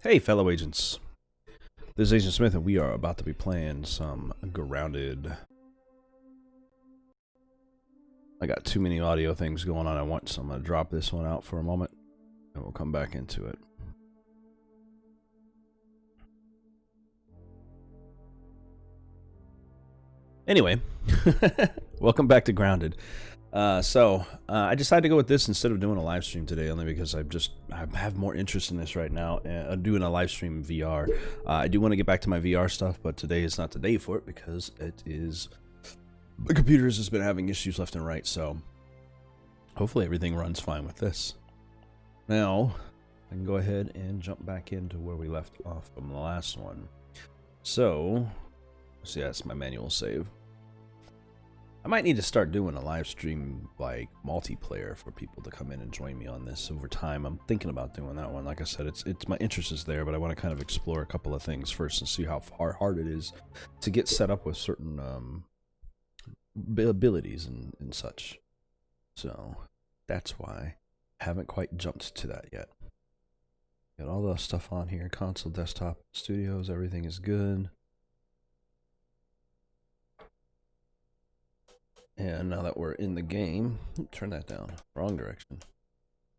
Hey, fellow agents. This is Agent Smith, and we are about to be playing some Grounded. I got too many audio things going on at once, so I'm going to drop this one out for a moment, and we'll come back into it. Anyway, welcome back to Grounded. I decided to go with this instead of doing a live stream today, only because I have more interest in this right now, doing a live stream VR. I do want to get back to my VR stuff, but today is not the day for it because the computer's just been having issues left and right, so hopefully everything runs fine with this. Now, I can go ahead and jump back into where we left off from the last one. So yeah, that's my manual save. I might need to start doing a live stream like multiplayer for people to come in and join me on this over time. I'm thinking about doing that one. Like I said, it's my interest is there, but I want to kind of explore a couple of things first and see how hard it is to get set up with certain abilities and such. So that's why I haven't quite jumped to that yet. Got all the stuff on here: console, desktop, studios, everything is good. And now that we're in the game, turn that down. Wrong direction.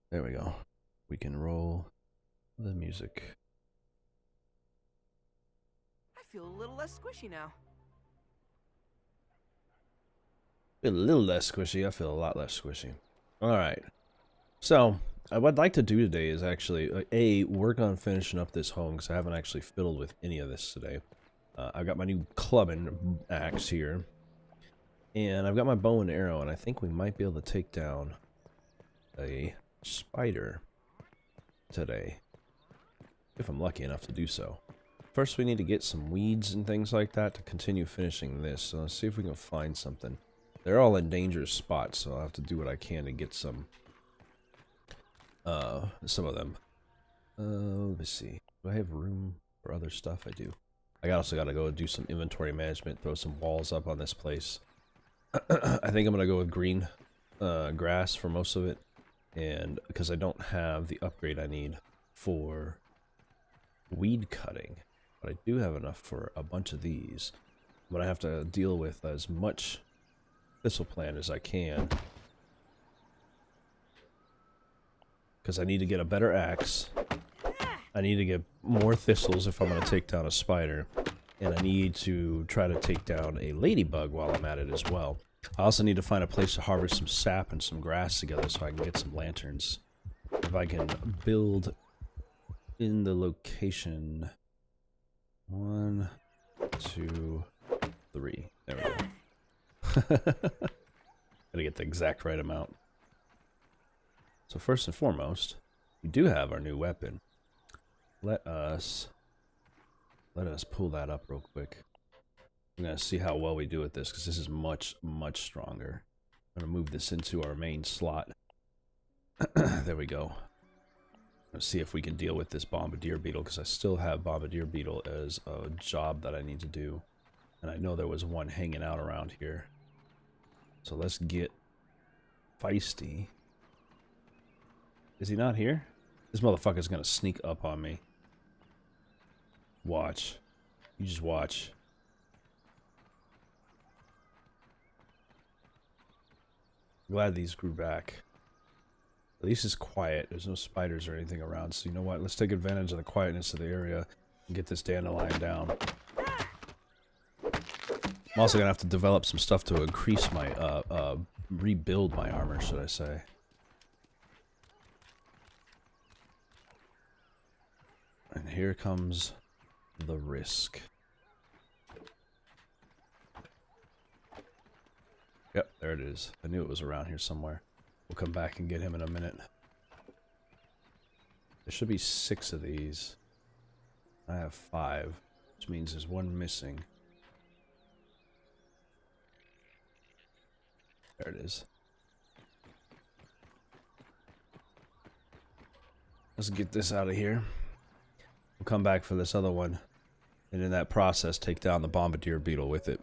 There we go. We can roll the music. I feel a little less squishy now. Feel a little less squishy. I feel a lot less squishy. Alright. So, what I'd like to do today is actually, work on finishing up this home, because I haven't actually fiddled with any of this today. I've got my new clubbing axe here. And I've got my bow and arrow, and I think we might be able to take down a spider today, if I'm lucky enough to do so. First, we need to get some weeds and things like that to continue finishing this. So let's see if we can find something. They're all in dangerous spots, so I'll have to do what I can to get some of them. Let's see. Do I have room for other stuff? I do. I also got to go do some inventory management, throw some walls up on this place. I think I'm going to go with green grass for most of it, and because I don't have the upgrade I need for weed cutting, but I do have enough for a bunch of these. But I have to deal with as much thistle plant as I can, because I need to get a better axe. I need to get more thistles if I'm going to take down a spider, and I need to try to take down a ladybug while I'm at it as well. I also need to find a place to harvest some sap and some grass together so I can get some lanterns. If I can build in the location. 1, 2, 3. There we go. Gotta get the exact right amount. So first and foremost, we do have our new weapon. Let us pull that up real quick. I'm going to see how well we do with this, because this is much, much stronger. I'm going to move this into our main slot. There we go. Let's see if we can deal with this bombardier beetle, because I still have bombardier beetle as a job that I need to do. And I know there was one hanging out around here. So let's get feisty. Is he not here? This motherfucker's going to sneak up on me. Watch. You just watch. Glad these grew back. At least it's quiet. There's no spiders or anything around. So you know what? Let's take advantage of the quietness of the area and get this dandelion down. I'm also gonna have to develop some stuff to increase my rebuild my armor, should I say. And here comes the risk. Yep, there it is. I knew it was around here somewhere. We'll come back and get him in a minute. There should be 6 of these. I have 5, which means there's one missing. There it is. Let's get this out of here. We'll come back for this other one. And in that process, take down the bombardier beetle with it.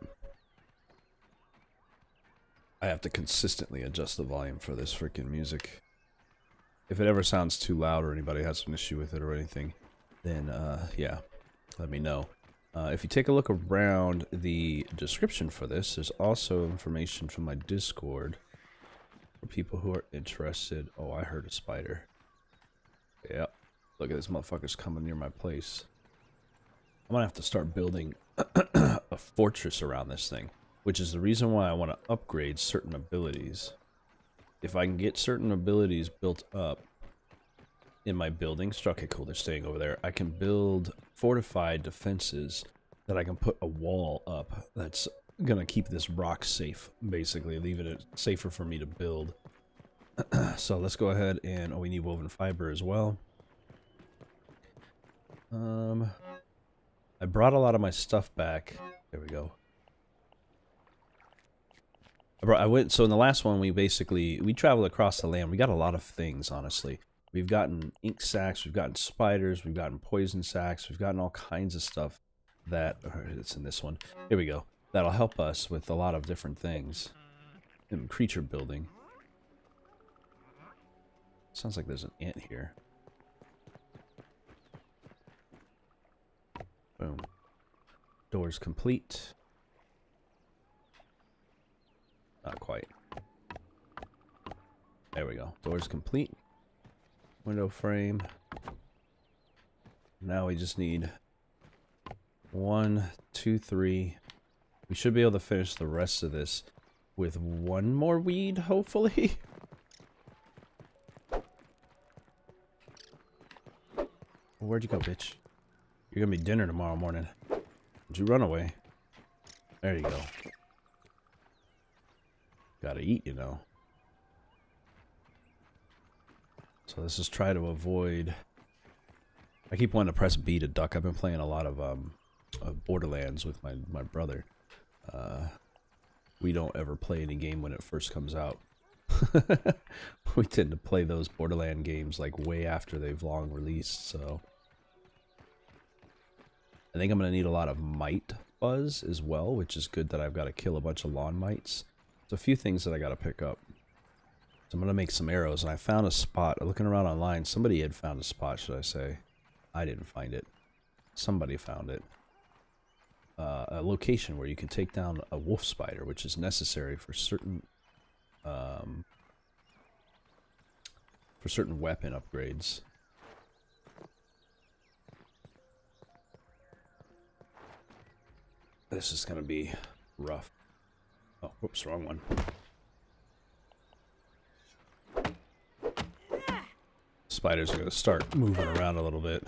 I have to consistently adjust the volume for this freaking music. If it ever sounds too loud or anybody has an issue with it or anything, then yeah, let me know. If you take a look around the description for this, there's also information from my Discord for people who are interested. Oh, I heard a spider. Yep. Look at this motherfucker's coming near my place. I'm gonna have to start building a fortress around this thing, which is the reason why I want to upgrade certain abilities. If I can get certain abilities built up in my buildings, okay, cool, they're staying over there. I can build fortified defenses that I can put a wall up that's gonna keep this rock safe, basically, leaving it safer for me to build. So let's go ahead and, oh, we need woven fiber as well. I brought a lot of my stuff back. There we go. So in the last one, we traveled across the land. We got a lot of things, honestly. We've gotten ink sacs, we've gotten spiders, we've gotten poison sacs, we've gotten all kinds of stuff that, it's in this one. Here we go. That'll help us with a lot of different things. And creature building. Sounds like there's an ant here. Boom. Doors complete. Not quite. There we go. Doors complete. Window frame. Now we just need 1, 2, 3. We should be able to finish the rest of this with one more weed, hopefully. Where'd you go, bitch? You're gonna be dinner tomorrow morning. Did you run away? There you go. Gotta eat, you know. So let's just try to avoid... I keep wanting to press B to duck. I've been playing a lot of Borderlands with my brother. We don't ever play any game when it first comes out. We tend to play those Borderland games like way after they've long released, so... I think I'm going to need a lot of mite fuzz as well, which is good that I've got to kill a bunch of lawn mites. There's a few things that I got to pick up. So I'm going to make some arrows, and I found a spot. Looking around online, somebody had found a spot, should I say. I didn't find it. Somebody found it. A location where you can take down a wolf spider, which is necessary for certain weapon upgrades. This is going to be rough. Oh, whoops, wrong one. Spiders are going to start moving around a little bit.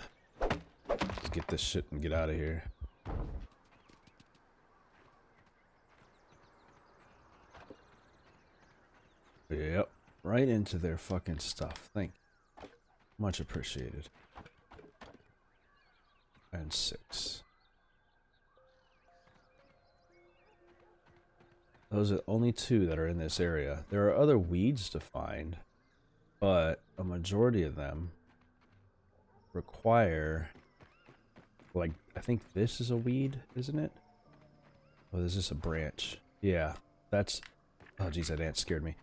Let's get this shit and get out of here. Yep, right into their fucking stuff. Thank you. Much appreciated. And 6. Those are only 2 that are in this area. There are other weeds to find, but a majority of them require, like, I think this is a weed, isn't it? Oh, is this a branch? Yeah, that's, oh geez, that ant scared me.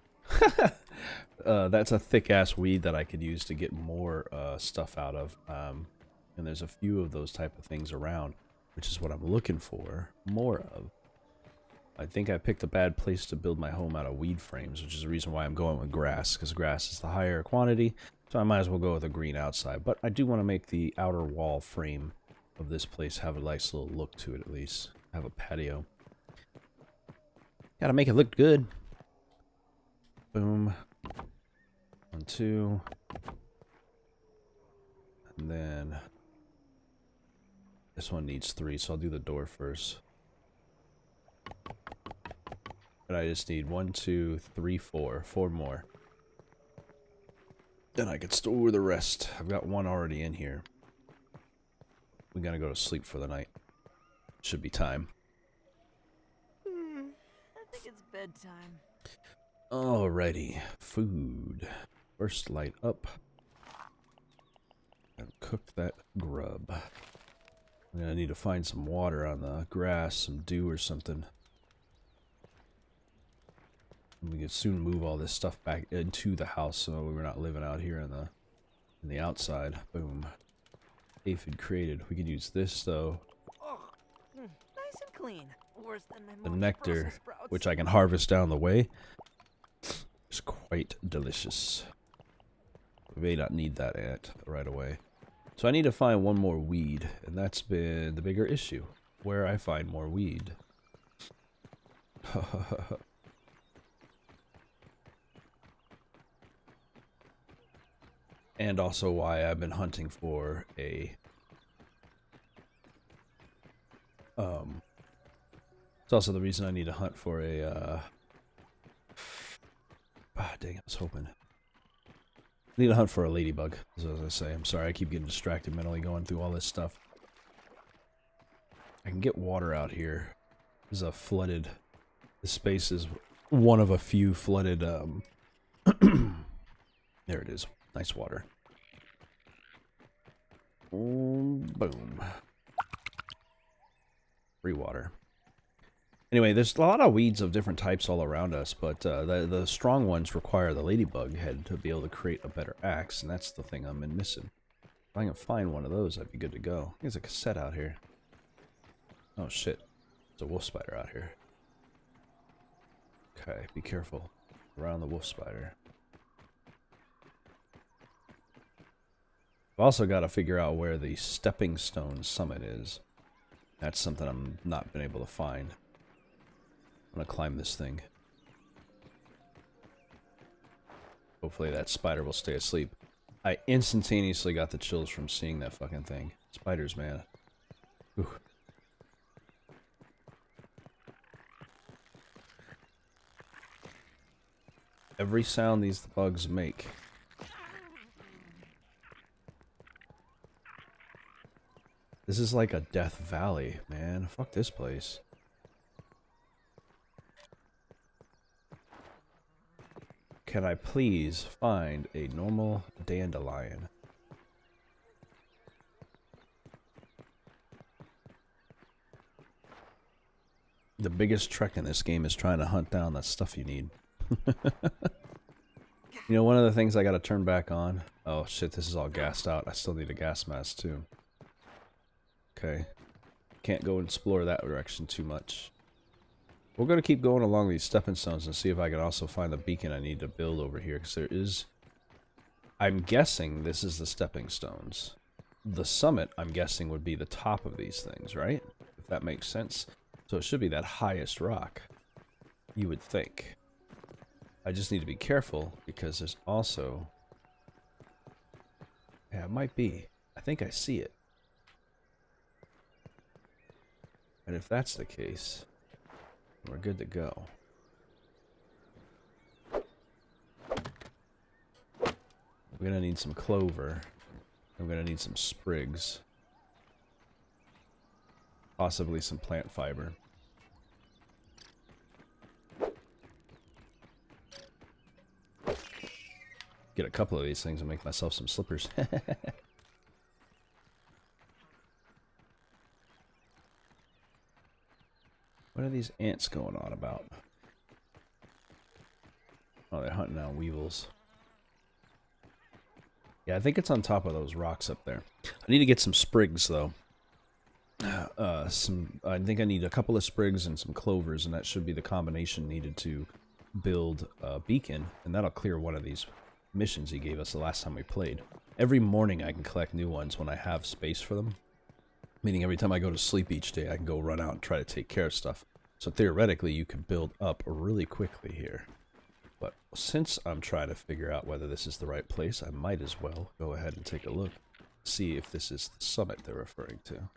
That's a thick-ass weed that I could use to get more stuff out of. And there's a few of those type of things around, which is what I'm looking for more of. I think I picked a bad place to build my home out of weed frames, which is the reason why I'm going with grass, because grass is the higher quantity, so I might as well go with a green outside. But I do want to make the outer wall frame of this place have a nice little look to it, at least. Have a patio. Gotta make it look good. Boom. 1, 2. And then this one needs 3, so I'll do the door first. And I just need 1, 2, 3, 4. 4 more. Then I can store the rest. I've got 1 already in here. We gotta go to sleep for the night. Should be time. I think it's bedtime. Alrighty. Food. First light up. And cook that grub. I'm gonna need to find some water on the grass, some dew or something. We can soon move all this stuff back into the house so we're not living out here in the outside. Boom. Aphid created. We could use this though. Oh, nice and clean. Worse than my The mom's nectar, Brussels sprouts. which I can harvest down the way, is quite delicious. We may not need that ant right away. So I need to find one more weed, and that's been the bigger issue. Where I find more weed. And also why I've been hunting for a it's also the reason I need to hunt for a dang, I was hoping. I need to hunt for a ladybug, as I say. I'm sorry, I keep getting distracted mentally going through all this stuff. I can get water out here. This is a flooded... This space is one of a few flooded, there it is. Nice water. Boom. Free water. Anyway, there's a lot of weeds of different types all around us, but the strong ones require the ladybug head to be able to create a better axe, and that's the thing I'm missing. If I can find one of those, I'd be good to go. There's a cassette out here. Oh shit. There's a wolf spider out here. Okay, be careful around the wolf spider. I've also got to figure out where the stepping stone summit is. That's something I'm not been able to find. I'm gonna climb this thing. Hopefully that spider will stay asleep. I instantaneously got the chills from seeing that fucking thing. Spiders, man. Ooh. Every sound these bugs make. This is like a Death Valley, man. Fuck this place. Can I please find a normal dandelion? The biggest trek in this game is trying to hunt down the stuff you need. You know, one of the things I gotta turn back on... Oh shit, this is all gassed out. I still need a gas mask too. Okay. Can't go and explore that direction too much. We're going to keep going along these stepping stones and see if I can also find the beacon I need to build over here. Because there is... I'm guessing this is the stepping stones. The summit, I'm guessing, would be the top of these things, right? If that makes sense. So it should be that highest rock. You would think. I just need to be careful because there's also... Yeah, it might be. I think I see it. And if that's the case... We're good to go. We're gonna need some clover. I'm gonna need some sprigs. Possibly some plant fiber. Get a couple of these things and make myself some slippers. What are these ants going on about? Oh, they're hunting down weevils. Yeah, I think it's on top of those rocks up there. I need to get some sprigs, though. I think I need a couple of sprigs and some clovers, and that should be the combination needed to build a beacon. And that'll clear one of these missions he gave us the last time we played. Every morning I can collect new ones when I have space for them. Meaning every time I go to sleep each day, I can go run out and try to take care of stuff. So theoretically, you can build up really quickly here. But since I'm trying to figure out whether this is the right place, I might as well go ahead and take a look. See if this is the summit they're referring to.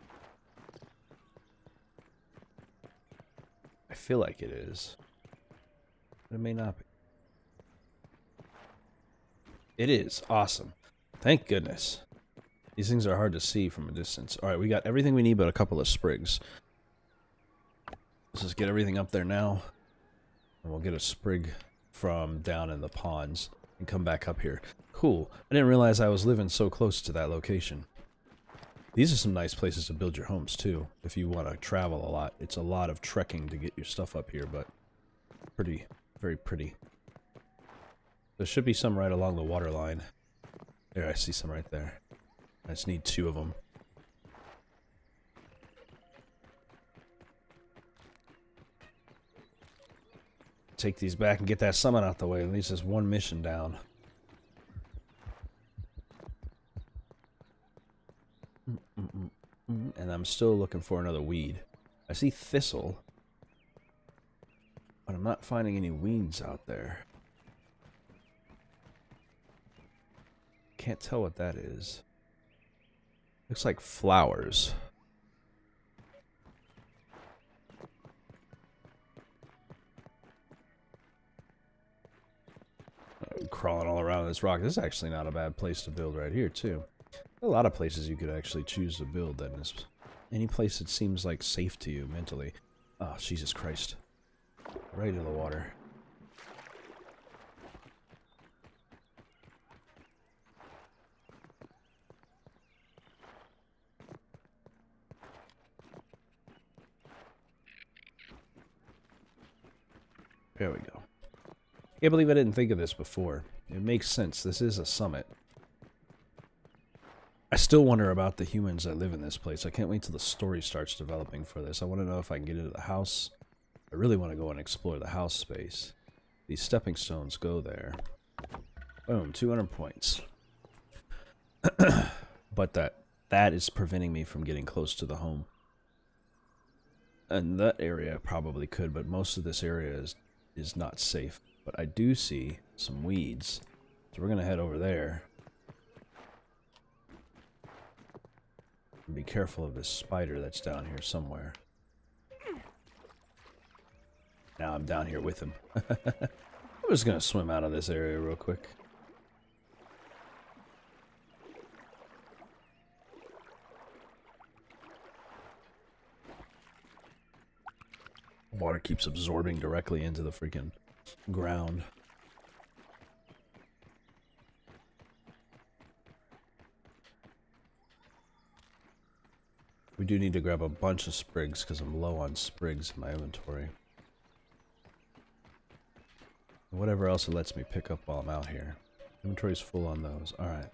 I feel like it is. But it may not be. It is. Awesome. Thank goodness. These things are hard to see from a distance. Alright, we got everything we need but a couple of sprigs. Let's just get everything up there now. And we'll get a sprig from down in the ponds and come back up here. Cool. I didn't realize I was living so close to that location. These are some nice places to build your homes too. If you want to travel a lot. It's a lot of trekking to get your stuff up here, but pretty, very pretty. There should be some right along the water line. There, I see some right there. I just need 2 of them. Take these back and get that summon out the way. At least there's one mission down. And I'm still looking for another weed. I see thistle, but I'm not finding any weeds out there. Can't tell what that is. Looks like flowers. Crawling all around this rock. This is actually not a bad place to build right here, too. A lot of places you could actually choose to build that is any place that seems like safe to you mentally. Oh, Jesus Christ. Right in the water. There we go. Can't believe I didn't think of this before. It makes sense. This is a summit. I still wonder about the humans that live in this place. I can't wait till the story starts developing for this. I want to know if I can get into the house. I really want to go and explore the house space. These stepping stones go there. Boom, 200 points. But that is preventing me from getting close to the home. And that area probably could, but most of this area is not safe. But I do see some weeds. So we're going to head over there. And be careful of this spider that's down here somewhere. Now I'm down here with him. I'm just going to swim out of this area real quick. Water keeps absorbing directly into the freaking ground. We do need to grab a bunch of sprigs because I'm low on sprigs in my inventory. Whatever else it lets me pick up while I'm out here. Inventory's full on those. Alright.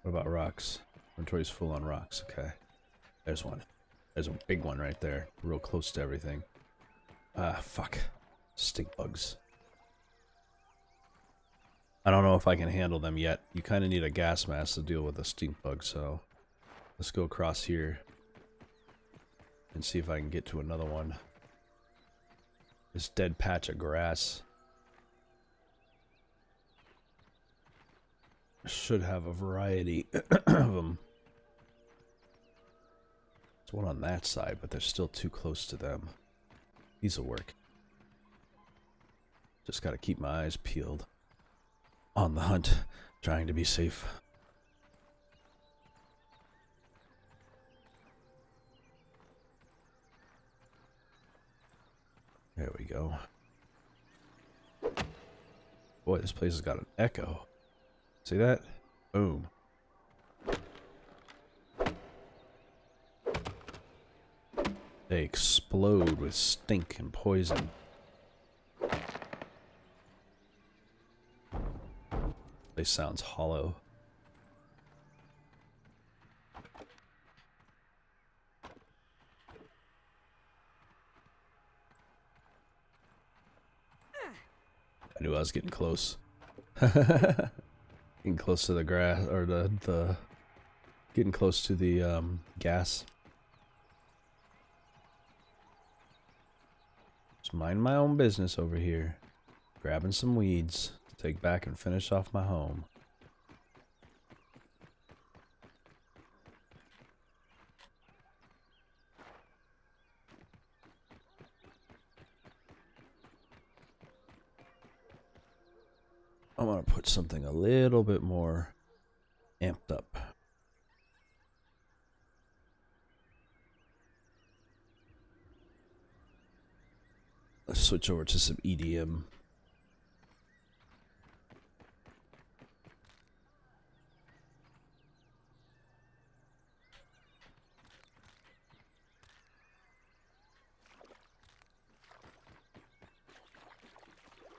What about rocks? Inventory's full on rocks. Okay. There's one. There's a big one right there. Real close to everything. Ah, fuck. Stink bugs. I don't know if I can handle them yet. You kind of need a gas mask to deal with the stink bug, so let's go across here and see if I can get to another one. This dead patch of grass should have a variety of them. There's one on that side, but they're still too close to them. These will work. Just gotta keep my eyes peeled. On the hunt, trying to be safe. There we go. Boy, this place has got an echo. See that? Boom. They explode with stink and poison. This sounds hollow. I knew I was getting close. Getting close to the grass, or the getting close to the gas. Just mind my own business over here. Grabbing some weeds to take back and finish off my home. I want to put something a little bit more amped up. Let's switch over to some EDM.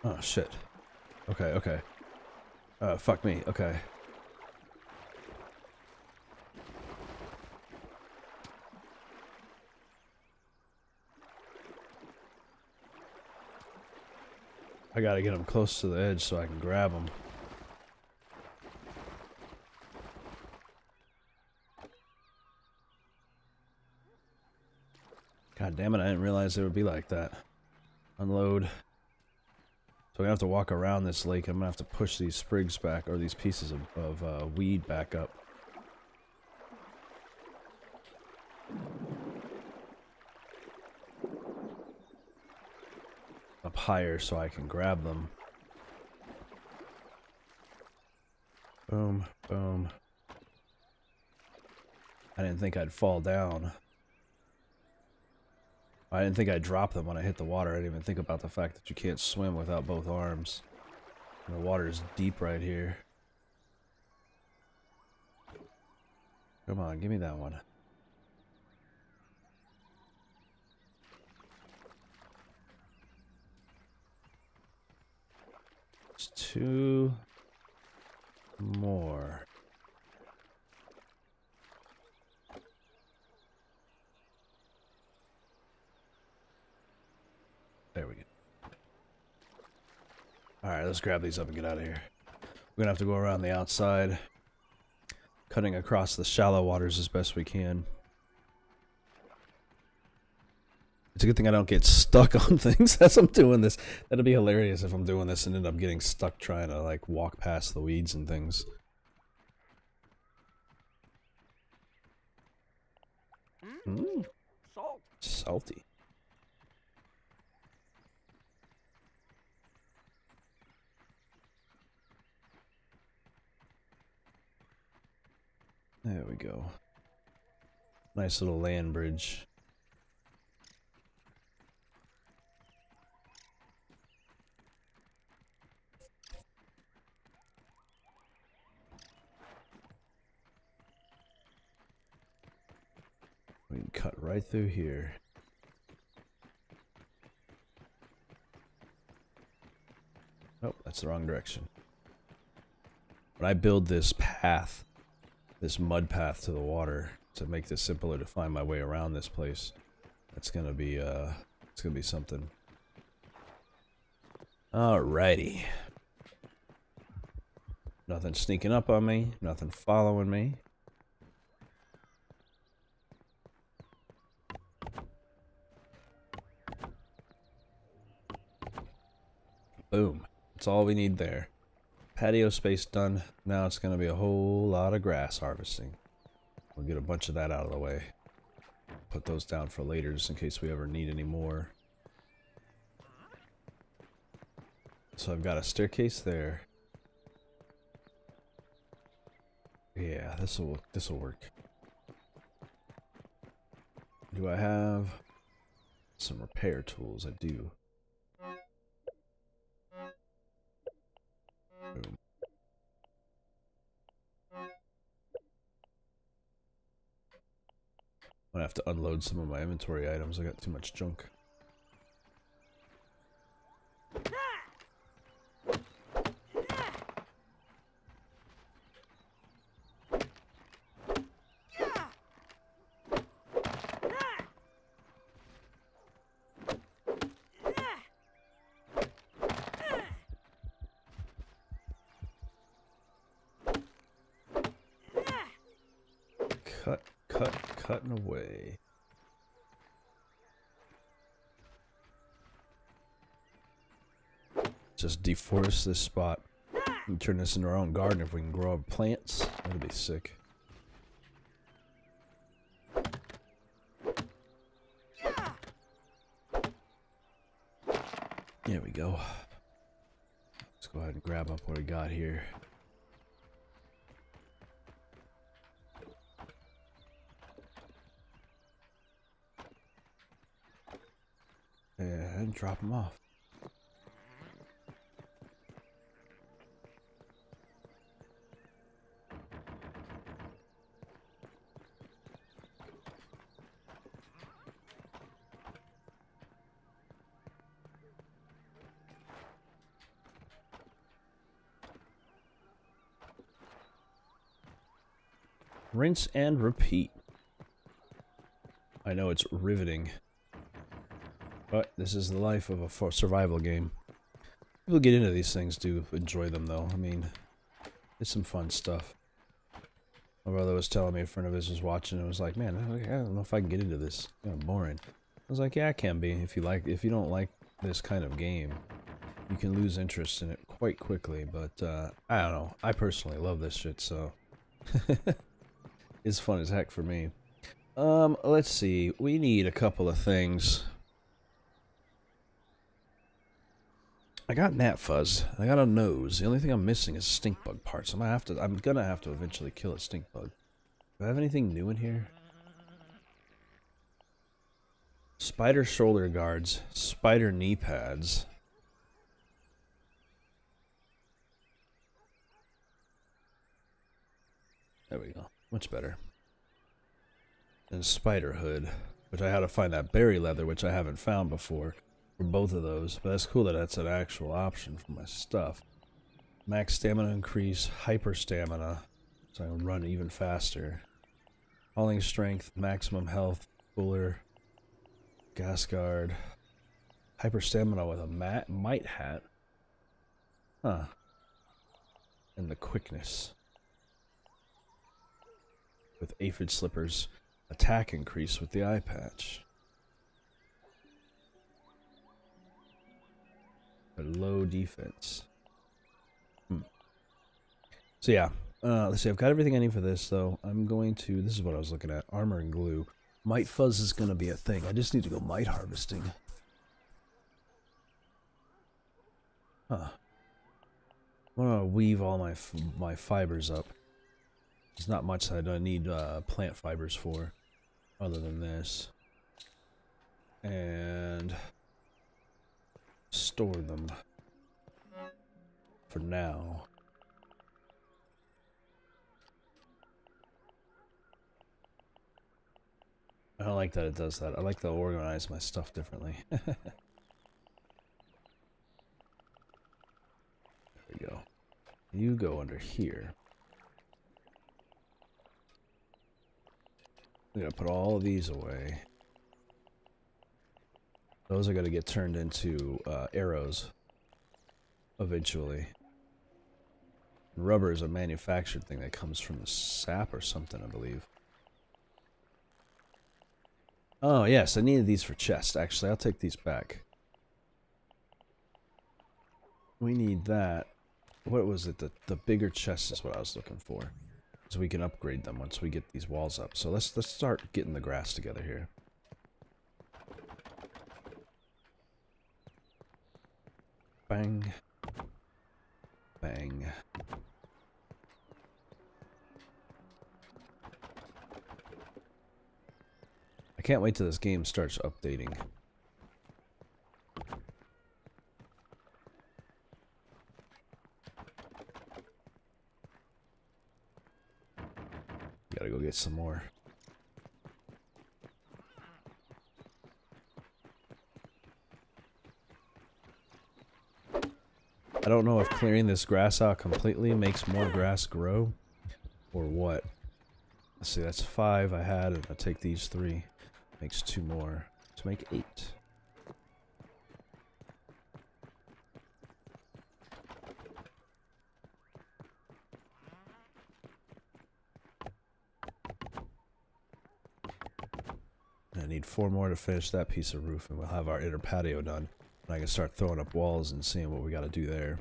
Oh shit. Okay, okay. Fuck me, okay. I gotta get them close to the edge so I can grab them. God damn it, I didn't realize it would be like that. Unload. So I'm gonna have to walk around this lake. I'm gonna have to push these sprigs back, or these pieces of weed back up. Up higher so I can grab them. Boom, boom. I didn't think I'd fall down. I didn't think I'd drop them when I hit the water. I didn't even think about the fact that you can't swim without both arms. And the water is deep right here. Come on, give me that one. It's 2 more. There we go. Alright, let's grab these up and get out of here. We're gonna have to go around the outside, cutting across the shallow waters as best we can. It's a good thing I don't get stuck on things as I'm doing this. That'd be hilarious if I'm doing this and end up getting stuck trying to, like, walk past the weeds and things. Salt. Salty. There we go. Nice little land bridge. We can cut right through here. Oh, that's the wrong direction. When I build this path, this mud path to the water, to make this simpler to find my way around this place, that's gonna be it's gonna be something. Alrighty. Nothing sneaking up on me, nothing following me. Boom. That's all we need there. Patio space done. Now it's going to be a whole lot of grass harvesting. We'll get a bunch of that out of the way. Put those down for later just in case we ever need any more. So I've got a staircase there. Yeah, this'll work. Do I have some repair tools? I do. Boom. I'm gonna have to unload some of my inventory items. I got too much junk. Cutting away. Just deforest this spot and turn this into our own garden. If we can grow up plants, that'd be sick. There we go. Let's go ahead and grab up what we got here. And drop them off. Rinse and repeat. I know it's riveting. But this is the life of a survival game. People get into these things, do enjoy them though. I mean, it's some fun stuff. My brother was telling me, a friend of his was watching and was like, man, I don't know if I can get into this. It's kind of boring. I was like, yeah, it can be. If you don't like this kind of game, you can lose interest in it quite quickly. But I don't know. I personally love this shit, so it's fun as heck for me. Let's see. We need a couple of things. I got gnat fuzz. I got a nose. The only thing I'm missing is stink bug parts. I'm gonna have to eventually kill a stink bug. Do I have anything new in here? Spider shoulder guards, spider knee pads. There we go. Much better. And spider hood, which I had to find that berry leather, which I haven't found before. For both of those, but that's cool that that's an actual option for my stuff. Max stamina increase, hyper stamina, so I can run even faster. Hauling strength, maximum health, cooler, gas guard, hyper stamina with a might hat. Huh. And the quickness. With aphid slippers, attack increase with the eye patch. Low defense. So yeah, let's see. I've got everything I need for this, though. I'm going to. This is what I was looking at: armor and glue. Might fuzz is going to be a thing. I just need to go mite harvesting. Huh. I'm gonna weave all my fibers up. There's not much that I need plant fibers for, other than this, and store them for now. I don't like that it does that. I like to organize my stuff differently. There we go. You go under here. I'm gonna put all of these away. Those are going to get turned into arrows eventually. Rubber is a manufactured thing that comes from the sap or something, I believe. Oh, yes, I needed these for chest. Actually, I'll take these back. We need that. What was it? The bigger chest is what I was looking for. So we can upgrade them once we get these walls up. So let's start getting the grass together here. Bang. Bang. I can't wait till this game starts updating. Gotta go get some more. I don't know if clearing this grass out completely makes more grass grow, or what. Let's see, that's 5 I had, and I'll take these 3. Makes 2 more, to make 8. I need 4 more to finish that piece of roof, and we'll have our inner patio done. And I can start throwing up walls and seeing what we gotta do there.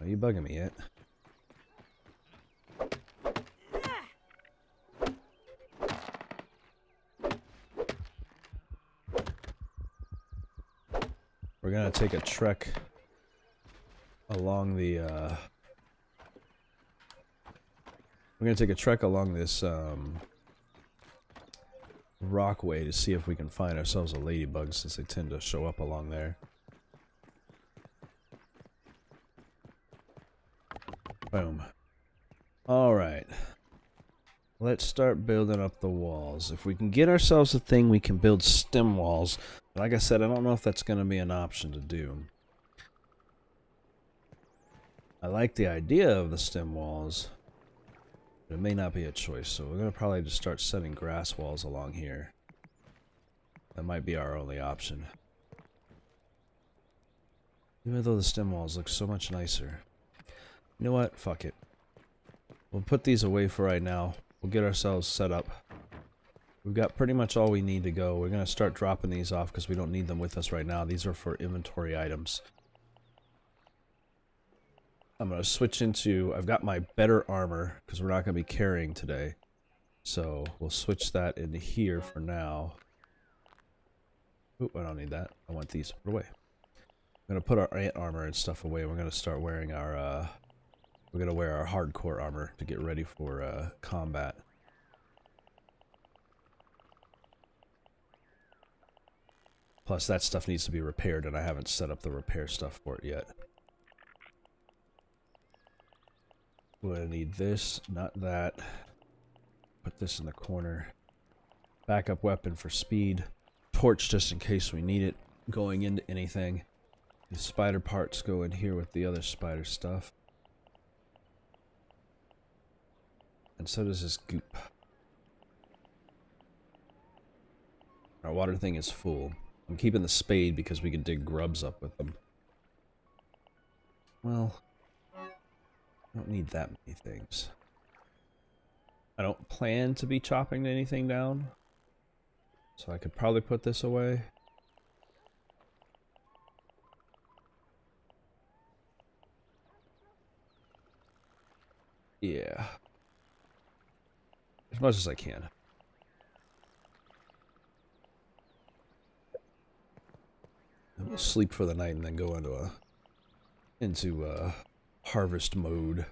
Are you bugging me yet? We're gonna take a trek along the, we're gonna take a trek along this, rockway to see if we can find ourselves a ladybug, since they tend to show up along there. Boom. Alright. Let's start building up the walls. If we can get ourselves a thing, we can build stem walls. Like I said, I don't know if that's going to be an option to do. I like the idea of the stem walls, but it may not be a choice, so we're going to probably just start setting grass walls along here. That might be our only option. Even though the stem walls look so much nicer. You know what? Fuck it. We'll put these away for right now. We'll get ourselves set up. We've got pretty much all we need to go. We're going to start dropping these off because we don't need them with us right now. These are for inventory items. I'm going to switch into... I've got my better armor because we're not going to be carrying today. So we'll switch that into here for now. Oop, I don't need that. I want these put away. I'm going to put our ant armor and stuff away. We're going to start wearing our... we're going to wear our hardcore armor to get ready for combat. Plus, that stuff needs to be repaired, and I haven't set up the repair stuff for it yet. We're going to need this, not that. Put this in the corner. Backup weapon for speed. Torch just in case we need it going into anything. The spider parts go in here with the other spider stuff. And so does this goop. Our water thing is full. I'm keeping the spade because we can dig grubs up with them. Well, I don't need that many things. I don't plan to be chopping anything down, so I could probably put this away. Yeah. As much as I can. And we'll sleep for the night and then go into harvest mode.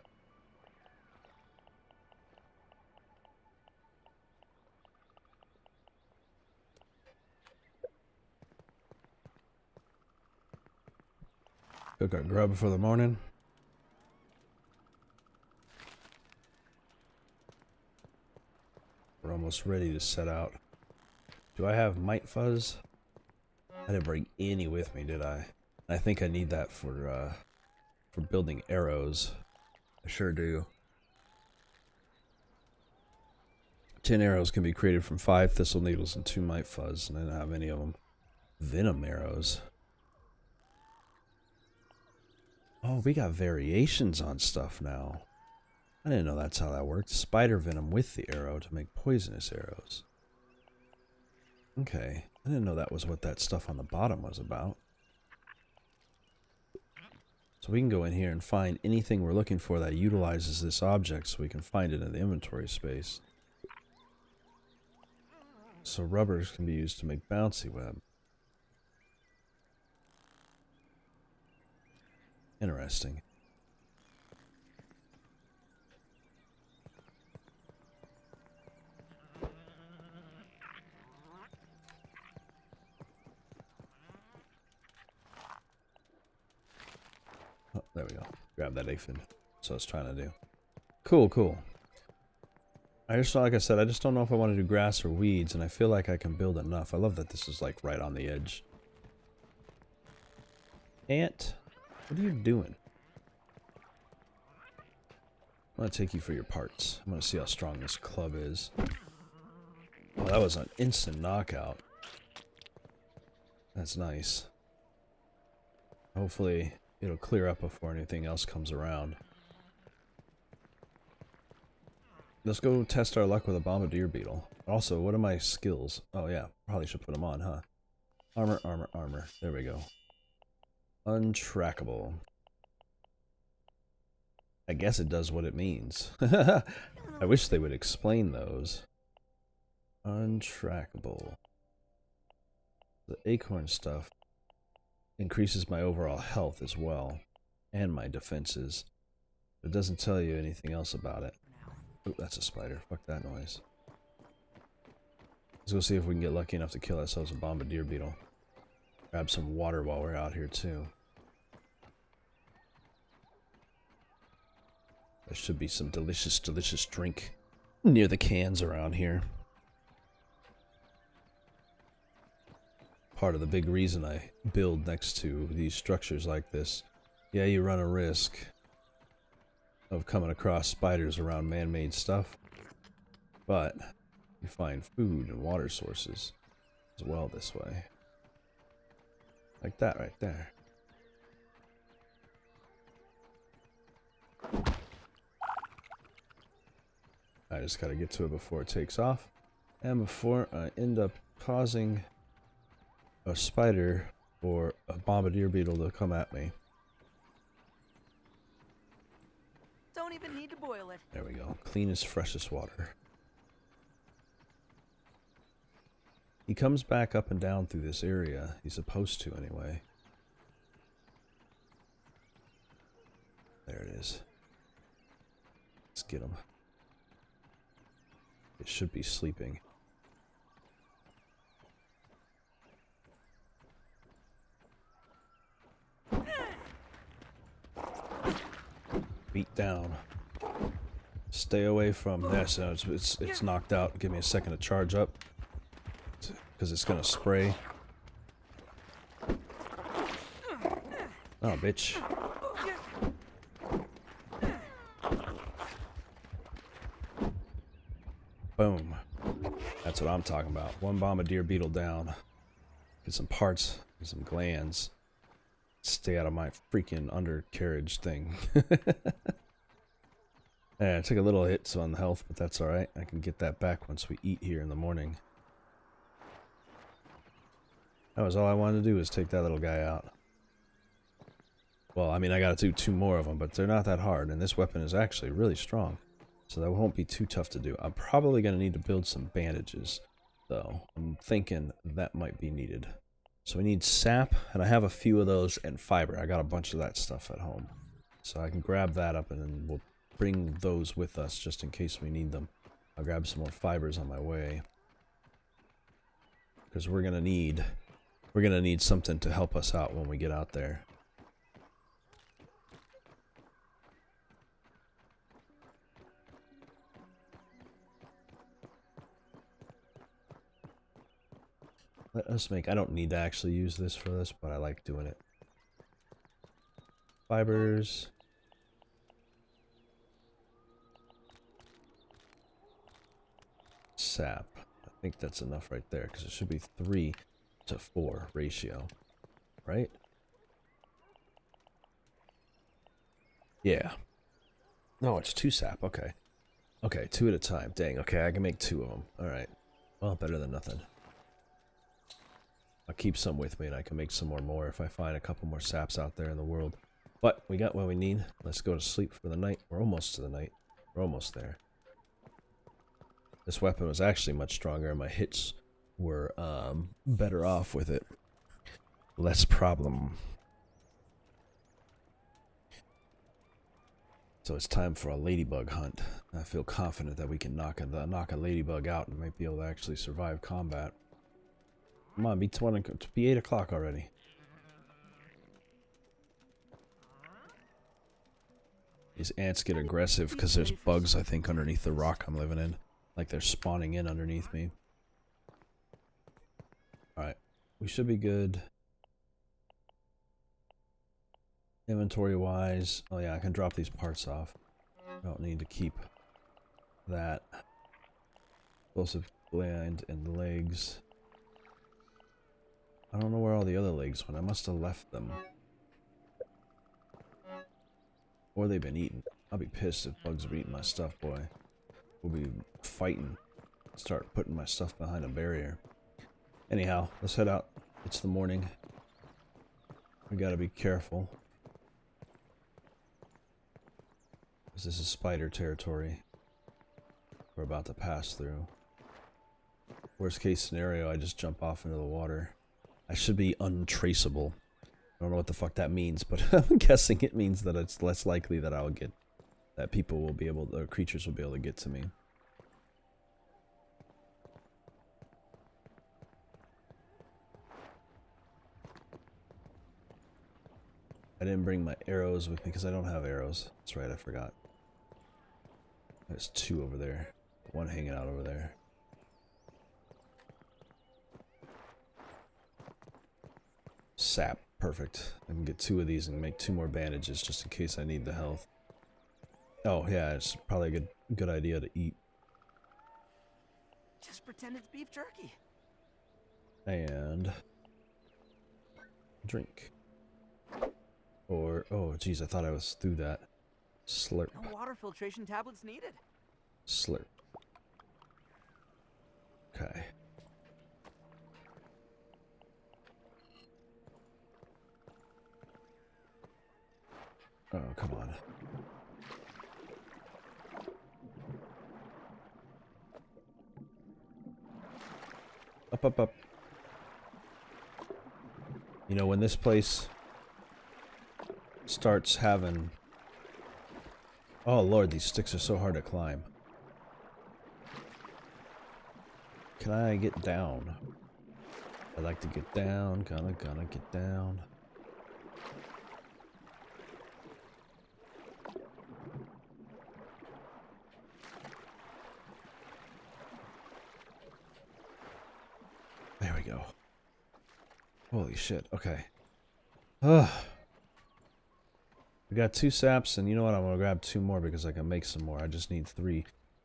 Cook our grub for the morning. We're almost ready to set out. Do I have mite fuzz? I didn't bring any with me, did I? I think I need that for building arrows. I sure do. 10 arrows can be created from 5 thistle needles and 2 mite fuzz, and I don't have any of them. Venom arrows. Oh, we got variations on stuff now. I didn't know that's how that worked. Spider venom with the arrow to make poisonous arrows. Okay. I didn't know that was what that stuff on the bottom was about. So we can go in here and find anything we're looking for that utilizes this object so we can find it in the inventory space. So rubbers can be used to make bouncy web. Interesting. Oh, there we go. Grab that aphid. That's what I was trying to do. Cool, cool. I just, like I said, I just don't know if I want to do grass or weeds, and I feel like I can build enough. I love that this is like right on the edge. Ant, what are you doing? I'm going to take you for your parts. I'm going to see how strong this club is. Oh, that was an instant knockout. That's nice. Hopefully it'll clear up before anything else comes around. Let's go test our luck with a bombardier beetle. Also, what are my skills? Oh yeah, probably should put them on, huh? Armor, armor, armor. There we go. Untrackable. I guess it does what it means. I wish they would explain those. Untrackable. The acorn stuff increases my overall health as well, and my defenses. It doesn't tell you anything else about it. Oh, that's a spider. Fuck that noise. Let's go see if we can get lucky enough to kill ourselves a bombardier beetle. Grab some water while we're out here too. There should be some delicious, delicious drink near the cans around here. Part of the big reason I build next to these structures like this. Yeah, you run a risk of coming across spiders around man-made stuff, but you find food and water sources. as well this way. Like that right there. I just gotta get to it before it takes off. And before I end up causing a spider or a bombardier beetle to come at me. Don't even need to boil it. There we go. Clean as freshest water. He comes back up and down through this area. He's supposed to anyway. There it is. Let's get him. It should be sleeping. Beat down. Stay away from this. It's knocked out. Give me a second to charge up, because it's gonna spray. Oh, bitch. Boom. That's what I'm talking about. One bombardier beetle down. Get some parts and some glands. Stay out of my freaking undercarriage thing. Yeah, I took a little hit on health, but that's alright. I can get that back once we eat here in the morning. That was all I wanted to do, was take that little guy out. Well, I mean, I gotta do 2 more of them, but they're not that hard, and this weapon is actually really strong. So that won't be too tough to do. I'm probably gonna need to build some bandages, though. I'm thinking that might be needed. So we need sap, and I have a few of those, and fiber. I got a bunch of that stuff at home. So I can grab that up, and then we'll bring those with us just in case we need them. I'll grab some more fibers on my way. Because we're gonna need something to help us out when we get out there. Let us make, I don't need to actually use this for this, but I like doing it. Fibers. Sap. I think that's enough right there, because it should be 3 to 4 ratio. Right? Yeah. No, it's 2 sap. Okay. Okay, 2 at a time. Dang, okay, I can make 2 of them. Alright. Well, better than nothing. I'll keep some with me and I can make some more if I find a couple more saps out there in the world. But we got what we need. Let's go to sleep for the night. We're almost to the night. We're almost there. This weapon was actually much stronger and my hits were better off with it. Less problem. So it's time for a ladybug hunt. I feel confident that we can knock a ladybug out and might be able to actually survive combat. Come on, be 8 o'clock already. These ants get aggressive because there's bugs, I think, underneath the rock I'm living in. Like they're spawning in underneath me. Alright, we should be good. Inventory-wise, oh yeah, I can drop these parts off. I don't need to keep that. Explosive gland and legs. I don't know where all the other legs went. I must have left them. Or they've been eaten. I'll be pissed if bugs are eating my stuff, boy. We'll be fighting. Start putting my stuff behind a barrier. Anyhow, let's head out. It's the morning. We gotta be careful. Because this is spider territory we're about to pass through. Worst case scenario, I just jump off into the water. I should be untraceable. I don't know what the fuck that means, but I'm guessing it means that it's less likely that I'll get, that people will be able to, or creatures will be able to get to me. I didn't bring my arrows with me because I don't have arrows. That's right, I forgot. There's 2 over there. 1 hanging out over there. Sap. Perfect. I can get 2 of these and make 2 more bandages just in case I need the health. Oh yeah, it's probably a good idea to eat. Just pretend it's beef jerky. And drink. Or, oh geez, I thought I was through that. Slurp. No water filtration tablets needed. Slurp. Okay. Oh, come on. Up, up, up. You know, when this place starts having... Oh lord, these sticks are so hard to climb. Can I get down? I like to get down, gonna get down. There we go. Holy shit, okay. Ugh. We got 2 saps, and you know what? I'm gonna grab 2 more because I can make some more. I just need 3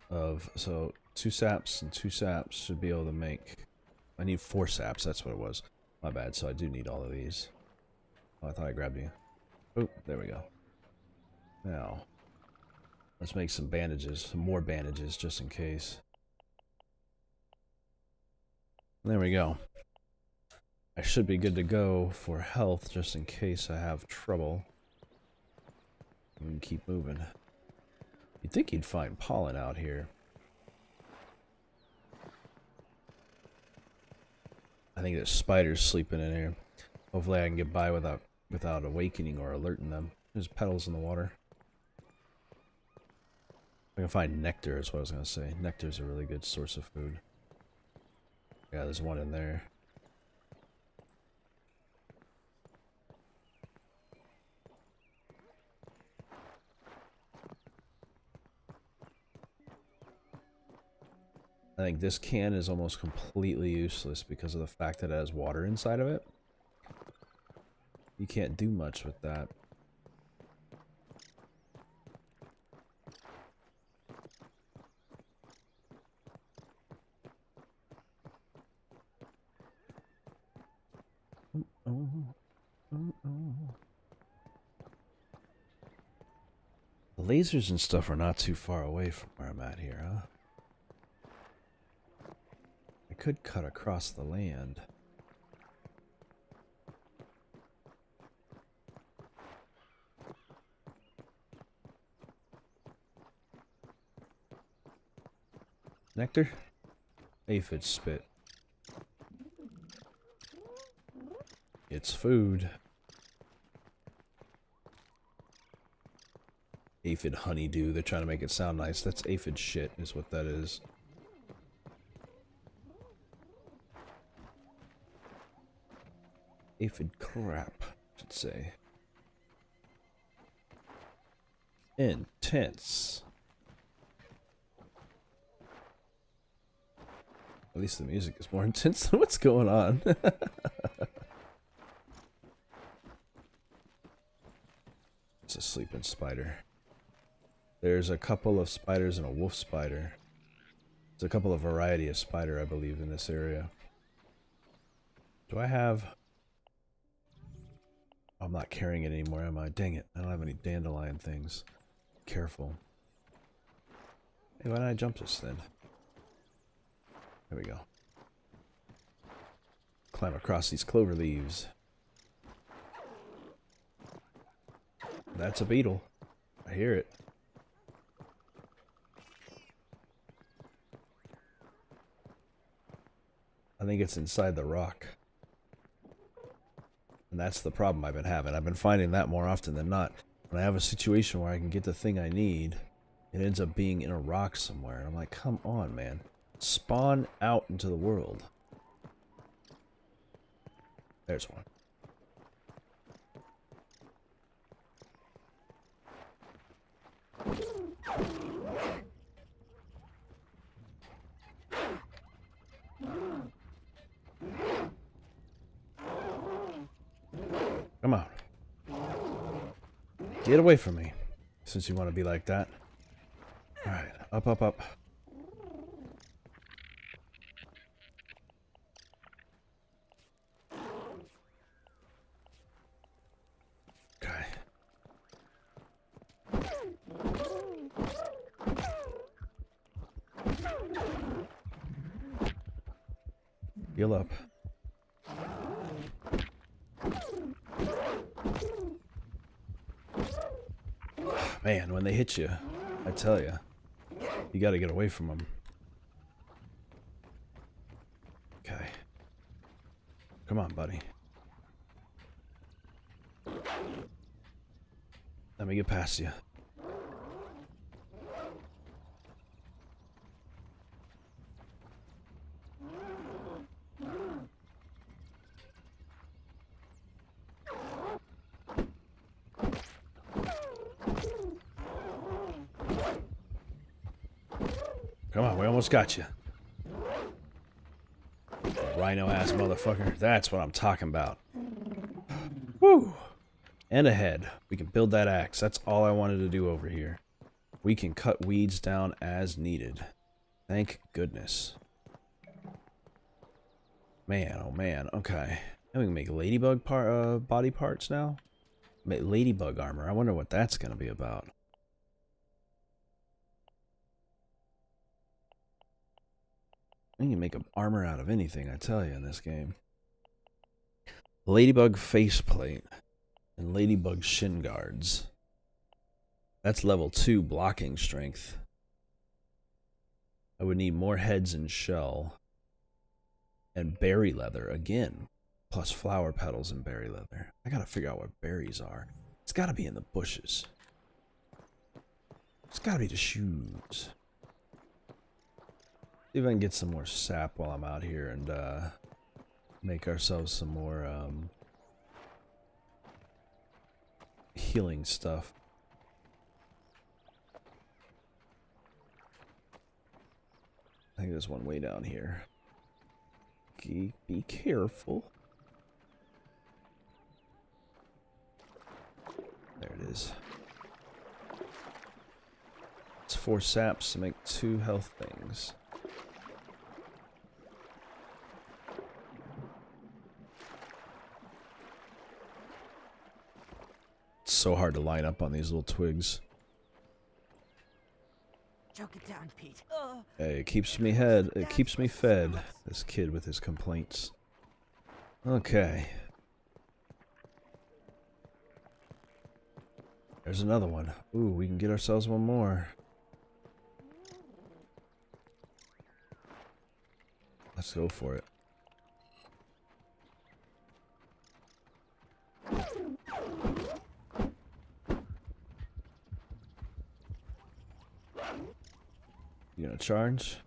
of... So, 2 saps and 2 saps should be able to make... I need 4 saps, that's what it was. My bad, so I do need all of these. Oh, I thought I grabbed you. Oh, there we go. Now, let's make some bandages. Some more bandages, just in case. There we go. I should be good to go for health, just in case I have trouble. We can keep moving. You'd think you'd find pollen out here. I think there's spiders sleeping in here. Hopefully I can get by without awakening or alerting them. There's petals in the water. I can find nectar is what I was going to say. Nectar is a really good source of food. Yeah, there's one in there. I think this can is almost completely useless because of the fact that it has water inside of it. You can't do much with that. The lasers and stuff are not too far away from where I'm at here, huh? I could cut across the land. Nectar? Aphid spit. It's food. Aphid honeydew. They're trying to make it sound nice. That's aphid shit is what that is. Aphid crap, I should say. Intense. At least the music is more intense than what's going on. It's a sleeping spider. There's a couple of spiders and a wolf spider. There's a couple of variety of spider, I believe, in this area. Do I have... I'm not carrying it anymore, am I? Dang it. I don't have any dandelion things. Careful. Hey, why didn't I jump this then? There we go. Climb across these clover leaves. That's a beetle. I hear it. I think it's inside the rock. And that's the problem I've been having. I've been finding that more often than not. When I have a situation where I can get the thing I need, it ends up being in a rock somewhere. And I'm like, come on, man. Spawn out into the world. There's one. Come on. Get away from me, since you want to be like that. Alright, up, up, up. Heal up. Man, when they hit you, I tell you, you gotta get away from them. Okay. Come on, buddy. Let me get past you. Come on, we almost got you. Rhino-ass motherfucker. That's what I'm talking about. Woo! And ahead. We can build that axe. That's all I wanted to do over here. We can cut weeds down as needed. Thank goodness. Man, oh man. Okay. Now we can make ladybug body parts now. Ladybug armor. I wonder what that's going to be about. You can make armor out of anything, I tell you, in this game. Ladybug faceplate and ladybug shin guards. That's level 2 blocking strength. I would need more heads and shell. And berry leather again. Plus flower petals and berry leather. I gotta figure out what berries are. It's gotta be in the bushes. It's gotta be the shoes. See if I can get some more sap while I'm out here and make ourselves some more healing stuff. I think there's one way down here. Be careful. There it is. It's 4 saps to make 2 health things. It's so hard to line up on these little twigs. Choke it down, Pete. Hey, it keeps me fed. This kid with his complaints. Okay. There's another one. Ooh, we can get ourselves one more. Let's go for it. You gonna charge?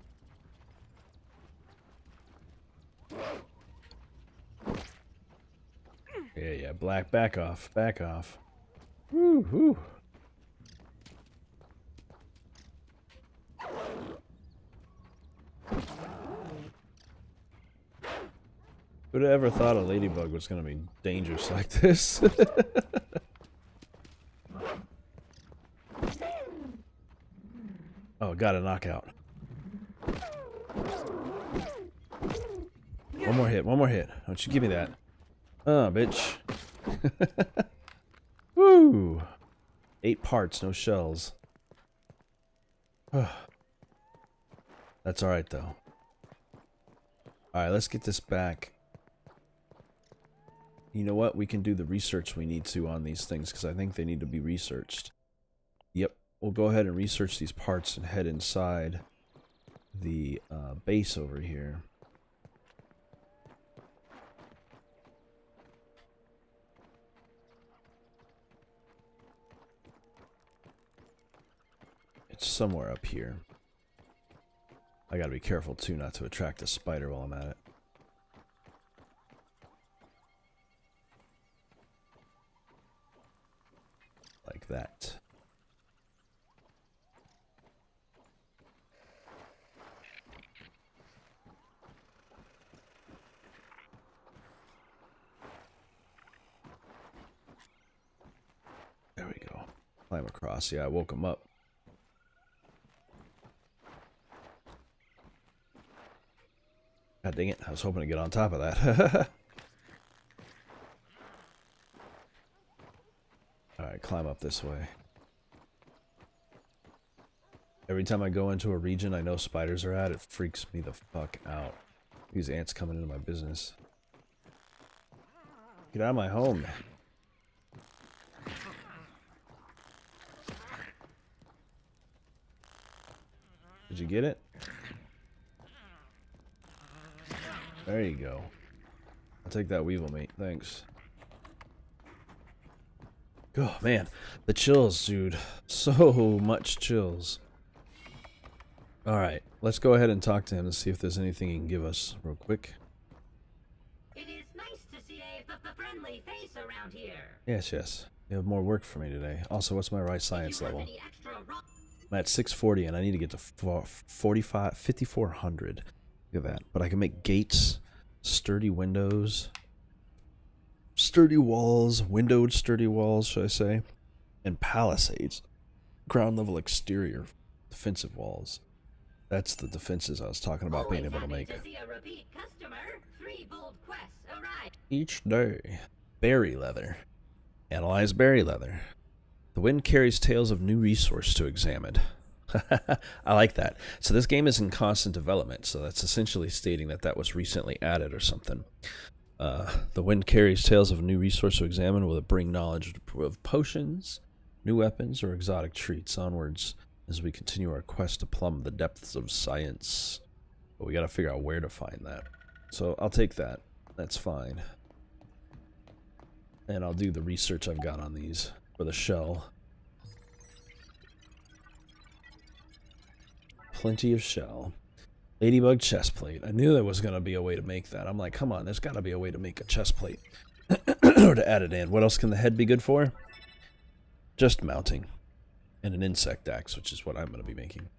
Yeah, black, back off, back off. Woo, woo. Who'd have ever thought a ladybug was gonna be dangerous like this? Oh, got a knockout. One more hit, one more hit. Don't you give me that. Oh, bitch. Woo! 8 parts, no shells. That's alright, though. Alright, let's get this back. You know what? We can do the research we need to on these things, because I think they need to be researched. Yep. We'll go ahead and research these parts and head inside the base over here. It's somewhere up here. I gotta be careful too not to attract a spider while I'm at it. Like that. There we go. Climb across. Yeah, I woke him up. God dang it. I was hoping to get on top of that. Alright, climb up this way. Every time I go into a region I know spiders are at, it freaks me the fuck out. These ants coming into my business. Get out of my home. Did you get it? There you go. I'll take that weevil, mate. Thanks. Oh, man. The chills, dude. So much chills. Alright. Let's go ahead and talk to him and see if there's anything he can give us real quick. It is nice to see a friendly face around here. Yes, yes. You have more work for me today. Also, what's my right science level? I'm at 640 and I need to get to 5400. Look at that. But I can make gates, sturdy windows, sturdy walls, windowed sturdy walls, should I say, and palisades. Ground level exterior defensive walls. That's the defenses I was talking about being able to make. Each day. Berry leather. Analyze berry leather. The wind carries tales of new resource to examine. I like that. So this game is in constant development, so that's essentially stating that that was recently added or something. The wind carries tales of a new resource to examine. Will it bring knowledge of potions, new weapons, or exotic treats onwards as we continue our quest to plumb the depths of science? But we gotta figure out where to find that. So I'll take that. That's fine. And I'll do the research I've got on these for the shell. Plenty of shell. Ladybug chestplate. I knew there was going to be a way to make that. I'm like, come on, there's got to be a way to make a chestplate. Or to add it in. What else can the head be good for? Just mounting. And an insect axe, which is what I'm going to be making.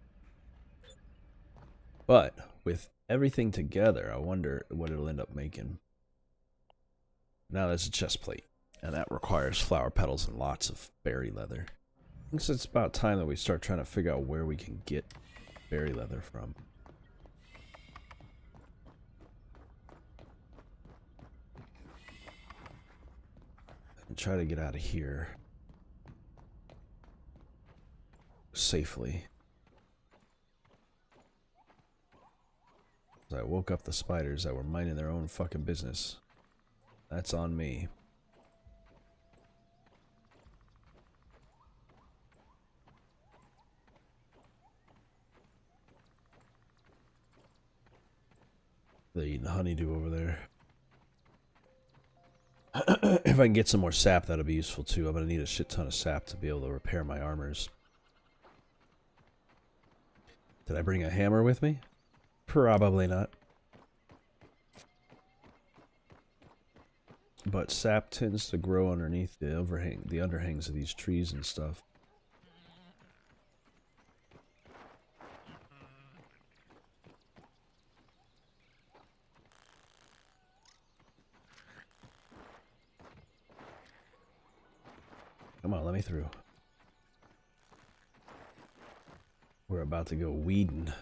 But with everything together, I wonder what it'll end up making. Now there's a chestplate. And that requires flower petals and lots of berry leather. I think it's about time that we start trying to figure out where we can get berry leather from. And try to get out of here safely. I woke up the spiders that were minding their own fucking business. That's on me. They're eating honeydew over there. If I can get some more sap, that'll be useful too. I'm going to need a shit ton of sap to be able to repair my armors. Did I bring a hammer with me? Probably not. But sap tends to grow underneath the underhangs of these trees and stuff. Come on, let me through. We're about to go weeding.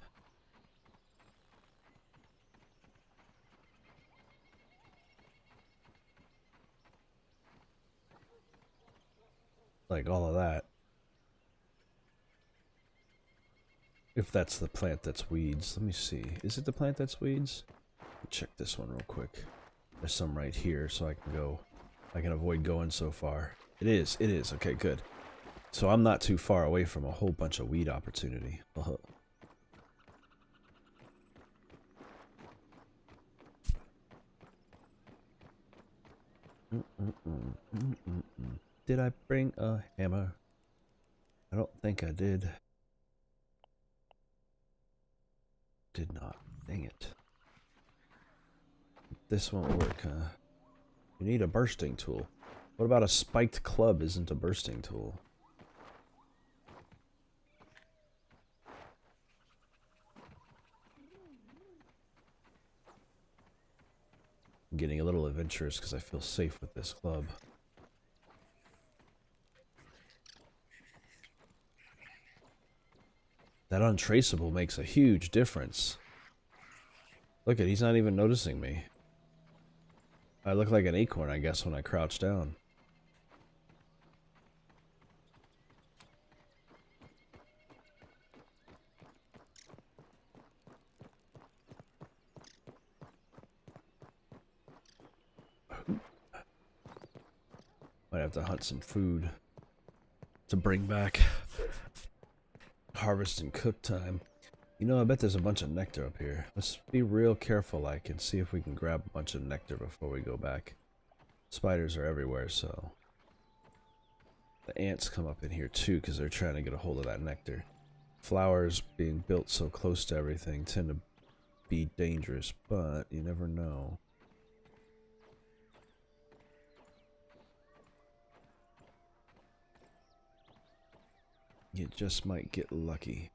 Like all of that. If that's the plant that's weeds. Let me see. Is it the plant that's weeds? Let me check this one real quick. There's some right here, so I can go. I can avoid going so far. It is. It is. Okay, good. So I'm not too far away from a whole bunch of weed opportunity. Did I bring a hammer? I don't think I did. Did not. Dang it. This won't work, huh? You need a bursting tool. What about a spiked club isn't a bursting tool? I'm getting a little adventurous because I feel safe with this club. That untraceable makes a huge difference. Look at, he's not even noticing me. I look like an acorn, I guess, when I crouch down. Might have to hunt some food to bring back. Harvest and cook time. You know, I bet there's a bunch of nectar up here. Let's be real careful, like, and see if we can grab a bunch of nectar before we go back. Spiders are everywhere, so... The ants come up in here too, because they're trying to get a hold of that nectar. Flowers being built so close to everything tend to be dangerous, but you never know. You just might get lucky.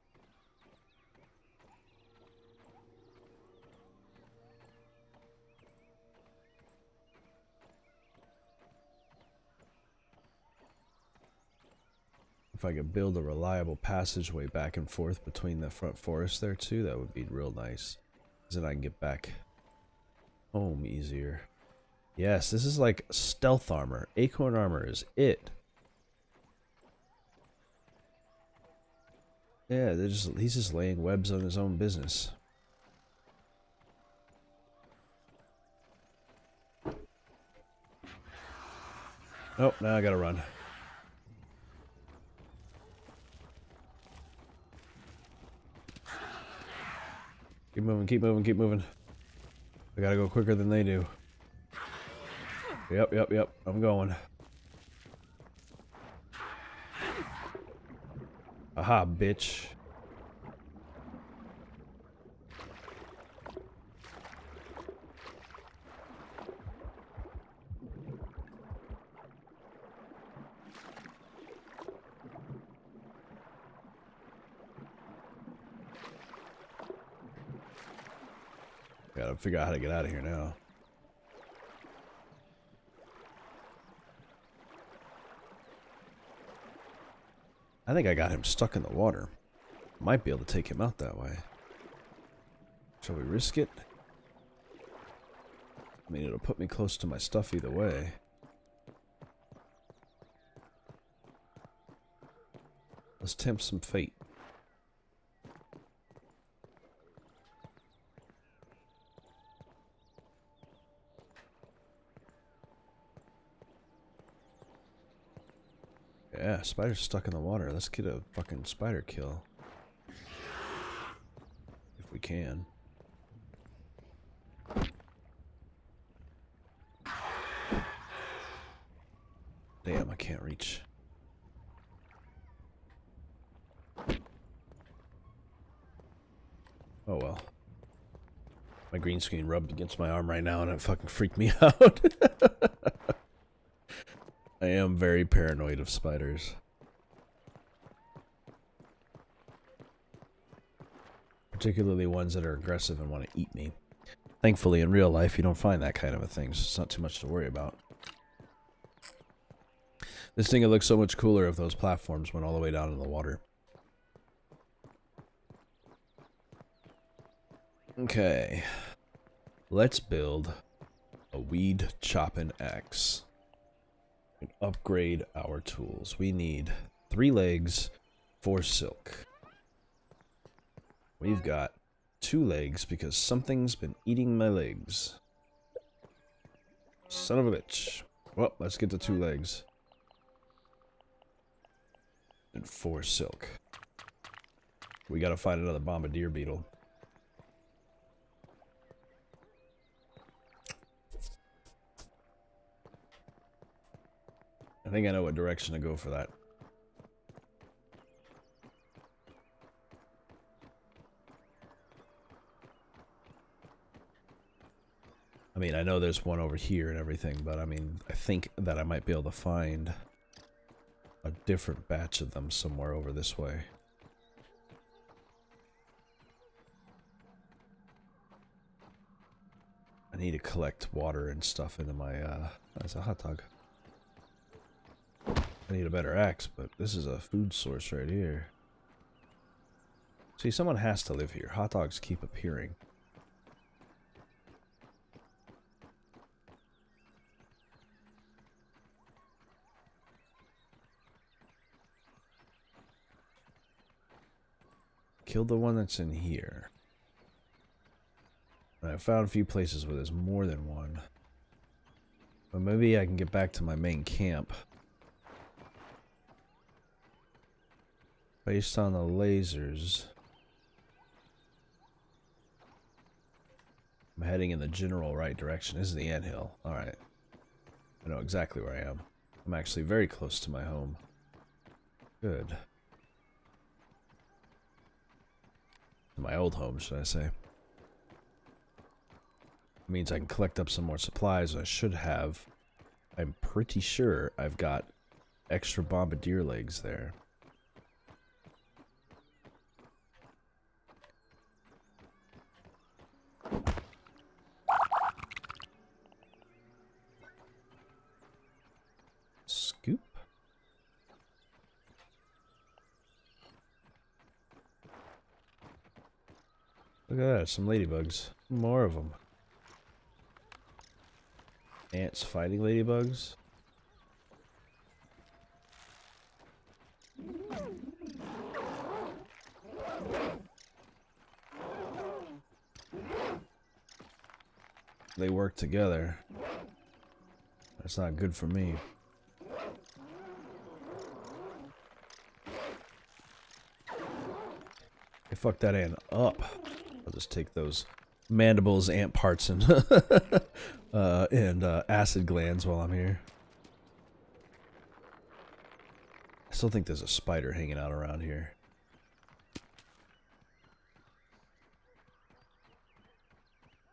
If I could build a reliable passageway back and forth between the front forest there too, that would be real nice. Because then I can get back home easier. Yes, this is like stealth armor. Acorn armor is it. Yeah, he's just laying webs on his own business. Oh, now I gotta run. Keep moving, keep moving, keep moving. I gotta go quicker than they do. Yep, yep, yep. I'm going. Aha, bitch. Gotta figure out how to get out of here now. I think I got him stuck in the water. Might be able to take him out that way. Shall we risk it? I mean, it'll put me close to my stuff either way. Let's tempt some fate. Yeah, spider's stuck in the water. Let's get a fucking spider kill. If we can. Damn, I can't reach. Oh well. My green screen rubbed against my arm right now and it fucking freaked me out. I am very paranoid of spiders. Particularly ones that are aggressive and want to eat me. Thankfully, in real life, you don't find that kind of a thing, so it's not too much to worry about. This thing would look so much cooler if those platforms went all the way down in the water. Okay. Let's build a weed chopping axe. And upgrade our tools. We need 3 legs, 4 silk. We've got 2 legs because something's been eating my legs. Son of a bitch. Well, let's get to 2 legs. And 4 silk. We gotta find another bombardier beetle. I think I know what direction to go for that. I mean, I know there's one over here and everything, but I mean, I think that I might be able to find a different batch of them somewhere over this way. I need to collect water and stuff into my, that's a hot dog. I need a better axe, but this is a food source right here. See, someone has to live here. Hot dogs keep appearing. Killed the one that's in here. And I found a few places where there's more than one. But maybe I can get back to my main camp Based on the lasers, I'm heading in the general right direction. This is the Anthill. Alright. I know exactly where I am. I'm actually very close to my home. Good. My old home, should I say. It means I can collect up some more supplies. I should have. I'm pretty sure I've got extra bombardier legs there. Scoop. Look at that, some ladybugs. More of them. Ants fighting ladybugs. They work together. That's not good for me. They fucked that ant up. I'll just take those mandibles, ant parts, and acid glands while I'm here. I still think there's a spider hanging out around here.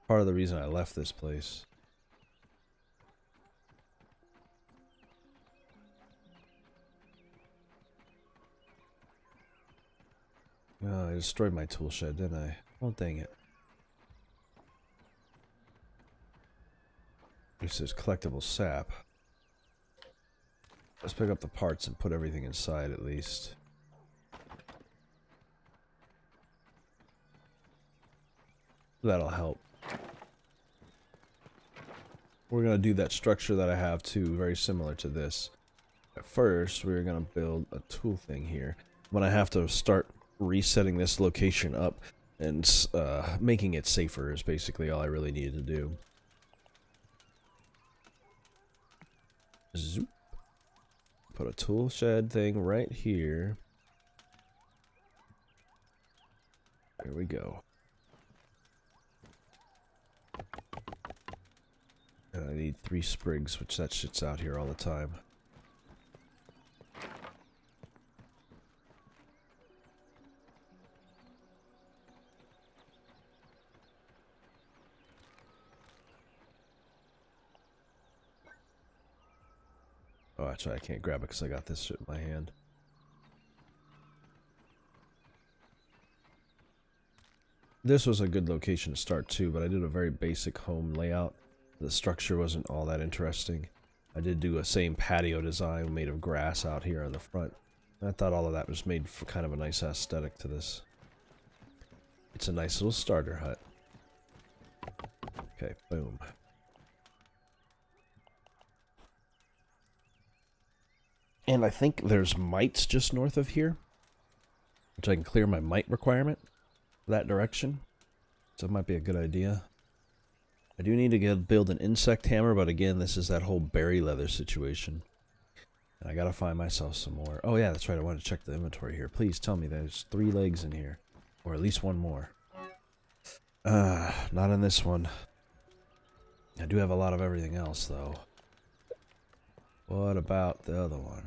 Part of the reason I left this place. Oh, I destroyed my tool shed, didn't I? Oh, dang it. At least there's collectible sap. Let's pick up the parts and put everything inside at least. That'll help. We're going to do that structure that I have too, very similar to this. At first, we're going to build a tool thing here. When I have to start resetting this location up and making it safer is basically all I really needed to do. Zoop. Put a tool shed thing right here. There we go. And I need 3 sprigs, which that shit's out here all the time. Oh, that's right, I can't grab it because I got this shit in my hand. This was a good location to start too, but I did a very basic home layout. The structure wasn't all that interesting. I did do a same patio design made of grass out here on the front. I thought all of that was made for kind of a nice aesthetic to this. It's a nice little starter hut. Okay, boom. And I think there's mites just north of here, which I can clear my mite requirement that direction. So it might be a good idea. I do need to build an insect hammer, but again, this is that whole berry leather situation. And I gotta find myself some more. Oh yeah, that's right, I want to check the inventory here. Please tell me there's 3 legs in here. Or at least 1 more. Not in this one. I do have a lot of everything else, though. What about the other one?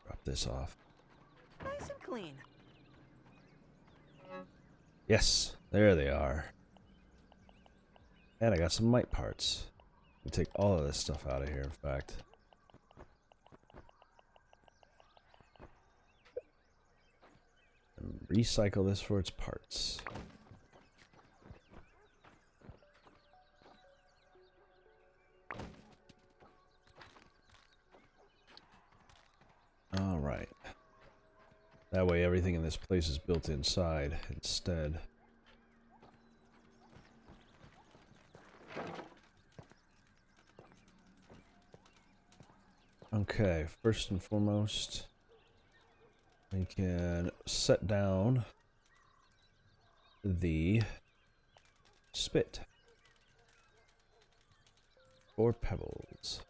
Drop this off. Nice and clean. Yes, there they are. And I got some mite parts. We'll take all of this stuff out of here, in fact. And recycle this for its parts. Alright. That way everything in this place is built inside instead. Okay, first and foremost, we can set down the spit. 4 pebbles.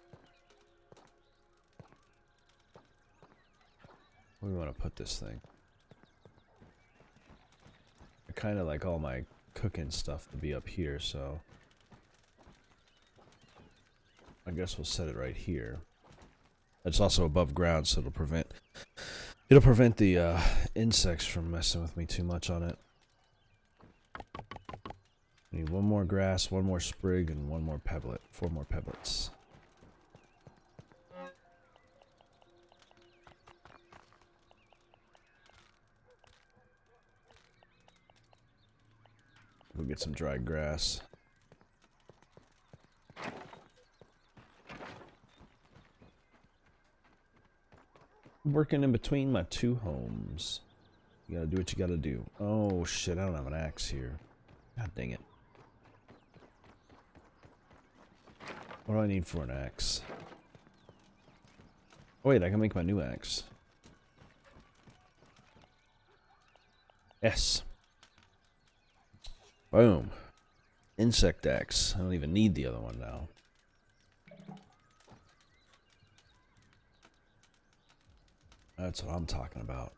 Where do we want to put this thing? I kind of like all my cooking stuff to be up here, so I guess we'll set it right here. It's also above ground, so it'll prevent the insects from messing with me too much on it. Need one more grass, one more sprig, and one more pebblet. 4 more pebblets. We'll get some dried grass. Working in between my 2 homes. You gotta do what you gotta do. Oh shit, I don't have an axe here. God dang it. What do I need for an axe? Oh wait, I can make my new axe. Yes. Boom. Insect axe. I don't even need the other one now. That's what I'm talking about.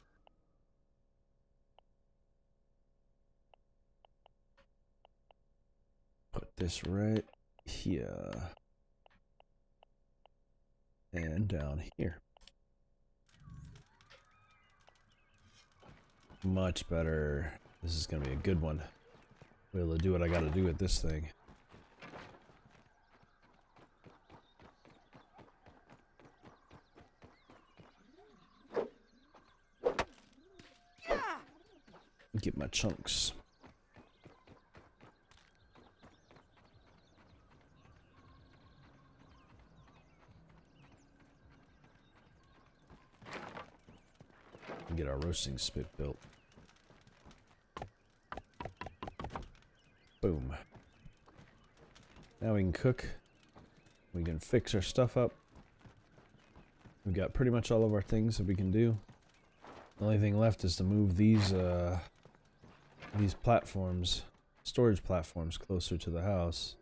Put this right here. And down here. Much better. This is going to be a good one. Be able to do what I got to do with this thing. Get my chunks. Get our roasting spit built. Boom. Now we can cook. We can fix our stuff up. We've got pretty much all of our things that we can do. The only thing left is to move these platforms, storage platforms, closer to the house.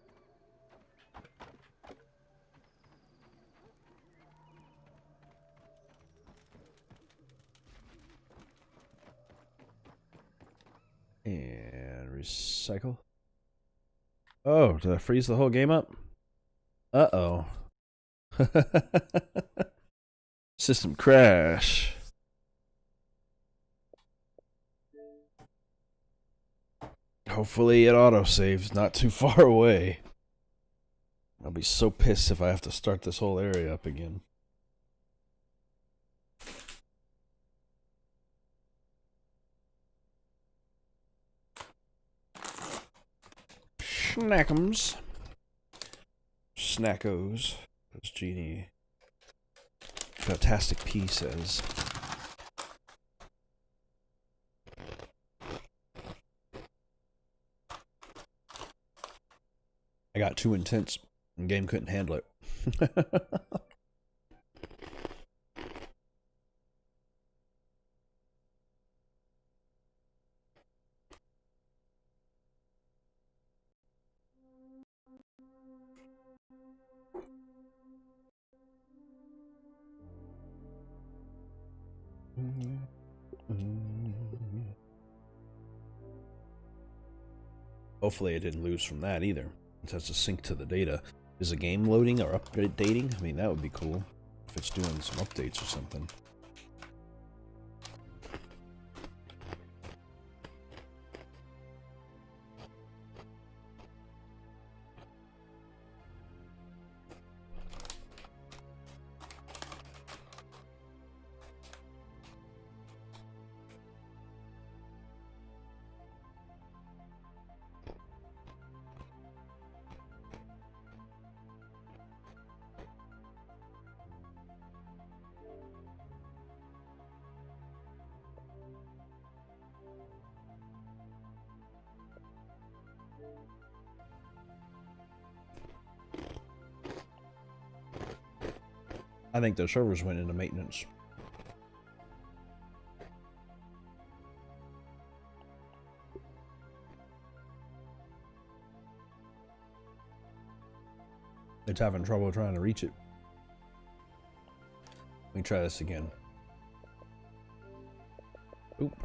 And recycle. Oh, did I freeze the whole game up? Uh-oh. System crash. Hopefully it autosaves not too far away. I'll be so pissed if I have to start this whole area up again. Snackums. Snackos. As Genie Fantastic P says. I got too intense. The game couldn't handle it. Hopefully it didn't lose from that either. It has to sync to the data. Is the game loading or updating? I mean, that would be cool if it's doing some updates or something. I think the servers went into maintenance. It's having trouble trying to reach it. Let me try this again. Oop.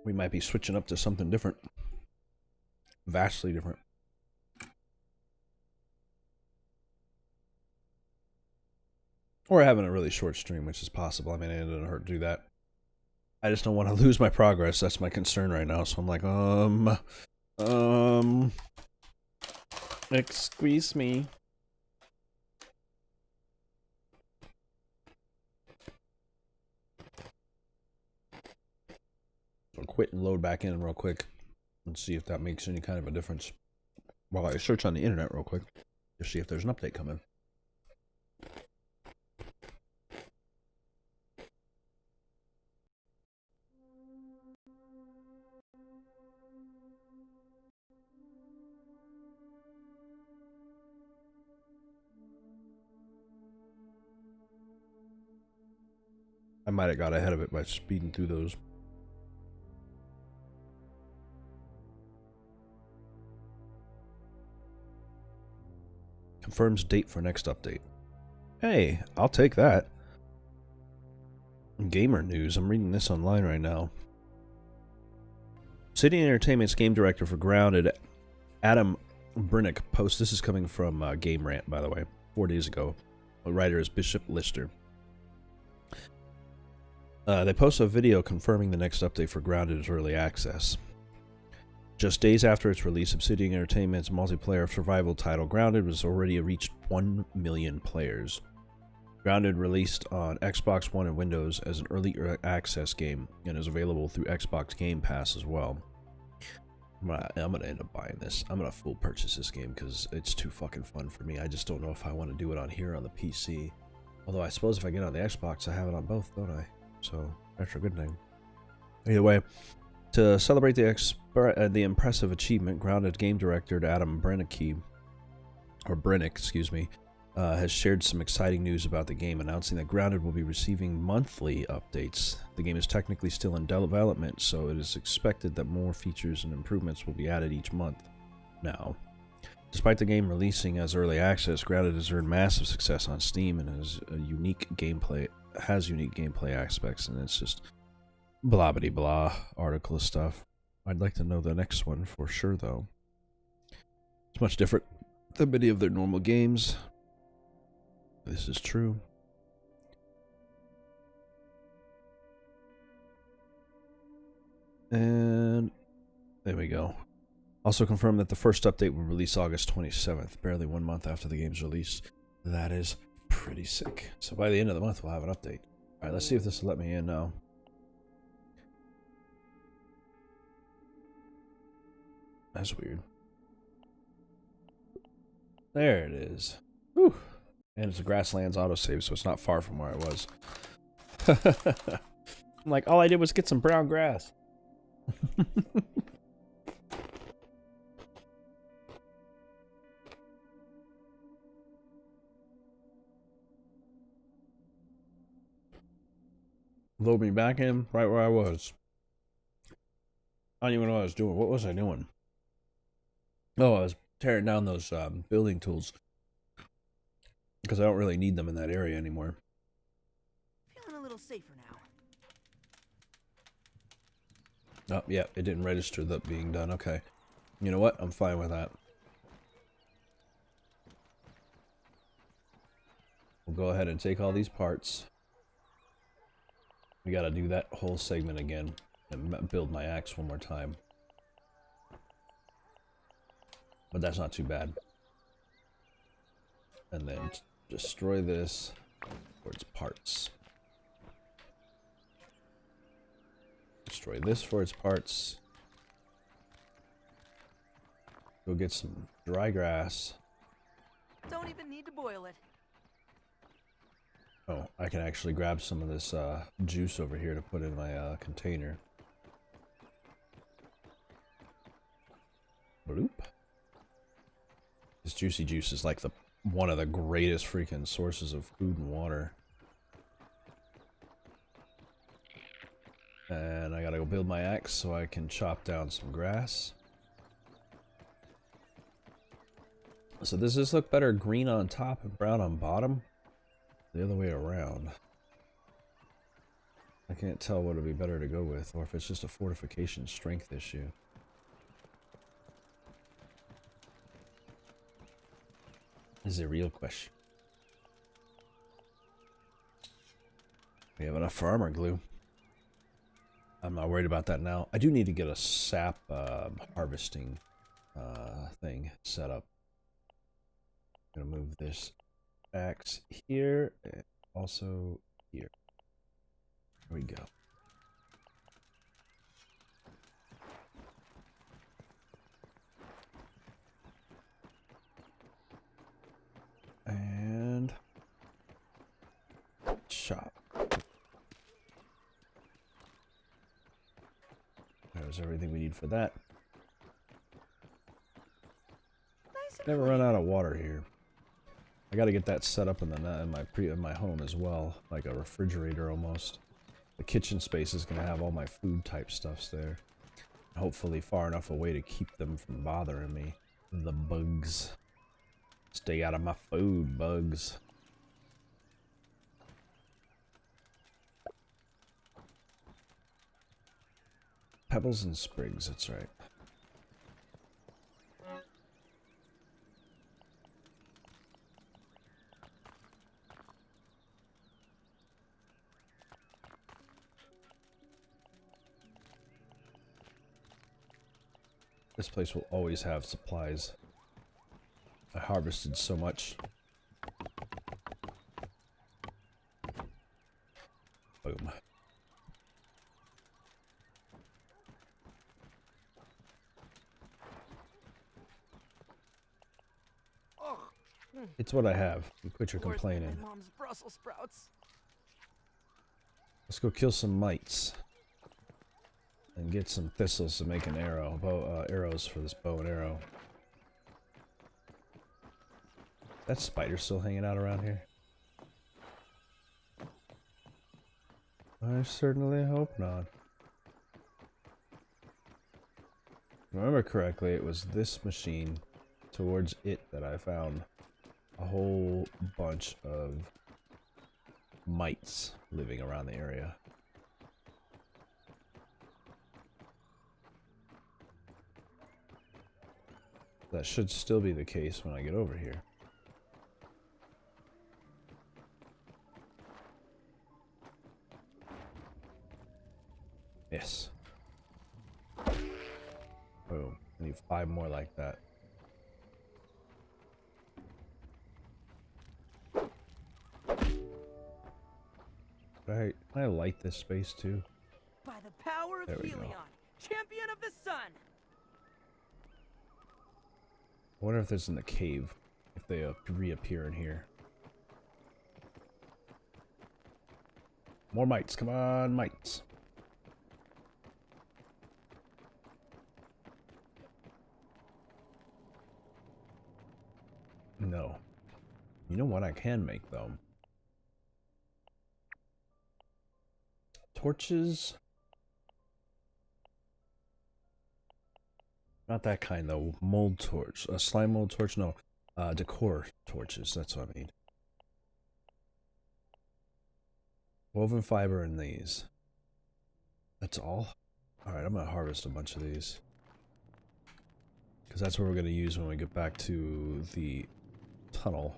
We might be switching up to something different. Vastly different. Or having a really short stream, which is possible. I mean, it doesn't hurt to do that. I just don't want to lose my progress. That's my concern right now. So I'm like, excuse me. I'll quit and load back in real quick and see if that makes any kind of a difference. While I search on the internet real quick to see if there's an update coming. I might have got ahead of it by speeding through those. Confirms date for next update. Hey, I'll take that. Gamer news. I'm reading this online right now. City Entertainment's game director for Grounded, Adam Brennick, posts. This is coming from Game Rant, by the way, 4 days ago. The writer is Bishop Lister. They post a video confirming the next update for Grounded is early access. Just days after its release, Obsidian Entertainment's multiplayer survival title Grounded was already reached 1 million players. Grounded released on Xbox One and Windows as an early access game and is available through Xbox Game Pass as well. I'm gonna end up buying this. I'm gonna full purchase this game because it's too fucking fun for me. I just don't know if I want to do it on here on the PC. Although I suppose if I get on the Xbox, I have it on both, don't I? So that's a good thing. Either way, to celebrate the impressive achievement, Grounded game director Adam Brennick, has shared some exciting news about the game, announcing that Grounded will be receiving monthly updates. The game is technically still in development, so it is expected that more features and improvements will be added each month now. Despite the game releasing as early access, Grounded has earned massive success on Steam and has unique gameplay aspects, and it's just blah blah blah article stuff. I'd like to know the next one for sure, though. It's much different than many of their normal games. This is true. And there we go. Also confirmed that the first update will release August 27th, barely 1 month after the game's release. That is pretty sick. So by the end of the month, we'll have an update. Alright, let's see if this will let me in now. That's weird. There it is. Whew. And it's a Grasslands autosave, so it's not far from where I was. I'm like, all I did was get some brown grass. Load me back in right where I was. I don't even know what I was doing. What was I doing? Oh, I was tearing down those building tools. Because I don't really need them in that area anymore. Feeling a little safer now. Oh, yeah, it didn't register that being done. Okay. You know what? I'm fine with that. We'll go ahead and take all these parts. We gotta do that whole segment again and build my axe one more time. But that's not too bad. And then destroy this for its parts. Destroy this for its parts. Go get some dry grass. Don't even need to boil it. Oh, I can actually grab some of this juice over here to put in my container. Bloop. This juicy juice is like one of the greatest freaking sources of food and water. And I gotta go build my axe so I can chop down some grass. So does this look better green on top and brown on bottom? the other way around. I can't tell what would be better to go with, or if it's just a fortification strength issue. This is a real question. We have enough for armor glue. I'm not worried about that now. I do need to get a sap harvesting thing set up. I'm gonna move this axe here and also here. There we go. And shop. There's everything we need for that. Nice and Never clean. run out of water here. I got to get that set up in my home as well, like a refrigerator almost. The kitchen space is going to have all my food type stuffs there. Hopefully far enough away to keep them from bothering me. The bugs. Stay out of my food, bugs. Pebbles and sprigs, that's right. This place will always have supplies. I harvested so much. Boom. It's what I have. You quit your Worse than complaining. my mom's Brussels sprouts. Let's go kill some mites. And get some thistles to make an arrow. Arrows for this bow and arrow. That spider still hanging out around here? I certainly hope not. If I remember correctly, it was this machine towards it that I found a whole bunch of mites living around the area. That should still be the case when I get over here. Yes. Boom. I need 5 more like that. Right. Can I light this space too? By the power of There we go. Flureon, champion of the sun. I wonder if there's in the cave, if they reappear in here. More mites, come on, mites. No. You know what I can make though? Torches. Not that kind though. Mold torch. A slime mold torch? No. Decor torches. That's what I mean. Woven fiber in these. That's all? Alright, I'm gonna harvest a bunch of these. Because that's what we're gonna use when we get back to the tunnel.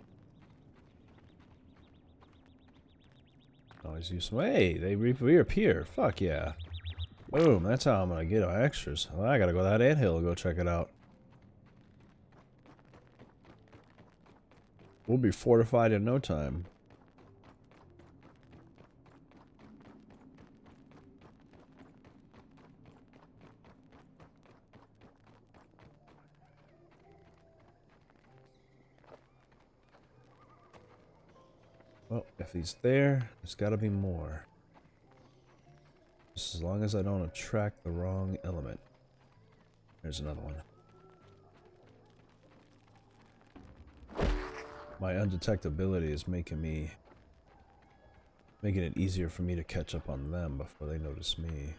Always use some. Hey, they reappear. Fuck yeah. Boom, that's how I'm gonna get extras. Well, I gotta go to that anthill and go check it out. We'll be fortified in no time. Well, if he's there, there's gotta be more. Just as long as I don't attract the wrong element. There's another one. My undetectability is making it easier for me to catch up on them before they notice me.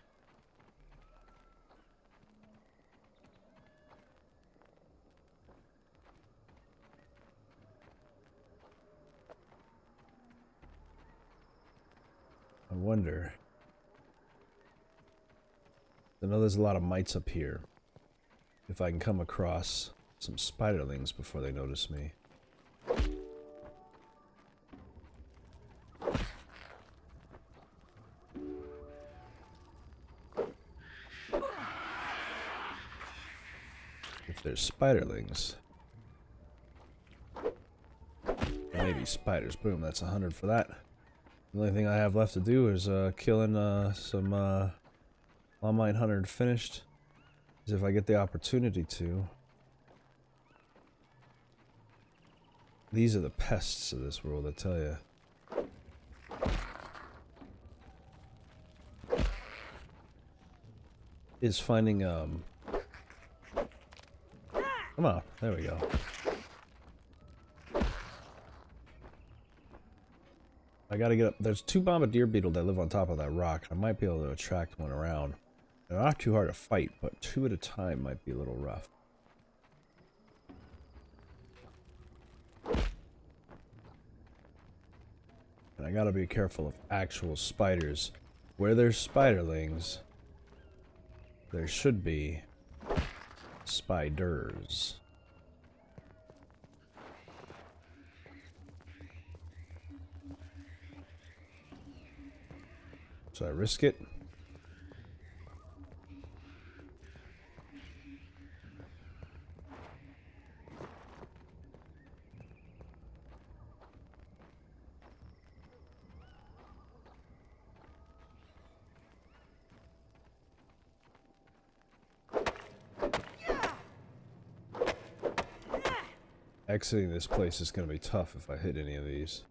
wonder. I know there's a lot of mites up here. If I can come across some spiderlings before they notice me. If there's spiderlings. Maybe spiders. Boom, that's 100 for that. The only thing I have left to do is killing some Lawmine Hunter finished. As if I get the opportunity to. These are the pests of this world, I tell you. Is finding come on, there we go. I gotta get up. There's 2 bombardier beetle that live on top of that rock. I might be able to attract one around. They're not too hard to fight, but 2 at a time might be a little rough. And I gotta be careful of actual spiders. Where there's spiderlings, there should be spiders. So I risk it. Exiting this place is going to be tough if I hit any of these.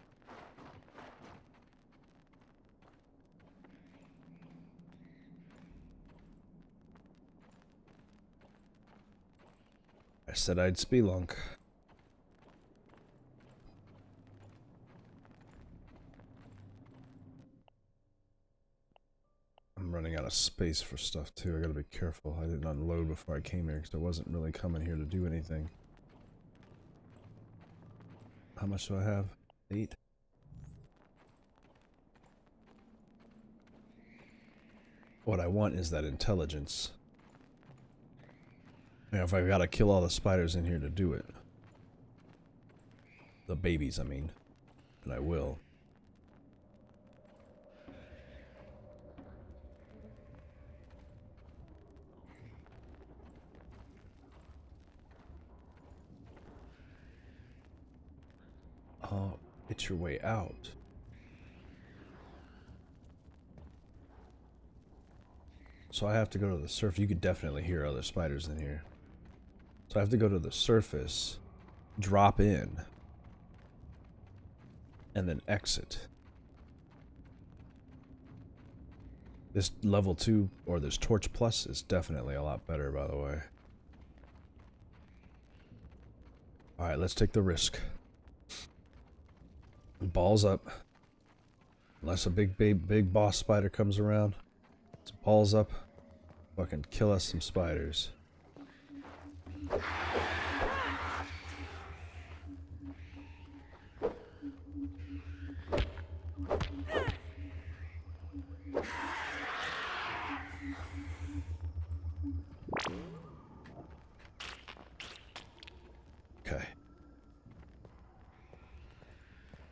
I said I'd spelunk. I'm running out of space for stuff too. I gotta be careful. I didn't unload before I came here because I wasn't really coming here to do anything. How much do I have? 8. What I want is that intelligence. You know, if I've got to kill all the spiders in here to do it. The babies, I mean. And I will. Oh, it's your way out. So I have to go to the surface. You could definitely hear other spiders in here. So I have to go to the surface, drop in, and then exit. This level 2, or this Torch Plus, is definitely a lot better, by the way. Alright, let's take the risk. Balls up. Unless a big boss spider comes around. It's balls up. Fucking kill us some spiders. Okay.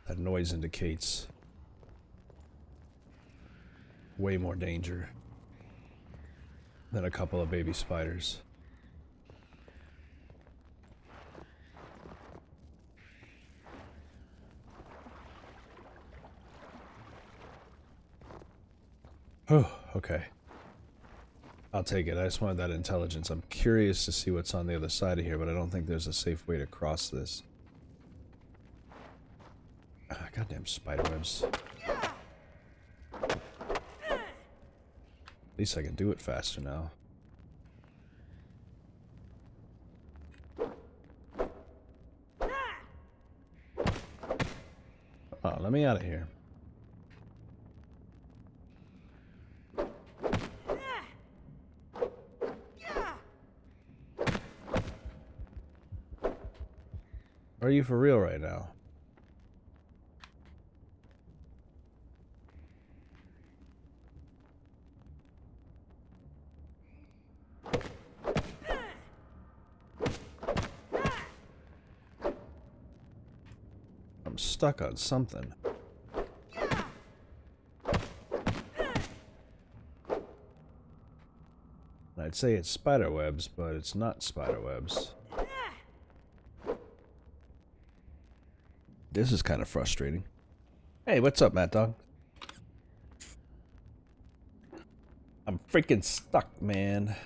That noise indicates way more danger than a couple of baby spiders. Oh, okay. I'll take it. I just wanted that intelligence. I'm curious to see what's on the other side of here, but I don't think there's a safe way to cross this. Ah, goddamn spiderwebs. At least I can do it faster now. Oh, let me out of here. Are you for real right now? I'm stuck on something. I'd say it's spider webs, but it's not spider webs. This is kind of frustrating. Hey, what's up, Mad Dog? I'm freaking stuck, man.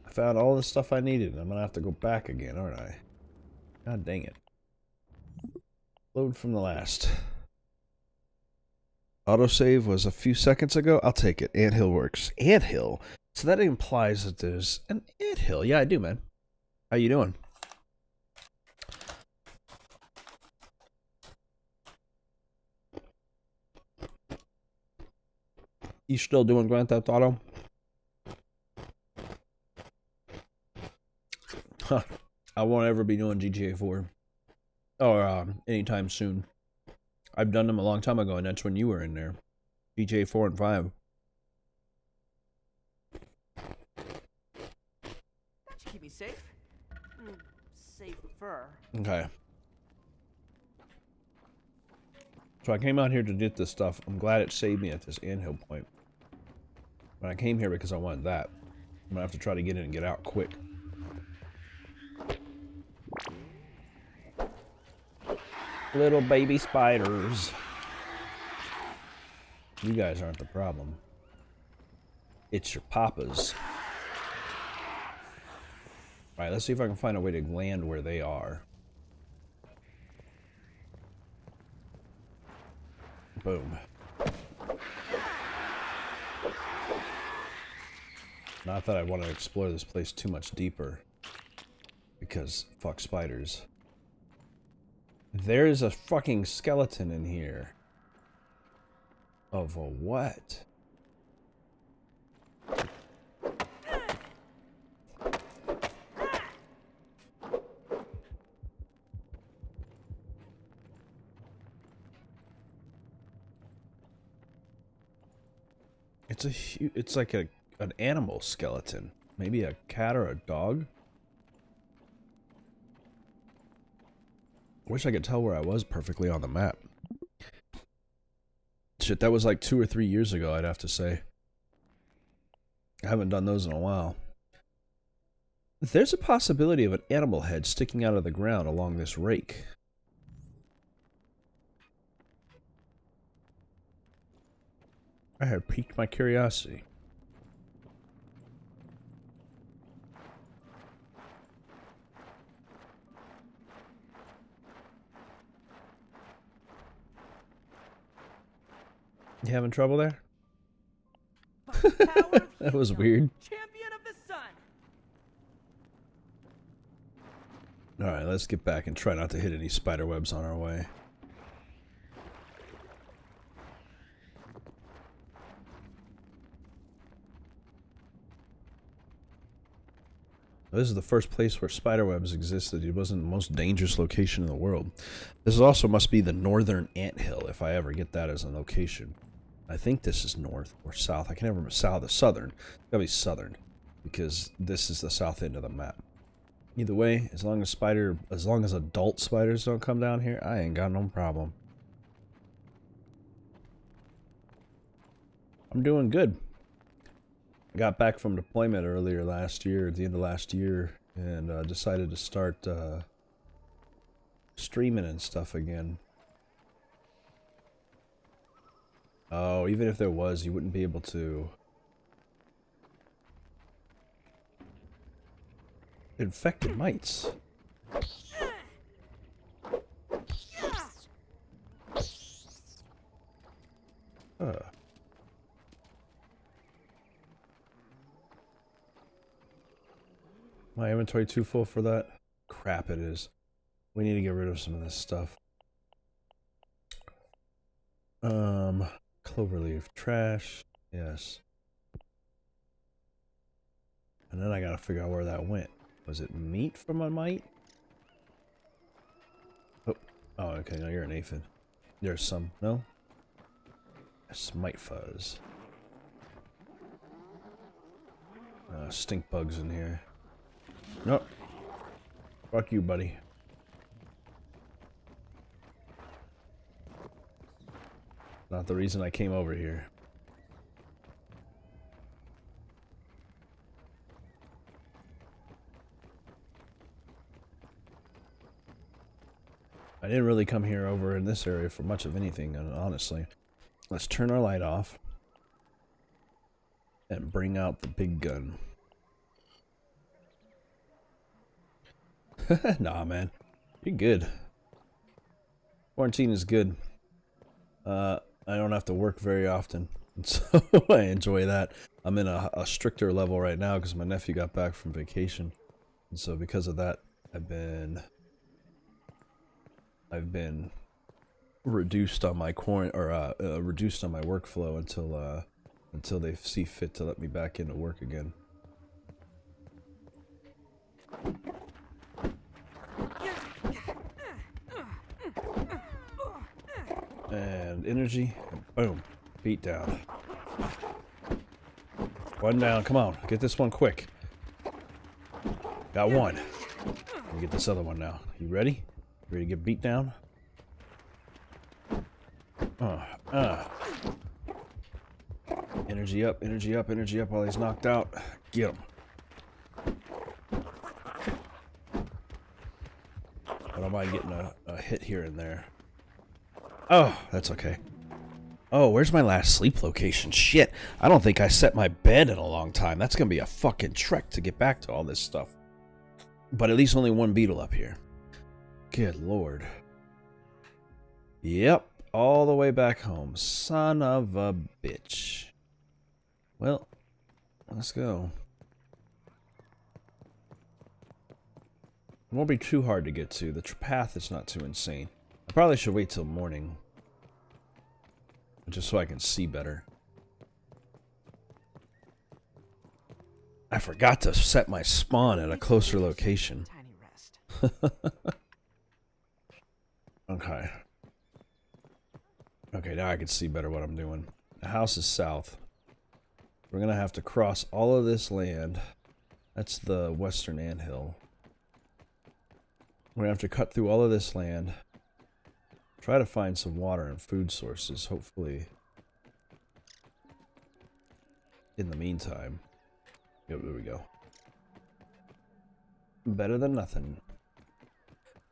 I found all the stuff I needed, and I'm gonna have to go back again, aren't I? God dang it. Load from the last. Autosave was a few seconds ago. I'll take it. Anthill works. Anthill? So that implies that there's an anthill. Yeah, I do, man. How you doing? You still doing Grand Theft Auto? Huh. I won't ever be doing GTA 4. Or anytime soon. I've done them a long time ago, and that's when you were in there. GTA 4 and 5. That should keep me safe. Safer. Okay. So I came out here to get this stuff. I'm glad it saved me at this anthill point. But I came here because I wanted that. I'm gonna have to try to get in and get out quick. Little baby spiders. You guys aren't the problem. It's your papas. Alright, let's see if I can find a way to land where they are. Boom. Not that I want to explore this place too much deeper. Because, fuck spiders. There's a fucking skeleton in here. Of a what? It's like an animal skeleton. Maybe a cat or a dog? Wish I could tell where I was perfectly on the map. Shit, that was like 2 or 3 years ago, I'd have to say. I haven't done those in a while. There's a possibility of an animal head sticking out of the ground along this rake. I have piqued my curiosity. You having trouble there? That was weird. Champion of the sun. Alright, let's get back and try not to hit any spider webs on our way. This is the first place where spiderwebs existed. It wasn't the most dangerous location in the world. This also must be the northern anthill, if I ever get that as a location. I think this is north or south. I can never remember. Southern. It's gotta be southern, because this is the south end of the map. Either way, as long as adult spiders don't come down here, I ain't got no problem. I'm doing good. I got back from deployment earlier last year, at the end of last year, and decided to start streaming and stuff again. Oh, even if there was, you wouldn't be able to. Infected mites. My inventory too full for that? Crap, it is. We need to get rid of some of this stuff. Cloverleaf trash. Yes. And then I gotta figure out where that went. Was it meat from a mite? Oh, okay, no, you're an aphid. There's some, no? There's mite fuzz. Stink bugs in here. Nope. Fuck you, buddy. Not the reason I came over here. I didn't really come here over in this area for much of anything, honestly. Let's turn our light off. And bring out the big gun. Nah, man. You're good. Quarantine is good. I don't have to work very often. So I enjoy that. I'm in a stricter level right now because my nephew got back from vacation. And so because of that, I've been reduced on my reduced on my workflow until they see fit to let me back into work again. And energy, and boom, beat down. One down, come on, get this one quick. Got one. Let me get this other one now. You ready? Ready to get beat down? Energy up, energy up, energy up while he's knocked out. Get him. I don't mind getting a hit here and there. Oh, that's okay. Oh, where's my last sleep location? Shit, I don't think I set my bed in a long time. That's gonna be a fucking trek to get back to all this stuff. But at least only one beetle up here. Good lord. Yep, all the way back home. Son of a bitch. Well, let's go. It won't be too hard to get to. The path is not too insane. I probably should wait till morning. Just so I can see better. I forgot to set my spawn at a closer location. Tiny rest. Okay. Okay, now I can see better what I'm doing. The house is south. We're gonna have to cross all of this land. That's the western Anthill. We're gonna have to cut through all of this land. Try to find some water and food sources, hopefully. In the meantime. Yep, there we go. Better than nothing.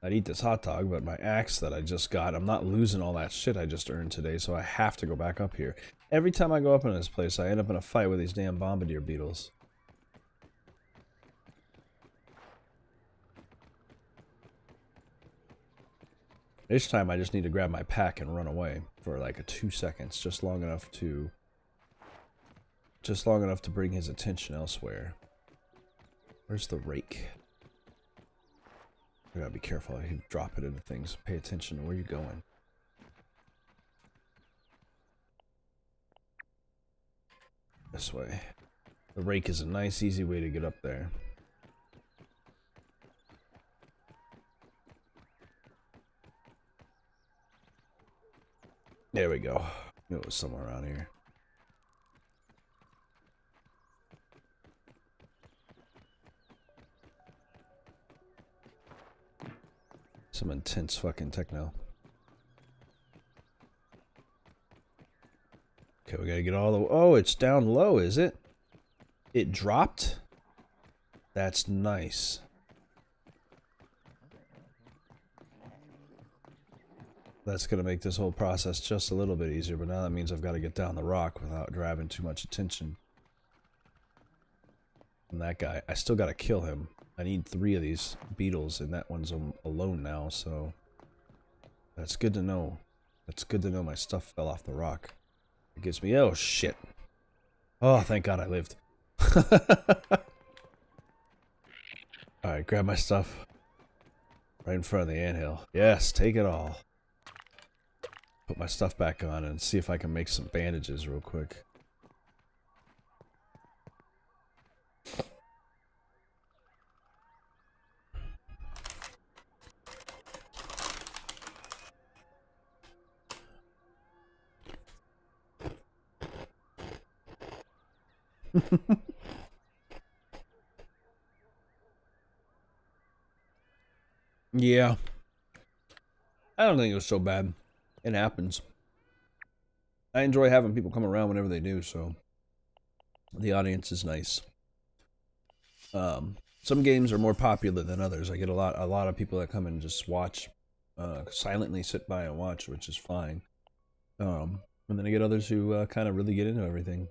I'd eat this hot dog, but my axe that I just got, I'm not losing all that shit I just earned today, so I have to go back up here. Every time I go up in this place, I end up in a fight with these damn bombardier beetles. This time I just need to grab my pack and run away for like 2 seconds, just long enough to bring his attention elsewhere. Where's the rake? I gotta be careful. I can drop it into things. Pay attention to where you're going. This way. The rake is a nice, easy way to get up there. There we go. It was somewhere around here. Some intense fucking techno. Okay, we gotta get all the... Oh, it's down low, is it? It dropped? That's nice. That's gonna make this whole process just a little bit easier, but now that means I've got to get down the rock without grabbing too much attention. And that guy, I still gotta kill him. I need 3 of these beetles, and that one's alone now, so... That's good to know. That's good to know my stuff fell off the rock. It gives me... Oh, shit. Oh, thank God I lived. Alright, grab my stuff. Right in front of the anthill. Yes, take it all. Put my stuff back on and see if I can make some bandages real quick. Yeah. I don't think it was so bad. It happens. I enjoy having people come around whenever they do, so the audience is nice. Some games are more popular than others. I get a lot of people that come and just watch, silently sit by and watch, which is fine. And then I get others who kind of really get into everything.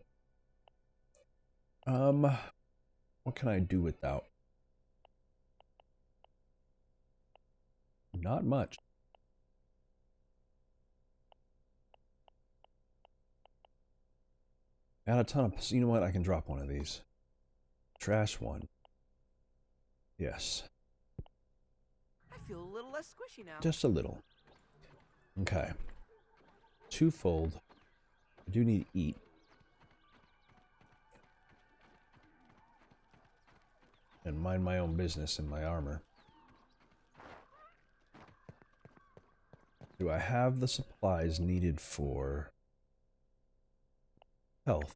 What can I do without? Not much. Got a ton of... You know what? I can drop one of these. Trash one. Yes. I feel a little less squishy now. Just a little. Okay. Twofold. I do need to eat. And mind my own business in my armor. Do I have the supplies needed for health?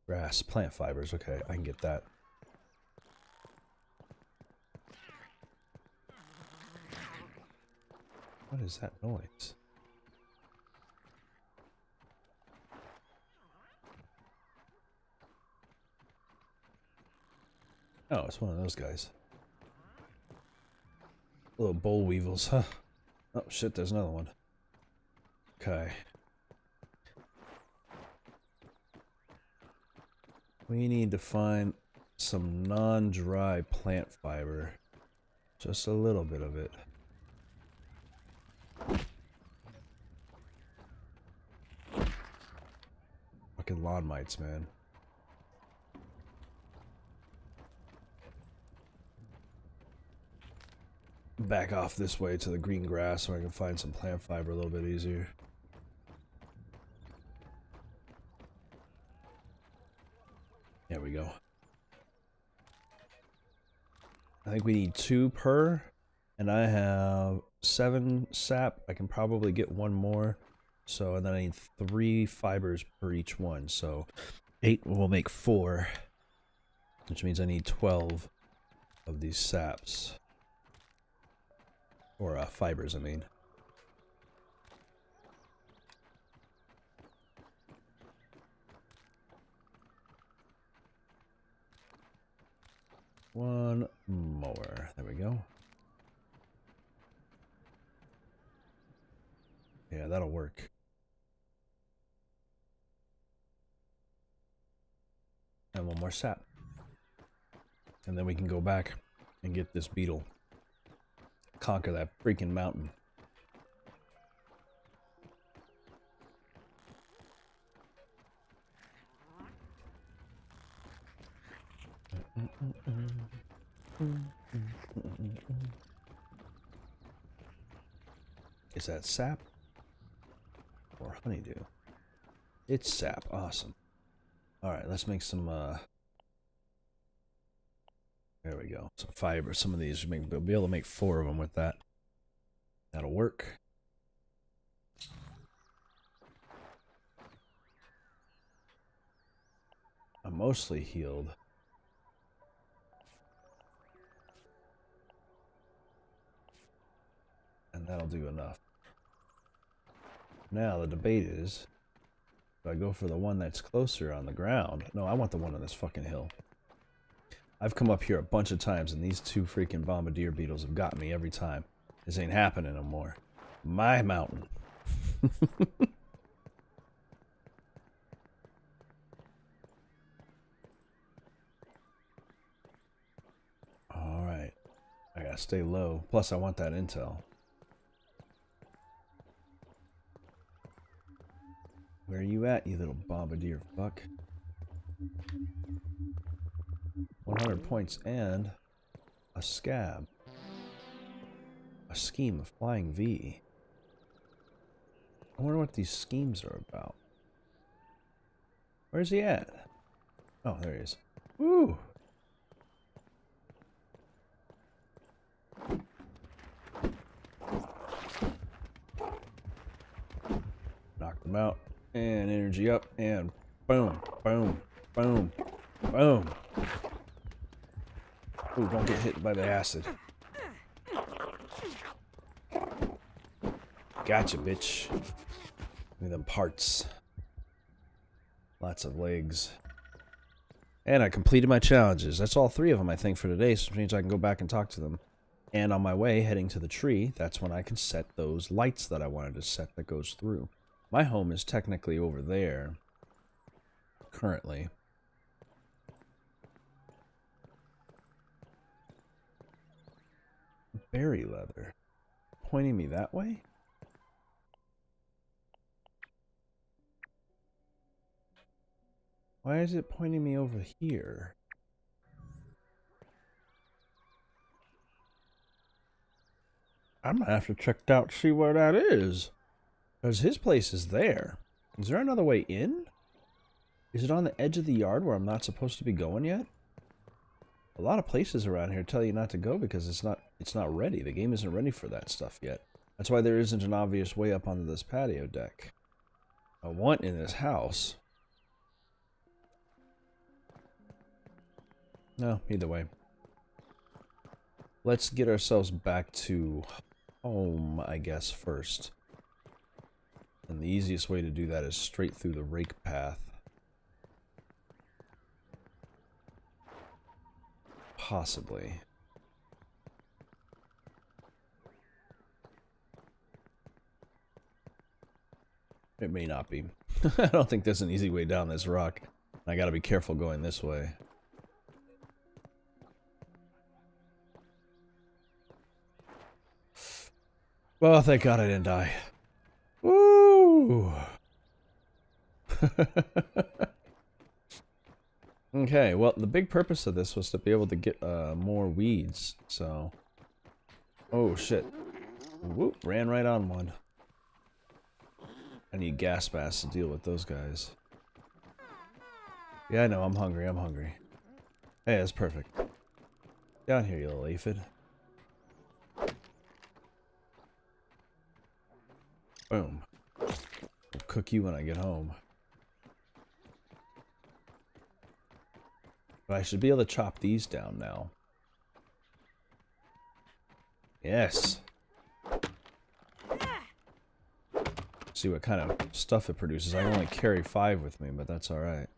Grass, plant fibers. Okay, I can get that. What is that noise? Oh, it's one of those guys. Little boll weevils, huh? Oh shit, there's another one. Okay. We need to find some non-dry plant fiber. Just a little bit of it. Fucking lawn mites, man. Back off this way to the green grass so I can find some plant fiber a little bit easier. There we go. I think we need 2 per, and I have 7 sap. I can probably get 1 more. So, and then I need 3 fibers per each one. So 8 will make 4, which means I need 12 of these saps. Or fibers, I mean. One more. There we go. Yeah, that'll work. And 1 more sap. And then we can go back and get this beetle. Conquer that freaking mountain. Is that sap or honeydew? It's sap. Awesome. All right, let's make some there we go. Some fiber. Some of these we'll be able to make 4 of them with that. That'll work. I'm mostly healed. And that'll do enough. Now the debate is, do I go for the one that's closer on the ground? No, I want the one on this fucking hill. I've come up here a bunch of times and these 2 freaking bombardier beetles have got me every time. This ain't happening no more. My mountain. Alright. I gotta stay low. Plus I want that intel. Where are you at, you little bombardier fuck? 100 points and a scab. A scheme of flying V. I wonder what these schemes are about. Where's he at? Oh, there he is. Woo! Knock them out. And energy up. And boom, boom, boom, boom. Ooh, don't get hit by the acid. Gotcha, bitch. Give me them parts. Lots of legs. And I completed my challenges. That's all 3 of them, I think, for today, so which means I can go back and talk to them. And on my way, heading to the tree, that's when I can set those lights that I wanted to set that goes through. My home is technically over there. Currently. Berry leather. Pointing me that way? Why is it pointing me over here? I'm gonna have to check out to see where that is. Because his place is there. Is there another way in? Is it on the edge of the yard where I'm not supposed to be going yet? A lot of places around here tell you not to go because it's not ready. The game isn't ready for that stuff yet. That's why there isn't an obvious way up onto this patio deck. I want in this house. No, either way. Let's get ourselves back to home, I guess, first. And the easiest way to do that is straight through the rake path. Possibly. It may not be. I don't think there's an easy way down this rock. I gotta be careful going this way. Well, thank God I didn't die. Woo! Okay, well, the big purpose of this was to be able to get more weeds, so... Oh, shit. Whoop, ran right on one. I need gas masks to deal with those guys. Yeah, I know, I'm hungry, I'm hungry. Hey, that's perfect. Down here, you little aphid. Boom. I'll cook you when I get home. But I should be able to chop these down now. Yes. See what kind of stuff it produces. I only carry 5 with me, but that's alright.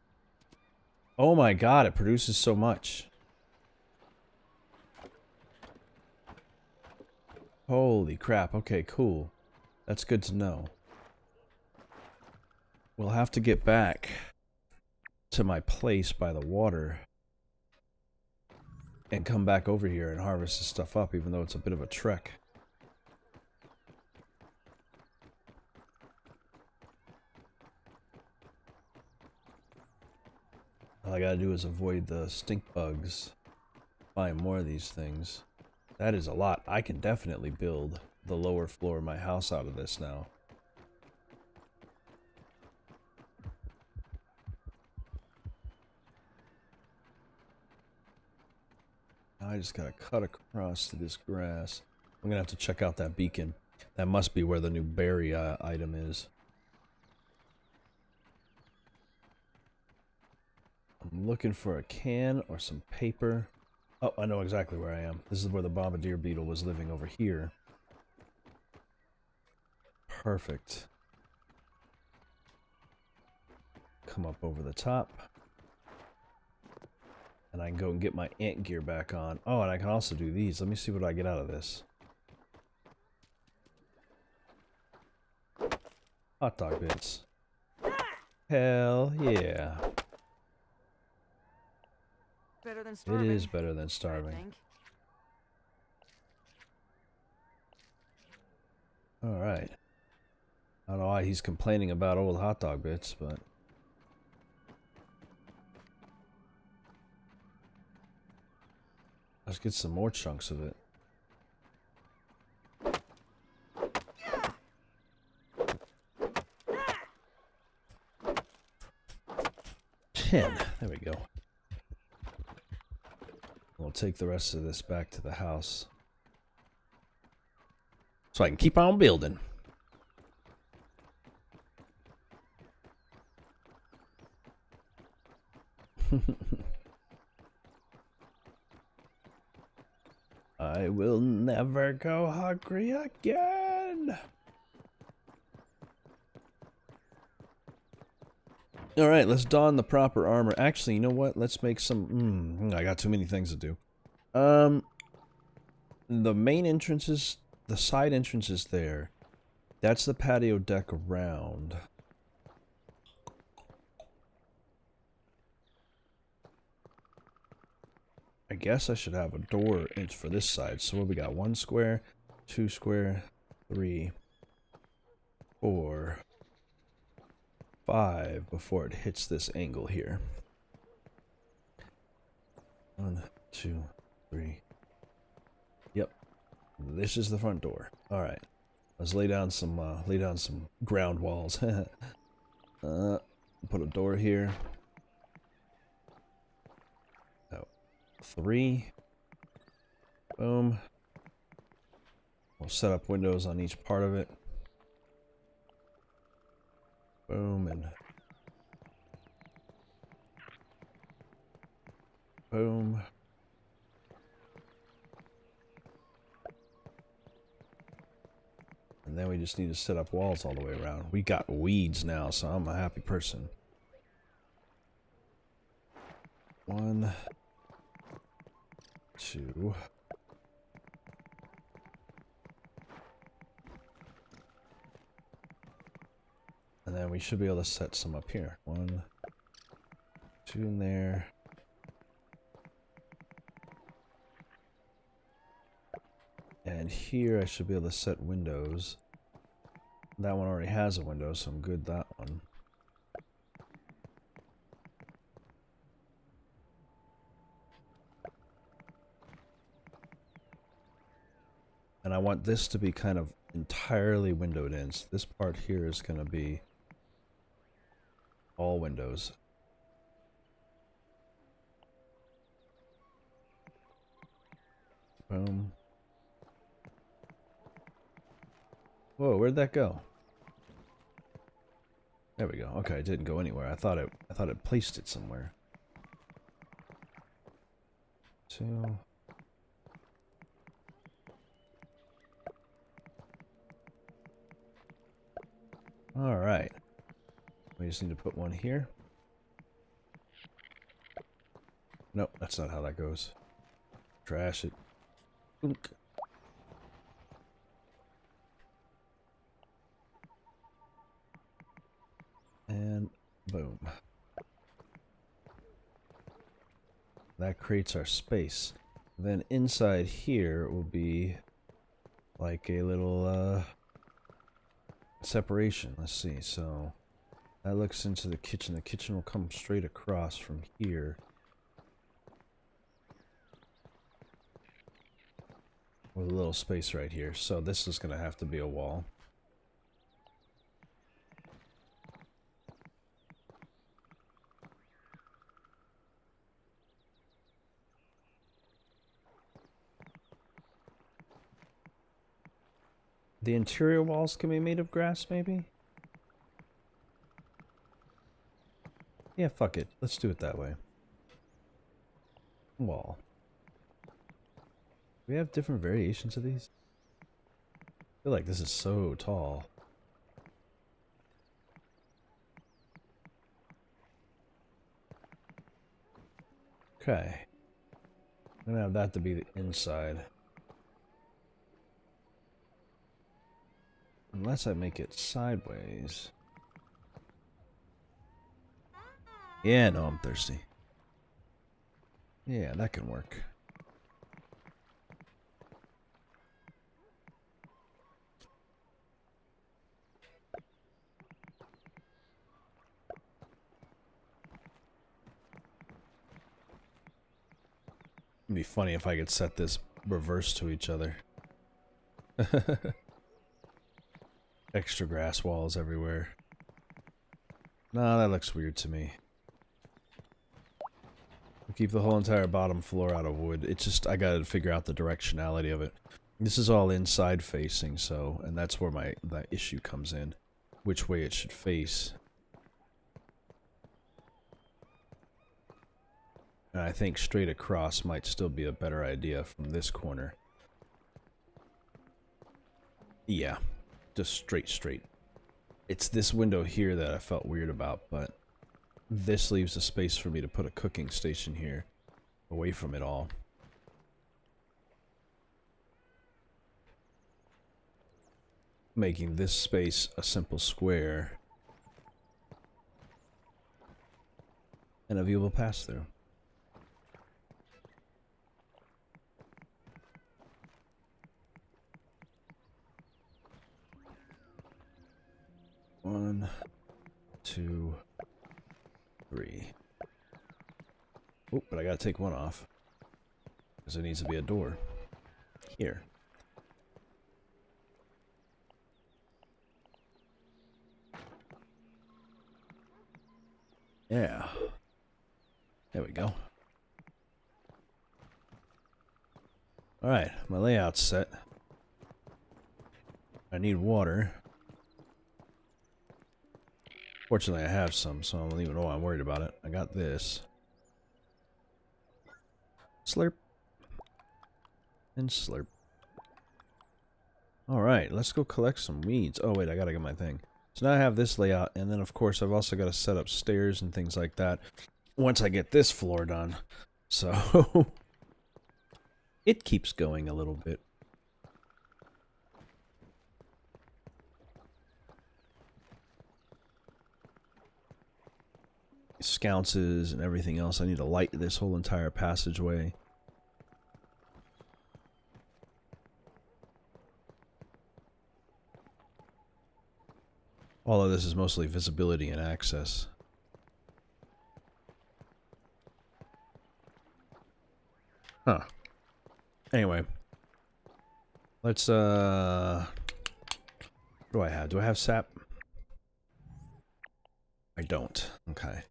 Oh my god, it produces so much. Holy crap, okay, cool. That's good to know. We'll have to get back to my place by the water and come back over here and harvest this stuff up, even though it's a bit of a trek. All I gotta do is avoid the stink bugs. Find more of these things. That is a lot. I can definitely build the lower floor of my house out of this now. Now I just gotta cut across to this grass. I'm gonna have to check out that beacon. That must be where the new berry item is. I'm looking for a can or some paper. Oh, I know exactly where I am. This is where the bombardier beetle was living over here. Perfect. Come up over the top. And I can go and get my ant gear back on. Oh, and I can also do these. Let me see what I get out of this. Hot dog bits. Hell yeah. Better than starving. It is better than starving. Alright. I don't know why he's complaining about old hot dog bits, but... let's get some more chunks of it. There we go. We'll take the rest of this back to the house. So I can keep on building. I will never go hungry again. Alright, let's don the proper armor. Actually, you know what? Let's make some... I got too many things to do. The main entrances, the side entrance is there. That's the patio deck around. I guess I should have a door in for this side. So what we got? 1 square, 2 square, 3, 4, 5 before it hits this angle here. 1, 2, 3. Yep. This is the front door. Alright. Let's lay down some ground walls. Put a door here. 3. Boom. We'll set up windows on each part of it. Boom and boom. And then we just need to set up walls all the way around. We got weeds now, so I'm a happy person. 1, 2. And then we should be able to set some up here. 1, 2 in there. And here I should be able to set windows. That one already has a window, so I'm good that one. And I want this to be kind of entirely windowed in. So this part here is going to be all windows. Boom. Whoa, where'd that go? There we go. Okay, it didn't go anywhere. I thought it placed it somewhere. 2. All right. We just need to put one here. Nope, that's not how that goes. Trash it. Oink. And boom. That creates our space. Then inside here will be like a little separation. Let's see. So that looks into the kitchen. The kitchen will come straight across from here. With a little space right here. So this is going to have to be a wall. The interior walls can be made of grass, maybe? Yeah, fuck it. Let's do it that way. Wall. Do we have different variations of these? I feel like this is so tall. Okay. I'm gonna have that to be the inside. Unless I make it sideways. Yeah, no, I'm thirsty. Yeah, that can work. It'd be funny if I could set this reverse to each other. Extra grass walls everywhere. Nah, that looks weird to me. We'll keep the whole entire bottom floor out of wood. It's just, I gotta figure out the directionality of it. This is all inside facing, so, and that's where that issue comes in. Which way it should face. And I think straight across might still be a better idea from this corner. Yeah, just straight. It's this window here that I felt weird about, but this leaves a space for me to put a cooking station here, away from it all. Making this space a simple square and a viewable pass-through. One, two, three. Oh, but I gotta take one off. Because there needs to be a door. Here. Yeah. There we go. Alright, my layout's set. I need water. Fortunately, I have some, so I don't even know why I'm worried about it. I got this. Slurp. And slurp. Alright, let's go collect some weeds. Oh, wait, I gotta get my thing. So now I have this layout, and then, of course, I've also got to set up stairs and things like that once I get this floor done. So, it keeps going a little bit. Sconces and everything else. I need to light this whole entire passageway. All of this is mostly visibility and access. Huh. Anyway. Let's, what do I have? Do I have sap? I don't. Okay.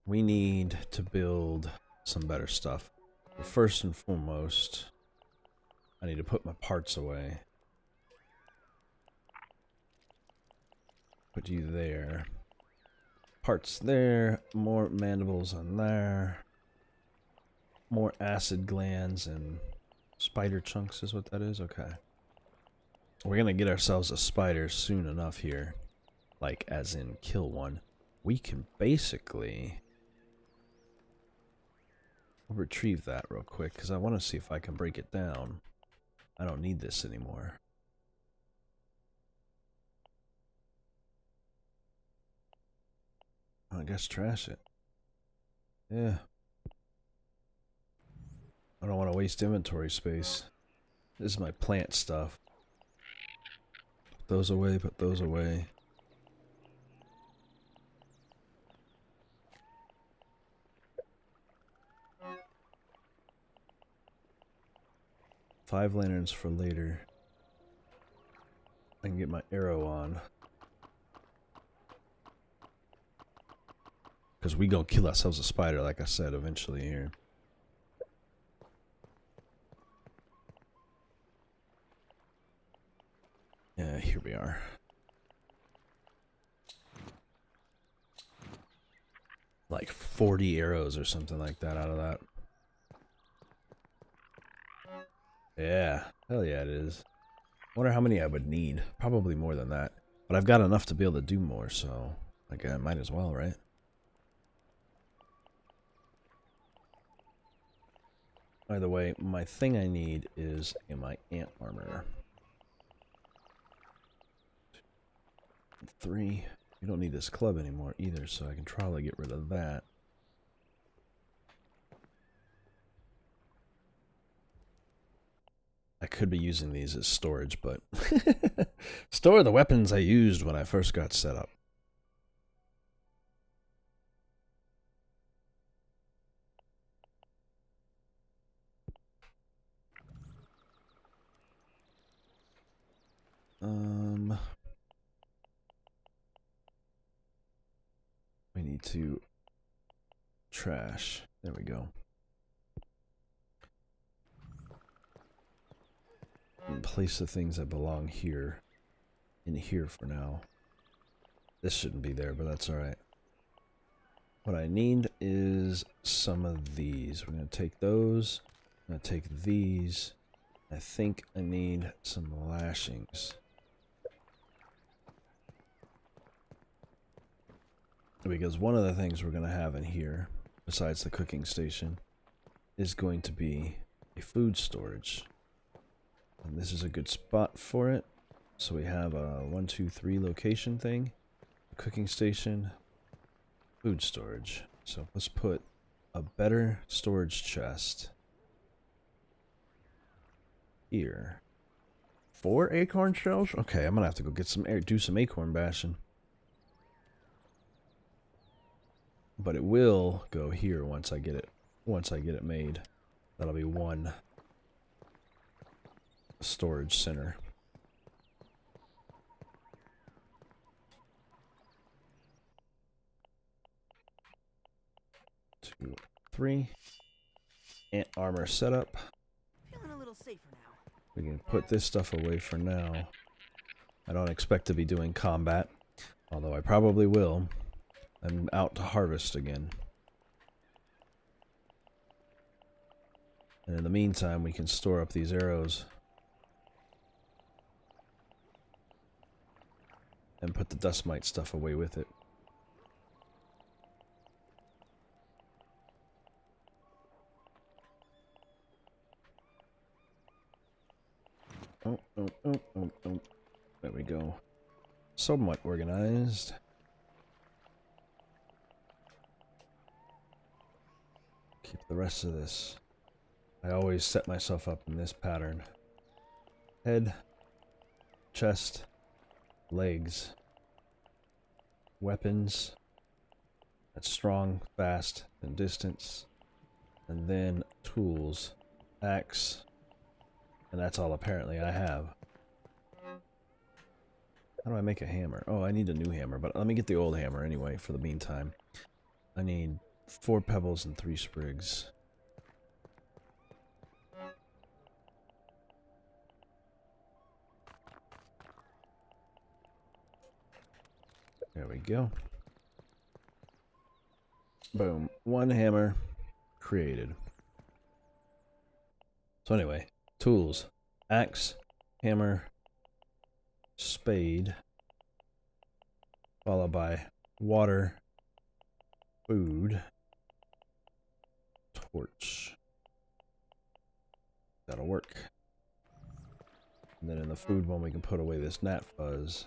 We need to build some better stuff. But first and foremost, I need to put my parts away. Put you there. Parts there. More mandibles on there. More acid glands and spider chunks is what that is? Okay. We're gonna get ourselves a spider soon enough here. Like, as in, kill one. We can basically retrieve that real quick, because I want to see if I can break it down. I don't need this anymore. I guess trash it. Yeah. I don't want to waste inventory space. This is my plant stuff. Put those away, put those away. Five lanterns for later. I can get my arrow on. Because we gonna kill ourselves a spider, like I said, eventually here. Yeah, here we are. Like 40 arrows or something like that out of that. Yeah, hell yeah it is. Wonder how many I would need. Probably more than that. But I've got enough to be able to do more, so like I might as well, right? By the way, my thing I need is in my ant armor. 3. We don't need this club anymore either, so I can probably get rid of that. I could be using these as storage, but store the weapons I used when I first got set up. We need to trash. There we go. And place the things that belong here in here for now. This shouldn't be there, but that's alright. What I need is some of these. We're going to take those. I'm going to take these. I think I need some lashings. Because one of the things we're going to have in here, besides the cooking station, is going to be a food storage. And this is a good spot for it. So we have a 1, 2, 3 location thing. A cooking station. Food storage. So let's put a better storage chest here. 4 acorn shells? Okay, I'm gonna have to go get some do some acorn bashing. But it will go here once I get it made. That'll be one storage center. 2, 3. Ant armor setup. Feeling a little safer now. We can put this stuff away for now. I don't expect to be doing combat, although I probably will. I'm out to harvest again. And in the meantime, we can store up these arrows. And put the dust mite stuff away with it. Oh. There we go. Somewhat organized. Keep the rest of this. I always set myself up in this pattern. Head, chest, legs, weapons. That's strong, fast, and distance. And then tools, axe. And that's all apparently I have. How do I make a hammer? Oh, I need a new hammer, but let me get the old hammer anyway for the meantime. I need 4 pebbles and 3 sprigs. There we go. Boom. 1 hammer created. So anyway, tools. Axe, hammer, spade, followed by water, food, torch. That'll work. And then in the food one we can put away this gnat fuzz.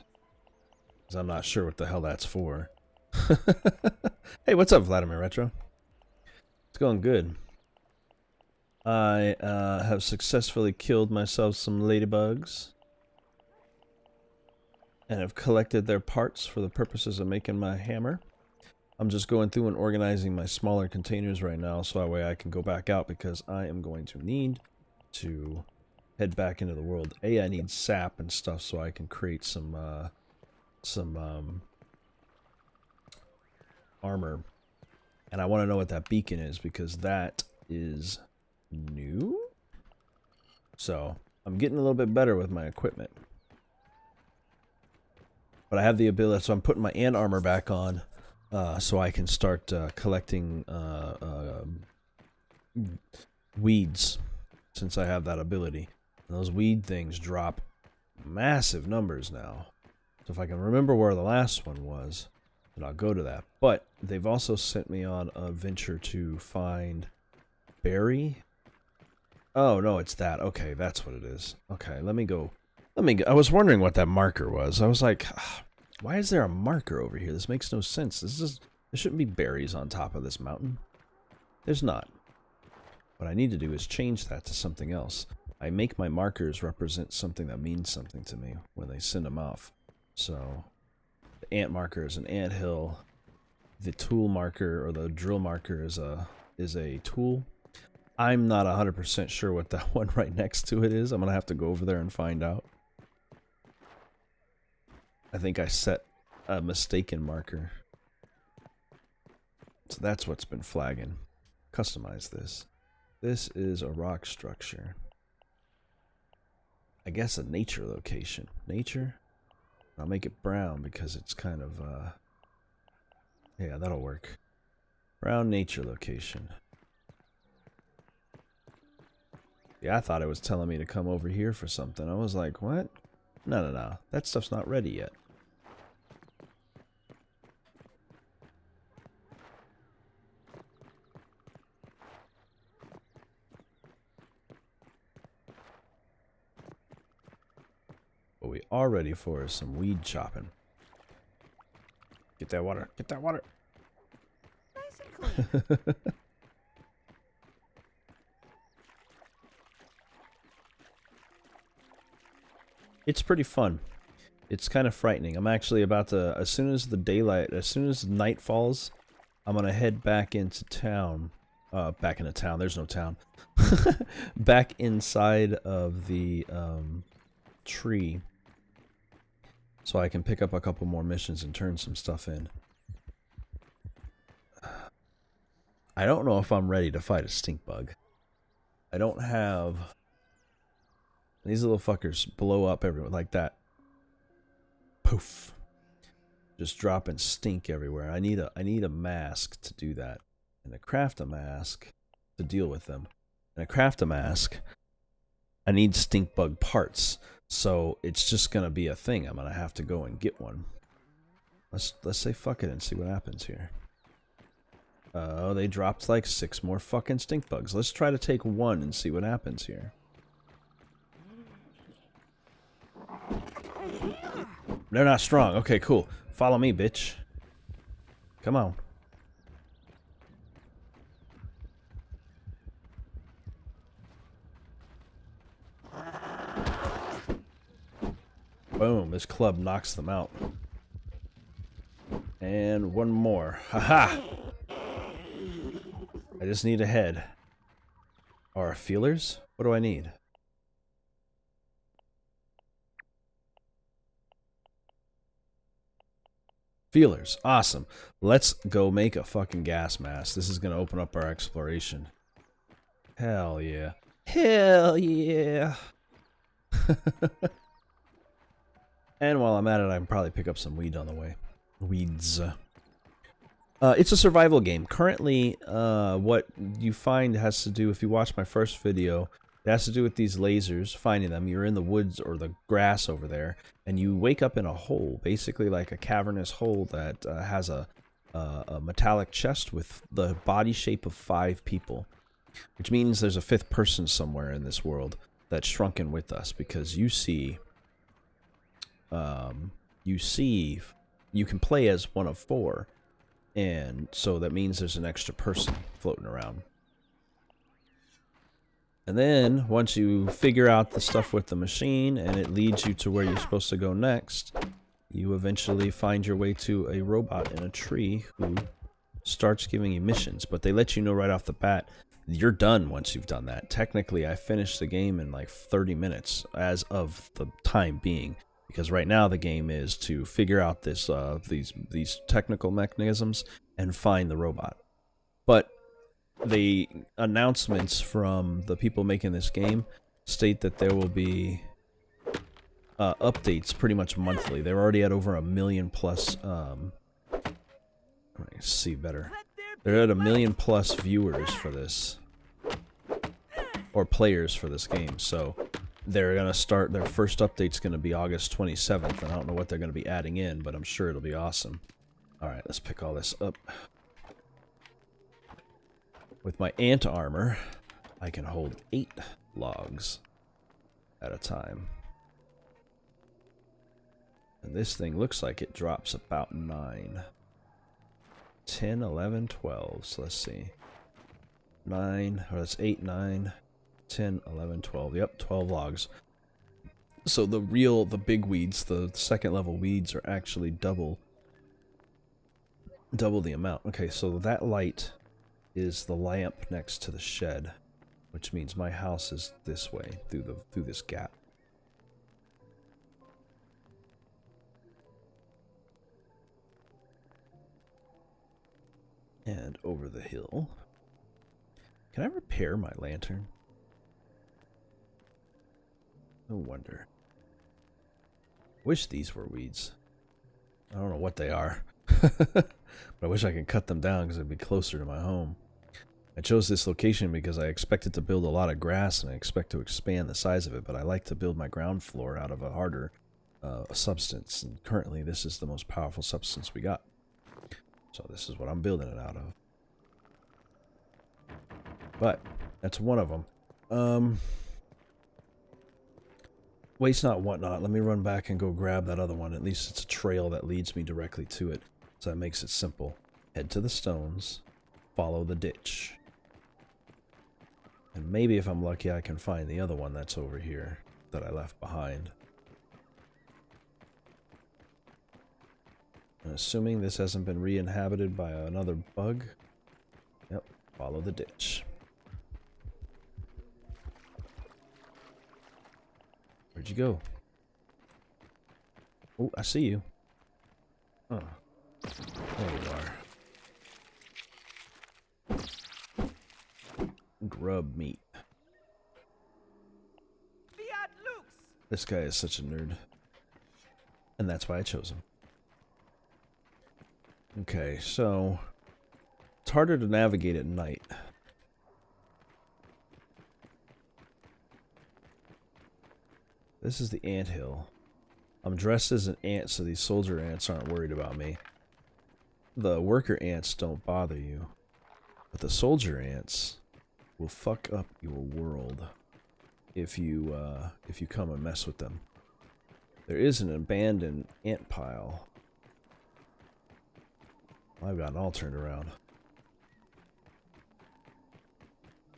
Because I'm not sure what the hell that's for. Hey, what's up, Vladimir Retro? It's going good. I have successfully killed myself some ladybugs. And have collected their parts for the purposes of making my hammer. I'm just going through and organizing my smaller containers right now so that way I can go back out because I am going to need to head back into the world. I need sap and stuff so I can create some armor. And I want to know what that beacon is because that is new. So I'm getting a little bit better with my equipment. But I have the ability, so I'm putting my ant armor back on so I can start collecting weeds since I have that ability. And those weed things drop massive numbers now. So if I can remember where the last one was, then I'll go to that. But they've also sent me on a venture to find berry. Oh, no, it's that. Okay, that's what it is. Okay, let me go. I was wondering what that marker was. I was like, why is there a marker over here? This makes no sense. There shouldn't be berries on top of this mountain. There's not. What I need to do is change that to something else. I make my markers represent something that means something to me when they send them off. So, the ant marker is an anthill. The tool marker or the drill marker is a tool. I'm not 100% sure what that one right next to it is. I'm going to have to go over there and find out. I think I set a mistaken marker. So that's what's been flagging. Customize this. This is a rock structure. I guess a nature location. Nature? I'll make it brown because it's kind of, yeah, that'll work. Brown nature location. Yeah, I thought it was telling me to come over here for something. I was like, what? No, no, no. That stuff's not ready yet. What we are ready for is some weed chopping. Get that water. Get that water. Nice and clean. It's pretty fun. It's kind of frightening. I'm actually about to, as soon as night falls, I'm gonna head back into town. Back into town. There's no town. Back inside of the tree, so I can pick up a couple more missions and turn some stuff in. I don't know if I'm ready to fight a stink bug. I don't have. These little fuckers blow up everywhere like that. Poof. Just dropping stink everywhere. I need a mask to do that. And to craft a mask to deal with them. And to craft a mask, I need stink bug parts. So it's just gonna be a thing. I'm gonna have to go and get one. Let's say fuck it and see what happens here. Oh, they dropped like 6 more fucking stink bugs. Let's try to take one and see what happens here. They're not strong. Okay, cool. Follow me, bitch. Come on. Boom. This club knocks them out. And one more. Haha! I just need a head. Or feelers? What do I need? Feelers. Awesome. Let's go make a fucking gas mask. This is going to open up our exploration. Hell yeah. Hell yeah. And while I'm at it, I can probably pick up some weed on the way. Weeds. It's a survival game. Currently, what you find has to do, if you watch my first video, it has to do with these lasers, finding them. You're in the woods or the grass over there, and you wake up in a hole, basically like a cavernous hole that has a metallic chest with the body shape of 5 people, which means there's a 5th person somewhere in this world that's shrunken with us, because you can play as one of 4, and so that means there's an extra person floating around. And then, once you figure out the stuff with the machine, and it leads you to where you're supposed to go next, you eventually find your way to a robot in a tree who starts giving you missions. But they let you know right off the bat, you're done once you've done that. Technically, I finished the game in like 30 minutes, as of the time being. Because right now the game is to figure out this these technical mechanisms and find the robot. But the announcements from the people making this game state that there will be updates pretty much monthly. They're already at over 1 million plus. Let me see better. They're at 1 million plus viewers for this, or players for this game. So they're gonna start. Their first update's gonna be August 27th, and I don't know what they're gonna be adding in, but I'm sure it'll be awesome. All right, let's pick all this up. With my ant armor, I can hold 8 logs at a time. And this thing looks like it drops about 9. 10, 11, 12. So let's see. 9, or that's 8, 9, 10, 11, 12. Yep, 12 logs. So the big weeds, the 2nd level weeds, are actually double the amount. Okay, so that light is the lamp next to the shed, which means my house is this way, through this gap. And over the hill. Can I repair my lantern? No wonder. Wish these were weeds. I don't know what they are. But I wish I could cut them down because it'd be closer to my home. I chose this location because I expected to build a lot of grass and I expect to expand the size of it, but I like to build my ground floor out of a harder substance, and currently this is the most powerful substance we got. So this is what I'm building it out of. But that's one of them. Waste not, whatnot. Let me run back and go grab that other one. At least it's a trail that leads me directly to it. So that makes it simple. Head to the stones. Follow the ditch. And maybe if I'm lucky I can find the other one that's over here that I left behind. And assuming this hasn't been re-inhabited by another bug. Yep, follow the ditch. Where'd you go? Oh, I see you. Oh. There you are. Grub meat. This guy is such a nerd. And that's why I chose him. Okay, so it's harder to navigate at night. This is the anthill. I'm dressed as an ant, so these soldier ants aren't worried about me. The worker ants don't bother you, but the soldier ants will fuck up your world if you come and mess with them. There is an abandoned ant pile. I've gotten all turned around.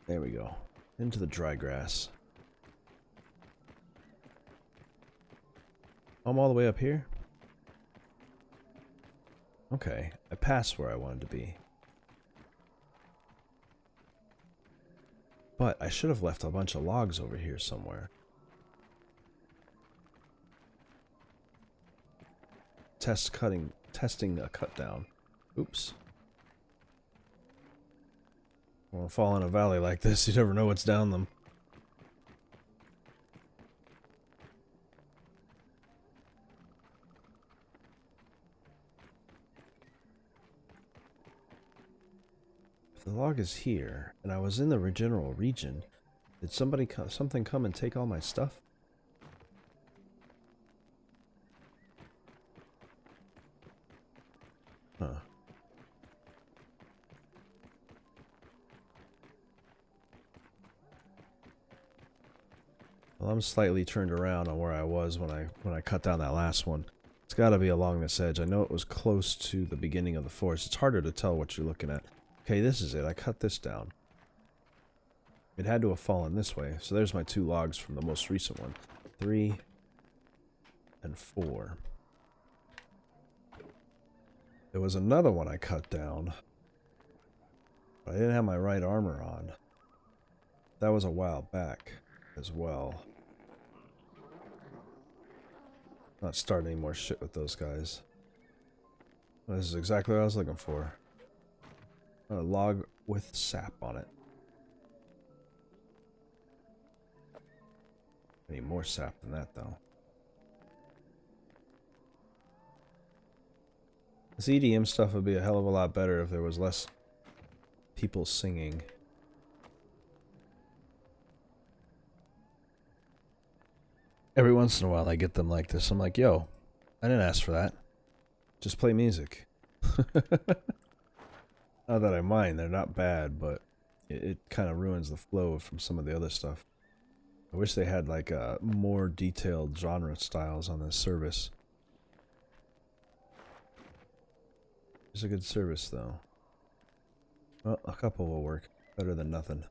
There we go. Into the dry grass. I'm all the way up here? Okay, I passed where I wanted to be. But I should have left a bunch of logs over here somewhere. Testing a cut down. Oops. When I fall in a valley like this, you never know what's down them. If the log is here, and I was in the general region, did something come and take all my stuff? Huh. Well, I'm slightly turned around on where I was when I cut down that last one. It's got to be along this edge. I know it was close to the beginning of the forest. It's harder to tell what you're looking at. Okay, this is it. I cut this down. It had to have fallen this way. So there's my 2 logs from the most recent one. 3 and 4. There was another one I cut down, but I didn't have my right armor on. That was a while back as well. Not starting any more shit with those guys. This is exactly what I was looking for. A log with sap on it. I need more sap than that, though. This EDM stuff would be a hell of a lot better if there was less people singing. Every once in a while I get them like this. I'm like, yo, I didn't ask for that. Just play music. Not that I mind, they're not bad, but it kind of ruins the flow from some of the other stuff. I wish they had like more detailed genre styles on this service. It's a good service though. Well, a couple will work. Better than nothing.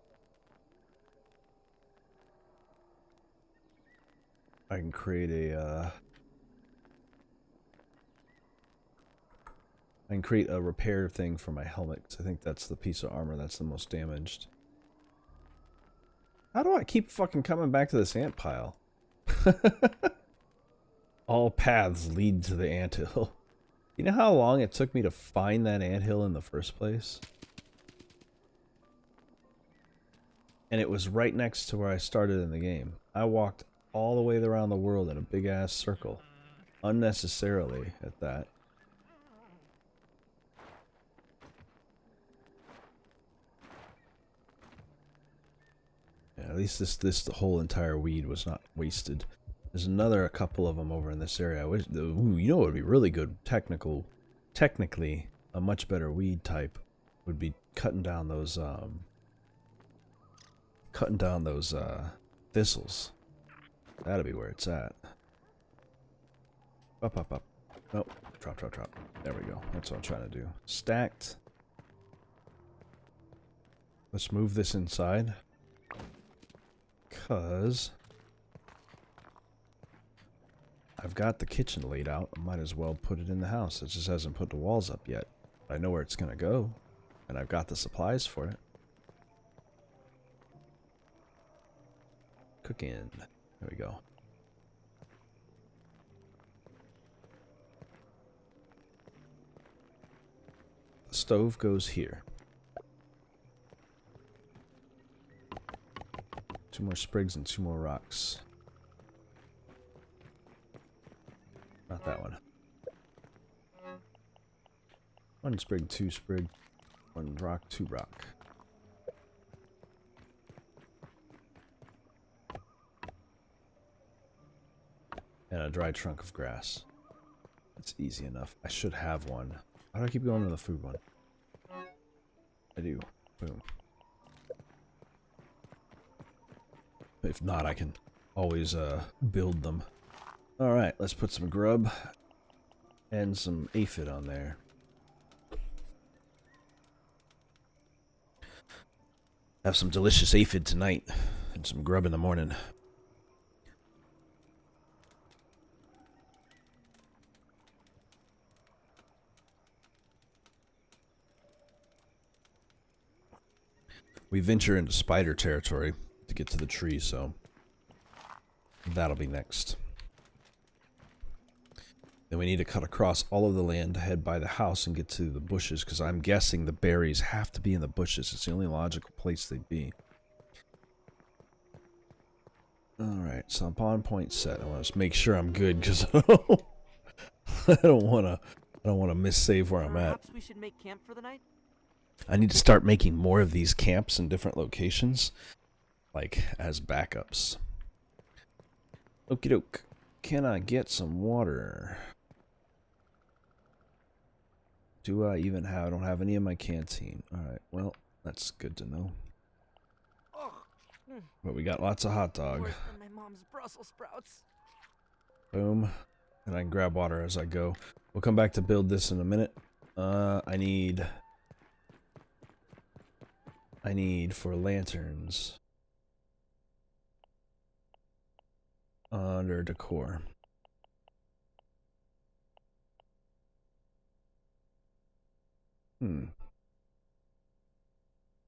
I can create a repair thing for my helmet, because I think that's the piece of armor that's the most damaged. How do I keep fucking coming back to this ant pile? All paths lead to the anthill. You know how long it took me to find that anthill in the first place? And it was right next to where I started in the game. I walked all the way around the world in a big ass circle. Unnecessarily at that. Yeah, at least the whole entire weed was not wasted. There's a couple of them over in this area. I wish, ooh, you know what would be really good? Technically, a much better weed type would be cutting down those thistles. That'd be where it's at. Up, up, up. Nope. Drop, drop, drop. There we go. That's what I'm trying to do. Stacked. Let's move this inside. Because I've got the kitchen laid out. I might as well put it in the house. It just hasn't put the walls up yet. I know where it's going to go. And I've got the supplies for it. Cooking. There we go. The stove goes here. 2 more sprigs and 2 more rocks. Not that one. 1 sprig, 2 sprig, 1 rock, 2 rock. And a dry trunk of grass. That's easy enough. I should have one. Why do I keep going to the food one? I do. Boom. If not, I can always build them. Alright, let's put some grub and some aphid on there. Have some delicious aphid tonight and some grub in the morning. We venture into spider territory to get to the tree, so that'll be next. Then we need to cut across all of the land to head by the house and get to the bushes, because I'm guessing the berries have to be in the bushes. It's the only logical place they'd be. Alright, so I'm on point set. I want to make sure I'm good, because I don't want to miss-save where I'm at. Perhaps we should make camp for the night? I need to start making more of these camps in different locations, like as backups. Okie doke. Can I get some water? Do I even have? I don't have any in my canteen. Alright, well, that's good to know. But we got lots of hot dog. Worse than my mom's Brussels sprouts. Boom. And I can grab water as I go. We'll come back to build this in a minute. I need for lanterns. Under decor. We're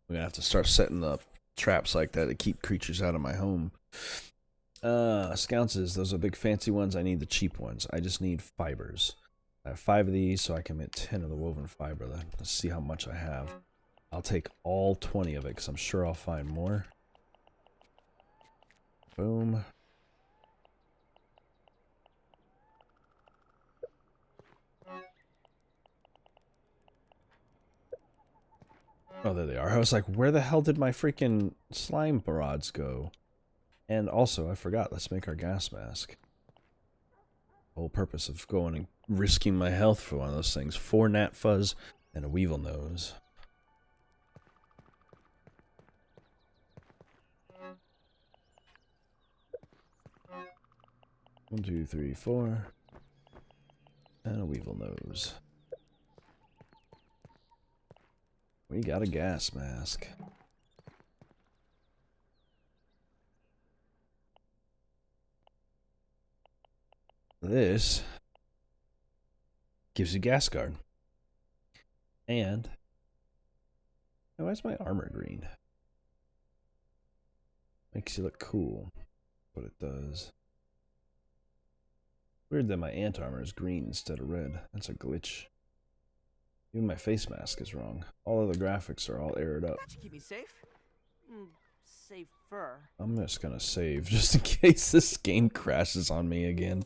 gonna have to start setting up traps like that to keep creatures out of my home. Scounces, those are big fancy ones. I need the cheap ones. I just need fibers. I have 5 of these, so I can make 10 of the woven fiber. Let's see how much I have. I'll take all 20 of it, because I'm sure I'll find more. Boom. Oh, there they are. I was like, where the hell did my freaking slime rods go? And also, I forgot, let's make our gas mask. The whole purpose of going and risking my health for one of those things. 4 gnat fuzz and a weevil nose. One, 2, 3, 4. And a weevil nose. We got a gas mask. This gives you gas guard. And why is my armor green? Makes you look cool. What it does. Weird that my ant armor is green instead of red. That's a glitch. Even my face mask is wrong. All of the graphics are all aired up. That should keep me safe. Safer. I'm just gonna save just in case this game crashes on me again.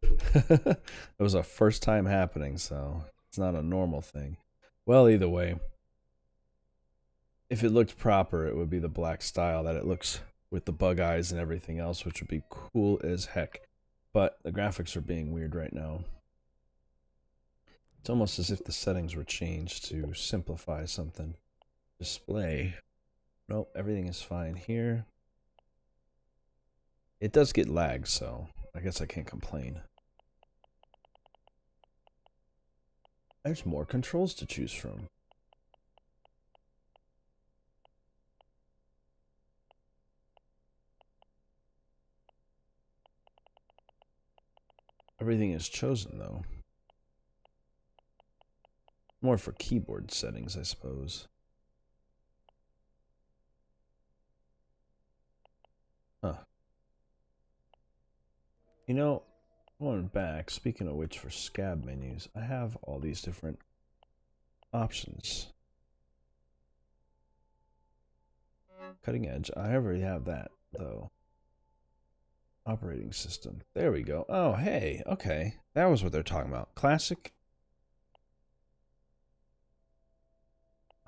It was a first time happening, so it's not a normal thing. Well, either way, If it looked proper, it would be the black style that it looks with the bug eyes and everything else, which would be cool as heck. But the graphics are being weird right now. It's almost as if the settings were changed to simplify something. Display. Nope, everything is fine here. It does get lag, so I guess I can't complain. There's more controls to choose from. Everything is chosen, though. More for keyboard settings, I suppose. Huh. You know, going back, speaking of which, for scab menus, I have all these different options. Cutting edge, I already have that, though. Operating system. There we go. Oh, hey, okay. That was what they're talking about. Classic.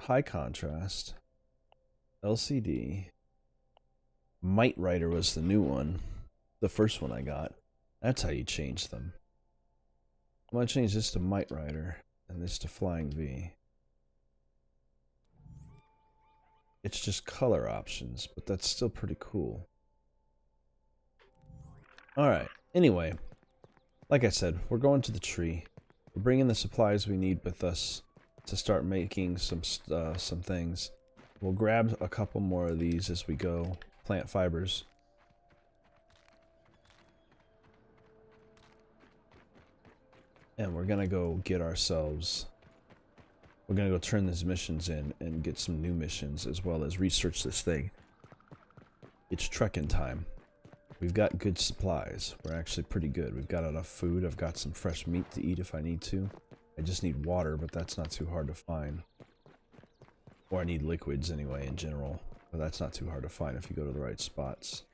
High contrast. LCD. Might Writer was the new one. The first one I got. That's how you change them. I'm going to change this to Might Writer and this to Flying V. It's just color options, but that's still pretty cool. Alright, anyway, like I said, we're going to the tree. We're bringing the supplies we need with us to start making some things. We'll grab a couple more of these as we go. Plant fibers. And we're gonna go get ourselves... We're gonna go turn these missions in and get some new missions as well as research this thing. It's trekking time. We've got good supplies. We're actually pretty good. We've got enough food. I've got some fresh meat to eat if I need to. I just need water, but that's not too hard to find. Or I need liquids anyway in general. But that's not too hard to find if you go to the right spots.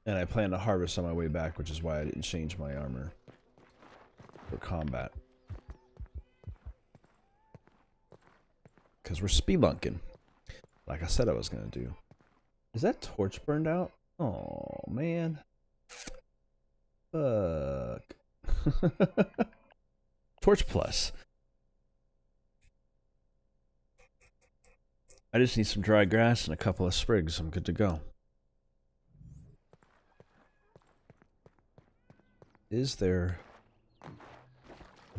And I plan to harvest on my way back, which is why I didn't change my armor for combat. Because we're spelunking. Like I said I was going to do. Is that torch burned out? Oh, man. Fuck. Torch plus. I just need some dry grass and a couple of sprigs. I'm good to go. Is there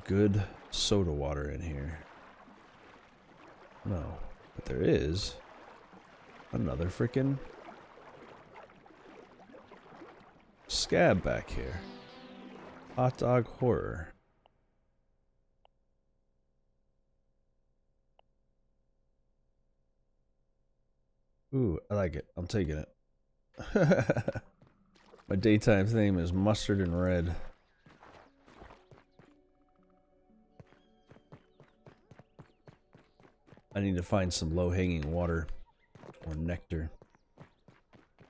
good soda water in here? No, but there is another freaking scab back here. Hot dog horror. Ooh, I like it. I'm taking it. My daytime theme is mustard and red. I need to find some low-hanging water or nectar.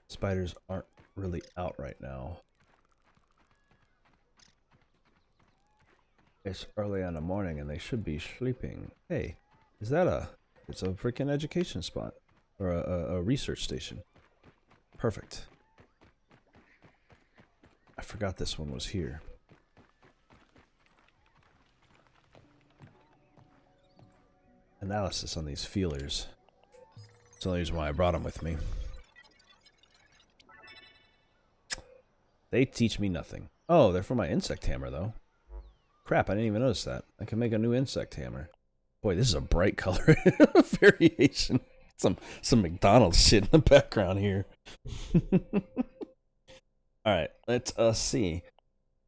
Spiders aren't really out right now. It's early in the morning and they should be sleeping. Hey, is that it's a freaking education spot. Or a research station. Perfect. I forgot this one was here. Analysis on these feelers. That's the only reason why I brought them with me. They teach me nothing. Oh, they're for my insect hammer, though. Crap, I didn't even notice that. I can make a new insect hammer. Boy, this is a bright color variation. Some McDonald's shit in the background here. Alright, let's see.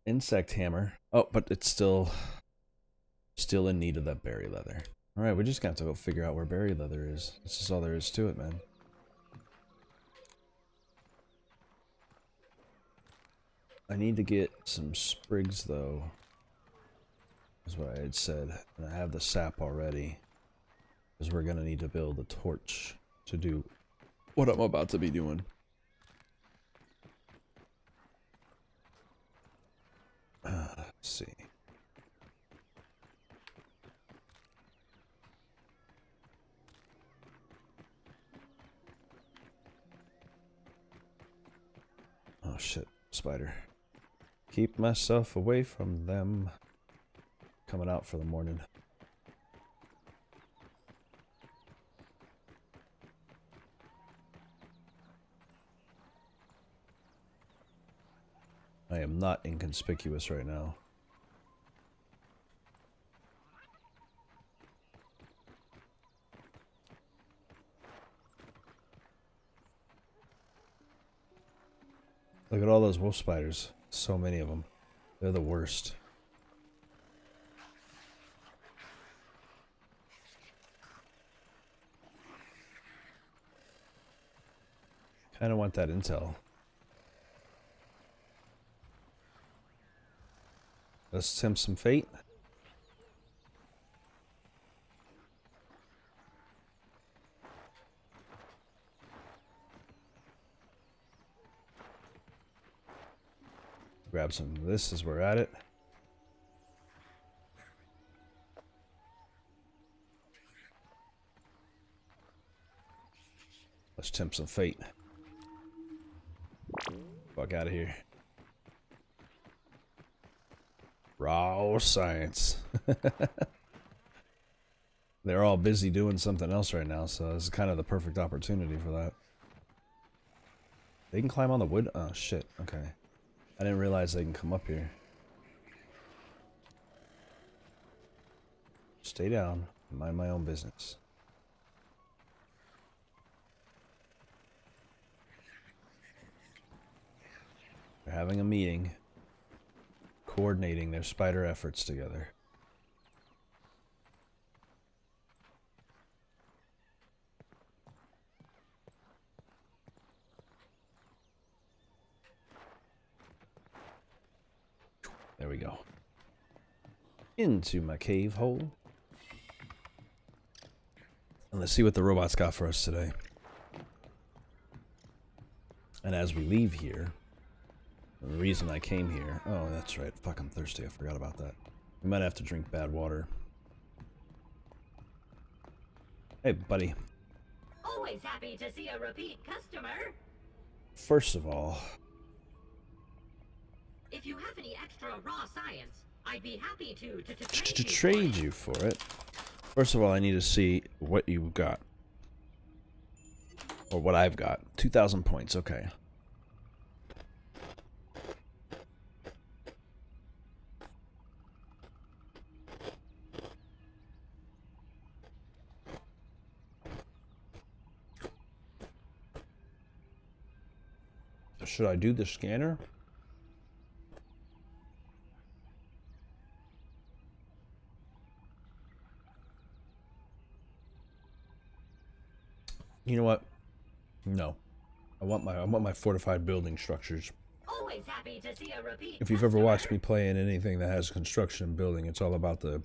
Insect hammer. Oh, but it's still in need of that berry leather. Alright, we're just gonna have to go figure out where berry leather is. This is all there is to it, man. I need to get some sprigs, though. That's what I had said. And I have the sap already. Because we're gonna need to build a torch to do what I'm about to be doing. Let's see. shit, spider. Keep myself away from them. Coming out for the morning. I am not inconspicuous right now. Look at all those wolf spiders. So many of them. They're the worst. Kinda want that intel. Let's tempt some fate. Grab some of this as we're at it. Let's tempt some fate. Fuck out of here. Raw science. They're all busy doing something else right now, so this is kind of the perfect opportunity for that. They can climb on the wood? Oh shit, okay. I didn't realize they can come up here. Stay down and mind my own business. They're having a meeting, coordinating their spider efforts together. There we go. Into my cave hole. And let's see what the robots got for us today. And as we leave here, the reason I came here... Oh, that's right. Fuck, I'm thirsty. I forgot about that. We might have to drink bad water. Hey, buddy. Always happy to see a repeat customer. First of all... If you have any extra raw science, I'd be happy to trade you for it. First of all, I need to see what you've got. Or what I've got. 2,000 points, okay. Should I do the scanner? You know what? No. I want my fortified building structures. Always happy to see a repeat If you've ever watched me play in anything that has construction and building, it's all about the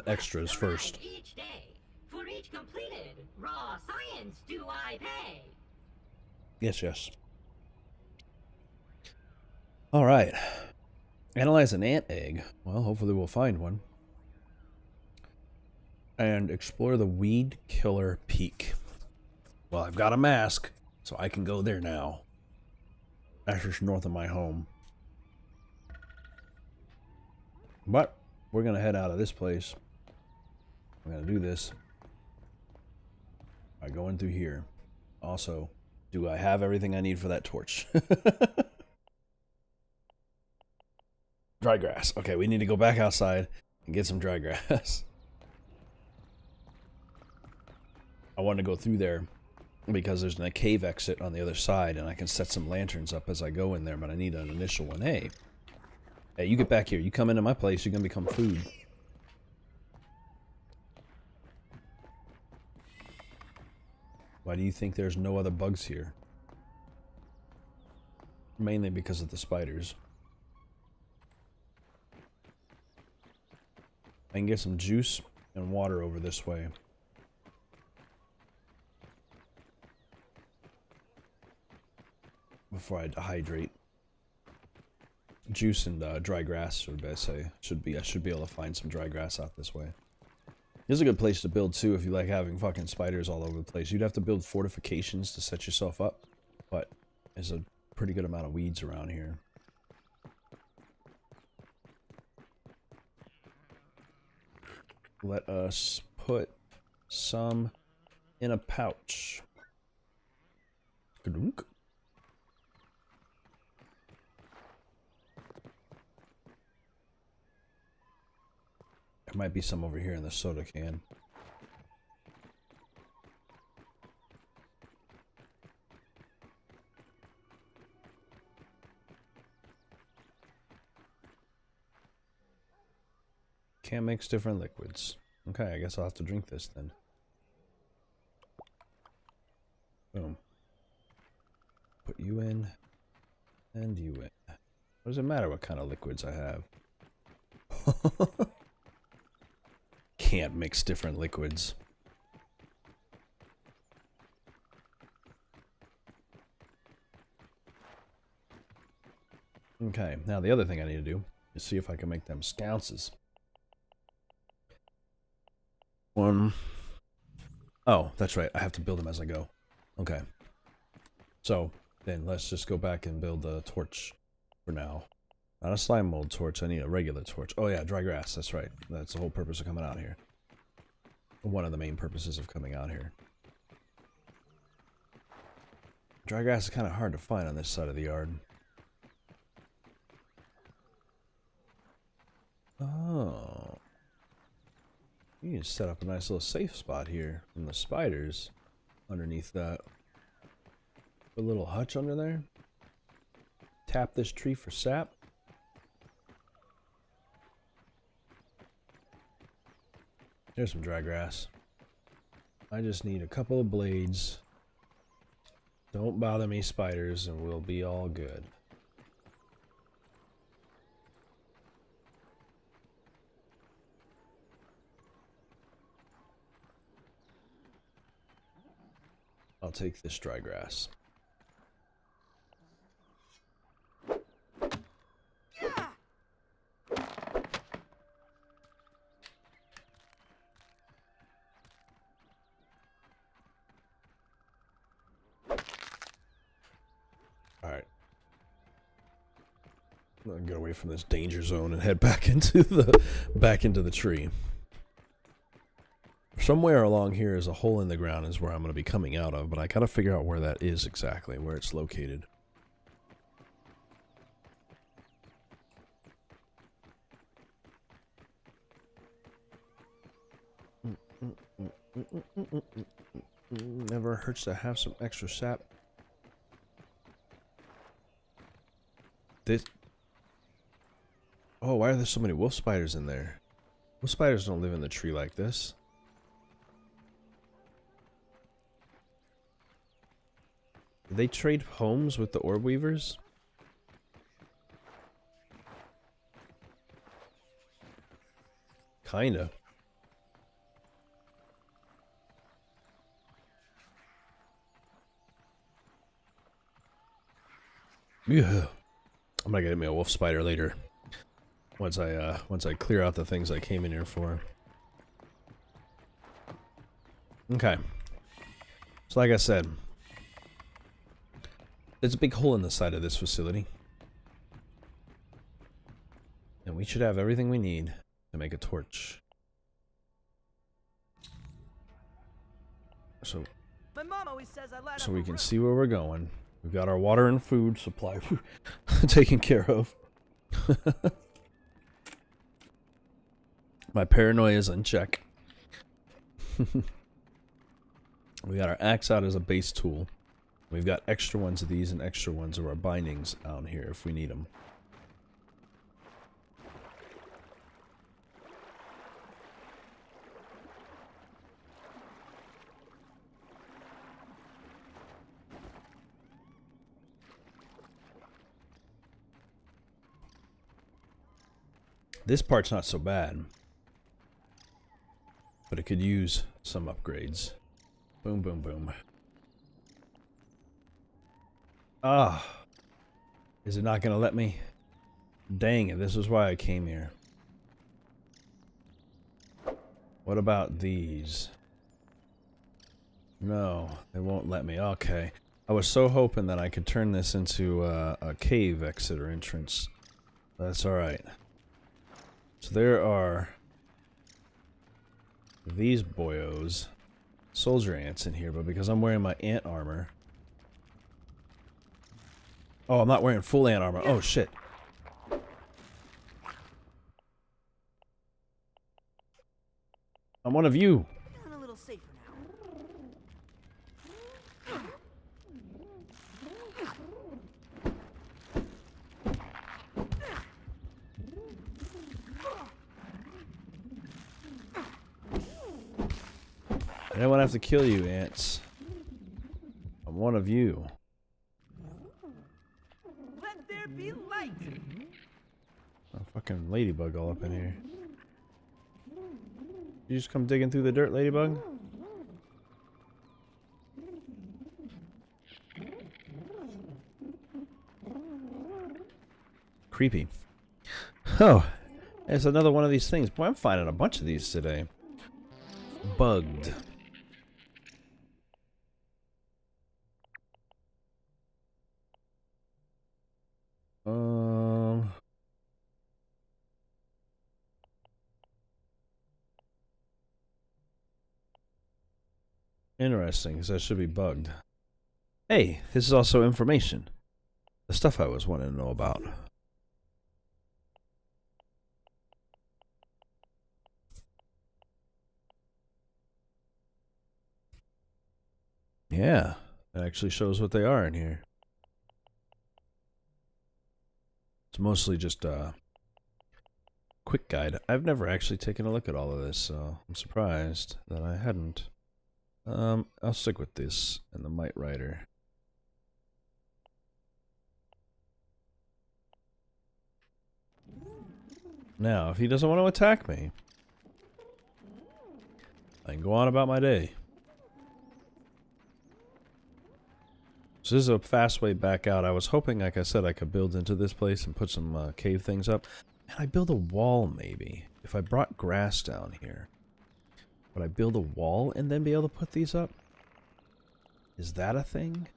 extras first. Each day. For each completed raw science do I pay. Yes, yes. All right. Analyze an ant egg. Well, hopefully we'll find one. And explore the weed killer peak. Well, I've got a mask, so I can go there now. That's just north of my home. But we're going to head out of this place. I'm going to do this by going through here. Also, do I have everything I need for that torch? Dry grass. Okay, we need to go back outside and get some dry grass. I want to go through there because there's a cave exit on the other side and I can set some lanterns up as I go in there, but I need an initial one. Hey, you get back here. You come into my place, you're going to become food. Why do you think there's no other bugs here? Mainly because of the spiders. I can get some juice and water over this way. Before I dehydrate. Juice and dry grass, would I say. I should be able to find some dry grass out this way. This is a good place to build too if you like having fucking spiders all over the place. You'd have to build fortifications to set yourself up, but it's a pretty good amount of weeds around here. Let us put some in a pouch. Kadunk. There might be some over here in the soda can. Can't mix different liquids. Okay, I guess I'll have to drink this then. Boom. Put you in, and you in. What does it matter what kind of liquids I have? Can't mix different liquids. Okay, now the other thing I need to do is see if I can make them sconces. Oh, that's right. I have to build them as I go. Okay. So, then let's just go back and build a torch for now. Not a slime mold torch. I need a regular torch. Oh yeah, dry grass. That's right. That's the whole purpose of coming out here. One of the main purposes of coming out here. Dry grass is kind of hard to find on this side of the yard. Oh. You can set up a nice little safe spot here from the spiders underneath that. Put a little hutch under there. Tap this tree for sap. There's some dry grass. I just need a couple of blades. Don't bother me, spiders, and we'll be all good. I'll take this dry grass. Alright. I'm gonna get away from this danger zone and head back into the tree. Somewhere along here is a hole in the ground is where I'm going to be coming out of, but I gotta figure out where that is exactly, where it's located. Never hurts to have some extra sap. Oh, why are there so many wolf spiders in there? Wolf spiders don't live in the tree like this. Did they trade homes with the orb weavers? Kinda. Yeah. I'm gonna get me a wolf spider later. Once I clear out the things I came in here for. Okay. So like I said, there's a big hole in the side of this facility. And we should have everything we need to make a torch. So My mom always says I light so up we a can room. see where we're going. We've got our water and food supply taken care of. My paranoia is in check. We got our axe out as a base tool. We've got extra ones of these and extra ones of our bindings out here if we need them. This part's not so bad, but it could use some upgrades. Boom, boom, boom. Ah, is it not gonna let me? Dang it, this is why I came here. What about these? No, they won't let me. Okay. I was so hoping that I could turn this into a cave exit or entrance. That's alright. So there are these boyos, soldier ants in here, but because I'm wearing my ant armor... Oh, I'm not wearing full ant armor. Oh, shit. I'm one of you. Feeling a little safer now. I don't want to have to kill you, ants. I'm one of you. Let there be light. A fucking ladybug all up in here. You just come digging through the dirt, ladybug? Creepy. Oh, there's another one of these things. Boy, I'm finding a bunch of these today. Bugged. Interesting, because that should be bugged. Hey, this is also information. The stuff I was wanting to know about. Yeah, it actually shows what they are in here. It's mostly just a quick guide. I've never actually taken a look at all of this, so I'm surprised that I hadn't. I'll stick with this and the Might Rider. Now, if he doesn't want to attack me, I can go on about my day. So this is a fast way back out. I was hoping, like I said, I could build into this place and put some cave things up. And I build a wall, maybe. If I brought grass down here. Would I build a wall and then be able to put these up? Is that a thing?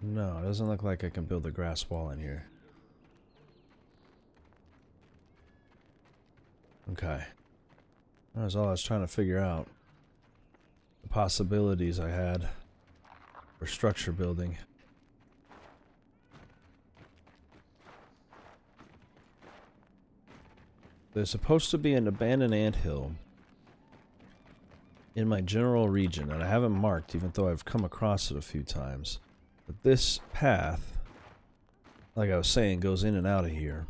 No, it doesn't look like I can build a grass wall in here. Okay. That was all I was trying to figure out. The possibilities I had for structure building. There's supposed to be an abandoned anthill in my general region, and I haven't marked, even though I've come across it a few times. But this path, like I was saying, goes in and out of here.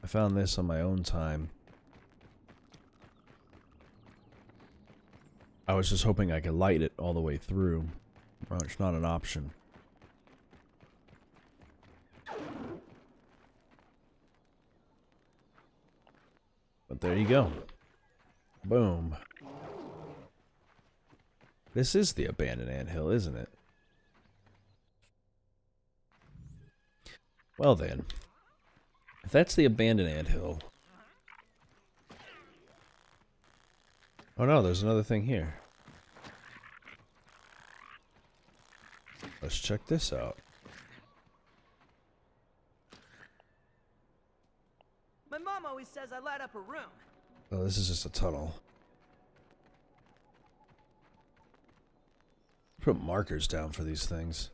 I found this on my own time. I was just hoping I could light it all the way through. Well, it's not an option. But there you go. Boom. This is the abandoned anthill, isn't it? Well then. If that's the abandoned anthill... Oh no, there's another thing here. Let's check this out. My mom always says I light up her room. Oh, this is just a tunnel. Put markers down for these things.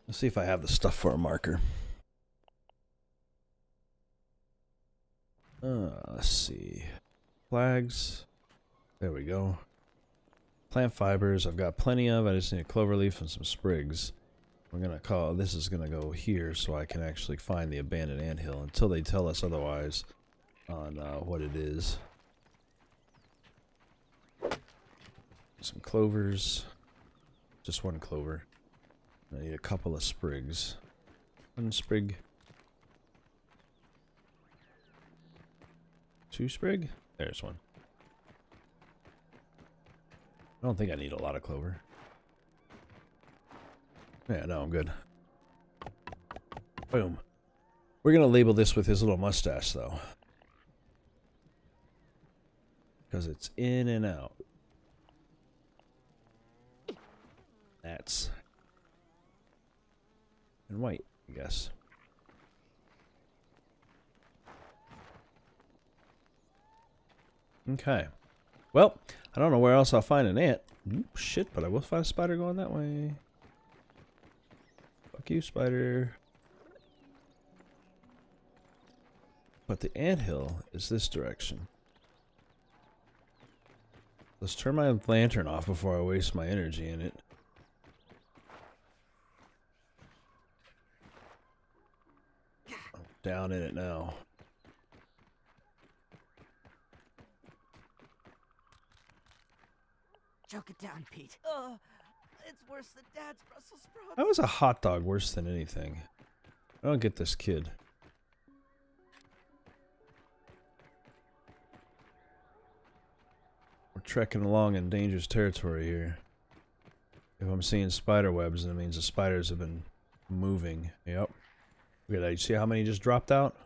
Let's see if I have the stuff for a marker. Let's see. Flags. There we go. Plant fibers. I've got plenty of. I just need a clover leaf and some sprigs. We're gonna call. This is gonna go here so I can actually find the abandoned anthill until they tell us otherwise on what it is. Some clovers. Just one clover. I need a couple of sprigs. One sprig. Two sprig? There's one. I don't think I need a lot of clover. Yeah, no, I'm good. Boom. We're gonna label this with his little mustache, though. Because it's in and out. That's... and white, I guess. Okay. Well, I don't know where else I'll find an ant. Oop, shit, but I will find a spider going that way. Fuck you, spider. But the anthill is this direction. Let's turn my lantern off before I waste my energy in it. I'm down in it now. Choke it down, Pete. It's worse than Dad's Brussels sprouts. How is a hot dog worse than anything? I don't get this kid. We're trekking along in dangerous territory here. If I'm seeing spider webs, then it means the spiders have been moving. Yep. Look at that. You see how many just dropped out?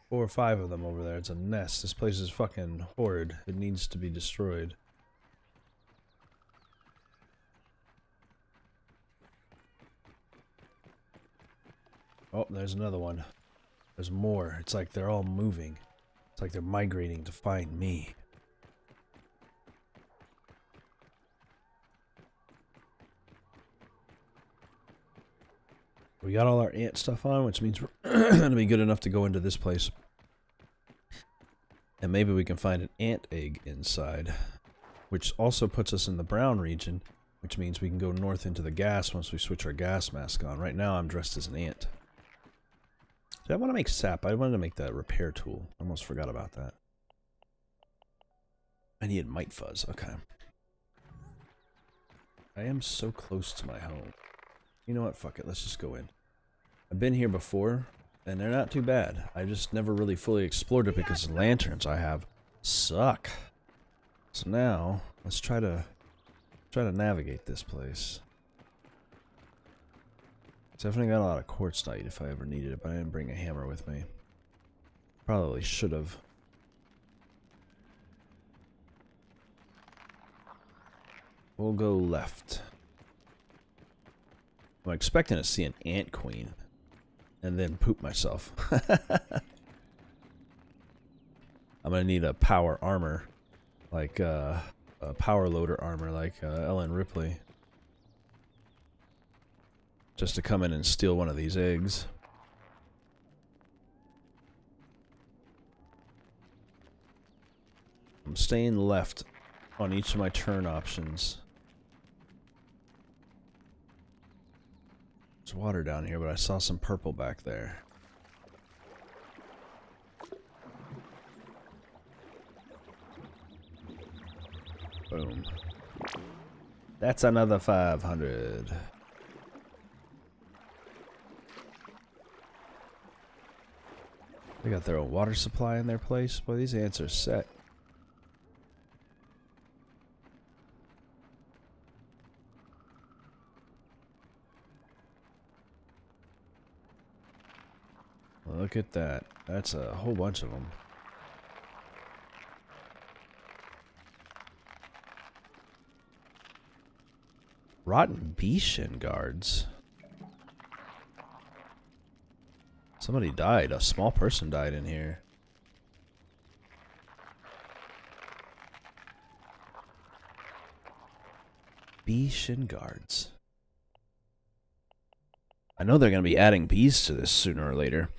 4 or 5 of them over there. It's a nest. This place is fucking horrid. It needs to be destroyed. Oh, there's another one. There's more. It's like they're all moving. It's like they're migrating to find me. We got all our ant stuff on, which means we're going to be good enough to go into this place. And maybe we can find an ant egg inside, which also puts us in the brown region, which means we can go north into the gas once we switch our gas mask on. Right now I'm dressed as an ant. Did I want to make sap? I wanted to make that repair tool. I almost forgot about that. I needed mite fuzz. Okay. I am so close to my home. You know what? Fuck it. Let's just go in. I've been here before, and they're not too bad. I just never really fully explored it because the lanterns I have suck. So now, let's try to navigate this place. Definitely got a lot of quartzite if I ever needed it, but I didn't bring a hammer with me. Probably should have. We'll go left. I'm expecting to see an ant queen and then poop myself. I'm gonna need a power armor, like a power loader armor, like Ellen Ripley, just to come in and steal one of these eggs. I'm staying left on each of my turn options. There's water down here, but I saw some purple back there. Boom. That's another 500. They got their own water supply in their place. Boy, these ants are set. Look at that. That's a whole bunch of them. Rotten bee shin guards. Somebody died. A small person died in here. Bee shin guards. I know they're going to be adding bees to this sooner or later.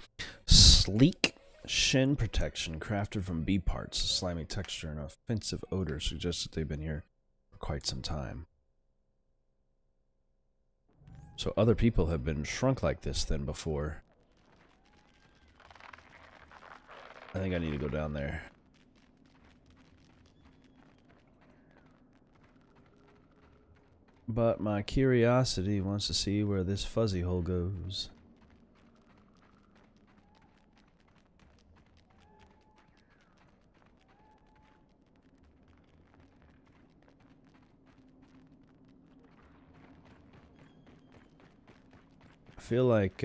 Sleek shin protection crafted from bee parts. A slimy texture and offensive odor suggests that they've been here for quite some time. So other people have been shrunk like this than before. I think I need to go down there. But my curiosity wants to see where this fuzzy hole goes. feel like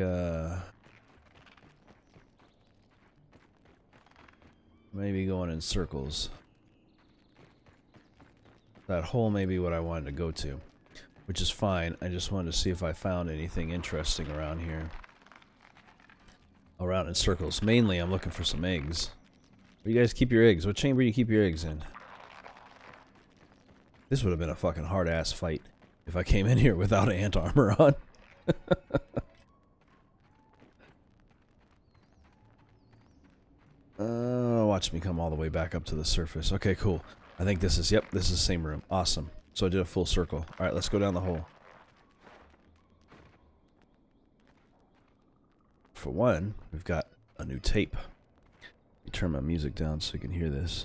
maybe going in circles. That hole may be what I wanted to go to, which is fine. I just wanted to see if I found anything interesting around here. Around in circles. Mainly, I'm looking for some eggs. Where do you guys keep your eggs? What chamber do you keep your eggs in? This would have been a fucking hard-ass fight if I came in here without ant armor on. Watch me come all the way back up to the surface. Okay, cool. I think this is, yep, this is the same room. Awesome. So I did a full circle. Alright, let's go down the hole. For one, we've got a new tape. Let me turn my music down so you can hear this.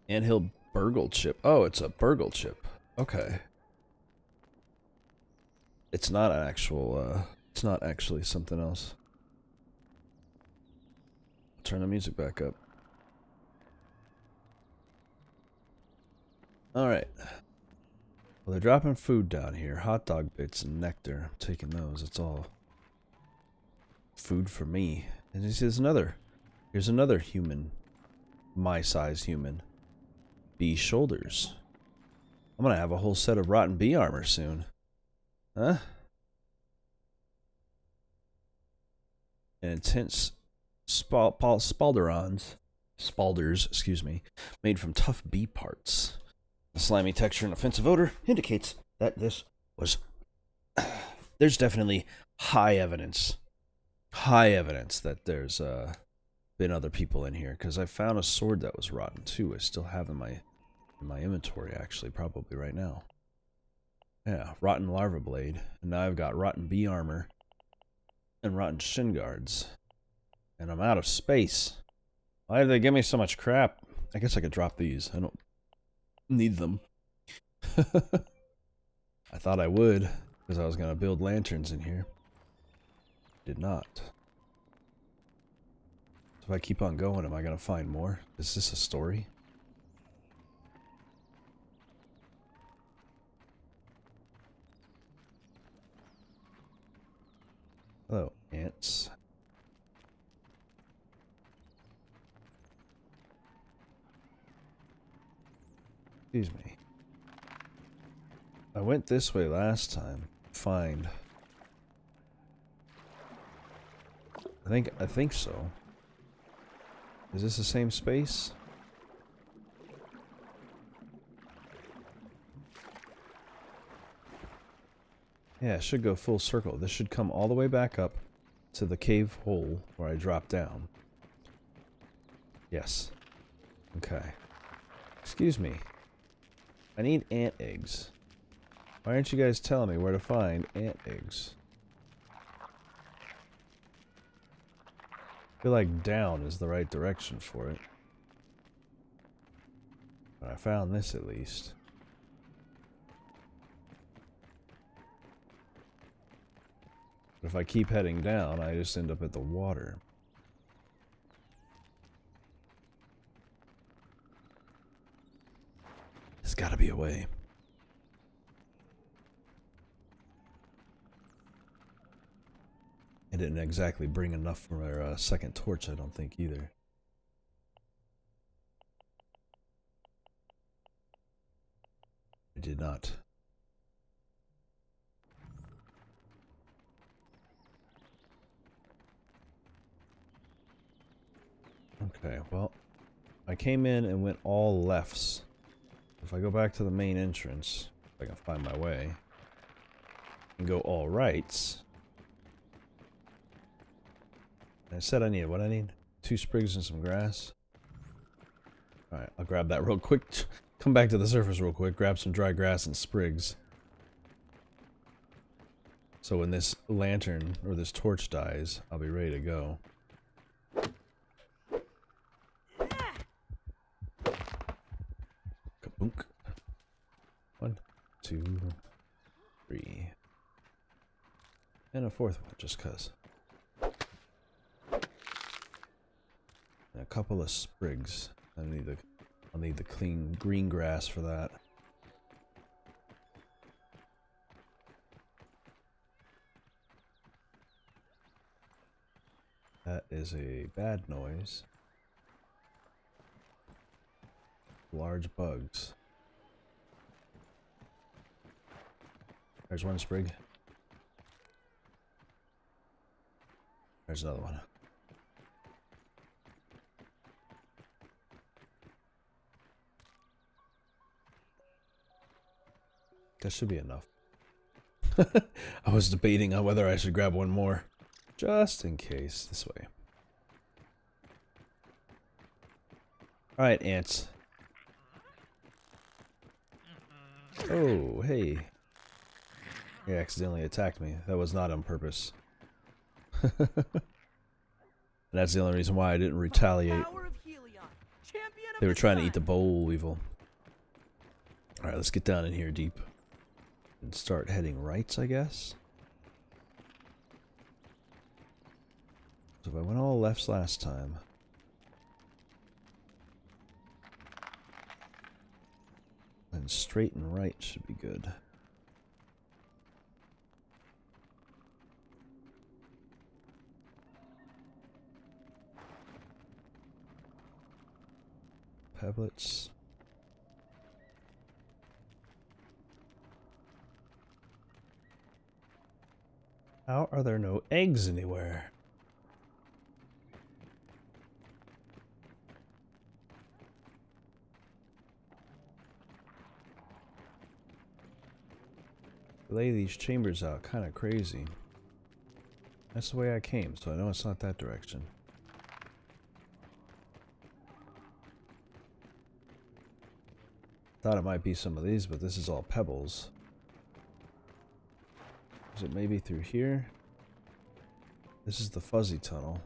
Anthill burgle chip. Oh, it's a burgle chip. Okay. It's not an actual, it's not actually something else. Turn the music back up. Alright. Well, they're dropping food down here. Hot dog bits and nectar. I'm taking those. It's all food for me. And here's another human. My size human. Bee shoulders. I'm gonna have a whole set of rotten bee armor soon. Huh? And intense spalders, excuse me, made from tough bee parts. The slimy texture and offensive odor indicates that this was... There's definitely high evidence that there's been other people in here, because I found a sword that was rotten too. I still have in my inventory, actually, probably right now. Yeah, rotten larva blade, and now I've got rotten bee armor and rotten shin guards, and I'm out of space. Why did they give me so much crap? I guess I could drop these. I don't need them. I thought I would, because I was going to build lanterns in here. Did not. So if I keep on going, am I going to find more? Is this a story? Hello, ants. Excuse me. I went this way last time. Find. I think so. Is this the same space? Yeah, it should go full circle. This should come all the way back up to the cave hole where I dropped down. Yes. Okay. Excuse me. I need ant eggs. Why aren't you guys telling me where to find ant eggs? I feel like down is the right direction for it. But I found this at least. But if I keep heading down, I just end up at the water. There's gotta be a way. I didn't exactly bring enough for our second torch, I don't think, either. I did not. Okay, well, I came in and went all lefts. If I go back to the main entrance, if I can find my way, and go all rights. I said I needed what I need? 2 sprigs and some grass. Alright, I'll grab that real quick. Come back to the surface real quick, grab some dry grass and sprigs. So when this lantern, or this torch dies, I'll be ready to go. Kaboom. 1, 2, 3. And a 4th one, just cuz. And a couple of sprigs. I'll need the clean green grass for that. That is a bad noise. Large bugs. There's one sprig. There's another one. That should be enough. I was debating on whether I should grab one more. Just in case. This way. Alright, ants. Oh, hey. He accidentally attacked me. That was not on purpose. And that's the only reason why I didn't retaliate. They were trying to eat the boll weevil. Alright, let's get down in here deep. And start heading rights, I guess. So if I went all lefts last time. Then straight and right should be good. Peblets. How are there no eggs anywhere? Lay these chambers out kind of crazy. That's the way I came, so I know it's not that direction. Thought it might be some of these, but this is all pebbles. Is it maybe through here? This is the fuzzy tunnel.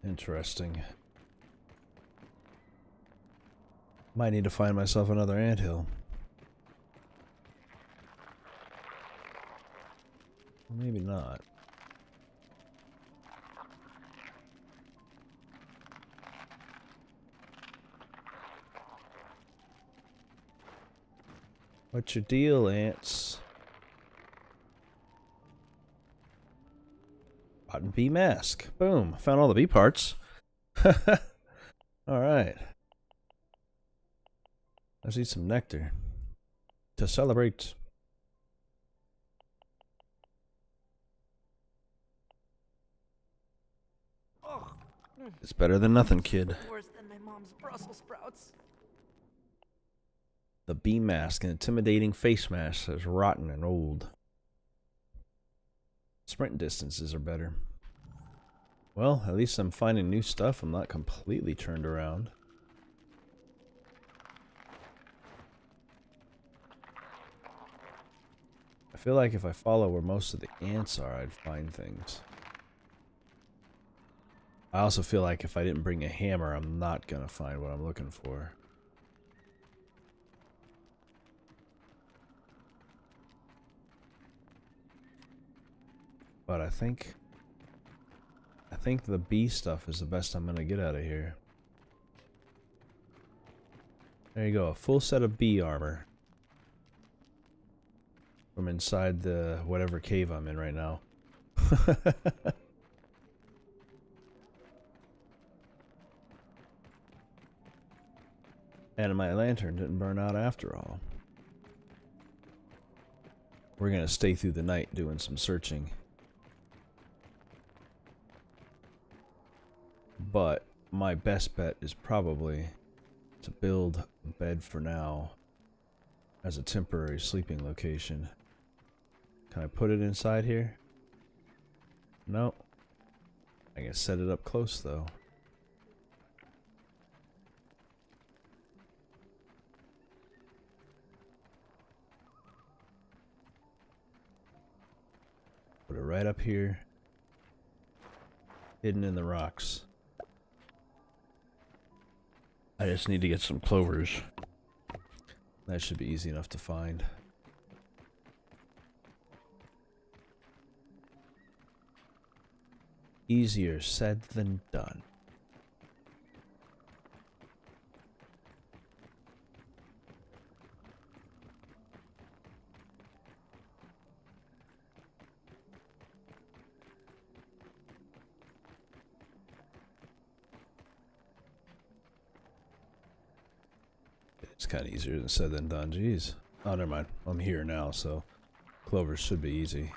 Interesting. Might need to find myself another anthill. Maybe not. What's your deal, ants? Rotten bee mask. Boom. Found all the bee parts. Alright. Let's eat some nectar. To celebrate. It's better than nothing, kid. Worse than my mom's Brussels sprouts. The bee mask, an intimidating face mask that's rotten and old. Sprint distances are better. Well, at least I'm finding new stuff. I'm not completely turned around. I feel like if I follow where most of the ants are, I'd find things. I also feel like if I didn't bring a hammer, I'm not gonna find what I'm looking for. But I think the bee stuff is the best I'm gonna get out of here. There you go, a full set of bee armor. From inside the whatever cave I'm in right now. And my lantern didn't burn out after all. We're gonna stay through the night doing some searching. But my best bet is probably to build a bed for now as a temporary sleeping location. Can I put it inside here? No. I can set it up close though. Put it right up here. hidden in the rocks. I just need to get some clovers. That should be easy enough to find. Easier said than done. It's kind of easier said than done. Jeez. Oh, never mind. I'm here now, so clovers should be easy.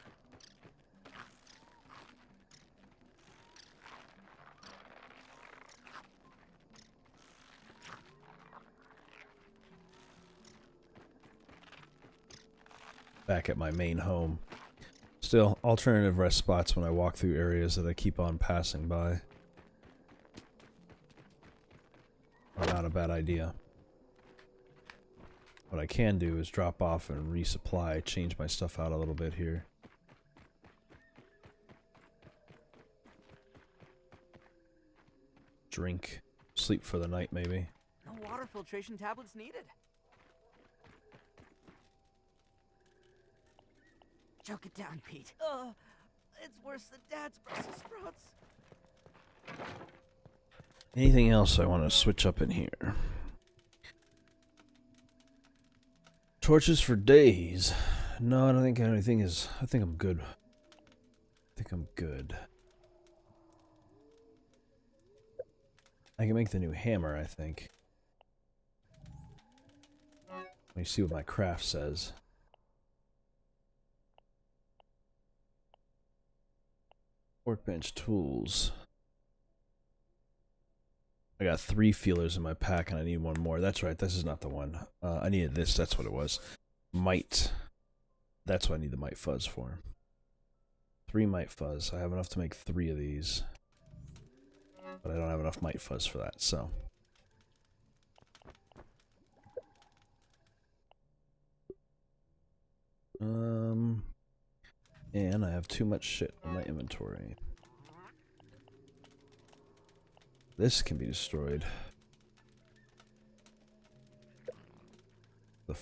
Back at my main home. Still, alternative rest spots when I walk through areas that I keep on passing by. Not a bad idea. What I can do is drop off and resupply, change my stuff out a little bit here. Drink, sleep for the night maybe. No water filtration tablets needed. Choke it down, Pete. It's worse than Dad's Brussels sprouts. Anything else I want to switch up in here? Torches for days. No, I don't think anything is. I think I'm good. I think I'm good. I can make the new hammer, I think. Let me see what my craft says. Workbench tools. I got 3 feelers in my pack and I need one more. That's right, this is not the one. I needed this, that's what it was. Might. That's what I need the might fuzz for. 3 might fuzz. I have enough to make 3 of these. But I don't have enough might fuzz for that, so. And I have too much shit in my inventory. This can be destroyed.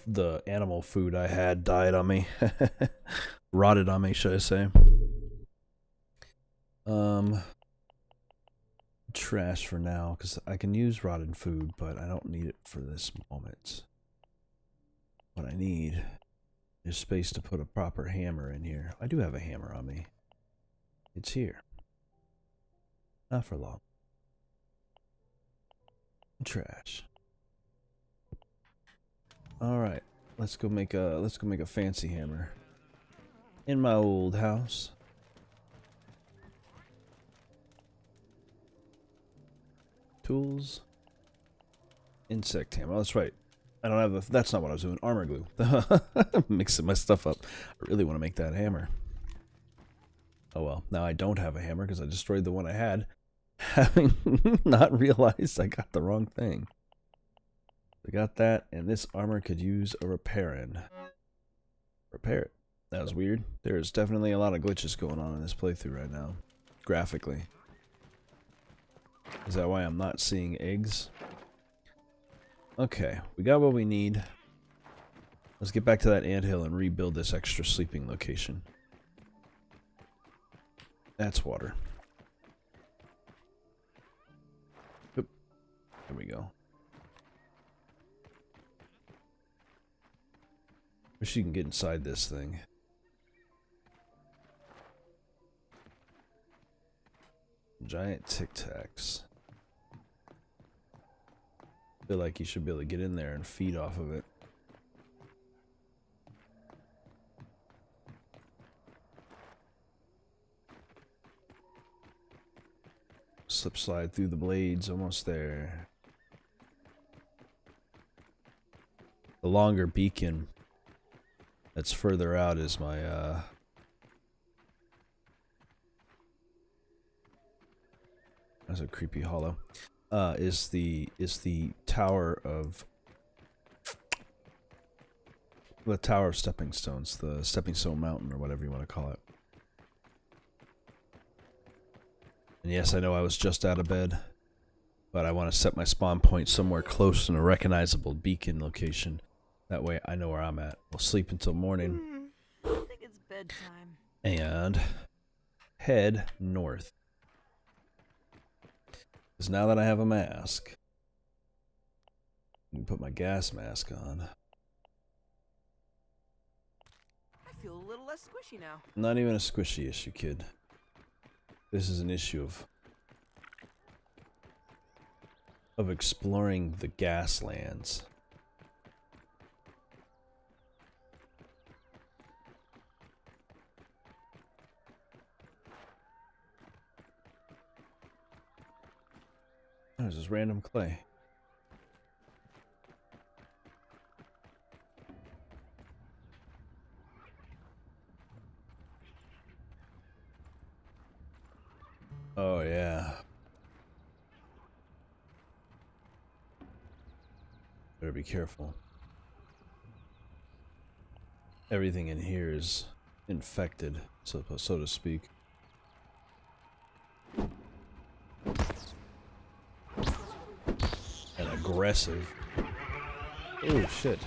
The animal food I had died on me. Rotted on me, should I say. Trash for now, because I can use rotted food, but I don't need it for this moment. What I need is space to put a proper hammer in here. I do have a hammer on me. It's here. Not for long. Trash. All right, let's go make a fancy hammer in my old house. Tools. Insect hammer. Oh, that's right. I don't have the. That's not what I was doing. Armor glue. Mixing my stuff up. I really want to make that hammer. Oh well. Now I don't have a hammer because I destroyed the one I had, having not realized I got the wrong thing. I got that, and this armor could use a repairing. Repair it. That was weird. There's definitely a lot of glitches going on in this playthrough right now, graphically. Is that why I'm not seeing eggs? Okay, we got what we need. Let's get back to that anthill and rebuild this extra sleeping location. That's water. Oop. There we go. Wish you can get inside this thing. Giant Tic Tacs. Feel like you should be able to get in there and feed off of it. Slip slide through the blades, almost there. The longer beacon that's further out is my that's a creepy hollow. Is the tower of stepping stones, the stepping stone mountain, or whatever you want to call it. And yes, I know I was just out of bed, but I want to set my spawn point somewhere close in a recognizable beacon location. That way I know where I'm at. We'll sleep until morning. I think it's bedtime. And head north. Because now that I have a mask, I can put my gas mask on. I feel a little less squishy now. Not even a squishy issue, kid. This is an issue of exploring the gas lands. There's this random clay. Oh yeah. Better be careful. Everything in here is infected, so to speak. And aggressive. Oh shit.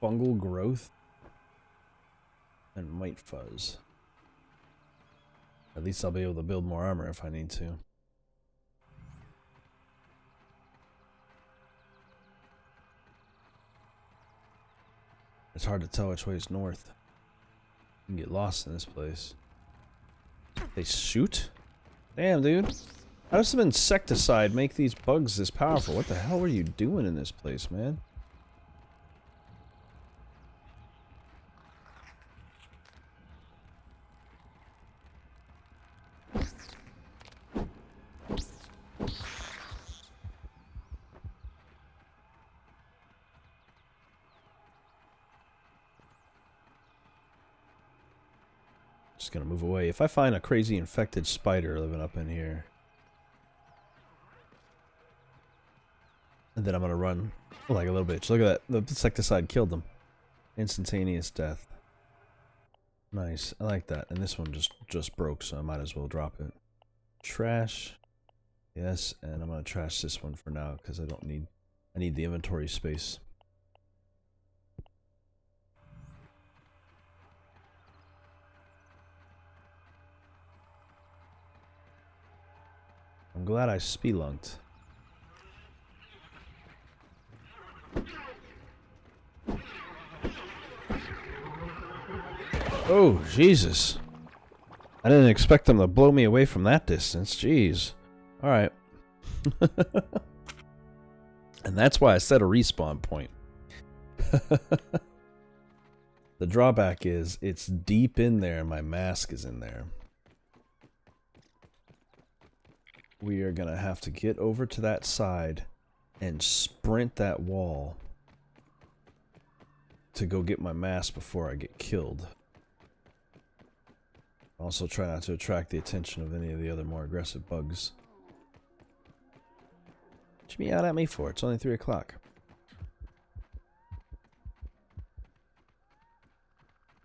Fungal growth and mite fuzz. At least I'll be able to build more armor if I need to. It's hard to tell which way is north. You can get lost in this place. They shoot? Damn, dude. How does some insecticide make these bugs this powerful? What the hell were you doing in this place, man? Just gonna move away. If I find a crazy infected spider living up in here, and then I'm gonna run like a little bitch. Look at that. The insecticide killed them. Instantaneous death. Nice. I like that. And this one just broke, so I might as well drop it. Trash. Yes, and I'm gonna trash this one for now because I need the inventory space. I'm glad I spelunked. Oh, Jesus. I didn't expect them to blow me away from that distance. Jeez. Alright. And that's why I set a respawn point. The drawback is it's deep in there and my mask is in there. We are gonna have to get over to that side and sprint that wall to go get my mask before I get killed. Also try not to attract the attention of any of the other more aggressive bugs. What you mean out at me for? It's only 3 o'clock.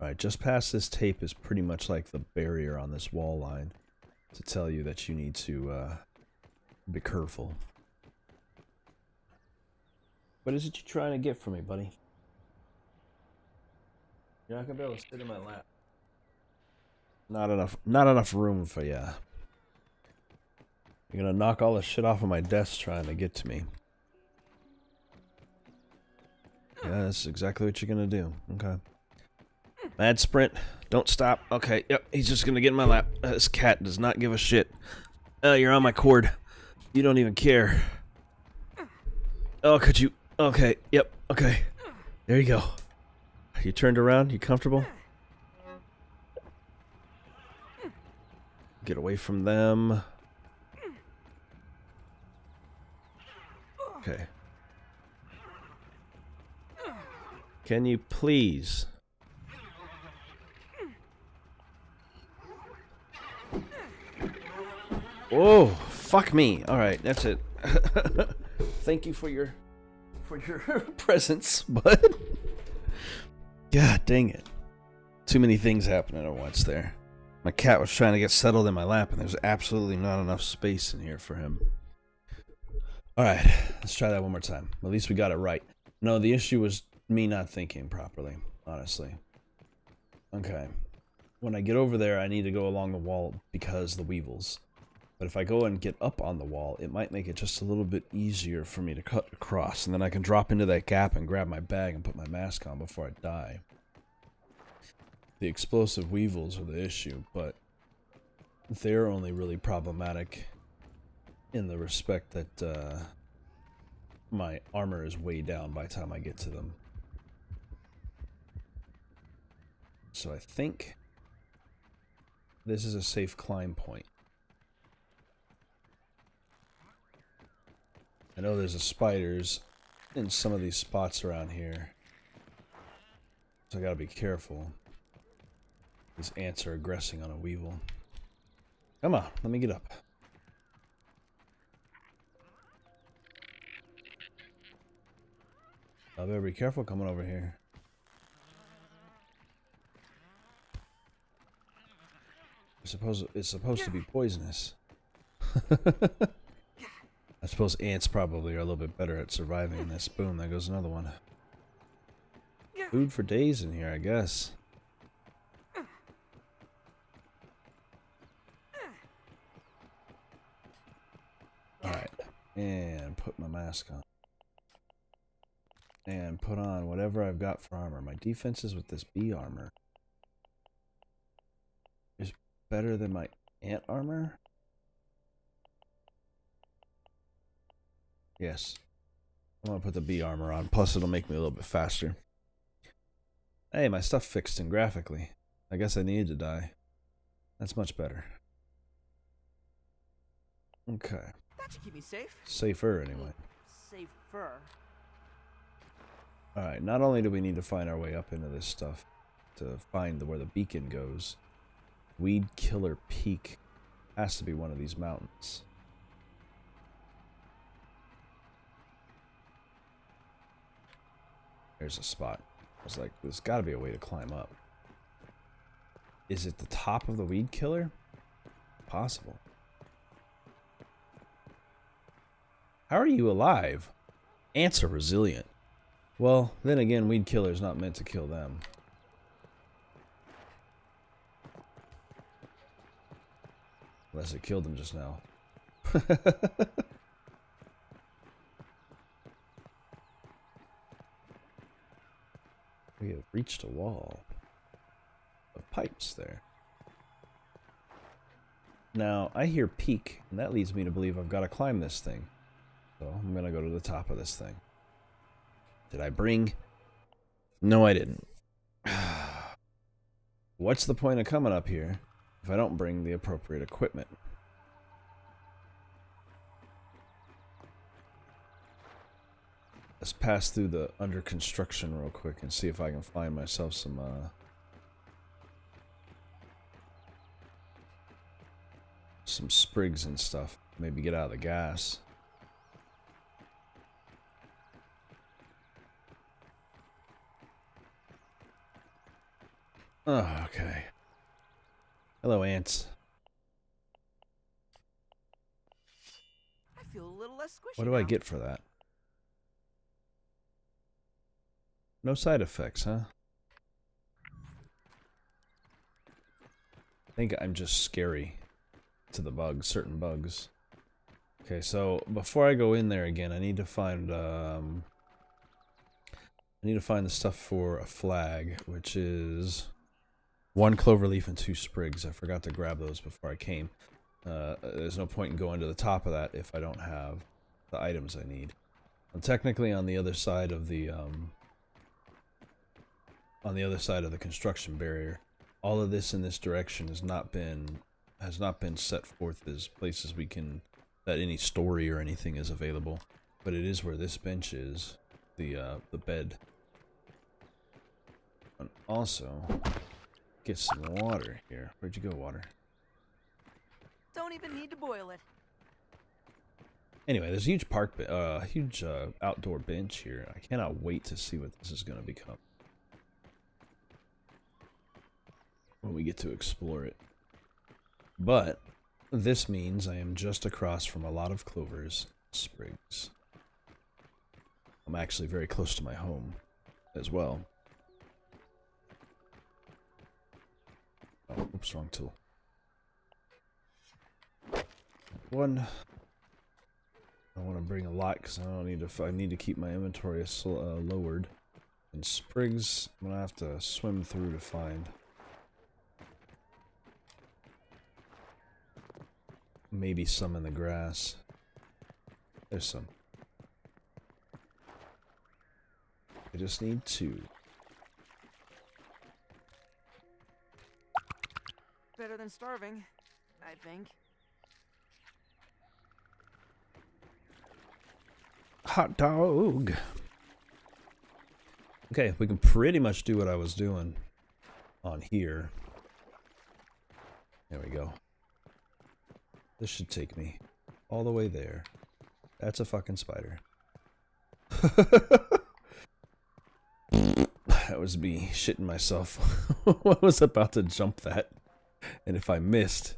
Alright, just past this tape is pretty much like the barrier on this wall line to tell you that you need to be careful. What is it you're trying to get from me, buddy? You're not gonna be able to sit in my lap. Not enough room for ya. You're gonna knock all the shit off of my desk trying to get to me. Yeah, that's exactly what you're gonna do. Okay. Mad sprint. Don't stop. Okay, yep, he's just gonna get in my lap. This cat does not give a shit. You're on my cord. You don't even care. Oh, could you? Okay, yep, okay. There you go. You turned around? You comfortable? Get away from them. Okay. Can you please? Oh, fuck me. All right, that's it. Thank you for your presence, bud. God dang it. Too many things happening at once there. My cat was trying to get settled in my lap, and there's absolutely not enough space in here for him. Alright, let's try that one more time. At least we got it right. No, the issue was me not thinking properly, honestly. Okay. When I get over there, I need to go along the wall because the weevils. But if I go and get up on the wall, it might make it just a little bit easier for me to cut across. And then I can drop into that gap and grab my bag and put my mask on before I die. The explosive weevils are the issue, but they're only really problematic in the respect that my armor is way down by the time I get to them. So I think this is a safe climb point. I know there's a spiders in some of these spots around here, so I gotta be careful. These ants are aggressing on a weevil. Come on, let me get up. I better be careful coming over here. It's supposed to be poisonous. I suppose ants probably are a little bit better at surviving this. Boom, there goes another one. Food for days in here, I guess. Alright, and put my mask on. And put on whatever I've got for armor. My defenses with this bee armor is better than my ant armor? Yes. I'm gonna put the bee armor on, plus it'll make me a little bit faster. Hey, my stuff fixed in graphically. I guess I needed to die. That's much better. Okay. That should keep me safe. Safer, anyway. Safer. Alright, not only do we need to find our way up into this stuff to find where the beacon goes, Weed Killer Peak has to be one of these mountains. There's a spot. I was like, there's got to be a way to climb up. Is it the top of the Weed Killer? Possible. How are you alive? Ants are resilient. Well, then again, Weed Killer's not meant to kill them. Unless it killed them just now. We have reached a wall of pipes there. Now, I hear peak, and that leads me to believe I've got to climb this thing. So, I'm going to go to the top of this thing. Did I bring? No, I didn't. What's the point of coming up here if I don't bring the appropriate equipment? Let's pass through the under construction real quick and see if I can find myself some sprigs and stuff. Maybe get out of the gas. Oh, okay. Hello, ants. I feel a little less squishy. What do I get for that? No side effects, huh? I think I'm just scary to the bugs, certain bugs. Okay, so before I go in there again, I need to find the stuff for a flag, which is 1 clover leaf and 2 sprigs. I forgot to grab those before I came. There's no point in going to the top of that if I don't have the items I need. I'm technically on the other side of the construction barrier. All of this in this direction has not been set forth as places we can, that any story or anything is available, but it is where this bench is, the bed. And also get some water here. Where'd you go, water? Don't even need to boil it. Anyway, there's a huge huge outdoor bench here. I cannot wait to see what this is going to become. when we get to explore it. But this means I am just across from a lot of clovers, sprigs. I'm actually very close to my home as well. Oh, oops, wrong tool. One. I want to bring a lot because I don't need to. I need to keep my inventory lowered. And sprigs, I'm gonna have to swim through to find. Maybe some in the grass. There's some. I just need two. Better than starving, I think. Hot dog. Okay, we can pretty much do what I was doing on here. There we go. This should take me all the way there. That's a fucking spider. That was me shitting myself. I was about to jump that. And if I missed,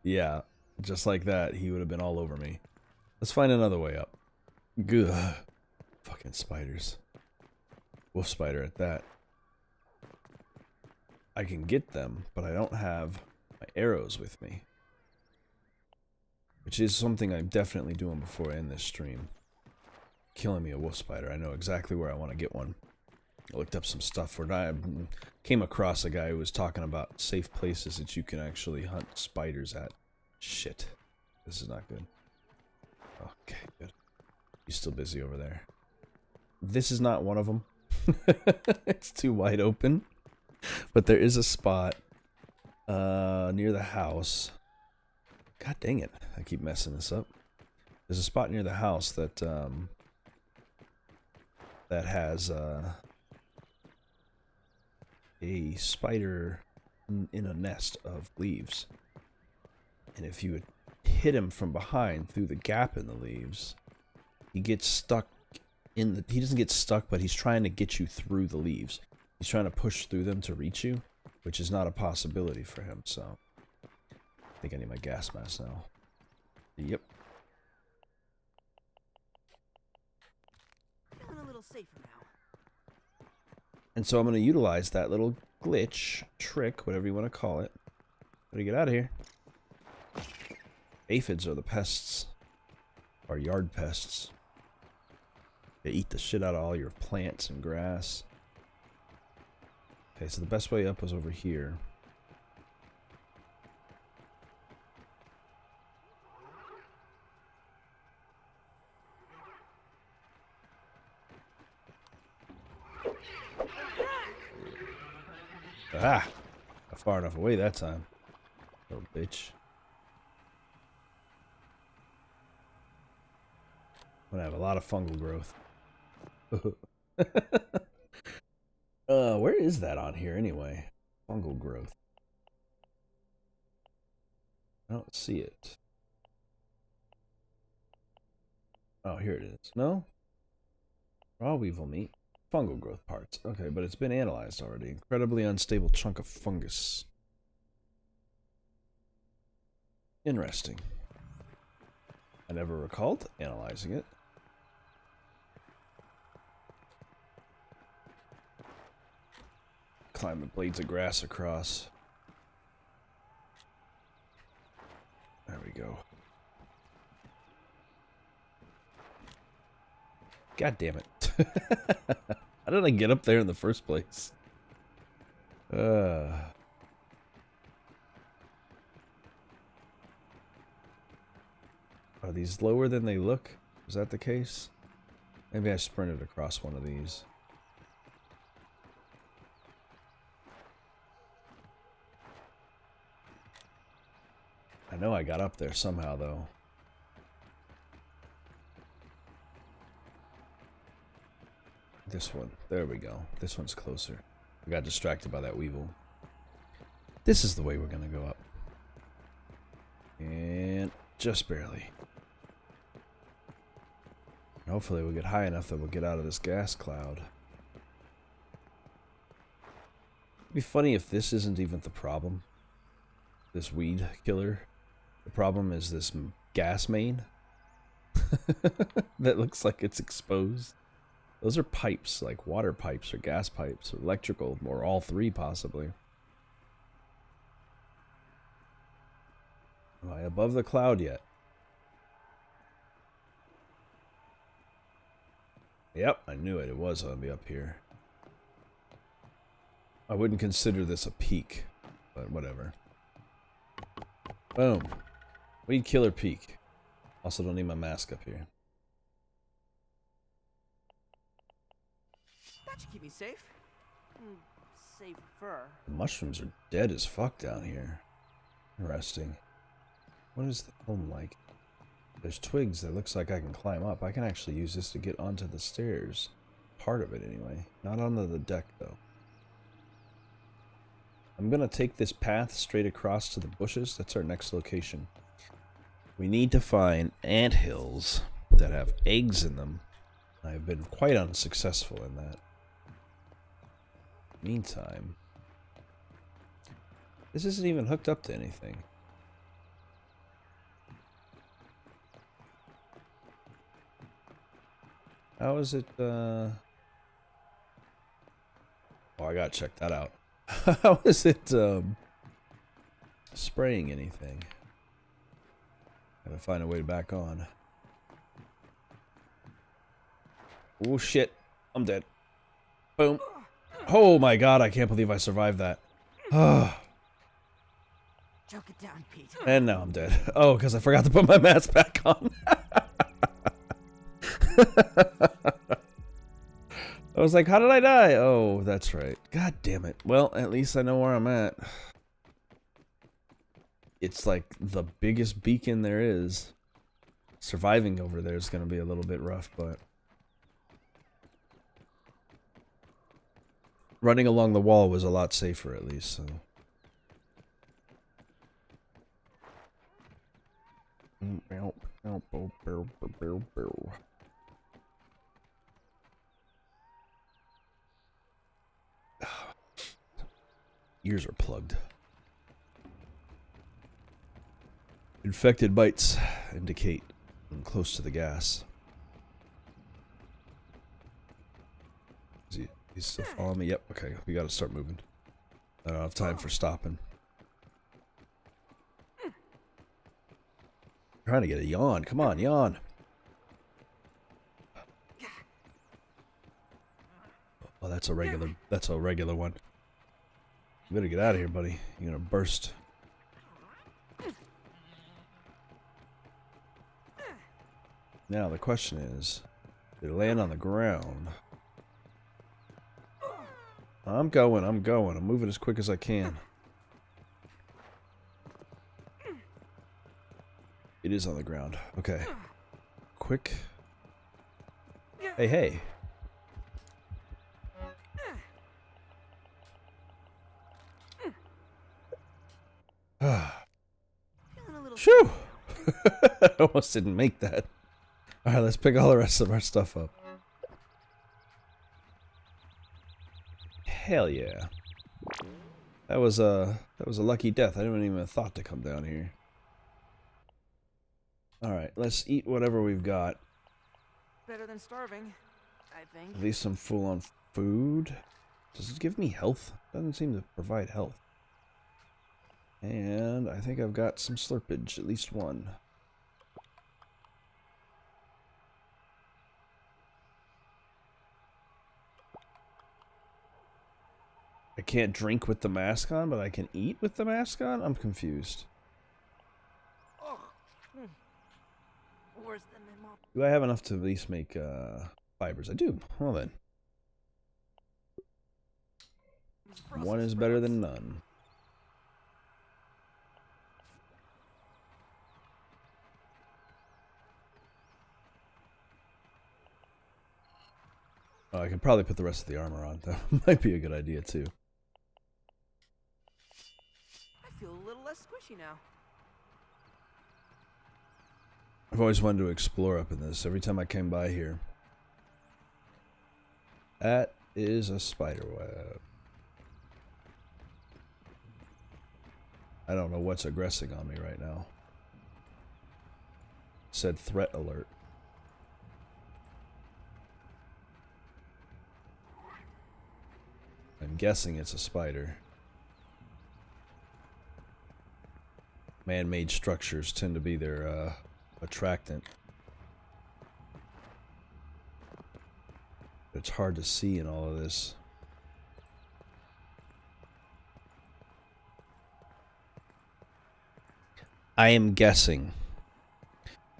yeah, just like that, he would have been all over me. Let's find another way up. Gah. Fucking spiders. Wolf spider at that. I can get them, but I don't have my arrows with me. Which is something I'm definitely doing before I end this stream. Killing me a wolf spider. I know exactly where I want to get one. I looked up some stuff for it. I came across a guy who was talking about safe places that you can actually hunt spiders at. Shit. This is not good. Okay, good. He's still busy over there. This is not one of them. It's too wide open. But there is a spot near the house. God dang it. I keep messing this up. There's a spot near the house that that has a spider in a nest of leaves. And if you would hit him from behind through the gap in the leaves, he gets stuck in the... He doesn't get stuck, but he's trying to get you through the leaves. He's trying to push through them to reach you, which is not a possibility for him, so... I think I need my gas mask now. Yep. Feeling a little safer now. And so I'm going to utilize that little glitch, trick, whatever you want to call it. How do you get out of here? Aphids are the pests. Or yard pests. They eat the shit out of all your plants and grass. Okay, so the best way up was over here. Ah! Not far enough away that time. Little bitch. I'm gonna have a lot of fungal growth. Where is that on here anyway? Fungal growth. I don't see it. Oh, here it is. No? Raw weevil meat. Fungal growth parts. Okay, but it's been analyzed already. Incredibly unstable chunk of fungus. Interesting. I never recalled analyzing it. Climb the blades of grass across. There we go. God damn it. How did I get up there in the first place? Are these lower than they look? Is that the case? Maybe I sprinted across one of these. I know I got up there somehow, though. This one. There we go. This one's closer. I got distracted by that weevil. This is the way we're going to go up. And just barely. Hopefully we'll get high enough that we'll get out of this gas cloud. It'd be funny if this isn't even the problem. This weed killer. The problem is this gas main. That looks like it's exposed. Those are pipes, like water pipes or gas pipes or electrical, or all three possibly. Am I above the cloud yet? Yep, I knew it. It was going to be up here. I wouldn't consider this a peak, but whatever. Boom. Weed killer peak. Also don't need my mask up here. That should keep me safe. Safer. The mushrooms are dead as fuck down here. Interesting. What is the home like? There's twigs that looks like I can climb up. I can actually use this to get onto the stairs. Part of it anyway. Not onto the deck though. I'm gonna take this path straight across to the bushes. That's our next location. We need to find anthills that have eggs in them. I've been quite unsuccessful in that. Meantime, this isn't even hooked up to anything. How is it, Oh, I gotta check that out. How is it, spraying anything? Gotta find a way back on. Oh shit, I'm dead. Boom. Oh my god, I can't believe I survived that. Choke it down, Pete. And now I'm dead. Oh, because I forgot to put my mask back on. I was like, how did I die? Oh, that's right. God damn it. Well, at least I know where I'm at. It's like the biggest beacon there is. Surviving over there is going to be a little bit rough, but... running along the wall was a lot safer, at least, so... Ears are plugged. Infected bites indicate I'm close to the gas. Is he still following me? Yep, okay, we gotta start moving. I don't have time for stopping. Trying to get a yawn. Come on, yawn. Oh, that's a regular one. You better get out of here, buddy. You're gonna burst. Now the question is, did it land on the ground? I'm going. I'm moving as quick as I can. It is on the ground. Okay. Quick. Hey, hey. Shoo! I almost didn't make that. Alright, let's pick all the rest of our stuff up. Hell yeah. That was a lucky death. I didn't even have thought to come down here. Alright, let's eat whatever we've got. Better than starving, I think. At least some full-on food. Does it give me health? Doesn't seem to provide health. And I think I've got some slurpage, at least one. I can't drink with the mask on, but I can eat with the mask on? I'm confused. Worse than my mom. Do I have enough to at least make fibers? I do. Well then. One is better than none. Oh, I could probably put the rest of the armor on. That might be a good idea too. I feel a little less squishy now. I've always wanted to explore up in this. Every time I came by here. That is a spider web. I don't know what's aggressing on me right now. Said threat alert. I'm guessing it's a spider. Man-made structures tend to be their attractant. It's hard to see in all of this. I am guessing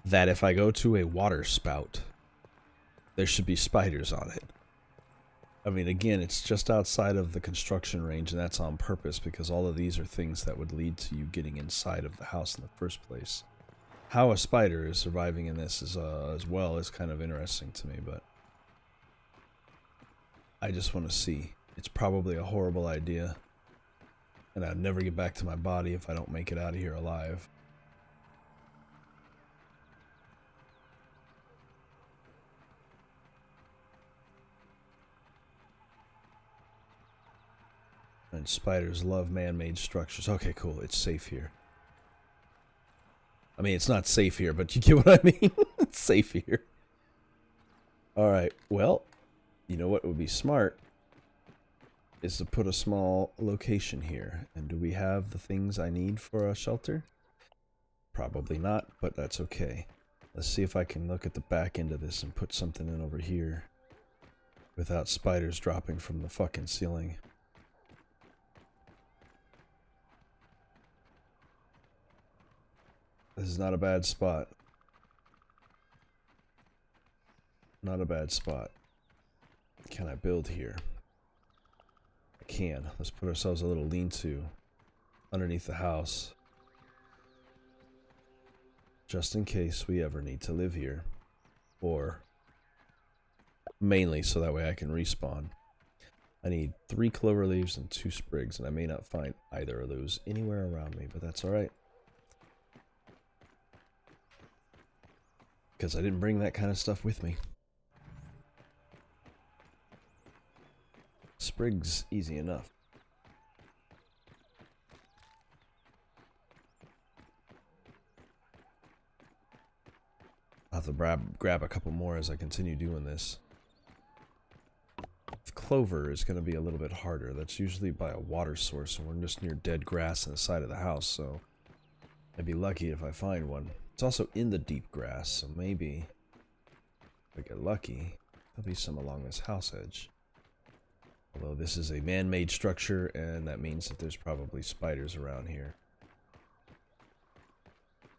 that if I go to a water spout, there should be spiders on it. I mean, again, it's just outside of the construction range, and that's on purpose because all of these are things that would lead to you getting inside of the house in the first place. How a spider is surviving in this is, as well is kind of interesting to me, but I just want to see. It's probably a horrible idea, and I'd never get back to my body if I don't make it out of here alive. And spiders love man-made structures. Okay, cool. It's safe here. I mean, it's not safe here, but you get what I mean? It's safe here. Alright, well, you know what would be smart is to put a small location here. And do we have the things I need for a shelter? Probably not, but that's okay. Let's see if I can look at the back end of this and put something in over here without spiders dropping from the fucking ceiling. This is not a bad spot. Not a bad spot. Can I build here? I can. Let's put ourselves a little lean-to underneath the house. Just in case we ever need to live here. Or mainly so that way I can respawn. I need 3 clover leaves and 2 sprigs, and I may not find either of those anywhere around me, but that's alright. Because I didn't bring that kind of stuff with me. Sprigs, easy enough. I'll have to grab a couple more as I continue doing this. Clover is going to be a little bit harder. That's usually by a water source, and we're just near dead grass on the side of the house, so I'd be lucky if I find one. It's also in the deep grass, so maybe if I get lucky, there'll be some along this house edge. Although this is a man-made structure, and that means that there's probably spiders around here.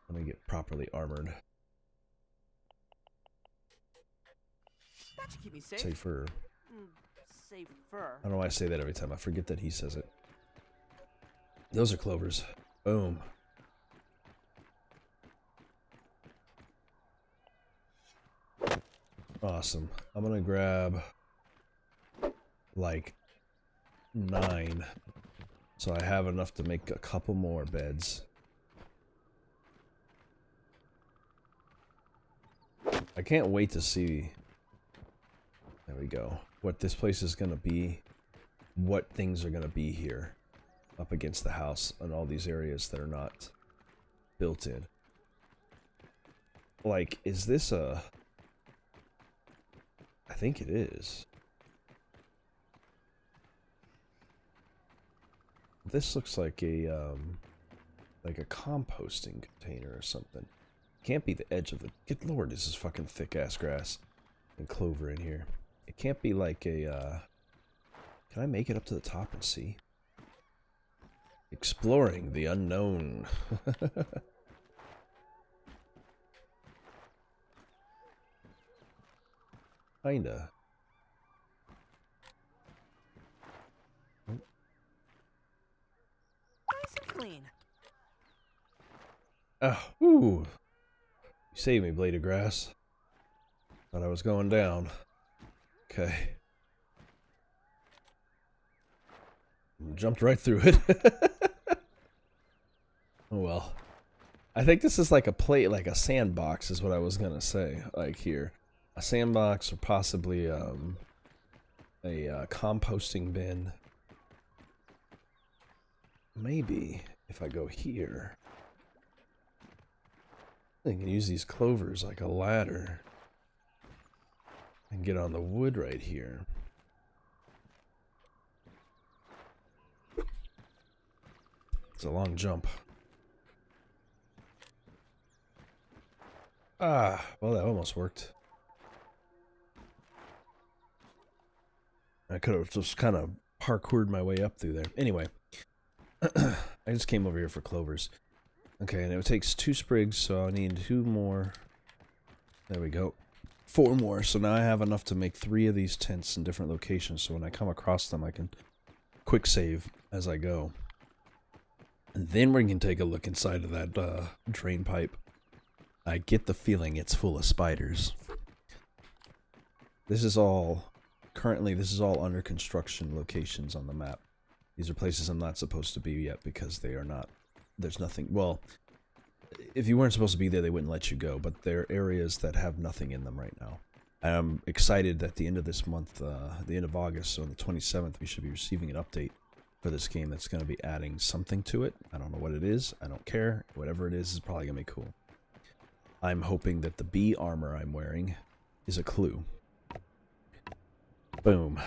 Let me get properly armored. That should keep me safe. Safer. Safer. I don't know why I say that every time. I forget that he says it. Those are clovers. Boom. Awesome. I'm gonna grab like 9, so I have enough to make a couple more beds. I can't wait to see, there we go, what this place is gonna be, what things are gonna be here up against the house and all these areas that are not built in. Like, is this a... I think it is. This looks like a composting container or something. Can't be the edge of the... Good lord, this is fucking thick-ass grass and clover in here. It can't be like a, Can I make it up to the top and see? Exploring the unknown. Kinda. Nice and clean. Oh, ooh. You saved me, blade of grass. Thought I was going down. Okay. Jumped right through it. Oh well. I think this is like a plate, like a sandbox is what I was gonna say, like here. A sandbox or possibly a composting bin. Maybe. if I go here, I can use these clovers like a ladder and get on the wood right here. It's a long jump. Ah, well, that almost worked. I could have just kind of parkoured my way up through there. Anyway, I just came over here for clovers. Okay, and it takes 2 sprigs, so I need 2 more. There we go. 4 more, so now I have enough to make 3 of these tents in different locations, so when I come across them, I can quick save as I go. And then we can take a look inside of that drain pipe. I get the feeling it's full of spiders. This is all... Currently, this is all under construction locations on the map. These are places I'm not supposed to be yet because they are not... There's nothing... Well, if you weren't supposed to be there, they wouldn't let you go, but there are areas that have nothing in them right now. I'm excited that at the end of this month, the end of August, so on the 27th, we should be receiving an update for this game that's going to be adding something to it. I don't know what it is. I don't care. Whatever it is probably going to be cool. I'm hoping that the bee armor I'm wearing is a clue. Boom.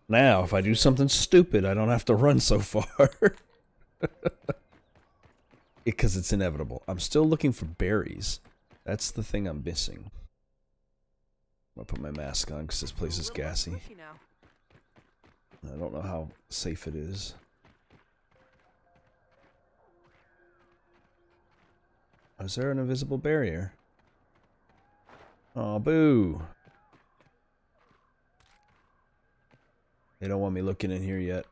Now, if I do something stupid, I don't have to run so far. Because it's inevitable. I'm still looking for berries. That's the thing I'm missing. I'll put my mask on because this place is gassy. I don't know how safe it is. Is there an invisible barrier? Aw, boo. They don't want me looking in here yet.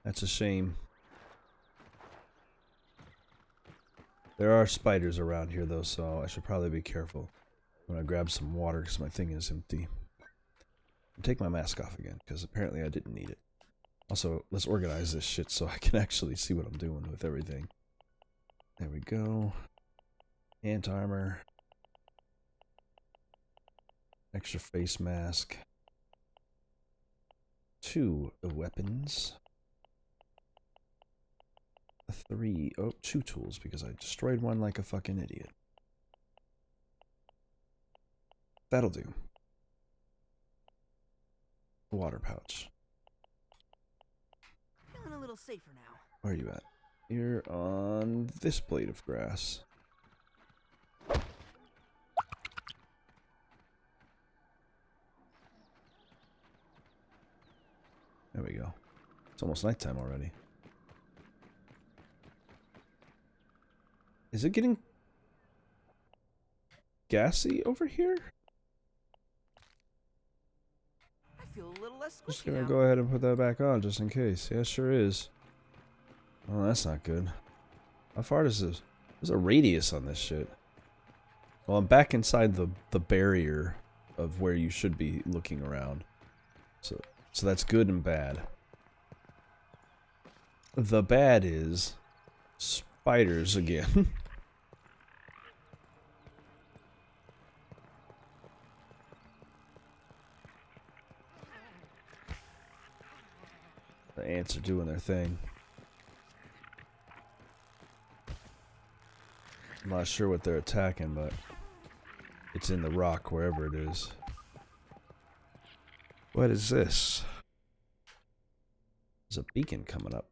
That's a shame. There are spiders around here though, so I should probably be careful. I'm gonna grab some water because my thing is empty. I'll take my mask off again, because apparently I didn't need it. Also, let's organize this shit so I can actually see what I'm doing with everything. There we go. Ant armor. Extra face mask. 2 weapons. 3, oh, 2 tools because I destroyed one like a fucking idiot. That'll do. Water pouch. Feeling a little safer now. Where are you at? You're on this blade of grass. There we go. It's almost nighttime already. Is it getting gassy over here? I feel a little less squishy Just gonna now. go ahead and put that back on just in case. Yeah, sure is. Oh, that's not good. How far does this? There's a radius on this shit. Well, I'm back inside the barrier of where you should be looking around. So that's good and bad. The bad is spiders again. The ants are doing their thing. I'm not sure what they're attacking, but it's in the rock wherever it is. What is this? There's a beacon coming up.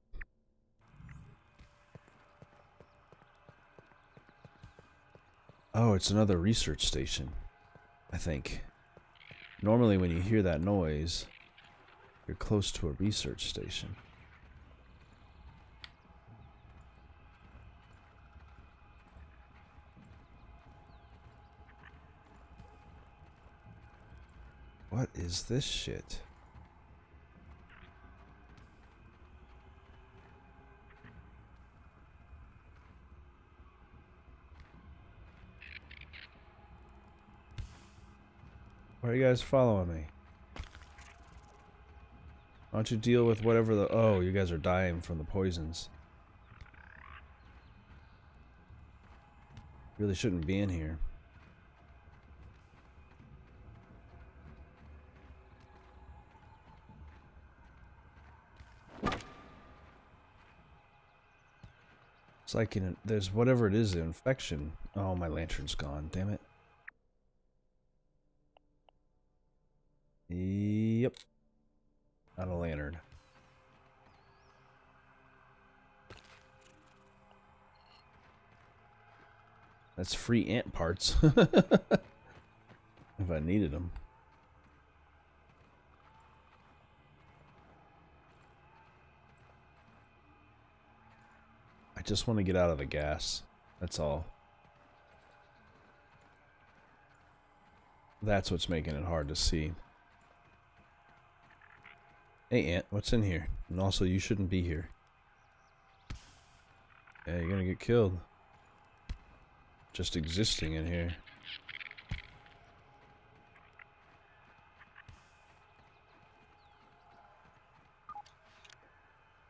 Oh, it's another research station, I think. Normally when you hear that noise, you're close to a research station. What is this shit? Why are you guys following me? Why don't you deal with whatever the... Oh, you guys are dying from the poisons. Really shouldn't be in here. It's like there's whatever it is, the infection. Oh, my lantern's gone. Damn it. Yep. Not a lantern. That's free ant parts. If I needed them. I just want to get out of the gas. That's all. That's what's making it hard to see. Hey, Ant, what's in here? And also, you shouldn't be here. Yeah, you're gonna get killed. Just existing in here.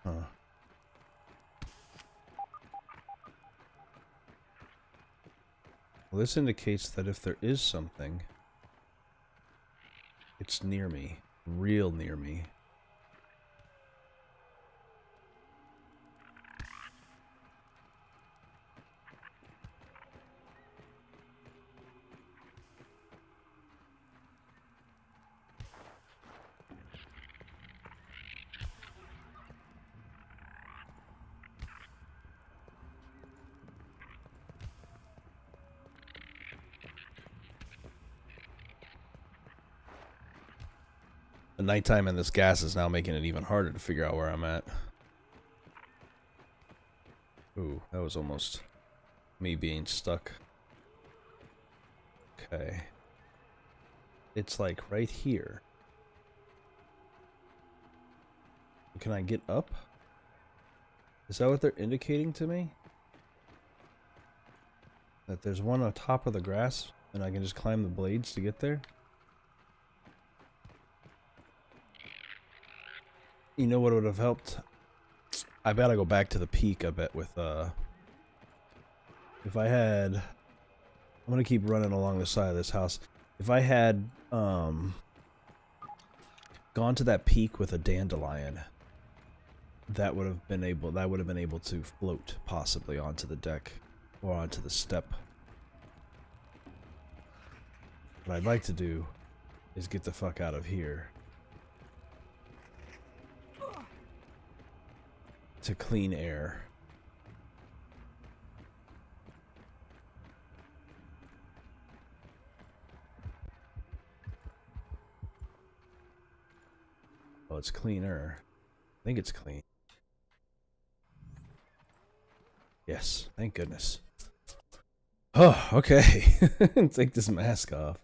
Huh. Well, this indicates that if there is something, it's near me. Real near me. The nighttime in this gas is now making it even harder to figure out where I'm at. Ooh, that was almost me being stuck. Okay. It's like right here. Can I get up? Is that what they're indicating to me? That there's one on top of the grass and I can just climb the blades to get there? You know what would have helped? I bet I go back to the peak, I bet, with, if I had... I'm gonna keep running along the side of this house. If I had, gone to that peak with a dandelion, that would have been able to float, possibly, onto the deck, or onto the step. What I'd like to do is get the fuck out of here. To clean air. Oh, it's cleaner. I think it's clean. Yes, thank goodness. Oh, okay. Take this mask off.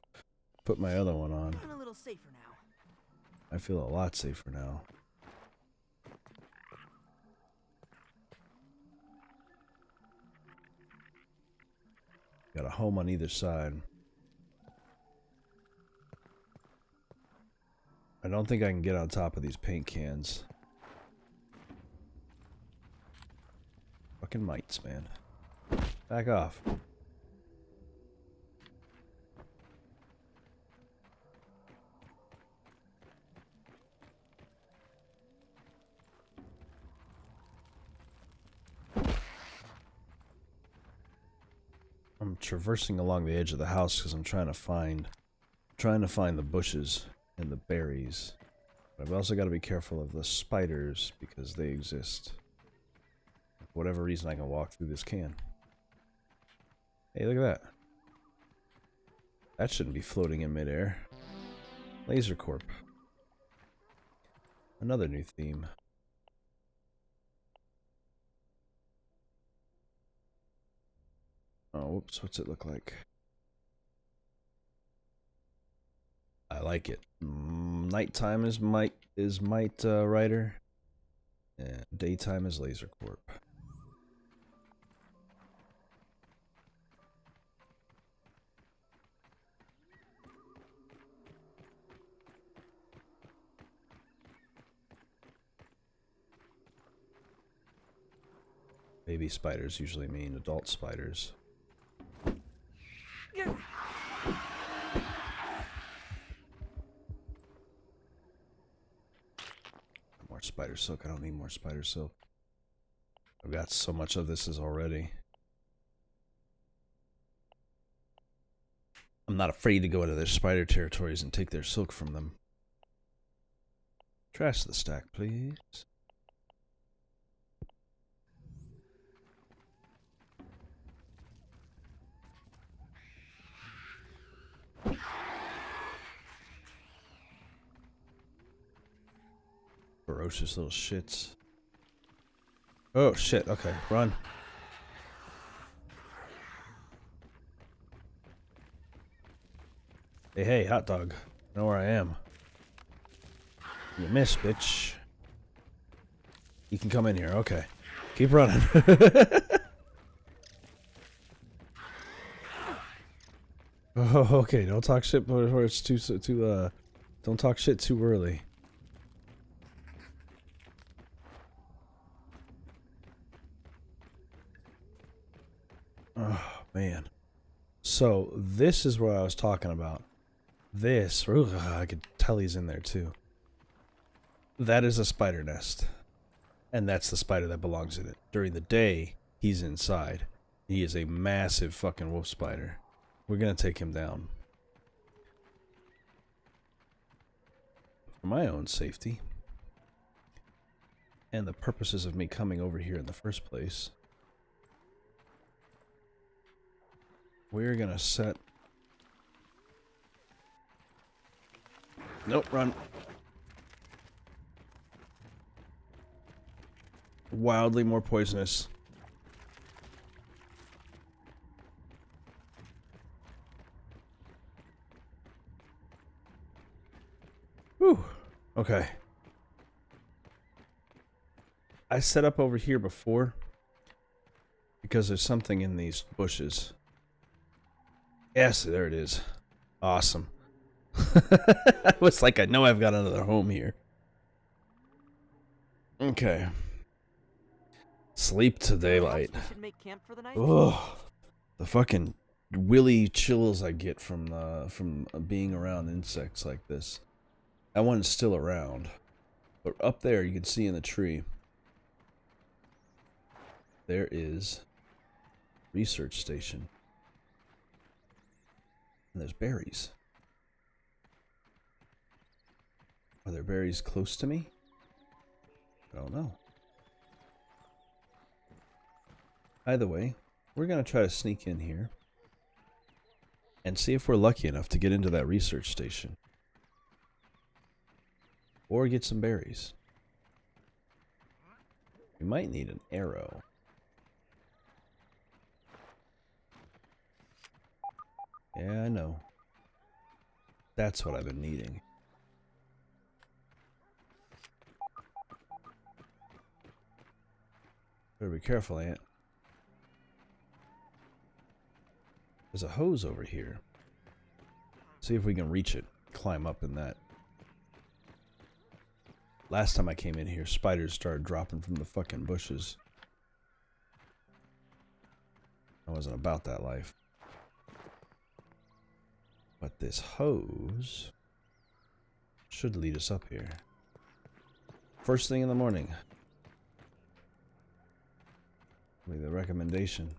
Put my other one on. I'm a little safer now. I feel a lot safer now. Got a home on either side. I don't think I can get on top of these paint cans. Fucking mites, man. Back off. I'm traversing along the edge of the house because I'm trying to find the bushes and the berries. But I've also got to be careful of the spiders because they exist. For whatever reason, I can walk through this can. Hey, look at that. That shouldn't be floating in midair. Laser Corp. Another new theme. Oh, whoops, what's it look like? I like it. Nighttime is Mite Rider, and daytime is Laser Corp. Baby spiders usually mean adult spiders. More spider silk. I don't need more spider silk. I've got so much of this as already. I'm not afraid to go into their spider territories and take their silk from them. Trash the stack, please. Ferocious little shits. Oh shit, okay, run. Hey, hey, hot dog. I know where I am. You missed, bitch. You can come in here, okay. Keep running. Oh, okay, don't talk shit before it's don't talk shit too early. Oh, man. So, this is what I was talking about. This, I could tell he's in there too. That is a spider nest. And that's the spider that belongs in it. During the day, he's inside. He is a massive fucking wolf spider. We're gonna take him down. For my own safety. And the purposes of me coming over here in the first place. We're gonna set... Nope, run. Wildly more poisonous. Whew. Okay. I set up over here before because there's something in these bushes. Yes, there it is. Awesome. I was like, I know I've got another home here. Okay. Sleep to daylight. We should make camp for the night? Ugh. The fucking willy chills I get from being around insects like this. That one's still around. But up there you can see in the tree. There is research station. And there's berries. Are there berries close to me? I don't know. Either way, we're going to try to sneak in here and see if we're lucky enough to get into that research station. Or get some berries. We might need an arrow. Yeah, I know. That's what I've been needing. Better be careful, Ant. There's a hose over here. See if we can reach it. Climb up in that. Last time I came in here, spiders started dropping from the fucking bushes. I wasn't about that life. But this hose should lead us up here. First thing in the morning. With the recommendation.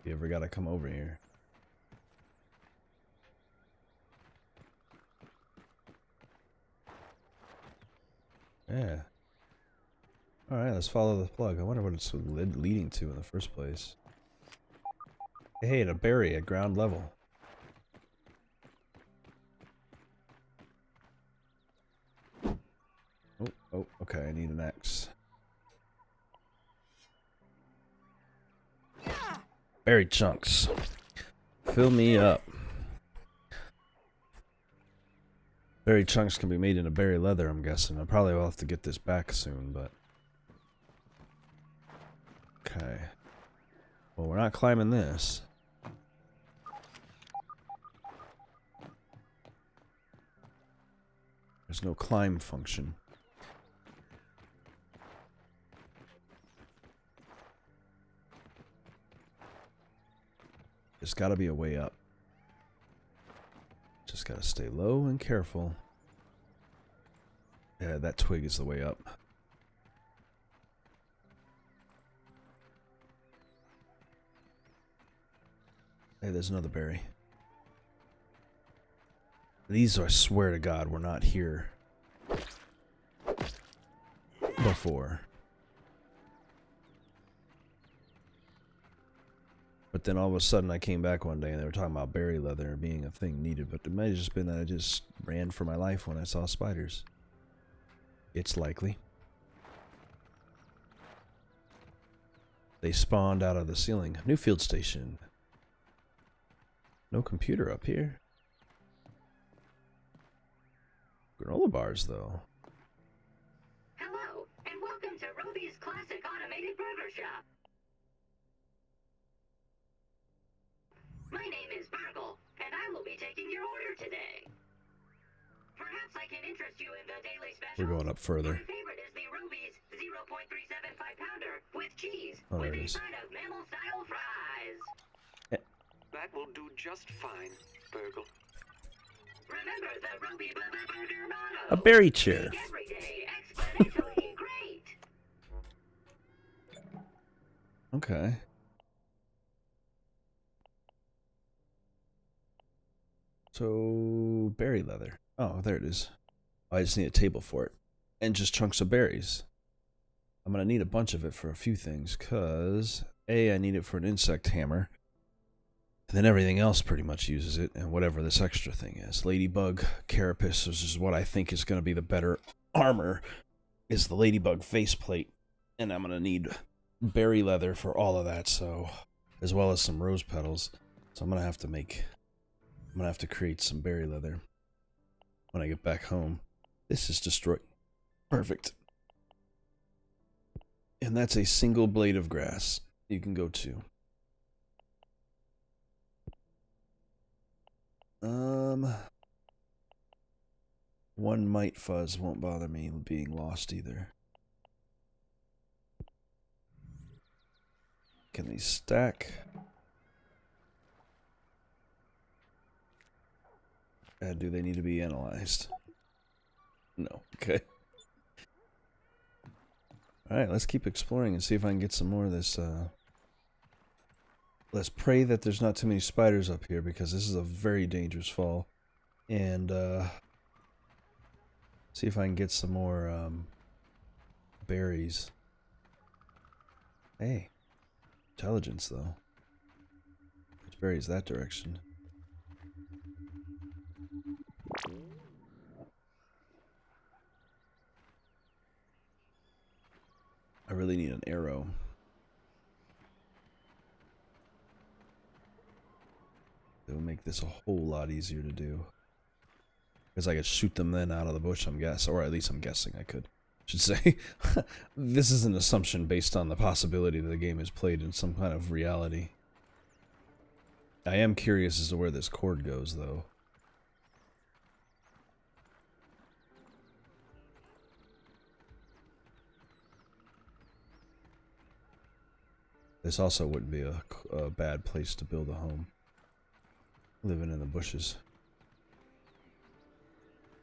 If you ever gotta come over here. Yeah. Alright, let's follow the plug. I wonder what it's leading to in the first place. Hey, a berry at ground level. Oh, okay, I need an axe. Berry chunks. Fill me up. Berry chunks can be made into berry leather, I'm guessing. I probably will have to get this back soon, but... Okay. Well, we're not climbing this. There's no climb function. There's gotta be a way up. Just gotta stay low and careful. Yeah, that twig is the way up. Hey, there's another berry. These, I swear to God, were not here before. But then all of a sudden I came back one day and they were talking about berry leather being a thing needed. But it might have just been that I just ran for my life when I saw spiders. It's likely. They spawned out of the ceiling. New field station. No computer up here. Granola bars, though. Hello, and welcome to Roby's Classic Automated Burger Shop. My name is Burgle, and I will be taking your order today. Perhaps I can interest you in the daily special. We're going up further. My favorite is the Roby's 0.375 pounder with cheese, Oh, there with it a is. side of mammal-style fries. That will do just fine, Burgle. Remember the Roby Burger motto. A berry chair. Make every day exponentially great. Okay. So, berry leather. Oh, there it is. I just need a table for it. And just chunks of berries. I'm going to need a bunch of it for a few things, because A, I need it for an insect hammer. And then everything else pretty much uses it, and whatever this extra thing is. Ladybug, carapace, which is what I think is going to be the better armor, is the ladybug faceplate. And I'm going to need berry leather for all of that, so, as well as some rose petals. So I'm going to have to create some berry leather when I get back home. This is destroyed. Perfect. And that's a single blade of grass. You can go to. One mite fuzz won't bother me being lost either. Can these stack? Do they need to be analyzed? No. Okay. Alright, let's keep exploring and see if I can get some more of this. Let's pray that there's not too many spiders up here, because this is a very dangerous fall. And, see if I can get some more, berries. Hey. Intelligence, though. Which berries that direction? I really need an arrow. It will make this a whole lot easier to do. Because I could shoot them then out of the bush, I'm guessing. Or at least I'm guessing I could. Should say. This is an assumption based on the possibility that the game is played in some kind of reality. I am curious as to where this cord goes, though. This also wouldn't be a bad place to build a home. Living in the bushes.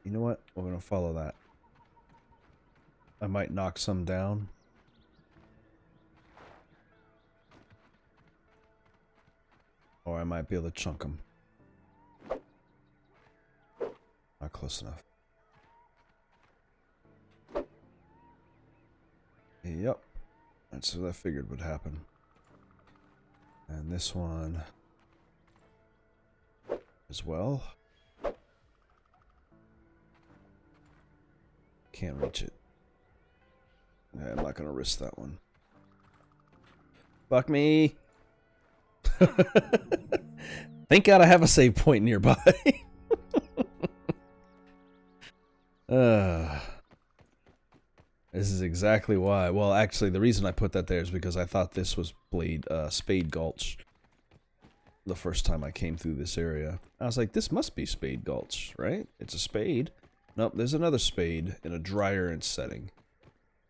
You know what? We're going to follow that. I might knock some down. Or I might be able to chunk them. Not close enough. Yep. That's what I figured would happen. And this one as well. Can't reach it. Yeah, I'm not gonna risk that one. Fuck me. Thank God I have a save point nearby. This is exactly why. Well, actually, the reason I put that there is because I thought this was Spade Gulch. The first time I came through this area. I was like, this must be Spade Gulch, right? It's a spade. Nope, there's another spade in a drier setting.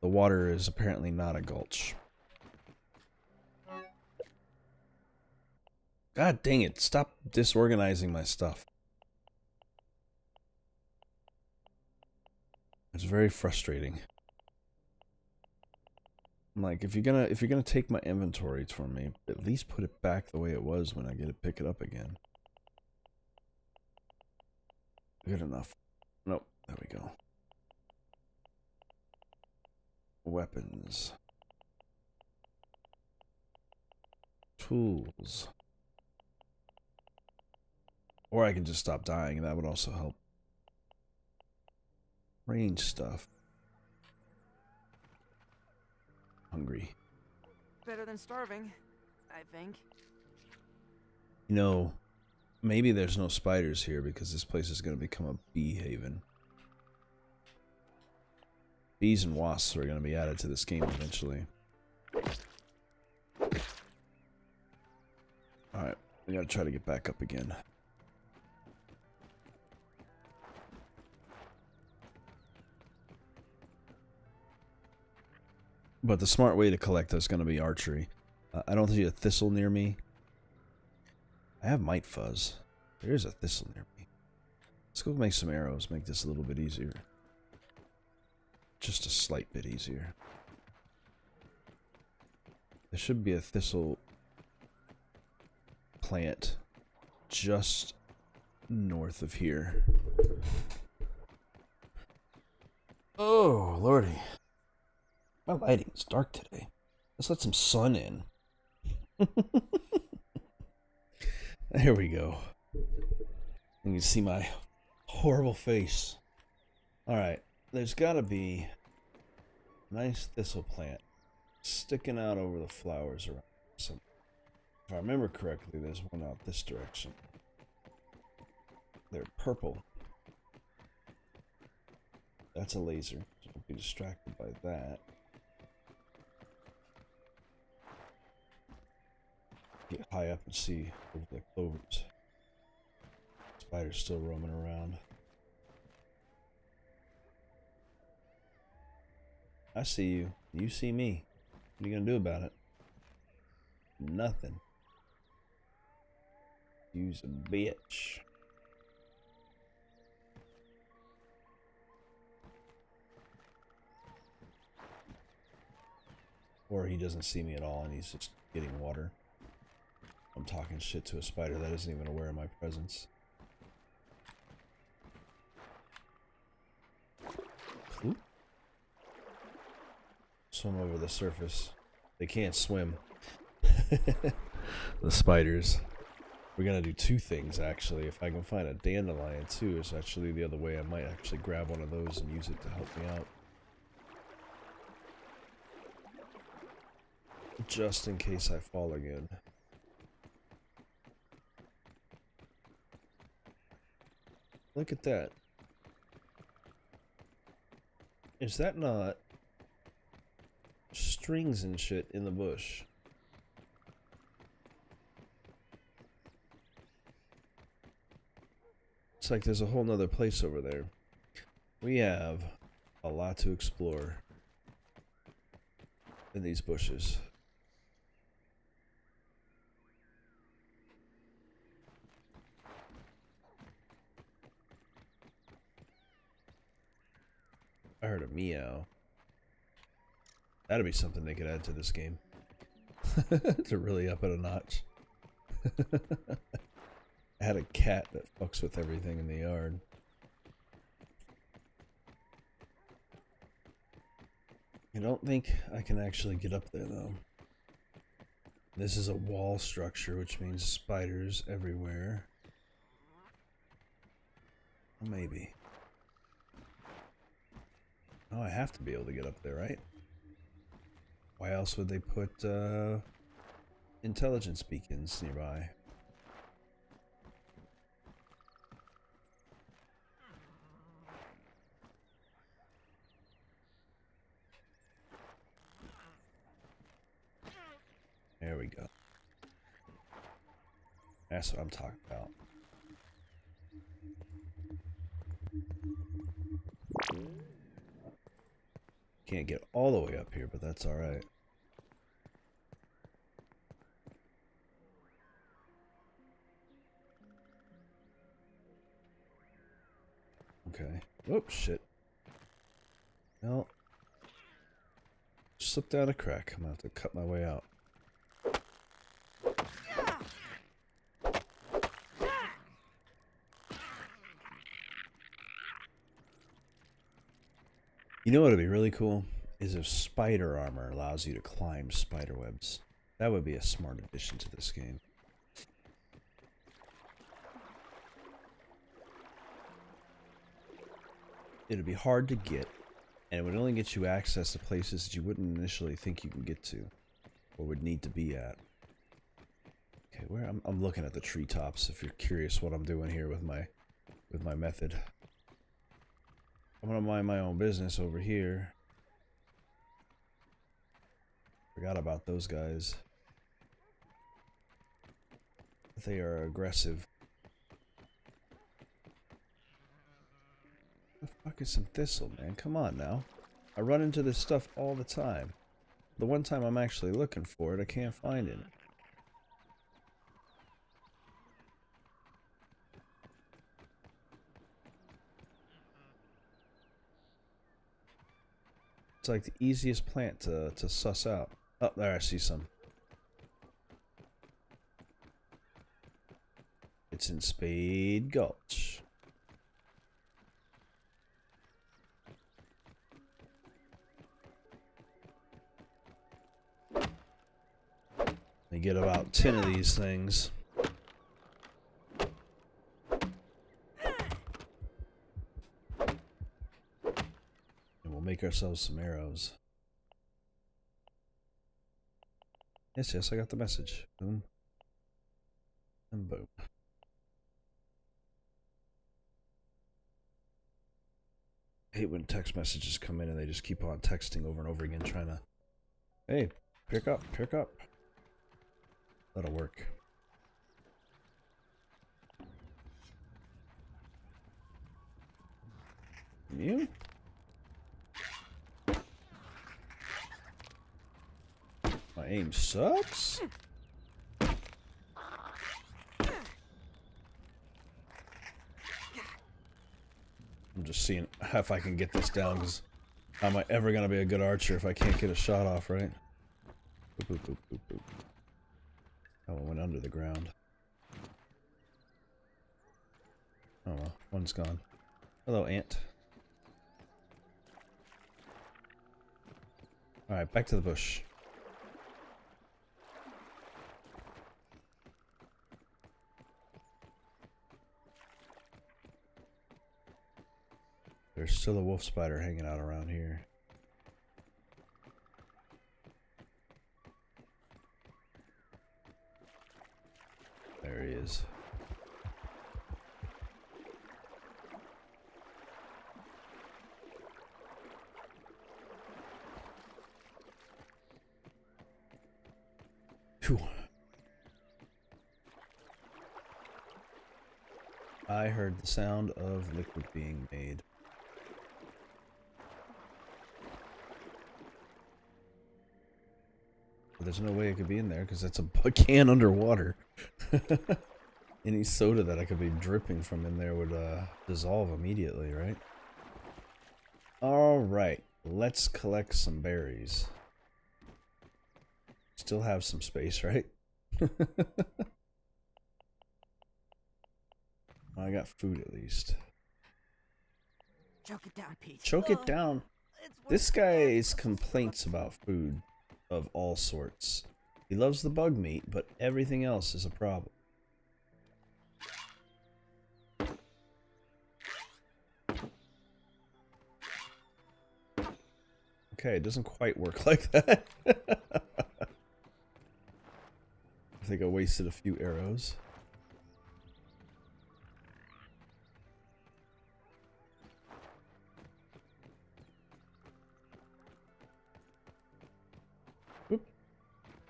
The water is apparently not a gulch. God dang it, stop disorganizing my stuff. It's very frustrating. I'm like, if you're gonna take my inventory from me, at least put it back the way it was when I get to pick it up again. Good enough. Nope. There we go. Weapons. Tools. Or I can just stop dying, and that would also help. Range stuff. Hungry. Better than starving, I think. You know, maybe there's no spiders here because this place is going to become a bee haven. Bees and wasps are going to be added to this game eventually. Alright, we got to try to get back up again. But the smart way to collect is going to be archery. I don't see a thistle near me. I have mite fuzz. There is a thistle near me. Let's go make some arrows, make this a little bit easier. Just a slight bit easier. There should be a thistle plant just north of here. Oh, lordy. My lighting is dark today. Let's let some sun in. There we go. You can see my horrible face. Alright, there's gotta be a nice thistle plant sticking out over the flowers around. So, if I remember correctly, there's one out this direction. They're purple. That's a laser. So don't be distracted by that. Get high up and see over the clovers. Spiders still roaming around. I see you. You see me. What are you gonna do about it? Nothing. You's a bitch. Or he doesn't see me at all and he's just getting water. I'm talking shit to a spider that isn't even aware of my presence. Oop. Swim over the surface. They can't swim. The spiders. We're gonna do two things actually. If I can find a dandelion too, it's actually the other way. I might actually grab one of those and use it to help me out. Just in case I fall again. Look at that. Is that not strings and shit in the bush? It's like there's a whole nother place over there. We have a lot to explore in these bushes. I heard a meow. That'd be something they could add to this game. To really up it a notch. I had a cat that fucks with everything in the yard. I don't think I can actually get up there though. This is a wall structure, which means spiders everywhere. Well, maybe. Oh, I have to be able to get up there, right? Why else would they put intelligence beacons nearby? There we go. That's what I'm talking about. Can't get all the way up here, but that's alright. Okay. Whoops, shit. Well, slip down a crack. I'm gonna have to cut my way out. You know what would be really cool? Is if spider armor allows you to climb spider webs. That would be a smart addition to this game. It'd be hard to get, and it would only get you access to places that you wouldn't initially think you can get to, or would need to be at. Okay, where I'm looking at the treetops. If you're curious what I'm doing here with my method. I'm gonna mind my own business over here. Forgot about those guys. They are aggressive. What the fuck is some thistle, man? Come on now. I run into this stuff all the time. The one time I'm actually looking for it, I can't find it. It's like the easiest plant to suss out. Oh, there I see some. It's in Spade Gulch. You get about 10 of these things. Make ourselves some arrows. Yes, I got the message. Boom. And boom. I hate when text messages come in and they just keep on texting over and over again trying to... Hey, pick up, pick up. That'll work. You? My aim sucks. I'm just seeing if I can get this down, because how am I ever gonna be a good archer if I can't get a shot off, right? Boop, boop, boop, boop, boop. Oh, it went under the ground. Oh well, one's gone. Hello, ant. Alright, back to the bush. There's still a wolf spider hanging out around here. There he is. Phew. I heard the sound of liquid being made. There's no way it could be in there because that's a can underwater. Any soda that I could be dripping from in there would dissolve immediately, right? Alright, let's collect some berries. Still have some space, right? I got food at least. Choke it down, Pete. Choke it down. This guy's complaints about food of all sorts. He loves the bug meat, but everything else is a problem. Okay, it doesn't quite work like that. I think I wasted a few arrows.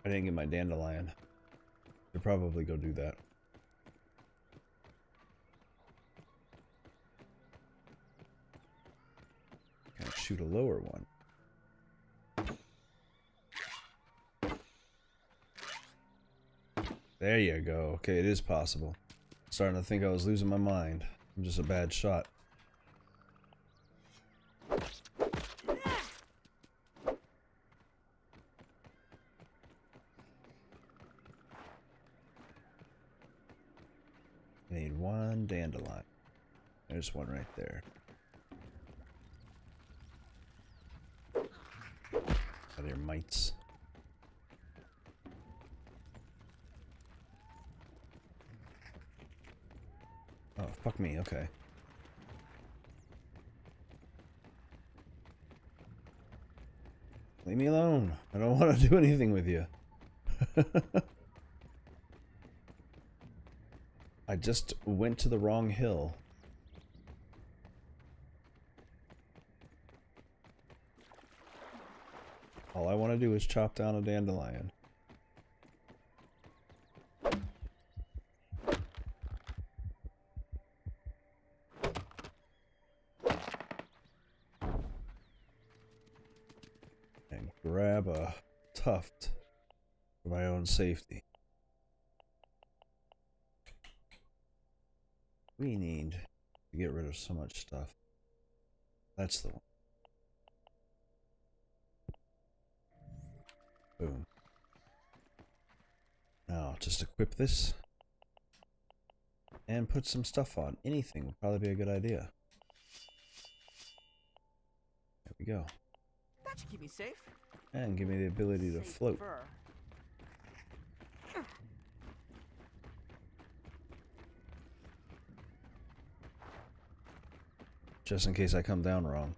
I didn't get my dandelion. Should probably go do that. Can I shoot a lower one? There you go. Okay, it is possible. Starting to think I was losing my mind. I'm just a bad shot. need one dandelion. There's one right there. Out of your mites. Oh, fuck me, okay. Leave me alone. I don't want to do anything with you. I just went to the wrong hill. All I want to do is chop down a dandelion. And grab a tuft for my own safety. We need to get rid of so much stuff. That's the one. Boom. Now, just equip this. And put some stuff on. Anything would probably be a good idea. There we go. That should keep me safe. And give me the ability to float. Safer. Just in case I come down wrong.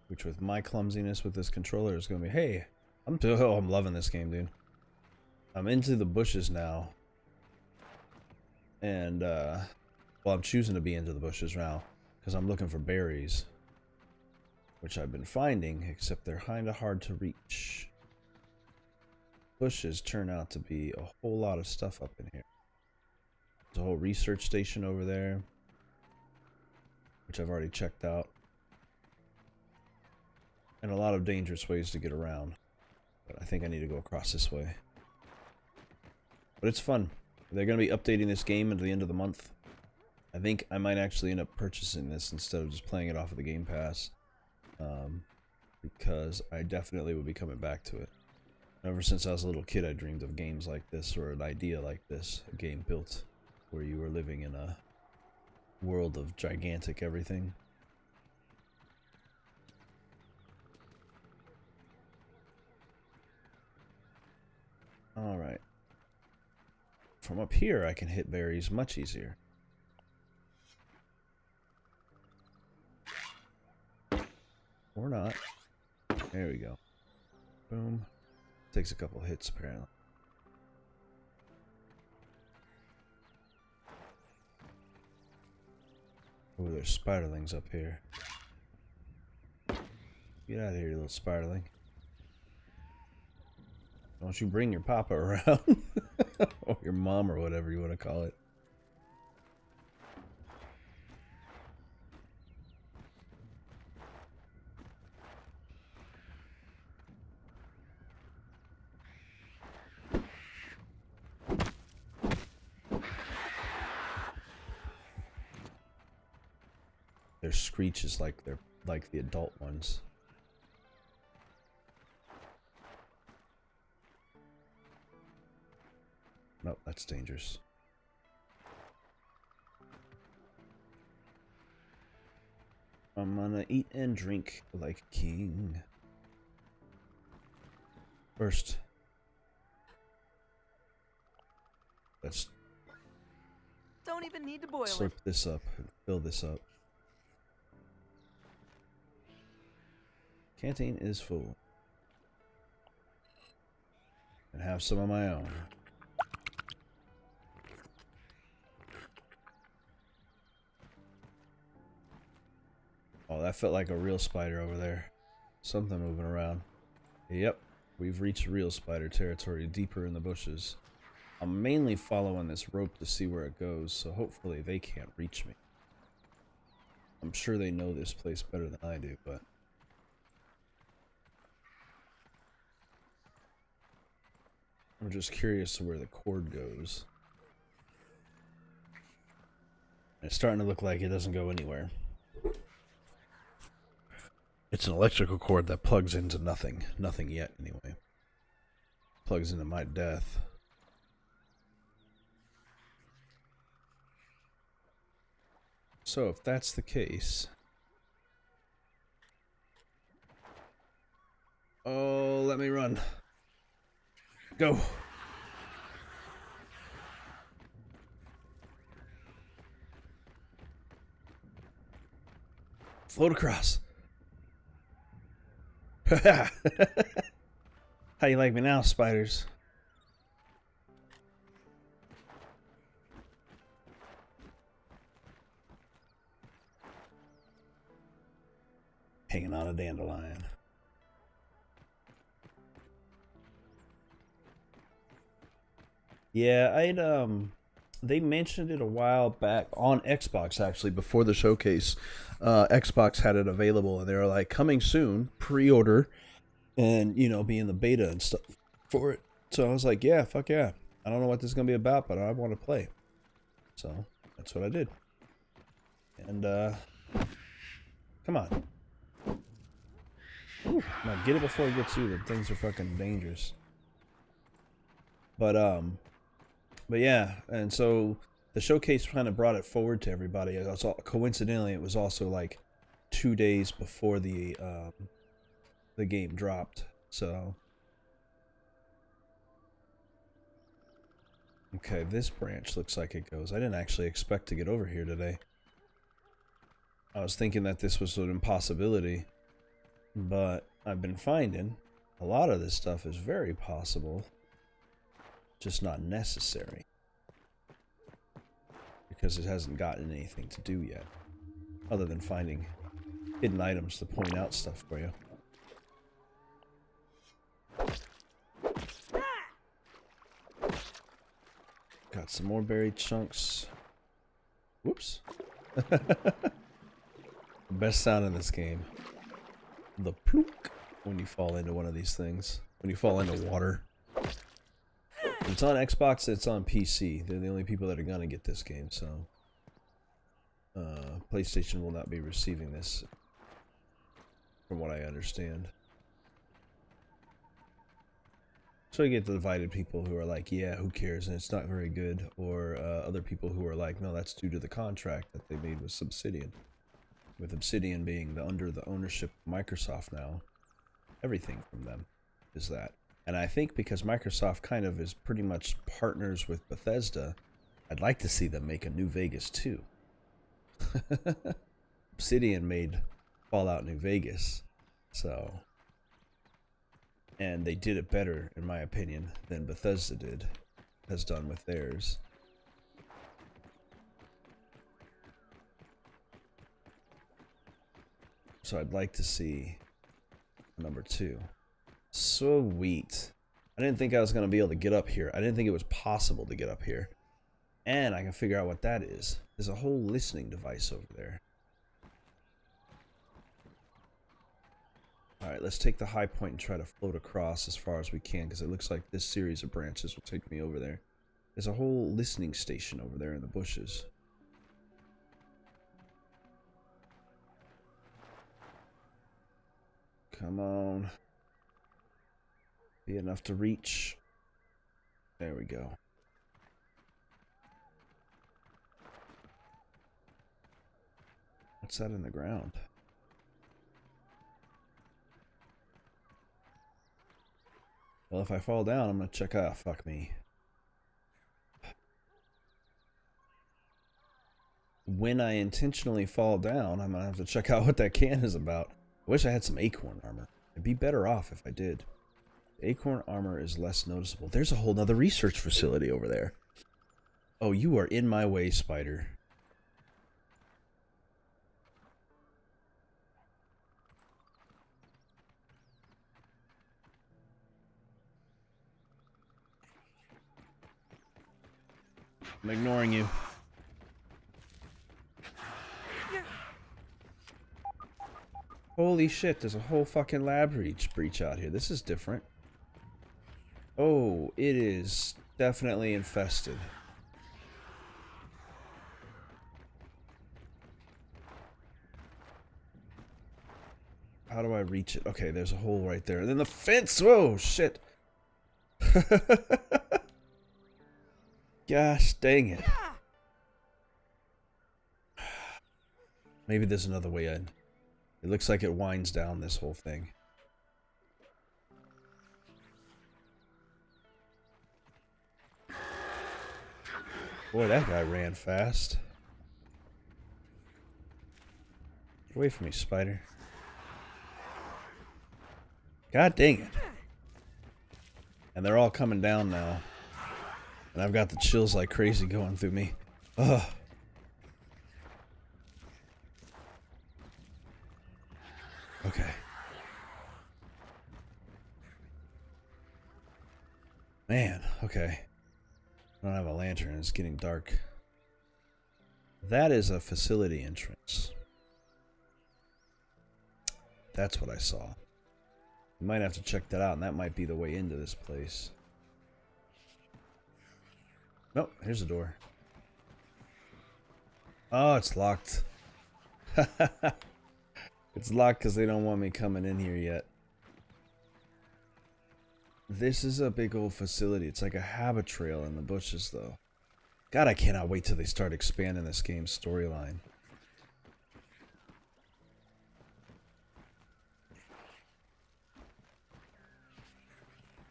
Which with my clumsiness with this controller is going to be, hey, I'm loving this game, dude. I'm into the bushes now. And, well, I'm choosing to be into the bushes now because I'm looking for berries. Which I've been finding, except they're kind of hard to reach. Bushes turn out to be a whole lot of stuff up in here. There's a whole research station over there, which I've already checked out. And a lot of dangerous ways to get around. But I think I need to go across this way. But it's fun. They're going to be updating this game at the end of the month. I think I might actually end up purchasing this instead of just playing it off of the Game Pass. Because I definitely will be coming back to it. Ever since I was a little kid, I dreamed of games like this, or an idea like this. A game built where you were living in a world of gigantic everything. Alright. From up here, I can hit berries much easier. Or not. There we go. Boom. Takes a couple hits, apparently. Oh, there's spiderlings up here. Get out of here, you little spiderling. Don't you bring your papa around. Or your mom, or whatever you want to call it. Their screech is like the adult ones. Nope, that's dangerous. I'm gonna eat and drink like a king. First, let's Don't even need to boil slurp it. this up and fill this up. Canteen is full. And have some of my own. Oh, that felt like a real spider over there. Something moving around. Yep, we've reached real spider territory deeper in the bushes. I'm mainly following this rope to see where it goes, so hopefully they can't reach me. I'm sure they know this place better than I do, but... I'm just curious to where the cord goes. It's starting to look like it doesn't go anywhere. It's an electrical cord that plugs into nothing. Nothing yet, anyway. Plugs into my death. So, if that's the case... Oh, let me run. Go. Float across. How you like me now, spiders? Hanging on a dandelion. Yeah, they mentioned it a while back on Xbox, actually, before the showcase. Xbox had it available, and they were like, coming soon, pre-order, and, you know, be in the beta and stuff for it. So I was like, yeah, fuck yeah. I don't know what this is going to be about, but I want to play. So that's what I did. And, come on. Ooh, now get it before it gets you. The things are fucking dangerous. But yeah, and so the showcase kind of brought it forward to everybody. It was coincidentally, it was also like 2 days before the game dropped. So, okay, this branch looks like it goes. I didn't actually expect to get over here today. I was thinking that this was an impossibility, but I've been finding a lot of this stuff is very possible, just not necessary. Because it hasn't gotten anything to do yet, other than finding hidden items to point out stuff for you. Got some more buried chunks. Whoops. The best sound in this game. The plunk when you fall into one of these things. When you fall into water. It's on Xbox, it's on PC. They're the only people that are gonna get this game, so PlayStation will not be receiving this, from what I understand. So you get the divided people who are like, yeah, who cares, and it's not very good, or other people who are like, no, that's due to the contract that they made with Obsidian. With Obsidian being under the ownership of Microsoft now, everything from them is that. And I think because Microsoft kind of is pretty much partners with Bethesda, I'd like to see them make a New Vegas too. Obsidian made Fallout New Vegas, so... And they did it better, in my opinion, than Bethesda has done with theirs. So I'd like to see number 2. Sweet. I didn't think I was going to be able to get up here. I didn't think it was possible to get up here. And I can figure out what that is. There's a whole listening device over there. Alright, let's take the high point and try to float across as far as we can, because it looks like this series of branches will take me over there. There's a whole listening station over there in the bushes. Come on. Be enough to reach. There we go. What's that in the ground? Well, if I fall down, I'm gonna check out. Fuck me. When I intentionally fall down, I'm gonna have to check out what that can is about. I wish I had some acorn armor. I'd be better off if I did. Acorn armor is less noticeable. There's a whole nother research facility over there. Oh, you are in my way, spider. I'm ignoring you. Holy shit, there's a whole fucking lab breach out here. This is different. Oh, it is definitely infested. How do I reach it? Okay, there's a hole right there. And then the fence! Whoa, shit! Gosh dang it. Maybe there's another way in. It looks like it winds down this whole thing. Boy, that guy ran fast. Get away from me, spider. God dang it. And they're all coming down now. And I've got the chills like crazy going through me. Ugh. Okay. Man, okay. I don't have a lantern, it's getting dark. That is a facility entrance. That's what I saw. You might have to check that out, and that might be the way into this place. Nope, here's the door. Oh, it's locked. It's locked because they don't want me coming in here yet. This is a big old facility. It's like a habit trail in the bushes, though. God, I cannot wait till they start expanding this game's storyline.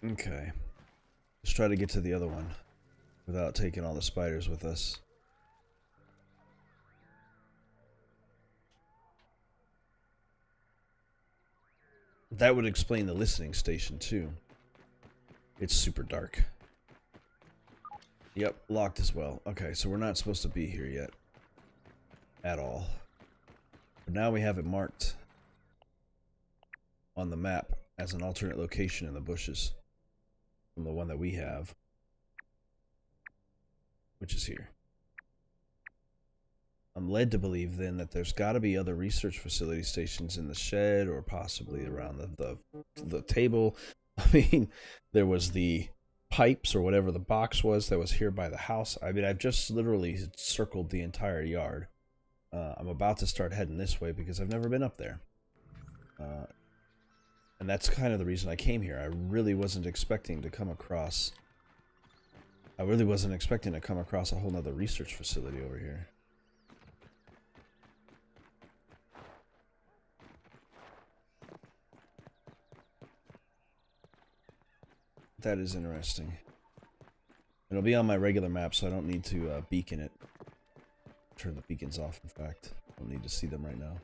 Okay. Let's try to get to the other one without taking all the spiders with us. That would explain the listening station, too. It's super dark. Yep, locked as well. Okay, so we're not supposed to be here yet. At all. But now we have it marked on the map as an alternate location in the bushes from the one that we have, which is here. I'm led to believe then that there's got to be other research facility stations in the shed or possibly around the table. I mean, there was the pipes or whatever the box was that was here by the house. I mean, I've just literally circled the entire yard. I'm about to start heading this way because I've never been up there. And that's kind of the reason I came here. I really wasn't expecting to come across... I really wasn't expecting to come across a whole nother research facility over here. That is interesting. It'll be on my regular map, so I don't need to beacon it. Turn the beacons off, in fact. I don't need to see them right now.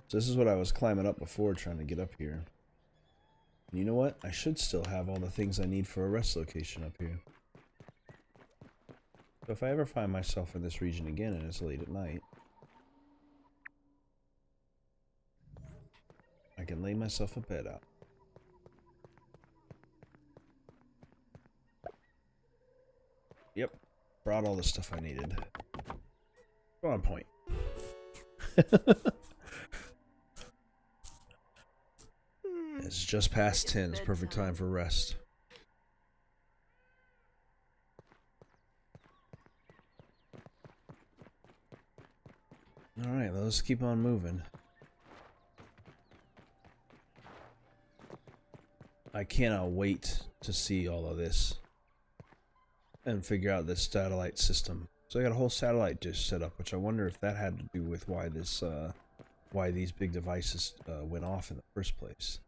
So this is what I was climbing up before, trying to get up here. And you know what? I should still have all the things I need for a rest location up here. So if I ever find myself in this region again and it's late at night, I can lay myself a bed out. Yep. Brought all the stuff I needed. On point. It's just past 10. It's perfect time for rest. Alright, let's keep on moving. I cannot wait to see all of this and figure out this satellite system. So I got a whole satellite dish set up, which I wonder if that had to do with why this, why these big devices went off in the first place.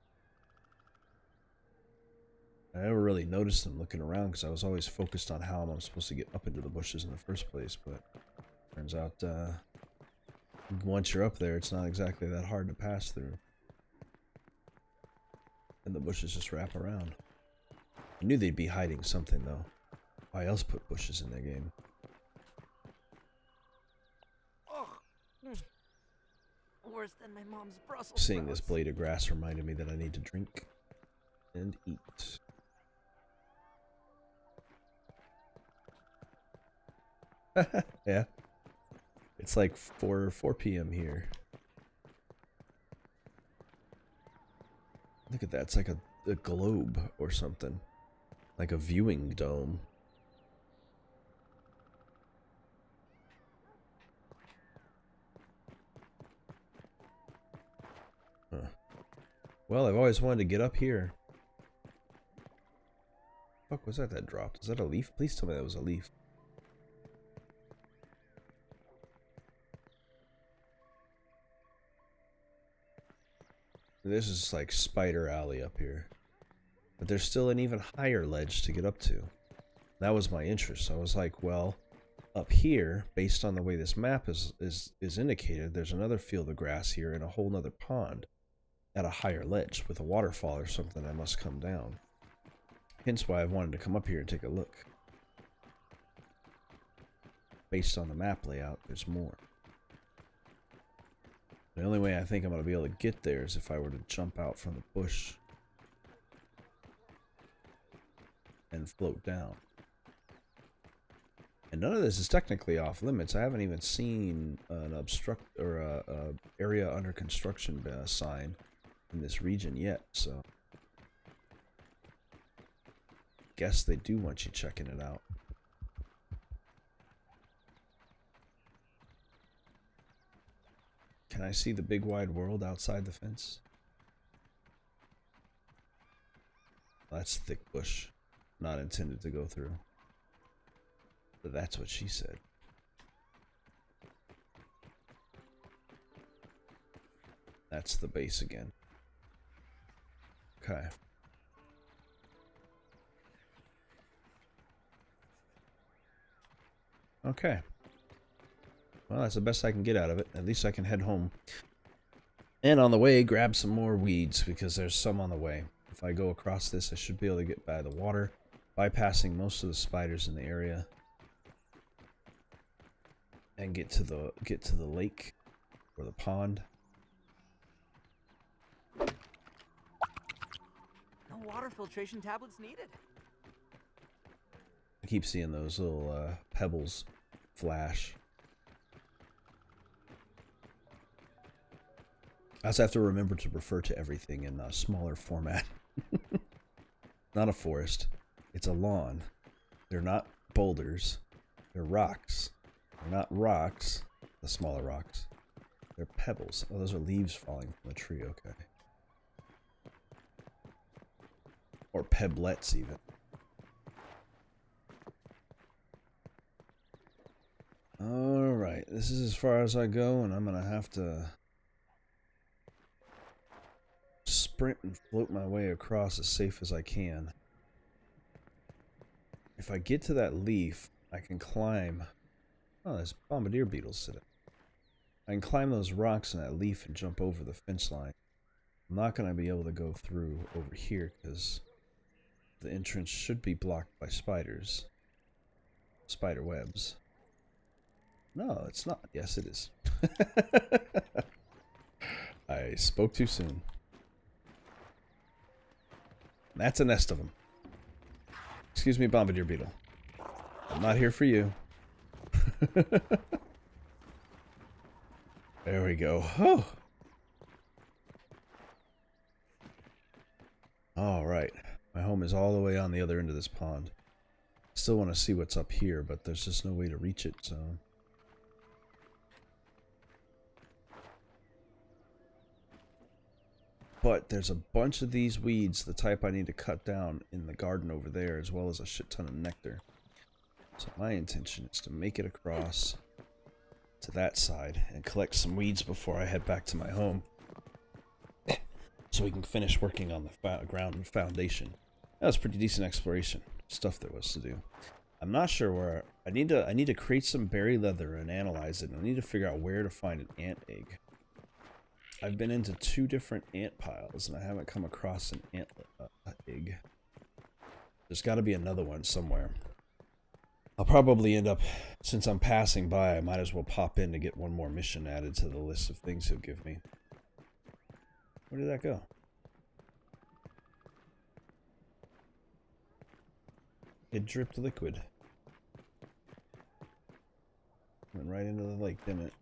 I never really noticed them looking around because I was always focused on how I'm supposed to get up into the bushes in the first place. But turns out, once you're up there, it's not exactly that hard to pass through. And the bushes just wrap around. I knew they'd be hiding something, though. Why else put bushes in their game? Worse than my mom's Brussels Seeing this sprouts. blade of grass reminded me that I need to drink and eat. Yeah. It's like 4 p.m. here. Look at that. It's like a globe or something. Like a viewing dome. Well, I've always wanted to get up here. Fuck was that dropped? Is that a leaf? Please tell me that was a leaf. This is like Spider Alley up here. But there's still an even higher ledge to get up to. That was my interest. I was like, well, up here, based on the way this map is indicated, there's another field of grass here and a whole nother pond at a higher ledge with a waterfall or something that must come down. Hence why I wanted to come up here and take a look. Based on the map layout, there's more. The only way I think I'm going to be able to get there is if I were to jump out from the bush and float down. And none of this is technically off limits. I haven't even seen an obstruct or a area under construction sign in this region yet, so guess they do want you checking it out. Can I see the big wide world outside the fence? That's thick bush, not intended to go through. But that's what she said. That's the base again. Okay. Okay. Well, that's the best I can get out of it. At least I can head home. And on the way, grab some more weeds, because there's some on the way. If I go across this, I should be able to get by the water, bypassing most of the spiders in the area. And get to the lake or the pond. No water filtration tablets needed. I keep seeing those little pebbles flash. I also have to remember to refer to everything in a smaller format. Not a forest. It's a lawn. They're not boulders. They're rocks. They're not rocks, the smaller rocks. They're pebbles. Oh, those are leaves falling from the tree, okay. Or peblets, even. Alright, this is as far as I go, and I'm gonna have to sprint and float my way across as safe as I can. If I get to that leaf, I can climb. Oh, there's bombardier beetles sitting. I can climb those rocks in that leaf and jump over the fence line. I'm not going to be able to go through over here because the entrance should be blocked by spiders. Spider webs. No, it's not. Yes, it is. I spoke too soon. That's a nest of them. Excuse me, bombardier beetle. I'm not here for you. There we go. Oh. Alright. My home is all the way on the other end of this pond. Still want to see what's up here, but there's just no way to reach it, so... But there's a bunch of these weeds, the type I need to cut down in the garden over there, as well as a shit ton of nectar. So my intention is to make it across to that side and collect some weeds before I head back to my home. So we can finish working on the ground foundation. That was pretty decent exploration stuff there was to do. I'm not sure where I need to create some berry leather and analyze it. And I need to figure out where to find an ant egg. I've been into 2 different ant piles and I haven't come across an ant egg. There's got to be another one somewhere. I'll probably end up, since I'm passing by, I might as well pop in to get one more mission added to the list of things he'll give me. Where did that go? It dripped liquid. Went right into the lake, didn't it?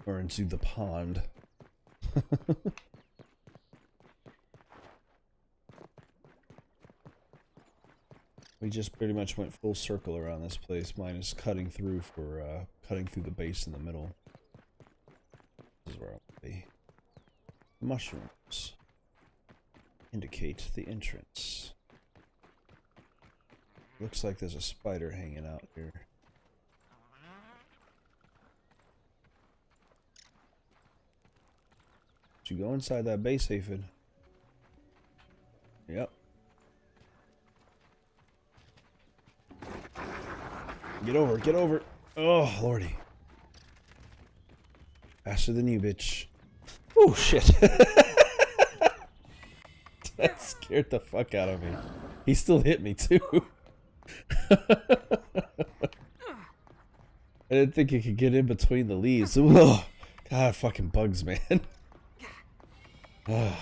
Or into the pond. We just pretty much went full circle around this place, minus cutting through the base in the middle. This is where I'll be. mushrooms indicate the entrance. Looks like there's a spider hanging out here. Did you go inside that base, Aphid? Yep. Get over, get over. Oh, lordy. Faster than you, bitch. Oh, shit. That scared the fuck out of me. He still hit me, too. I didn't think he could get in between the leaves. Ugh. God, fucking bugs, man. That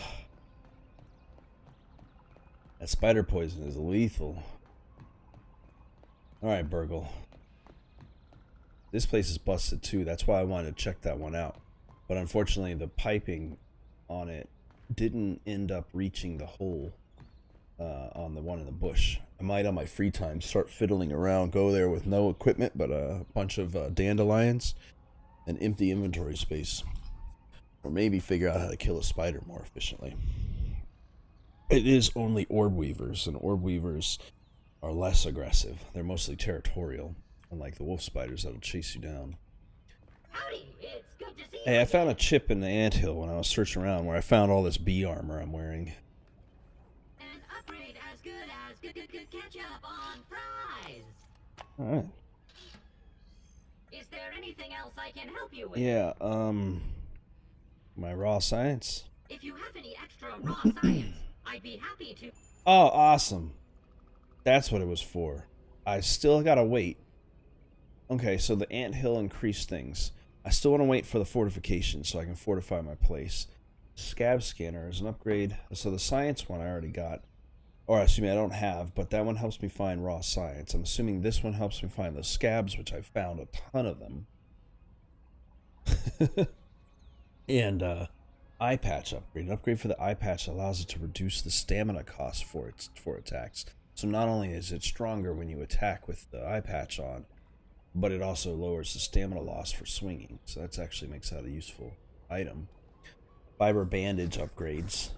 spider poison is lethal. Alright, Burgle. This place is busted too. That's why I wanted to check that one out. But unfortunately, the piping on it didn't end up reaching the hole on the one in the bush. I might, on my free time, start fiddling around, go there with no equipment, but a bunch of dandelions and empty inventory space. Or maybe figure out how to kill a spider more efficiently. It is only orb weavers, and orb weavers are less aggressive. They're mostly territorial, unlike the wolf spiders that'll chase you down. Howdy, it's good to see you. Hey, I found a chip in the anthill when I was searching around where I found all this bee armor I'm wearing. An upgrade as good as good catch up on fries. Alright. Is there anything else I can help you with? Yeah, my raw science. If you have any extra raw science, I'd be happy to. Oh, awesome. That's what it was for. I still gotta wait. Okay, so the anthill increased things. I still want to wait for the fortification so I can fortify my place. Scab scanner is an upgrade. So the science one I already got. Or excuse me, I don't have, but that one helps me find raw science. I'm assuming this one helps me find the scabs, which I found a ton of them. And eye patch upgrade. An upgrade for the eye patch allows it to reduce the stamina cost for attacks. So not only is it stronger when you attack with the eye patch on, but it also lowers the stamina loss for swinging. So that actually makes that a useful item. Fiber bandage upgrades.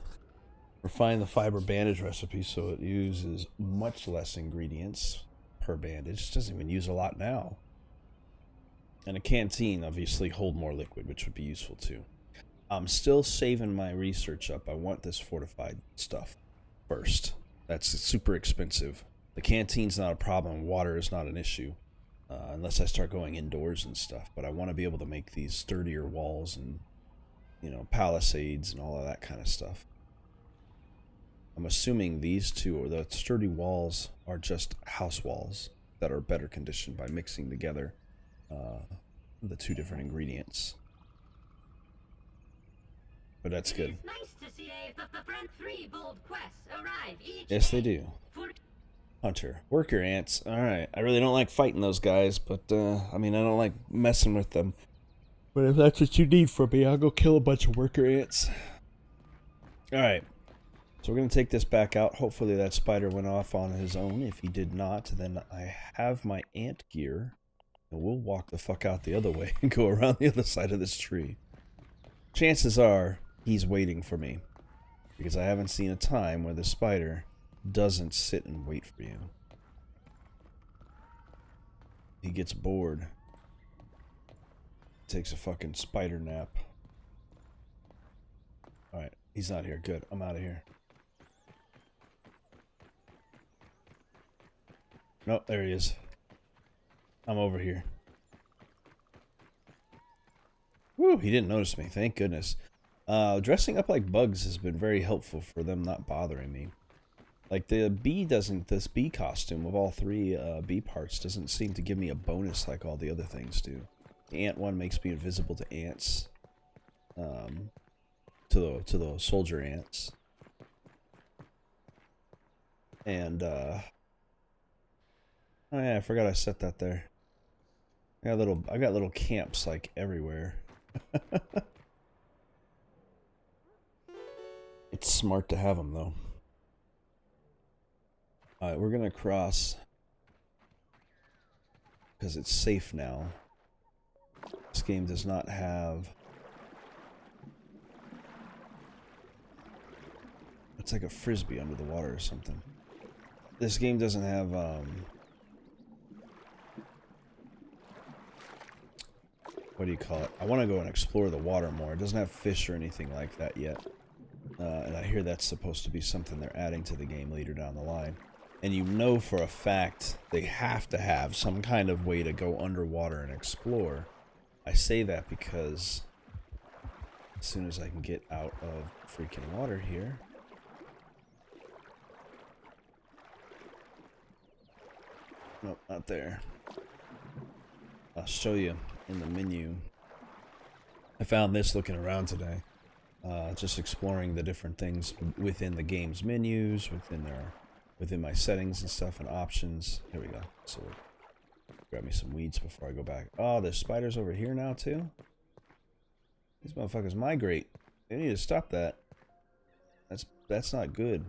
Refine the fiber bandage recipe so it uses much less ingredients per bandage. It doesn't even use a lot now. And a canteen obviously hold more liquid, which would be useful too. I'm still saving my research up. I want this fortified stuff first. That's super expensive. The canteen's not a problem. Water is not an issue. Unless I start going indoors and stuff. But I want to be able to make these sturdier walls and, you know, palisades and all of that kind of stuff. I'm assuming these two, or the sturdy walls, are just house walls that are better conditioned by mixing together the two different ingredients. But that's good. It's nice to see the front 3 bold quests arrive each Yes, day. they do. Hunter. Worker ants. Alright. I really don't like fighting those guys, but, I mean, I don't like messing with them. But if that's what you need from me, I'll go kill a bunch of worker ants. Alright. So we're going to take this back out. Hopefully that spider went off on his own. If he did not, then I have my ant gear. And we'll walk the fuck out the other way and go around the other side of this tree. Chances are he's waiting for me. Because I haven't seen a time where the spider doesn't sit and wait for you. He gets bored. Takes a fucking spider nap. Alright, he's not here. Good. I'm out of here. Nope, there he is. I'm over here. Woo, he didn't notice me. Thank goodness. Dressing up like bugs has been very helpful for them not bothering me. Like, the bee doesn't, this bee costume of all 3 bee parts doesn't seem to give me a bonus like all the other things do. The ant one makes me invisible to ants. To the soldier ants. And, oh yeah, I forgot I set that there. I got little camps, like, everywhere. It's smart to have them, though. Alright, we're gonna cross. Because it's safe now. This game does not have It's like a frisbee under the water or something. This game doesn't have, what do you call it? I want to go and explore the water more. It doesn't have fish or anything like that yet. And I hear that's supposed to be something they're adding to the game later down the line. And you know for a fact they have to have some kind of way to go underwater and explore. I say that because as soon as I can get out of freaking water here... Nope, not there. I'll show you in the menu. I found this looking around today. Just exploring the different things within the game's menus, within my settings and stuff and options. Here we go. So grab me some weeds before I go back. Oh, there's spiders over here now too? These motherfuckers migrate. They need to stop that. That's not good.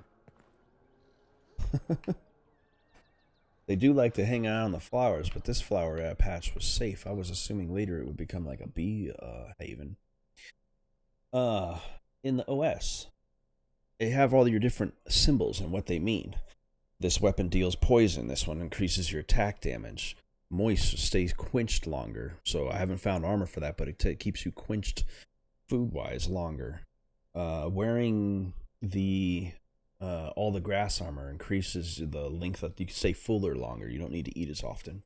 They do like to hang out on the flowers, but this flower patch was safe. I was assuming later it would become like a bee haven. In the OS, they have all your different symbols and what they mean. This weapon deals poison. This one increases your attack damage. Moist stays quenched longer. So I haven't found armor for that, but it keeps you quenched food-wise longer. Wearing the all the grass armor increases the length that you can stay fuller longer. You don't need to eat as often.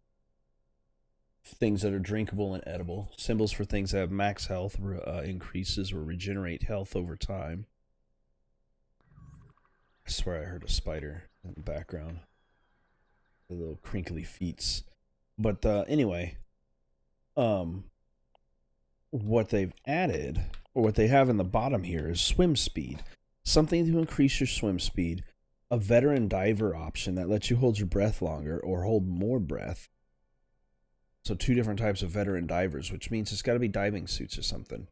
Things that are drinkable and edible. Symbols for things that have max health increases or regenerate health over time. I swear I heard a spider in the background. The little crinkly feets. But anyway, what they've added, or what they have in the bottom here, is swim speed. Something to increase your swim speed. A veteran diver option that lets you hold your breath longer or hold more breath. So 2 different types of veteran divers, which means it's got to be diving suits or something.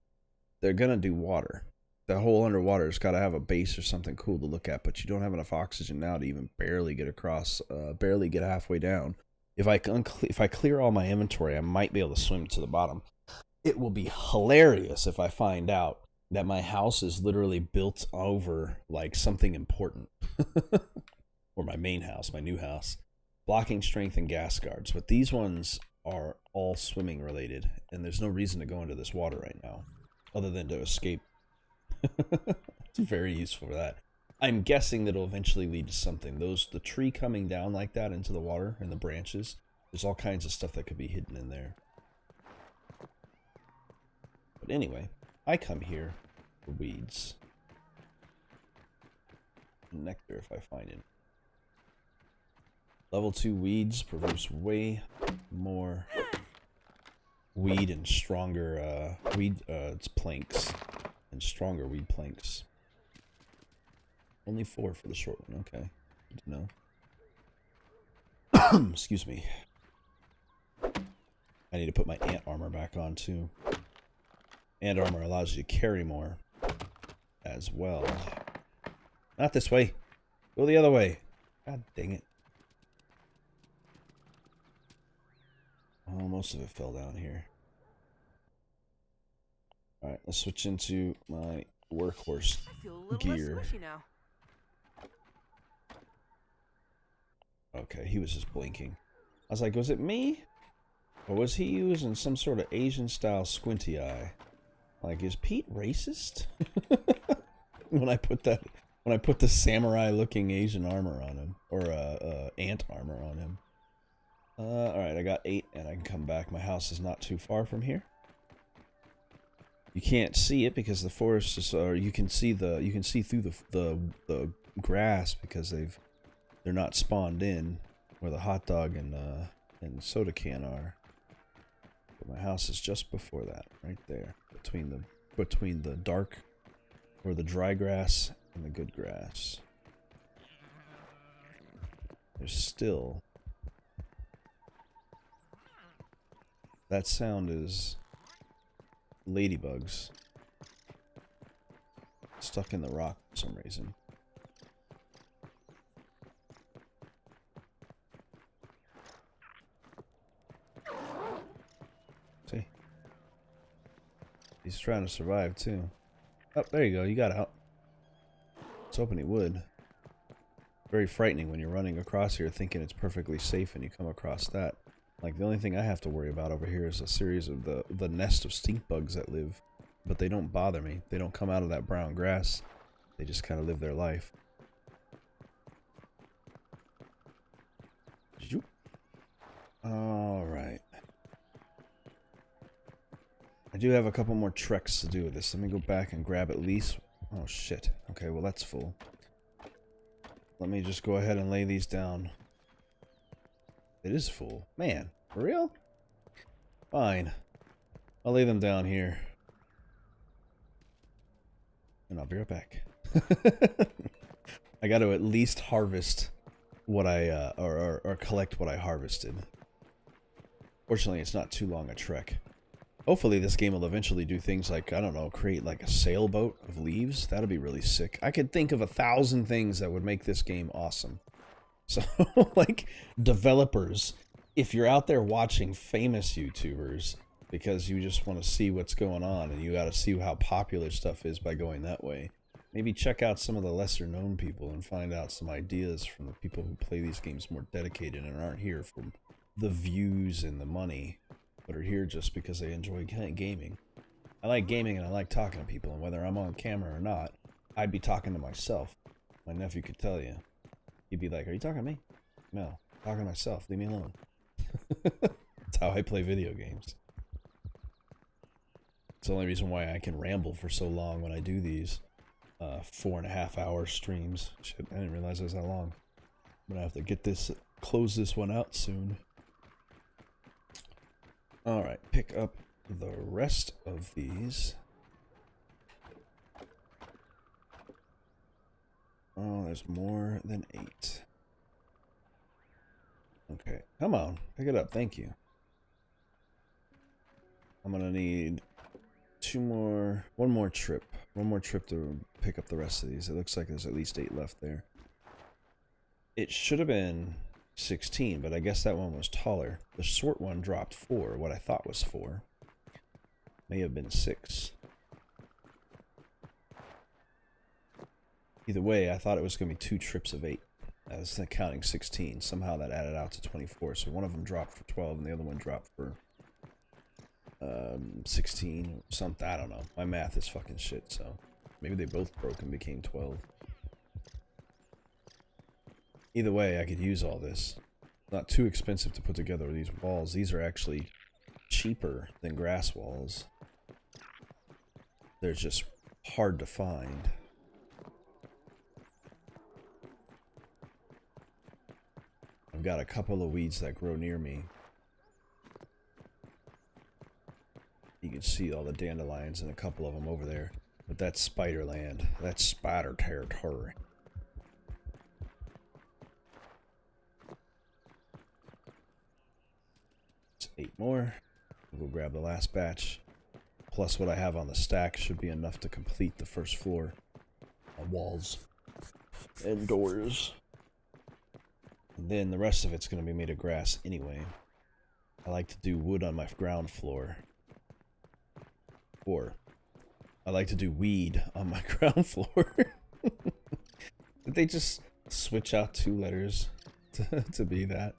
They're going to do water. The whole underwater has got to have a base or something cool to look at, but you don't have enough oxygen now to even barely get across, barely get halfway down. If I clear all my inventory, I might be able to swim to the bottom. It will be hilarious if I find out that my house is literally built over like something important. Or my main house, my new house. Blocking strength and gas guards. But these ones are all swimming related, and there's no reason to go into this water right now other than to escape. It's very useful for that. I'm guessing that it'll eventually lead to something. The tree coming down like that into the water and the branches, there's all kinds of stuff that could be hidden in there. But anyway, I come here for weeds. Nectar if I find it. Level 2 weeds produce way more weed and stronger it's planks and stronger weed planks. Only 4 for the short one. Okay, good to know. Excuse me. I need to put my ant armor back on too. Ant armor allows you to carry more as well. Not this way. Go the other way. God dang it. Oh, most of it fell down here. Alright, let's switch into my workhorse I feel a little gear. less squishy now. Okay, he was just blinking. I was like, was it me? Or was he using some sort of Asian style squinty eye? Like, is Pete racist? when I put the samurai looking Asian armor on him. Or ant armor on him. Alright, I got 8 and I can come back. My house is not too far from here. You can't see it because the forest is, or you can see through the grass because they're not spawned in where the hot dog and soda can are. But my house is just before that, right there, between the dark or the dry grass and the good grass. There's still that sound is ladybugs stuck in the rock for some reason. See? He's trying to survive too. Oh, there you go. You got out. Let's hoping he would. Very frightening when you're running across here thinking it's perfectly safe and you come across that. Like, the only thing I have to worry about over here is a series of the nest of stink bugs that live. But they don't bother me. They don't come out of that brown grass. They just kind of live their life. Alright. I do have a couple more treks to do with this. Let me go back and grab at least... Oh, shit. Okay, well, that's full. Let me just go ahead and lay these down. It is full. Man, for real? Fine. I'll lay them down here. And I'll be right back. I got to at least harvest what I, or collect what I harvested. Fortunately, it's not too long a trek. Hopefully this game will eventually do things like, I don't know, create like a sailboat of leaves. That'd be really sick. I could think of 1,000 things that would make this game awesome. So, like, developers, if you're out there watching famous YouTubers because you just want to see what's going on and you got to see how popular stuff is by going that way, maybe check out some of the lesser known people and find out some ideas from the people who play these games more dedicated and aren't here for the views and the money, but are here just because they enjoy gaming. I like gaming and I like talking to people, and whether I'm on camera or not, I'd be talking to myself. My nephew could tell you. He'd be like, "Are you talking to me?" "No, I'm talking to myself. Leave me alone." That's how I play video games. It's the only reason why I can ramble for so long when I do these 4.5-hour streams. Shit, I didn't realize it was that long. I'm gonna have to get this, close this one out soon. Alright, pick up the rest of these. Oh, there's more than 8. Okay, come on, pick it up, thank you. I'm gonna need one more trip to pick up the rest of these. It looks like there's at least 8 left there. It should have been 16, but I guess that one was taller. The short one dropped 4, what I thought was 4. May have been 6. Either way, I thought it was going to be 2 trips of 8. I was counting 16. Somehow that added out to 24, so one of them dropped for 12 and the other one dropped for 16 or something. I don't know. My math is fucking shit, so maybe they both broke and became 12. Either way, I could use all this. Not too expensive to put together these walls. These are actually cheaper than grass walls. They're just hard to find. I've got a couple of weeds that grow near me. You can see all the dandelions and a couple of them over there. But that's spider land. That's spider territory. It's 8 more. We'll go grab the last batch. Plus what I have on the stack should be enough to complete the first floor. Walls and doors. And then the rest of it's going to be made of grass anyway. I like to do wood on my ground floor. Or I like to do weed on my ground floor. Did they just switch out 2 letters to be that?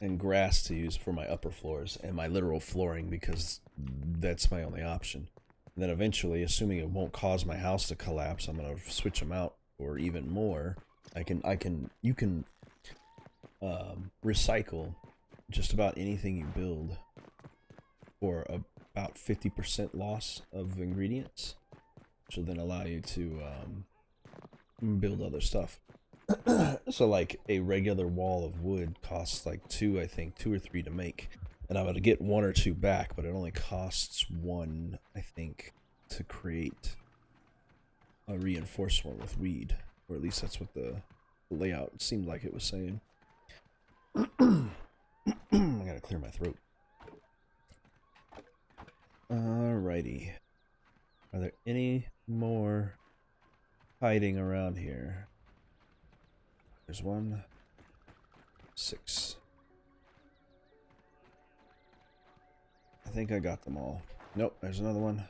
And grass to use for my upper floors and my literal flooring because that's my only option. And then eventually, assuming it won't cause my house to collapse, I'm gonna switch them out for even more. You can recycle just about anything you build for about 50% loss of ingredients, which will then allow you to build other stuff. So like a regular wall of wood costs like 2 or 3 to make, and I would get 1 or 2 back, but it only costs 1, I think, to create a reinforced one with weed, or at least that's what the layout seemed like it was saying. I gotta clear my throat. Alrighty, are there any more hiding around here? There's 1, 6. I think I got them all. Nope, there's another one.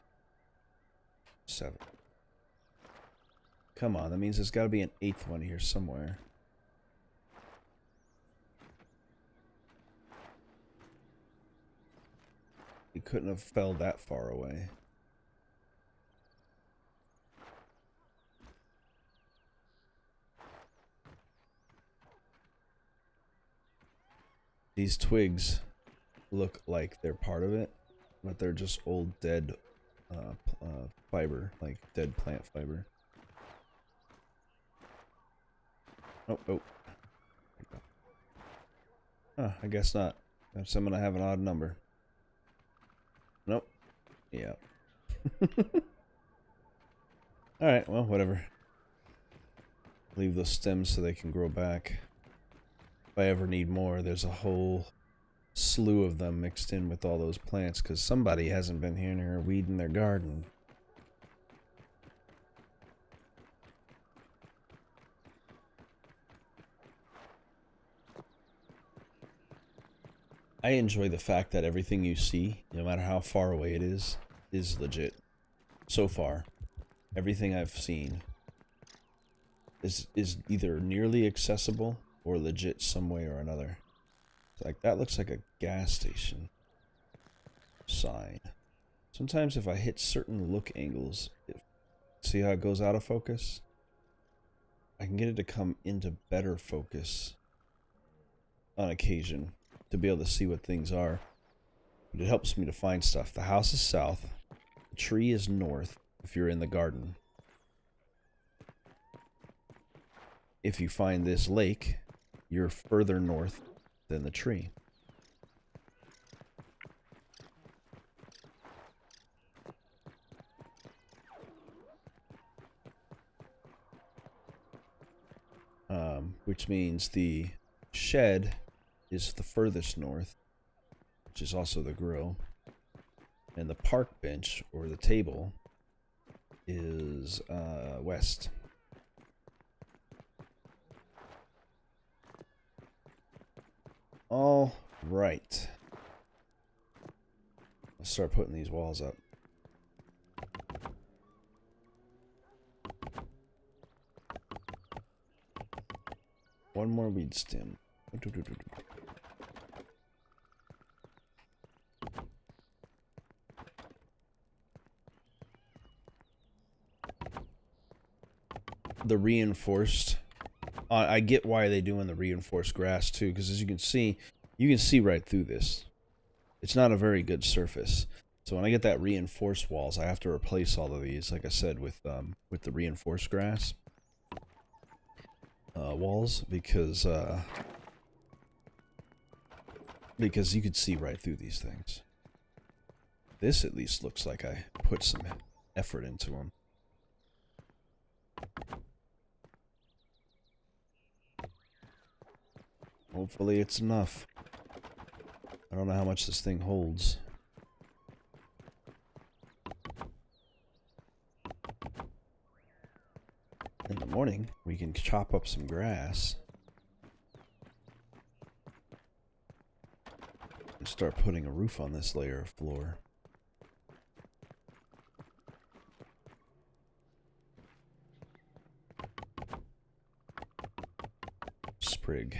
7. Come on, that means there's got to be an 8th one here somewhere. He couldn't have fell that far away. These twigs look like they're part of it, but they're just old dead fiber, like dead plant fiber. Oh, oh. Huh, I guess not. Perhaps I'm gonna have an odd number. Nope. Yeah. Alright, well, whatever. Leave those stems so they can grow back. If I ever need more, there's a whole slew of them mixed in with all those plants, because somebody hasn't been here weeding their garden. I enjoy the fact that everything you see, no matter how far away it is legit. So far, everything I've seen is either nearly accessible or legit some way or another. It's like, that looks like a gas station sign. Sometimes if I hit certain look angles, see how it goes out of focus? I can get it to come into better focus on occasion to be able to see what things are. But it helps me to find stuff. The house is south. The tree is north if you're in the garden. If you find this lake, you're further north than the tree. Which means the shed is the furthest north, which is also the grill. And the park bench, or the table, is west. All right. Let's start putting these walls up. One more weed stem. The reinforced. I get why they're doing the reinforced grass too, because as you can see right through this. It's not a very good surface. So when I get that reinforced walls, I have to replace all of these, like I said, with the reinforced grass walls, because you could see right through these things. This at least looks like I put some effort into them. Hopefully it's enough. I don't know how much this thing holds. In the morning, we can chop up some grass and start putting a roof on this layer of floor. Sprig.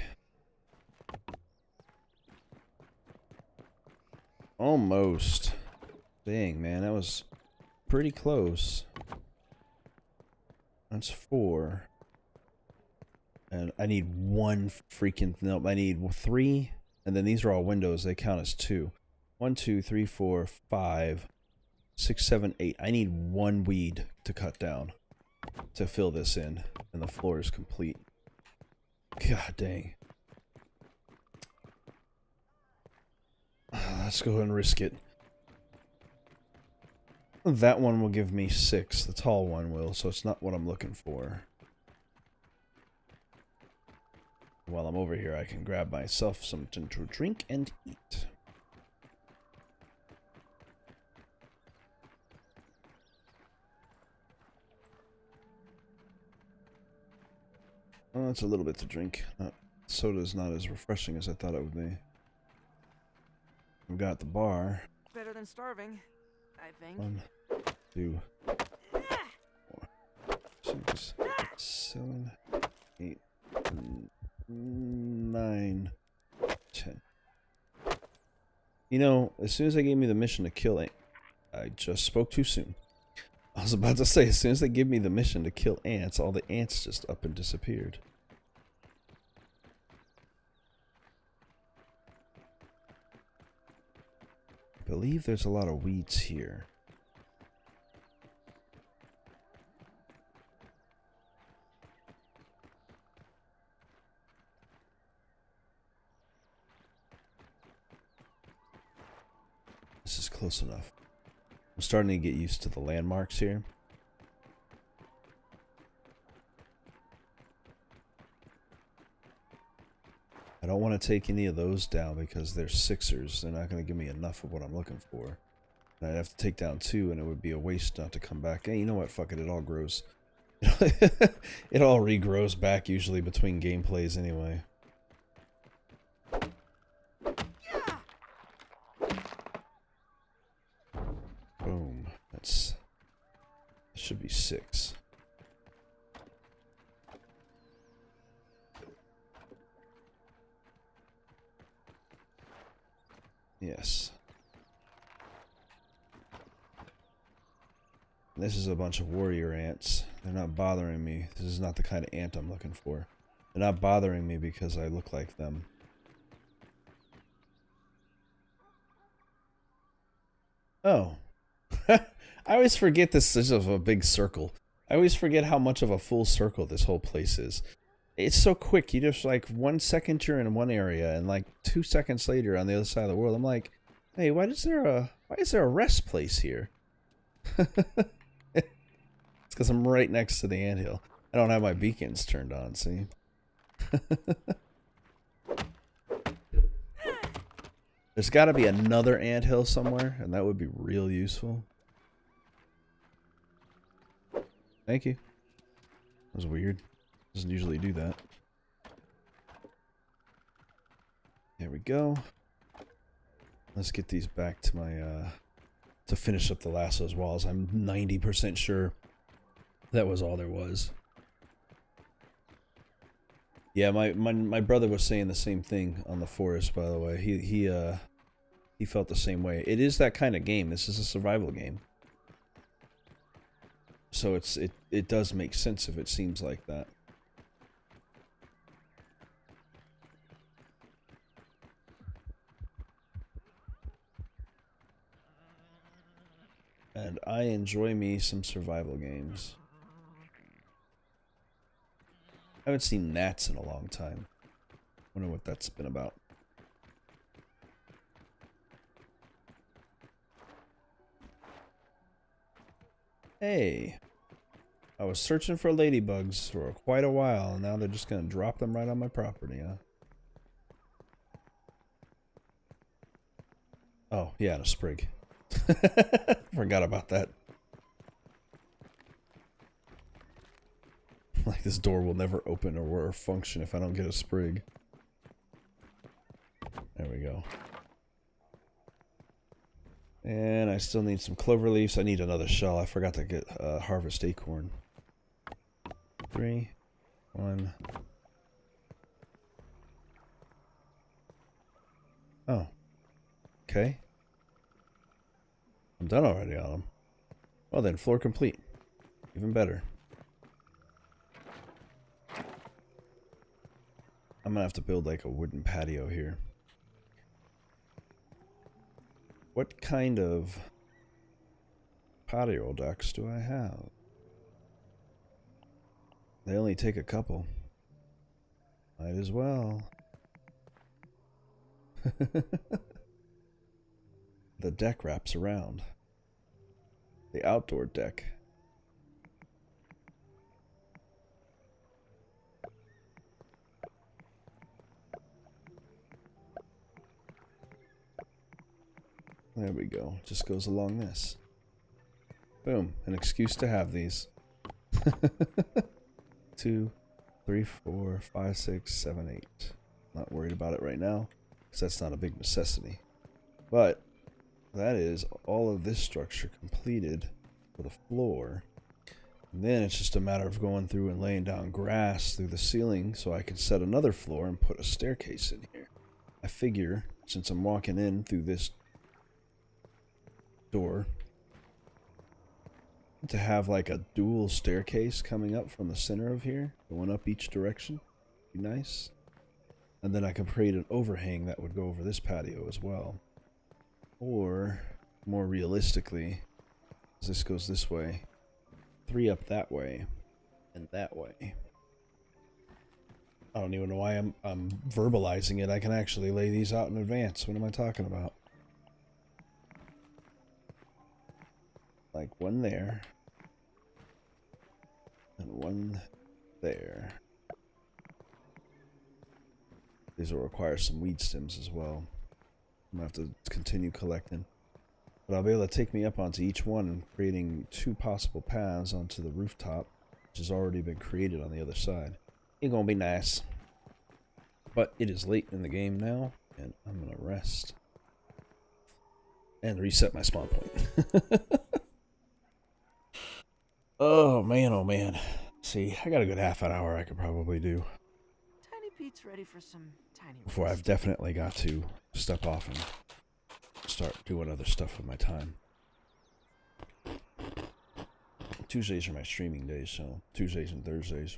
Almost. Dang, man, that was pretty close. That's 4. And I need one freaking... Nope, I need 3. And then these are all windows. They count as 2. 1, 2, 3, 4, 5, 6, 7, 8. I need 1 weed to cut down to fill this in. And the floor is complete. God dang. Let's go ahead and risk it. That one will give me 6. The tall one will, so it's not what I'm looking for. While I'm over here, I can grab myself something to drink and eat. Oh, it's a little bit to drink. Soda's not as refreshing as I thought it would be. We've got the bar. Better than starving, I think. 1, 2, 4. So 6, 7, 8, 9, 10. You know, as soon as they gave me the mission to kill it, I just spoke too soon. I was about to say, as soon as they give me the mission to kill ants, all the ants just up and disappeared. I believe there's a lot of weeds here. This is close enough. I'm starting to get used to the landmarks here. I don't want to take any of those down because they're sixers. They're not going to give me enough of what I'm looking for. And I'd have to take down 2 and it would be a waste not to come back. Hey, you know what? Fuck it. It all grows. It all regrows back usually between gameplays anyway. Boom. That should be 6. Yes. This is a bunch of warrior ants. They're not bothering me. This is not the kind of ant I'm looking for. They're not bothering me because I look like them. Oh. I always forget this is a big circle. I always forget how much of a full circle this whole place is. It's so quick. You just like 1 second you're in one area and like 2 seconds later on the other side of the world. I'm like, hey, why is there a rest place here? It's because I'm right next to the anthill. I don't have my beacons turned on, see? There's got to be another anthill somewhere, and that would be real useful. Thank you. That was weird. Doesn't usually do that. There we go. Let's get these back to my, to finish up the last of those walls. I'm 90% sure that was all there was. Yeah, my brother was saying the same thing on the forest, by the way. He felt the same way. It is that kind of game. This is a survival game. So it does make sense if it seems like that. And I enjoy me some survival games. I haven't seen gnats in a long time. Wonder what that's been about. Hey. I was searching for ladybugs for quite a while, and now they're just gonna drop them right on my property, huh? Oh, yeah, and a sprig. Forgot about that. Like, this door will never open or function if I don't get a sprig. There we go. And I still need some clover leaves. I need another shell. I forgot to get harvest acorn. 3, 1. Oh. Okay. I'm done already on them. Well then, floor complete. Even better. I'm gonna have to build like a wooden patio here. What kind of patio decks do I have? They only take a couple. Might as well. The deck wraps around. The outdoor deck. There we go. Just goes along this. Boom. An excuse to have these. 2, 3, 4, 5, 6, 7, 8. Not worried about it right now, because that's not a big necessity. But that is all of this structure completed for the floor. And then it's just a matter of going through and laying down grass through the ceiling so I can set another floor and put a staircase in here. I figure, since I'm walking in through this door, to have like a dual staircase coming up from the center of here, going up each direction. Be nice. And then I could create an overhang that would go over this patio as well. Or, more realistically, as this goes this way, 3 up that way, and that way. I don't even know why I'm verbalizing it. I can actually lay these out in advance. What am I talking about? Like one there. And one there. These will require some weed stems as well. I'm going to have to continue collecting. But I'll be able to take me up onto each one and creating 2 possible paths onto the rooftop, which has already been created on the other side. It's going to be nice. But it is late in the game now, and I'm going to rest. And reset my spawn point. Oh man. See, I got a good half an hour I could probably do. Tiny Pete's ready for some tiny Before I've definitely got to step off and start doing other stuff with my time. Tuesdays are my streaming days, so Tuesdays and Thursdays.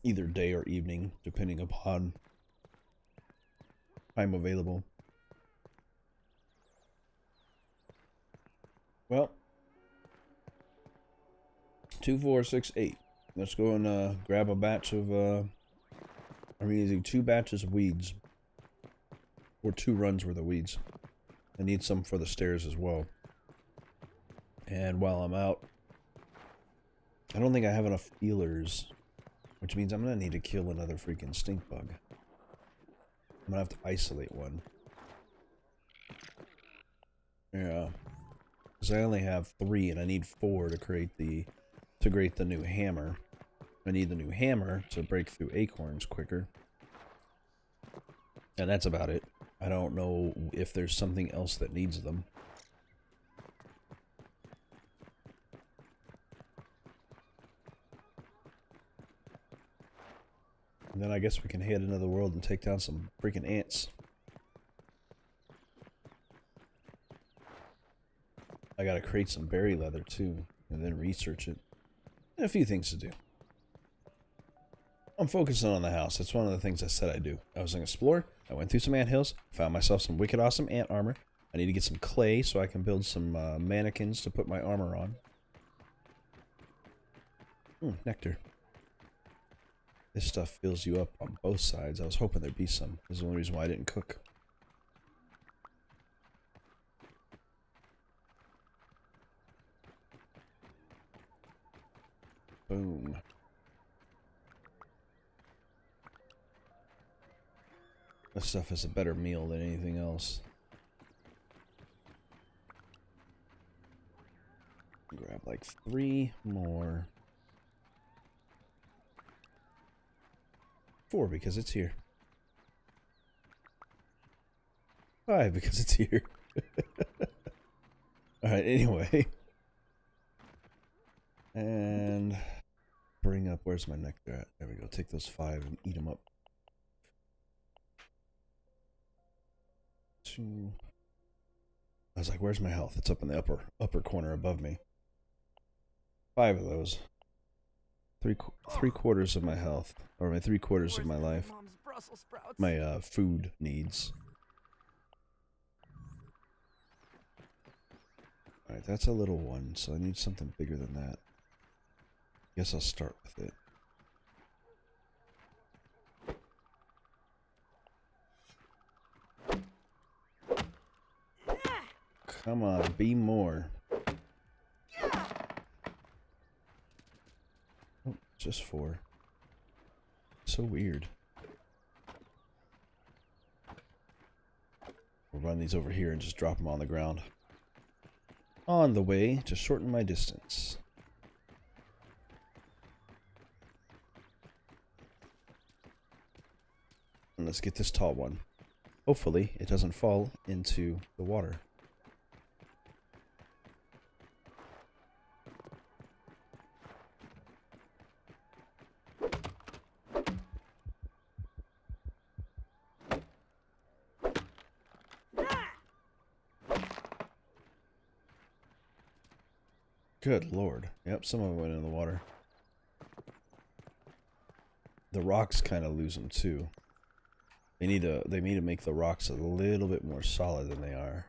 Either day or evening, depending upon time available. Well, 2, 4, 6, 8. Let's go and grab a batch of, I'm using 2 batches of weeds. Or 2 runs worth of weeds. I need some for the stairs as well. And while I'm out, I don't think I have enough feelers. Which means I'm going to need to kill another freaking stink bug. I'm going to have to isolate one. Yeah. Because I only have 3 and I need 4 to create the new hammer. I need the new hammer to break through acorns quicker. And that's about it. I don't know if there's something else that needs them. And then I guess we can head into the world and take down some freaking ants. I gotta create some berry leather too, and then research it. And a few things to do. I'm focusing on the house. That's one of the things I said I'd do. I was an explorer. I went through some anthills. Found myself some wicked awesome ant armor. I need to get some clay so I can build some mannequins to put my armor on. Nectar. This stuff fills you up on both sides. I was hoping there'd be some. This is the only reason why I didn't cook. Boom. This stuff is a better meal than anything else. Grab like 3 more. 4 because it's here. 5 because it's here. Alright, anyway. And bring up, where's my nectar at? There we go. Take those 5 and eat them up. 2. I was like, where's my health? It's up in the upper corner above me. 5 of those. 3/4 of my health, or my 3/4 of my life. My food needs. Alright, that's a little one, so I need something bigger than that. Guess I'll start with it. Come on, be more. Oh, just 4. So weird. We'll run these over here and just drop them on the ground. On the way to shorten my distance. And let's get this tall one. Hopefully, it doesn't fall into the water. Good lord. Yep, some of them went in the water. The rocks kind of lose them too. They need to make the rocks a little bit more solid than they are.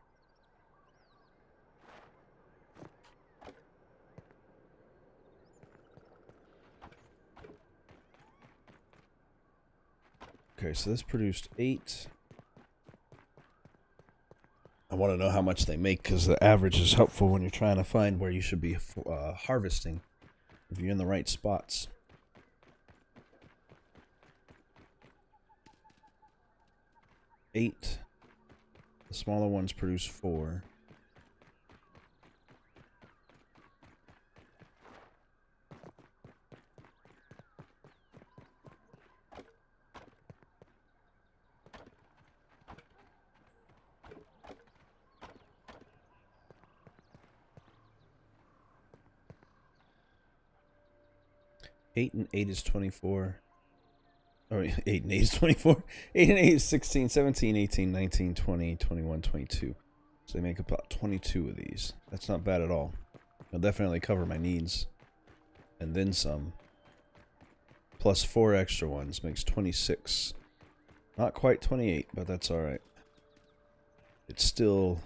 Okay, so this produced 8. I want to know how much they make because the average is helpful when you're trying to find where you should be harvesting, if you're in the right spots. Eight. The smaller ones produce 4. Eight and 8 is 24. Or 8 and 8 is 24. 8 and 8 is 16, 17, 18, 19, 20, 21, 22. So they make about 22 of these. That's not bad at all. I'll definitely cover my needs. And then some. Plus 4 extra ones makes 26. Not quite 28, but that's alright. It's still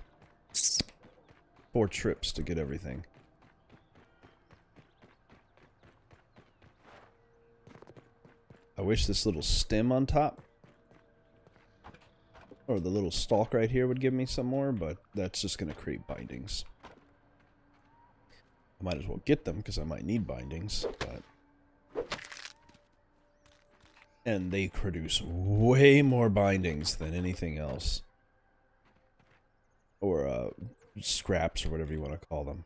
4 trips to get everything. I wish this little stem on top, or the little stalk right here, would give me some more, but that's just going to create bindings. I might as well get them because I might need bindings, but... And they produce way more bindings than anything else. Or scraps, or whatever you want to call them.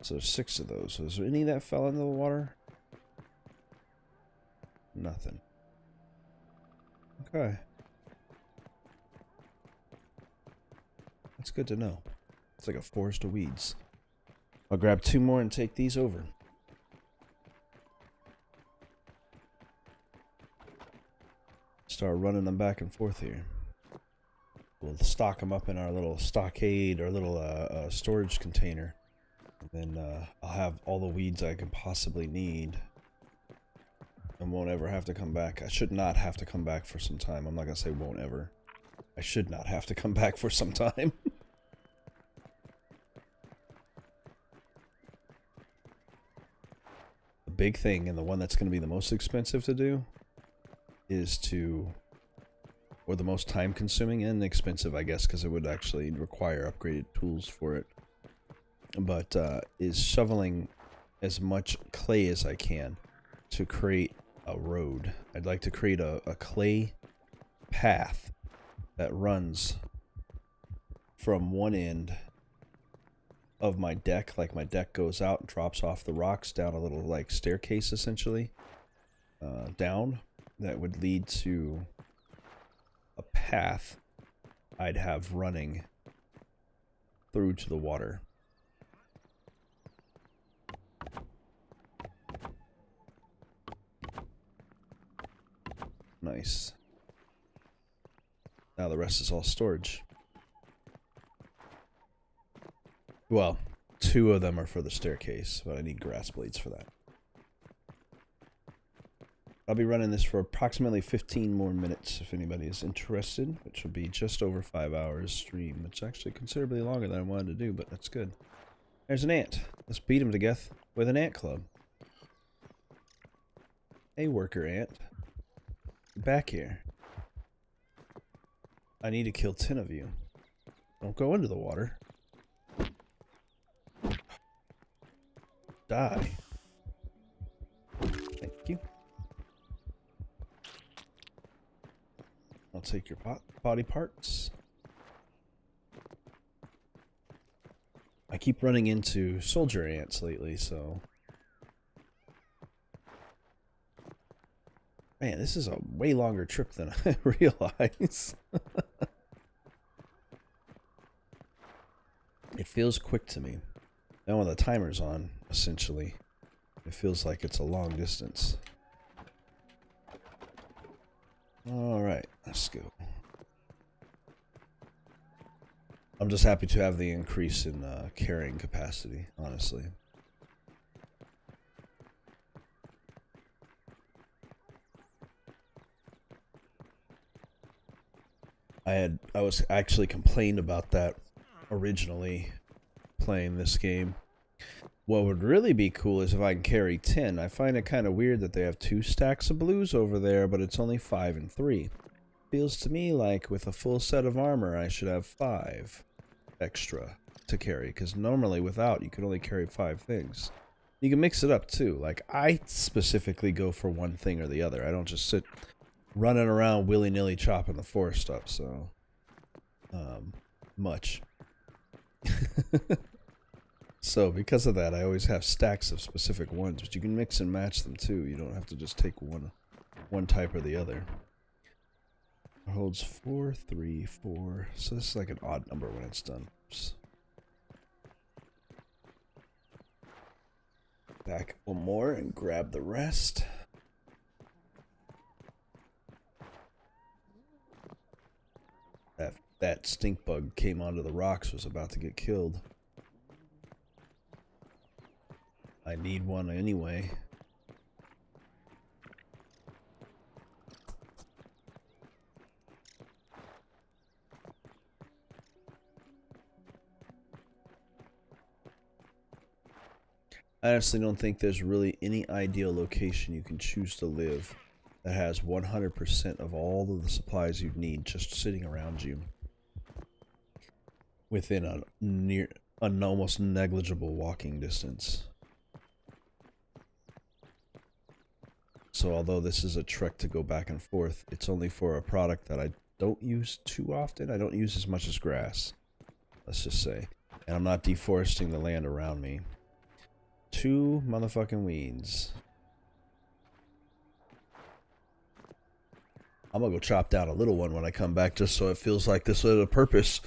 So there's 6 of those. So is there any that fell into the water? Nothing. Okay. That's good to know. It's like a forest of weeds. I'll grab 2 more and take these over. Start running them back and forth here. We'll stock them up in our little stockade, or little storage container. And then I'll have all the weeds I can possibly need. And won't ever have to come back. I should not have to come back for some time. I'm not going to say won't ever. I should not have to come back for some time. The big thing, and the one that's going to be the most expensive to do, is to... Or the most time consuming and expensive, I guess, because it would actually require upgraded tools for it. But is shoveling as much clay as I can to create a road. I'd like to create a clay path that runs from one end of my deck, like my deck goes out and drops off the rocks down a little like staircase essentially, down, that would lead to a path I'd have running through to the water. Nice. Now the rest is all storage. Well, 2 of them are for the staircase, but I need grass blades for that. I'll be running this for approximately 15 more minutes if anybody is interested, which will be just over 5 hours stream. It's actually considerably longer than I wanted to do, but that's good. There's an ant. Let's beat him to death with an ant club. Hey, worker ant. Back here. I need to kill 10 of you. Don't go into the water. Die. Thank you. I'll take your body parts. I keep running into soldier ants lately, so... Man, this is a way longer trip than I realized. It feels quick to me. Now when the timer's on, essentially, it feels like it's a long distance. Alright, let's go. I'm just happy to have the increase in carrying capacity, honestly. I was actually complained about that originally playing this game. What would really be cool is if I can carry 10. I find it kind of weird that they have 2 stacks of blues over there, but it's only 5 and 3. Feels to me like with a full set of armor, I should have 5 extra to carry, because normally without, you can only carry 5 things. You can mix it up too. Like, I specifically go for one thing or the other. I don't just sit running around willy-nilly chopping the forest up, so much. So because of that, I always have stacks of specific ones, but you can mix and match them too. You don't have to just take one type or the other. It holds 4, 3, 4. So this is like an odd number when it's done. Oops. Back one more and grab the rest. That stink bug came onto the rocks, was about to get killed. I need one anyway. I honestly don't think there's really any ideal location you can choose to live that has 100% of all of the supplies you need just sitting around you within an almost negligible walking distance. So although this is a trek to go back and forth, it's only for a product that I don't use too often. I don't use as much as grass, let's just say. And I'm not deforesting the land around me. 2 motherfucking weeds. I'm gonna go chop down a little one when I come back just so it feels like this had a purpose.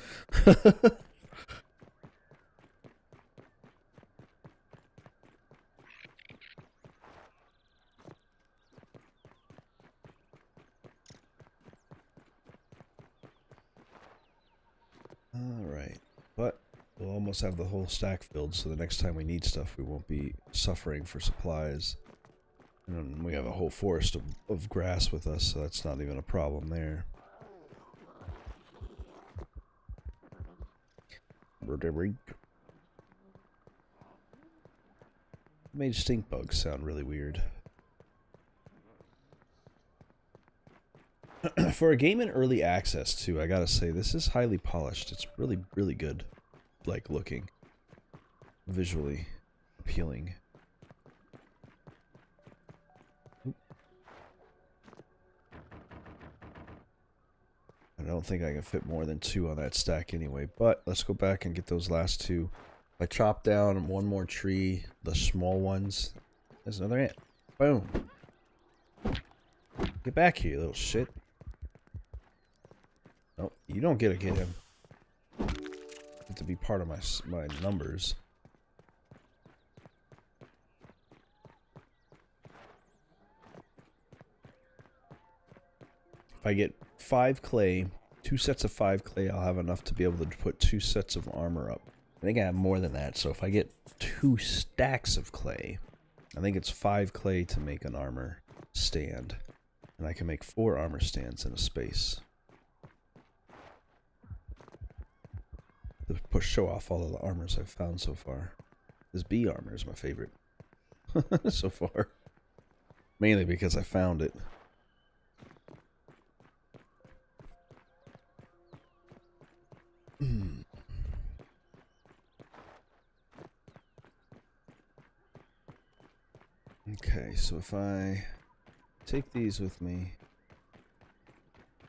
Alright, but we'll almost have the whole stack filled, so the next time we need stuff we won't be suffering for supplies. And we have a whole forest of grass with us, so that's not even a problem there. Made stink bugs sound really weird. For a game in early access too, I gotta say this is highly polished. It's really, really good, like looking, visually appealing. I don't think I can fit more than 2 on that stack anyway, but let's go back and get those last 2. I chop down one more tree, the small ones. There's another ant. Boom. Get back here, you little shit. Nope, you don't get to get him. You get to be part of my numbers. If I get 5 clay, 2 sets of 5 clay, I'll have enough to be able to put 2 sets of armor up. I think I have more than that, so if I get 2 stacks of clay, I think it's 5 clay to make an armor stand. And I can make 4 armor stands in a space. To show off all of the armors I've found so far. This bee armor is my favorite so far. Mainly because I found it. Okay, so if I take these with me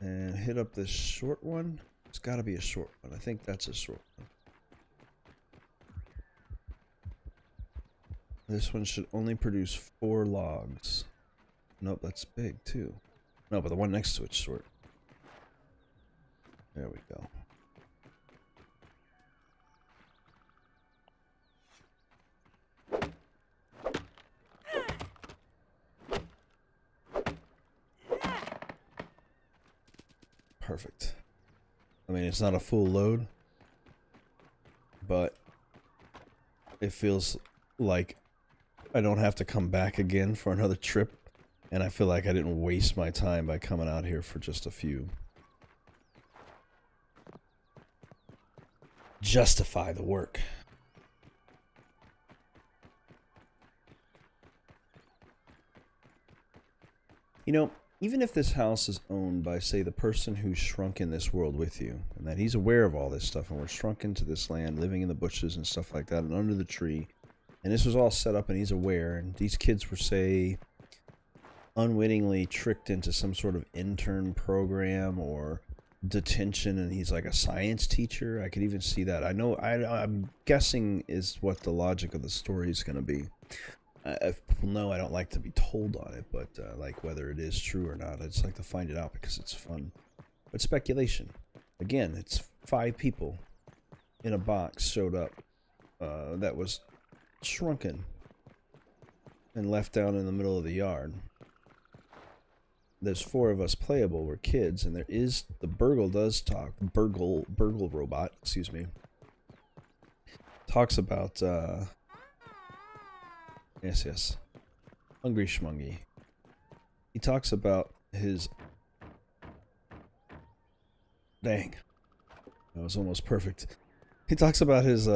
and hit up this short one, it's got to be a short one. I think that's a short one. This one should only produce 4 logs. Nope, that's big too. No, but the one next to it's short. There we go. Perfect. I mean, it's not a full load, but it feels like I don't have to come back again for another trip, and I feel like I didn't waste my time by coming out here for just a few. Justify the work. You know, even if this house is owned by, say, the person who's shrunk in this world with you, and that he's aware of all this stuff, and we're shrunk into this land, living in the bushes and stuff like that, and under the tree, and this was all set up and he's aware, and these kids were, say, unwittingly tricked into some sort of intern program or detention, and he's like a science teacher. I could even see that. I know, I'm guessing is what the logic of the story is going to be. If people know, I don't like to be told on it, but like whether it is true or not, I just like to find it out because it's fun. But speculation. Again, it's 5 people in a box showed up that was shrunken and left down in the middle of the yard. There's 4 of us playable. We're kids, and there is the Burgle does talk. Burgle robot, excuse me, talks about. Yes. Hungry Schmungy. He talks about his... Dang. That was almost perfect. He talks about his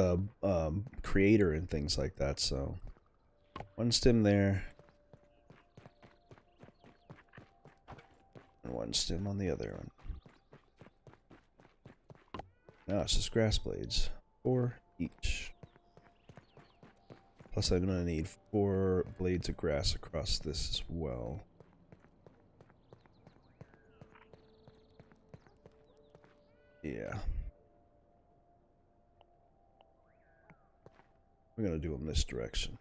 creator and things like that, so... 1 stem there. And 1 stem on the other one. Now it's just grass blades. 4 each. Plus I'm going to need 4 blades of grass across this as well. Yeah. We're going to do them this direction.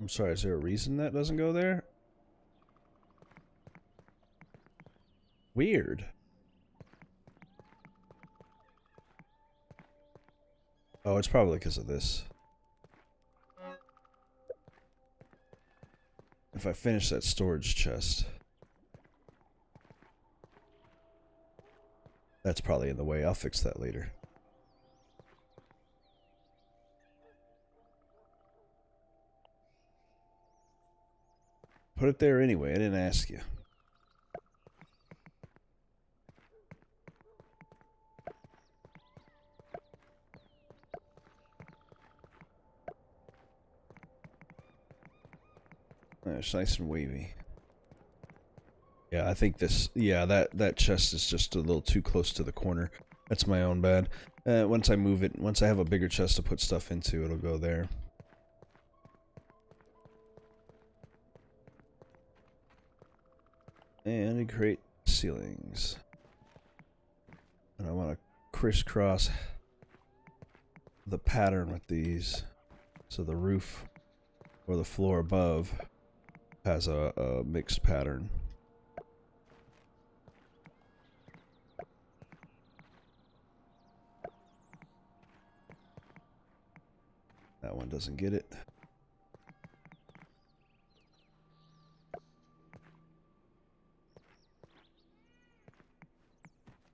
I'm sorry, is there a reason that doesn't go there? Weird. Oh, it's probably because of this. If I finish that storage chest. That's probably in the way. I'll fix that later. Put it there anyway. I didn't ask you. It's nice and wavy. Yeah, I think this... Yeah, that chest is just a little too close to the corner. That's my own bad. Once I move it, once I have a bigger chest to put stuff into, it'll go there. And create ceilings. And I want to crisscross the pattern with these. So the roof or the floor above has a mixed pattern. That one doesn't get it.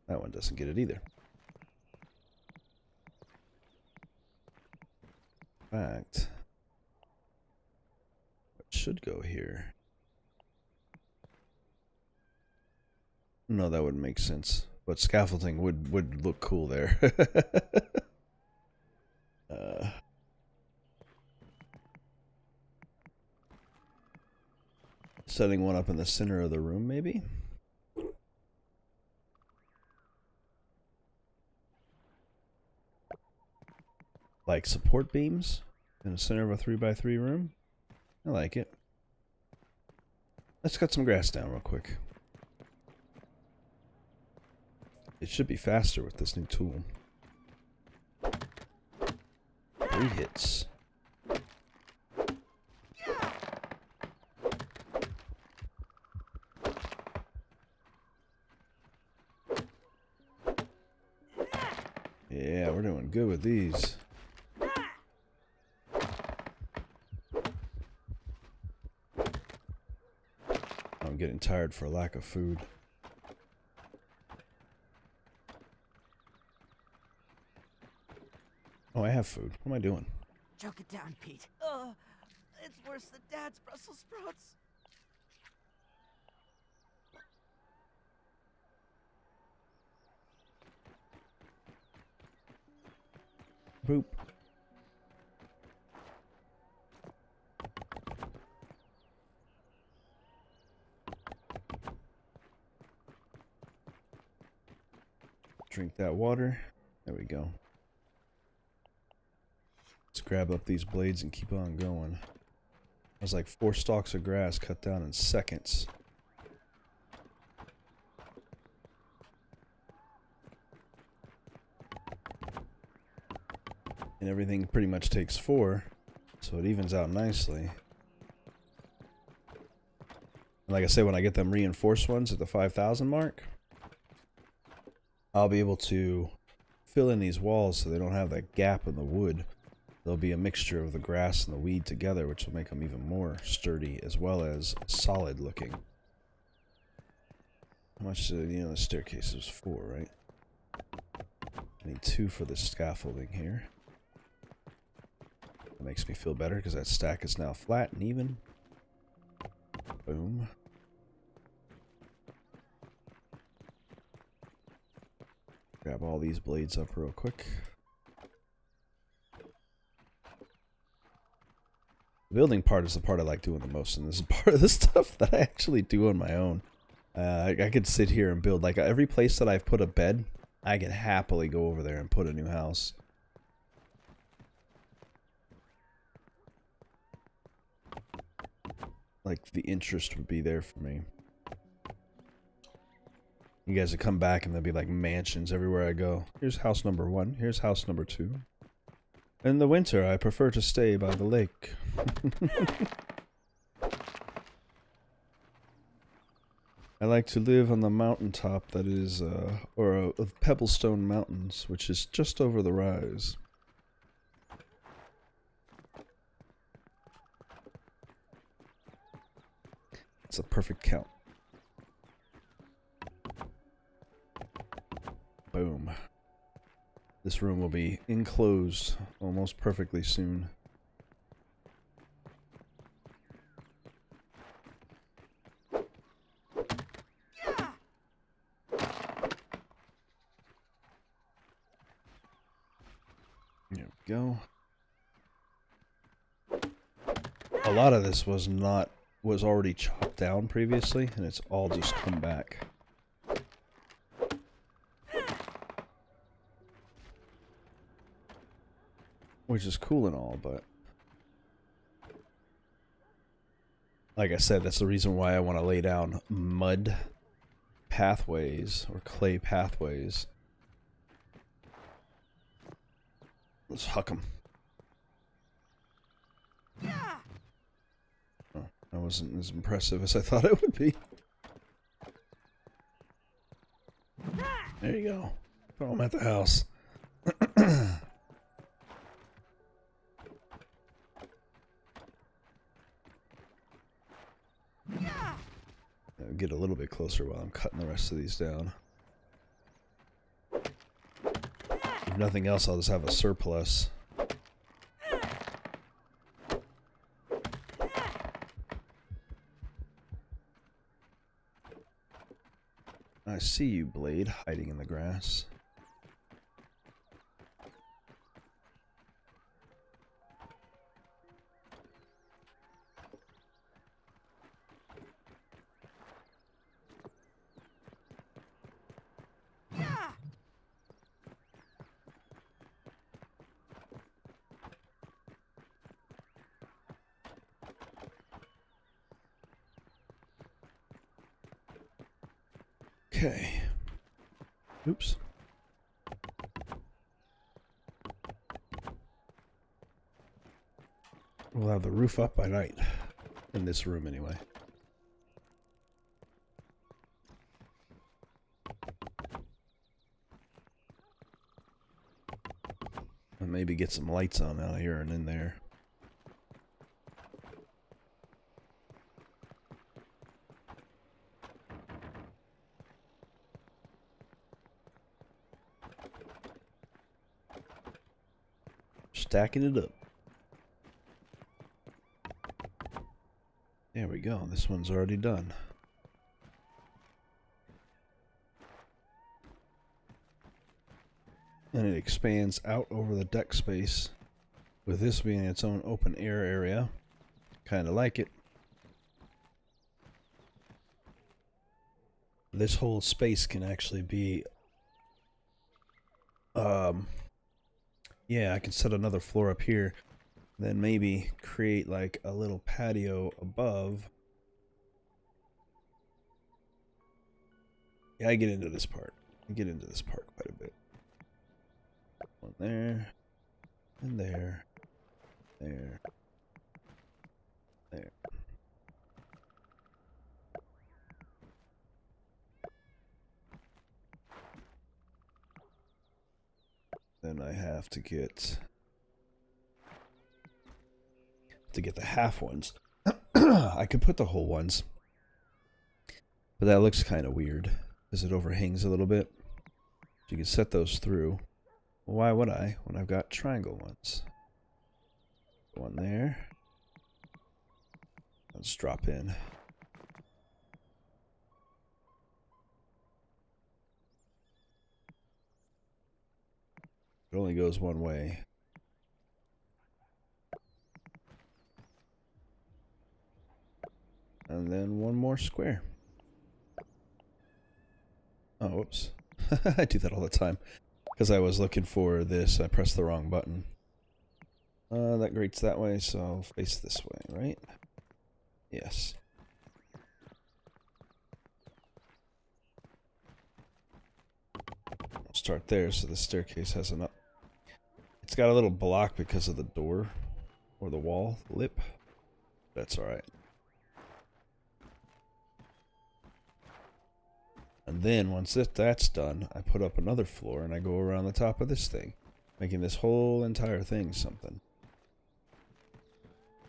That one doesn't get it either. In fact, it should go here. No, that wouldn't make sense. But scaffolding would look cool there. Setting one up in the center of the room, maybe? Like support beams in the center of a 3x3 room? I like it. Let's cut some grass down real quick. It should be faster with this new tool. 3 hits. Yeah, we're doing good with these. I'm getting tired for lack of food. Oh, I have food. What am I doing? Choke it down, Pete. It's worse than Dad's Brussels sprouts. Boop. Drink that water. There we go. Let's grab up these blades and keep on going. That was like 4 stalks of grass cut down in seconds. And everything pretty much takes 4, so it evens out nicely. And like I say, when I get them reinforced ones at the 5,000 mark, I'll be able to fill in these walls so they don't have that gap in the wood. There'll be a mixture of the grass and the weed together, which will make them even more sturdy as well as solid looking. How much do you know? The staircase is 4, right? I need 2 for the scaffolding here. That makes me feel better because that stack is now flat and even. Boom. Grab all these blades up real quick. The building part is the part I like doing the most, and this is part of the stuff that I actually do on my own. I could sit here and build, like, every place that I've put a bed, I can happily go over there and put a new house. Like, the interest would be there for me. You guys would come back and there'll be like mansions everywhere I go. Here's house number 1. Here's house number 2. In the winter, I prefer to stay by the lake. I like to live on the mountaintop that is, of Pebblestone Mountains, which is just over the rise. It's a perfect count. Boom. This room will be enclosed almost perfectly soon. There we go. A lot of this was already chopped down previously, and it's all just come back. Which is cool and all, but like I said, that's the reason why I want to lay down mud pathways or clay pathways. Let's huck them. Oh, that wasn't as impressive as I thought it would be. There you go. Throw them at the house. I'll get a little bit closer while I'm cutting the rest of these down. If nothing else, I'll just have a surplus. I see you, Blade, hiding in the grass. Okay. Oops. We'll have the roof up by night. In this room, anyway. And maybe get some lights on out here and in there. stacking it up. There we go. This one's already done. And it expands out over the deck space, with this being its own open air area. Kind of like it. This whole space can actually be, yeah, I can set another floor up here, then maybe create like a little patio above. Yeah, I get into this part. Quite a bit. One there, and there, there. Then I have to get the half ones. I could put the whole ones, but that looks kind of weird because it overhangs a little bit. So you can set those through. Well, why would I when I've got triangle ones? One there. Let's drop in. It only goes one way. And then one more square. Oh, whoops. I do that all the time. Because I was looking for this, I pressed the wrong button. That grates that way, so I'll face this way, right? Yes. I'll start there so the staircase has an up. It's got a little block because of the door or the wall lip. That's alright. And then once that's done, I put up another floor and I go around the top of this thing, making this whole entire thing something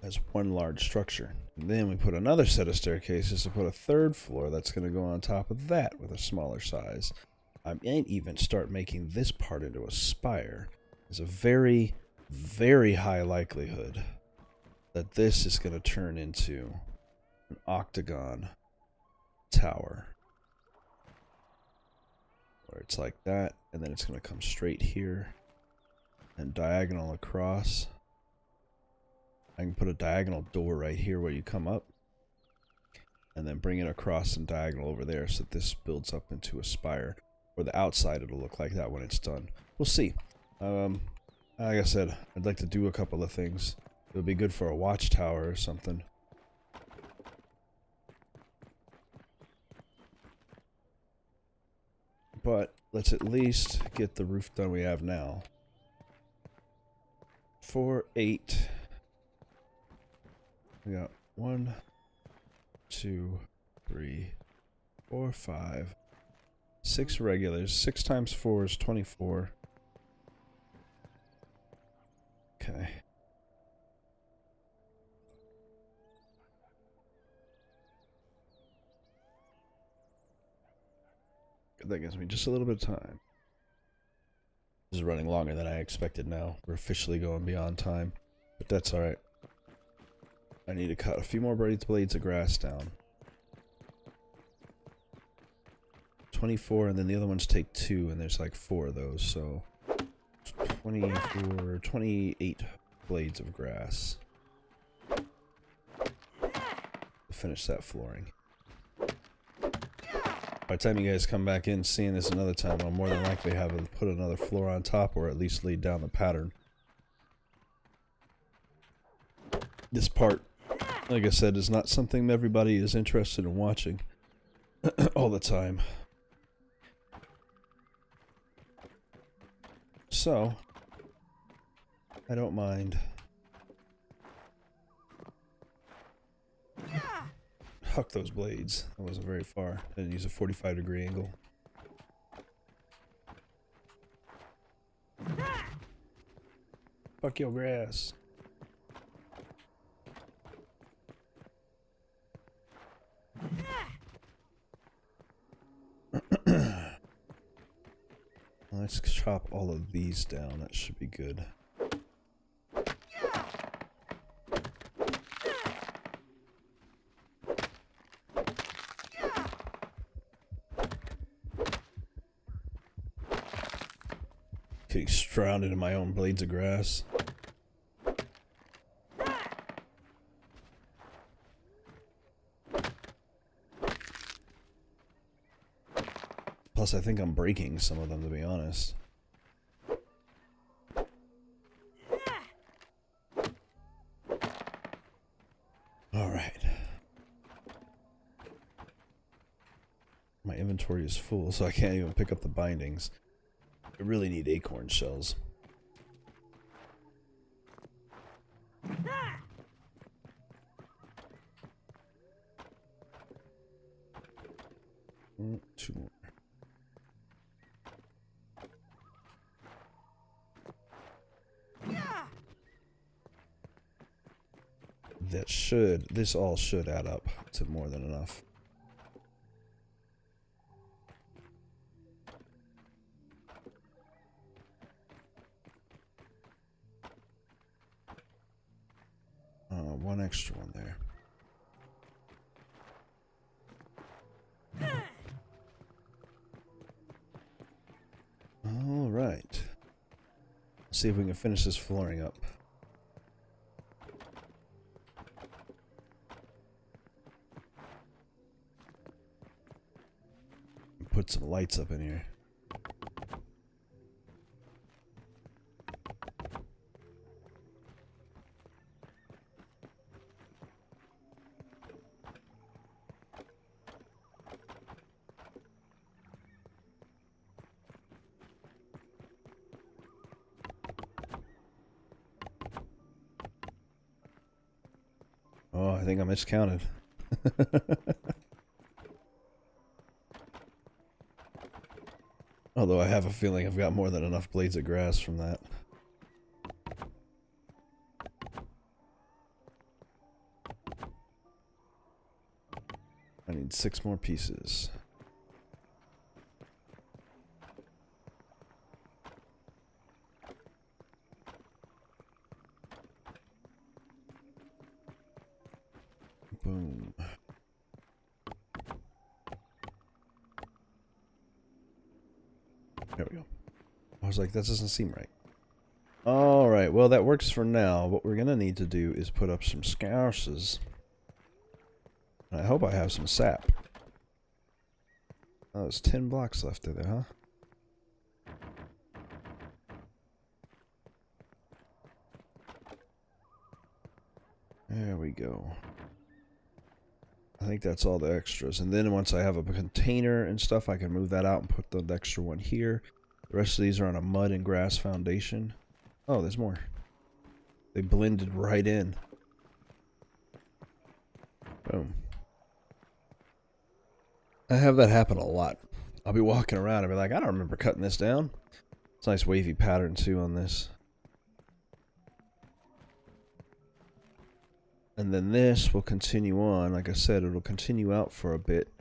as one large structure. And then we put another set of staircases to put a third floor that's going to go on top of that with a smaller size. I might even start making this part into a spire. There's a very, very high likelihood that this is going to turn into an octagon tower. Where it's like that, and then it's going to come straight here and diagonal across. I can put a diagonal door right here where you come up, and then bring it across and diagonal over there so that this builds up into a spire. Or the outside it'll look like that when it's done. We'll see. Like I said, I'd like to do a couple of things. It would be good for a watchtower or something. But let's at least get the roof done we have now. 4, 8. We got 1, 2, 3, 4, 5, 6 regulars. 6 times 4 is 24. Okay. That gives me just a little bit of time. This is running longer than I expected now. We're officially going beyond time. But that's alright. I need to cut a few more blades of grass down. 24, and then the other ones take 2, and there's like 4 of those, so 24, 28 blades of grass. Finish that flooring. By the time you guys come back in seeing this another time, I'll more than likely have to put another floor on top, or at least lay down the pattern. This part, like I said, is not something everybody is interested in watching all the time. So, I don't mind. Huck those blades. That wasn't very far. I didn't use a 45-degree angle. Fuck your grass. Let's chop all of these down. That should be good. Getting surrounded in my own blades of grass. Plus, I think I'm breaking some of them, to be honest. Alright. My inventory is full, so I can't even pick up the bindings. I really need acorn shells. Two more. This all should add up to more than enough. One extra one there. All right. Let's see if we can finish this flooring up. Put some lights up in here. Oh, I think I miscounted. Although I have a feeling I've got more than enough blades of grass from that. I need 6 more pieces. Boom. There we go. I was like, that doesn't seem right. Alright, well that works for now. What we're gonna need to do is put up some scourses. I hope I have some sap. Oh, there's 10 blocks left of there, huh? There we go. I think that's all the extras. And then once I have a container and stuff, I can move that out and put the extra one here. The rest of these are on a mud and grass foundation. Oh, there's more. They blended right in. Boom. I have that happen a lot. I'll be walking around and be like, I don't remember cutting this down. It's a nice wavy pattern too on this. And then this will continue on. Like I said, it'll continue out for a bit.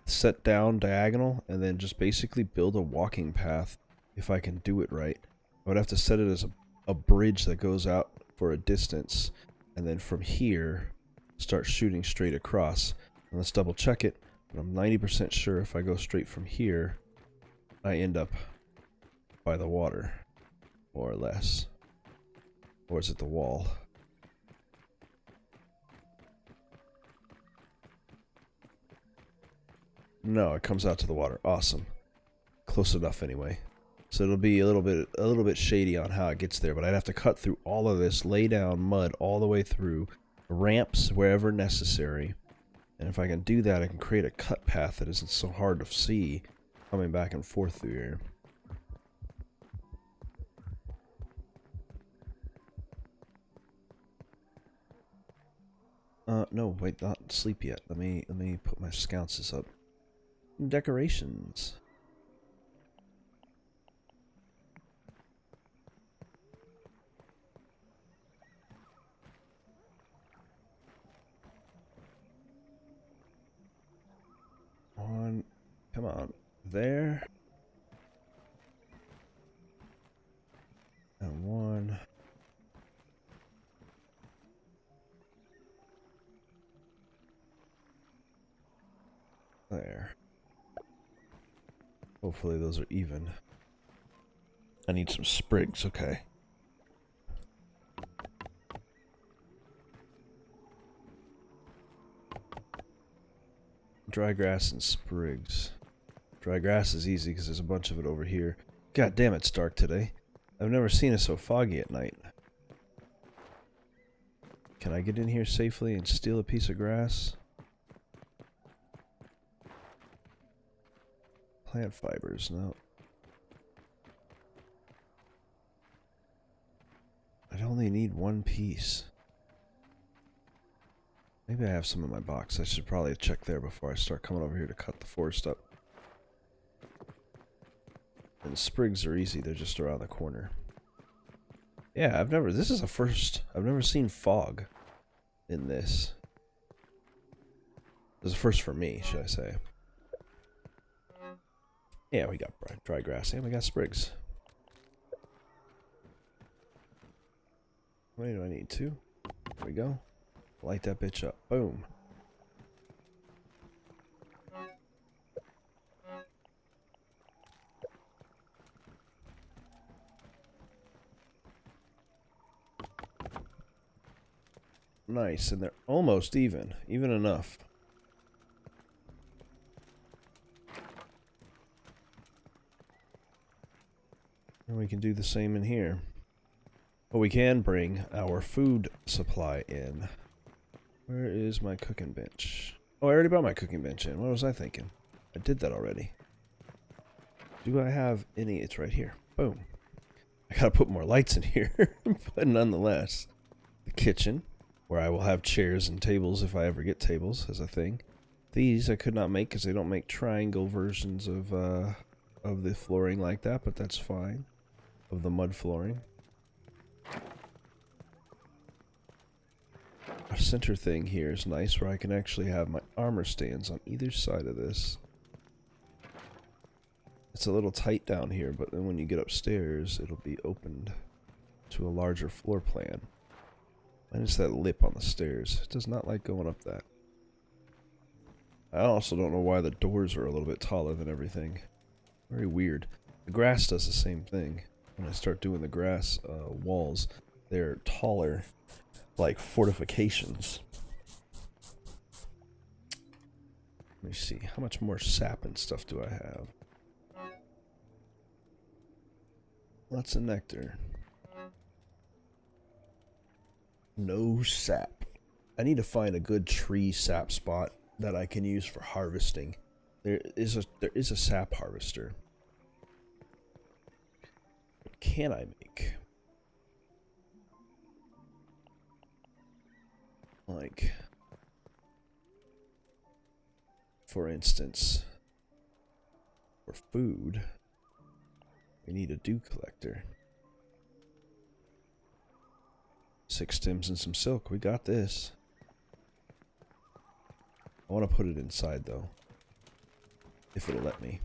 Set down diagonal and then just basically build a walking path if I can do it right. I would have to set it as a bridge that goes out for a distance. And then from here, start shooting straight across. And let's double check it. But I'm 90% sure if I go straight from here, I end up by the water. More or less. Or is it the wall? No, it comes out to the water. Awesome. Close enough anyway. So it'll be a little bit shady on how it gets there, but I'd have to cut through all of this, lay down mud all the way through, ramps wherever necessary. And if I can do that, I can create a cut path that isn't so hard to see coming back and forth through here. No, wait, not sleep yet. Let me put my sconces up. Decorations. One, come on, there. And one. There. Hopefully those are even. I need some sprigs, okay. Dry grass and sprigs. Dry grass is easy because there's a bunch of it over here. God damn, it's dark today. I've never seen it so foggy at night. Can I get in here safely and steal a piece of grass? Plant fibers, no. I'd only need one piece. Maybe I have some in my box. I should probably check there before I start coming over here to cut the forest up. And sprigs are easy, they're just around the corner. Yeah, this is a first. I've never seen fog in this. This is a first for me, should I say. Yeah, we got dry grass and we got sprigs. How many do I need? 2? There we go. Light that bitch up. Boom. Nice, and they're almost even. Even enough. And we can do the same in here. But we can bring our food supply in. Where is my cooking bench? Oh, I already brought my cooking bench in. What was I thinking? I did that already. Do I have any? It's right here. Boom. I gotta put more lights in here. But nonetheless. The kitchen, where I will have chairs and tables if I ever get tables as a thing. These I could not make because they don't make triangle versions of the flooring like that, but that's fine. Of the mud flooring. Our center thing here is nice where I can actually have my armor stands on either side of this. It's a little tight down here, but then when you get upstairs, it'll be opened to a larger floor plan. Minus that lip on the stairs. It does not like going up that. I also don't know why the doors are a little bit taller than everything. Very weird. The grass does the same thing. When I start doing the grass walls, they're taller, like fortifications. Let me see. How much more sap and stuff do I have? Lots of nectar. No sap. I need to find a good tree sap spot that I can use for harvesting. There is a sap harvester. What can I make? Like, for instance, for food, we need a dew collector. 6 stems and some silk. We got this. I want to put it inside though, if it'll let me.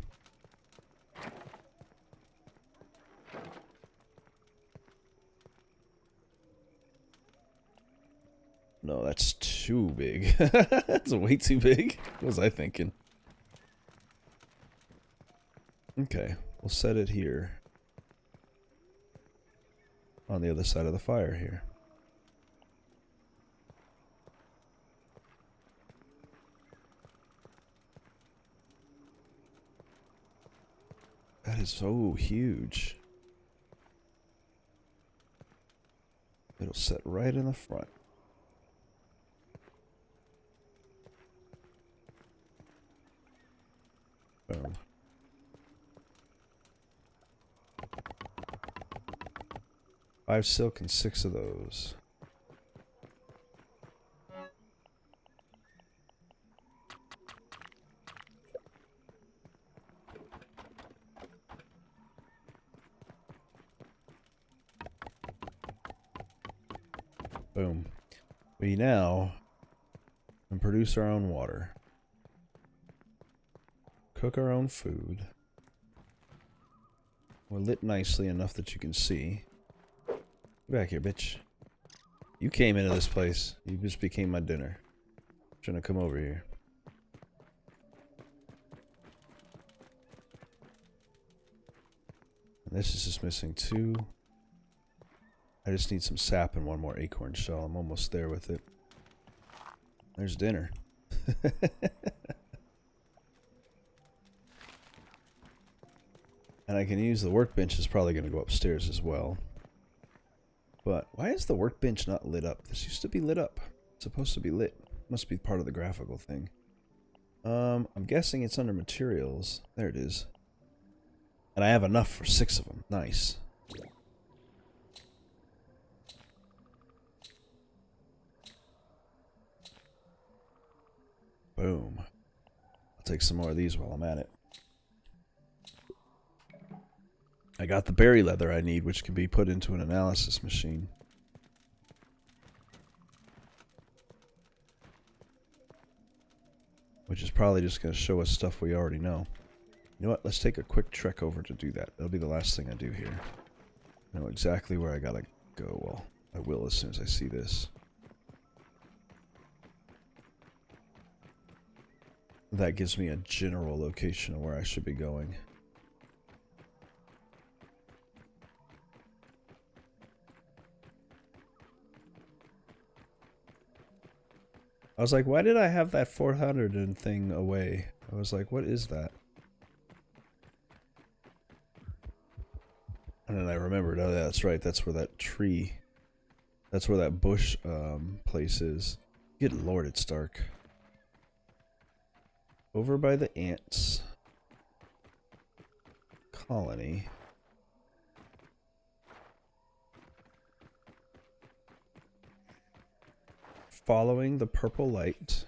No, that's too big. That's way too big. What was I thinking? Okay, we'll set it here. On the other side of the fire here. That is so huge. It'll sit right in the front. Boom. Five silk and 6 of those. Boom. We now can produce our own water. Cook our own food. We're lit nicely enough that you can see. Get back here, bitch. You came into this place. You just became my dinner. Trying to come over here. this is just missing 2. I just need some sap and 1 more acorn shell. I'm almost there with it. There's dinner. And I can use the workbench. Is probably going to go upstairs as well. But why is the workbench not lit up? This used to be lit up. It's supposed to be lit. Must be part of the graphical thing. I'm guessing it's under materials. There it is. And I have enough for 6 of them. Nice. Boom. I'll take some more of these while I'm at it. I got the berry leather I need, which can be put into an analysis machine. Which is probably just going to show us stuff we already know. You know what? Let's take a quick trek over to do that. That'll be the last thing I do here. I know exactly where I gotta go. Well, I will as soon as I see this. That gives me a general location of where I should be going. I was like, why did I have that 400 and thing away? I was like, what is that? And then I remembered, oh yeah, that's right, that's where that tree, that's where that bush place is. Good lord, it's dark. Over by the ants colony. Following the purple light.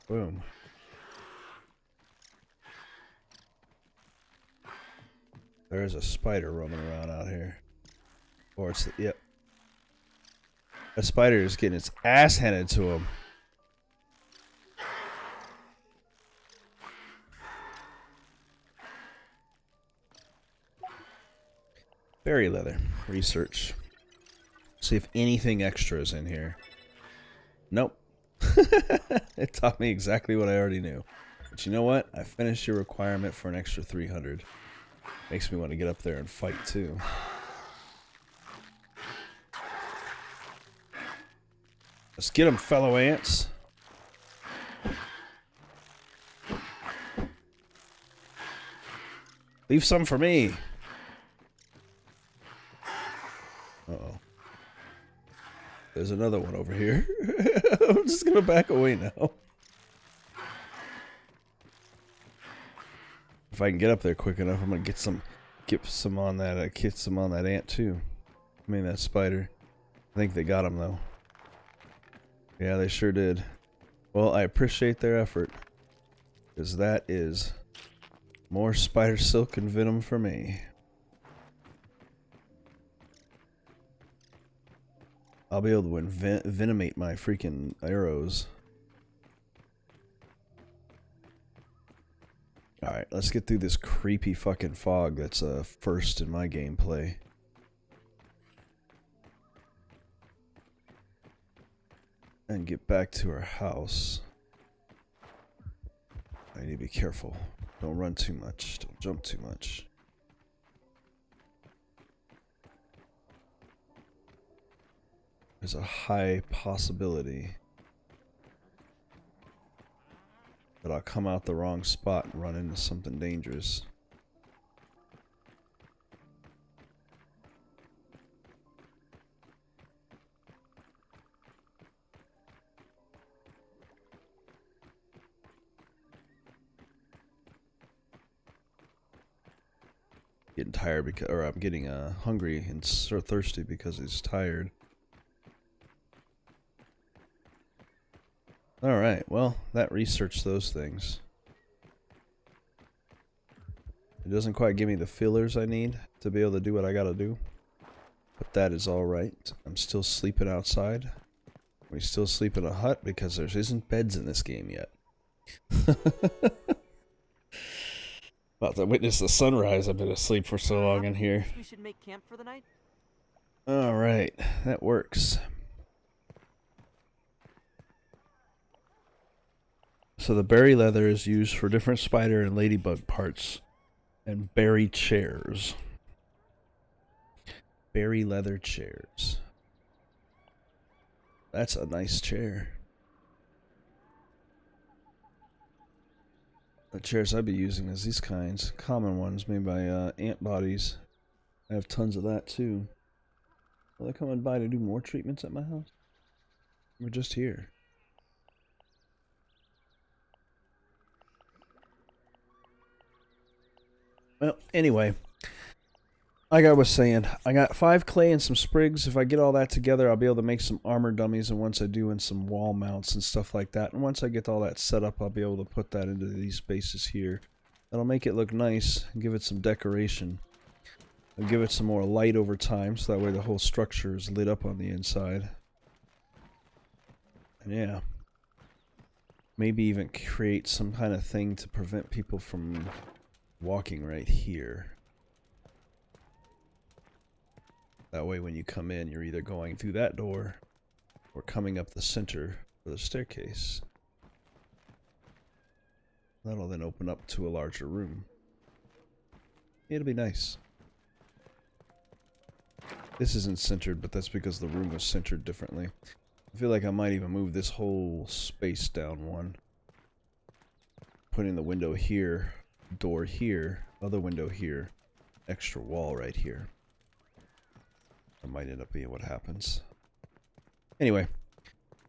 Boom. There's a spider roaming around out here. Or it's, yep. A spider is getting its ass handed to him. Berry leather. Research. See if anything extra is in here. Nope. It taught me exactly what I already knew. But you know what? I finished your requirement for an extra 300. Makes me want to get up there and fight too. Let's get them, fellow ants. Leave some for me. Uh-oh. There's another one over here. I'm just gonna back away now. If I can get up there quick enough, I'm gonna get some on that ant too. I mean that spider. I think they got him though. Yeah, they sure did. Well, I appreciate their effort, because that is more spider silk and venom for me. I'll be able to venomate my freaking arrows. Alright, let's get through this creepy fucking fog that's first in my gameplay. And get back to our house. I need to be careful. Don't run too much. Don't jump too much. There's a high possibility that I'll come out the wrong spot and run into something dangerous. Getting tired because, or I'm getting hungry and so thirsty because he's tired. Alright, well, that researched those things. It doesn't quite give me the fillers I need to be able to do what I gotta do. But that is alright. I'm still sleeping outside. We still sleep in a hut because there isn't beds in this game yet. About to witness the sunrise. I've been asleep for so long in here. We should make camp for the night. Alright, that works. So the berry leather is used for different spider and ladybug parts. And berry chairs. Berry leather chairs. That's a nice chair. The chairs I'd be using is these kinds. Common ones made by ant bodies. I have tons of that too. Will they come and by to do more treatments at my house? We're just here. Well, anyway, like I was saying, I got 5 clay and some sprigs. If I get all that together, I'll be able to make some armor dummies, and once I do, in some wall mounts and stuff like that. And once I get all that set up, I'll be able to put that into these spaces here. That'll make it look nice and give it some decoration. I'll give it some more light over time, so that way the whole structure is lit up on the inside. And yeah, maybe even create some kind of thing to prevent people from walking right here. That way when you come in, you're either going through that door or coming up the center for the staircase. That'll then open up to a larger room. It'll be nice. This isn't centered, but that's because the room was centered differently. I feel like I might even move this whole space down one. Putting the window here, door here, other window here, extra wall right here. That might end up being what happens. Anyway,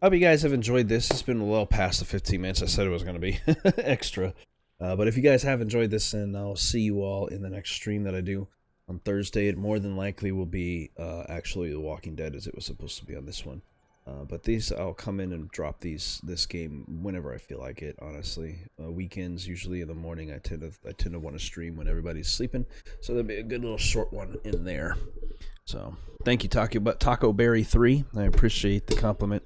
I hope you guys have enjoyed this. It's been well past the 15 minutes I said it was going to be extra. But if you guys have enjoyed this, then I'll see you all in the next stream that I do on Thursday. It more than likely will be actually The Walking Dead, as it was supposed to be on this one. But these, I'll come in and drop this game whenever I feel like it, honestly. Weekends, usually in the morning, I tend to want to stream when everybody's sleeping. So there'll be a good little short one in there. So, thank you, Taco Berry 3. I appreciate the compliment.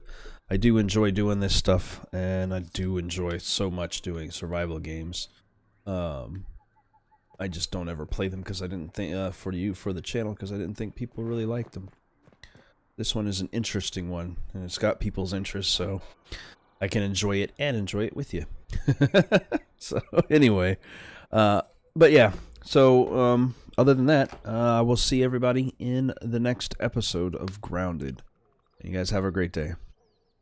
I do enjoy doing this stuff, and I do enjoy so much doing survival games. I just don't ever play them because I didn't think for the channel, because I didn't think people really liked them. This one is an interesting one, and it's got people's interest, so I can enjoy it and enjoy it with you. So anyway, but yeah. So other than that, I will see everybody in the next episode of Grounded. You guys have a great day.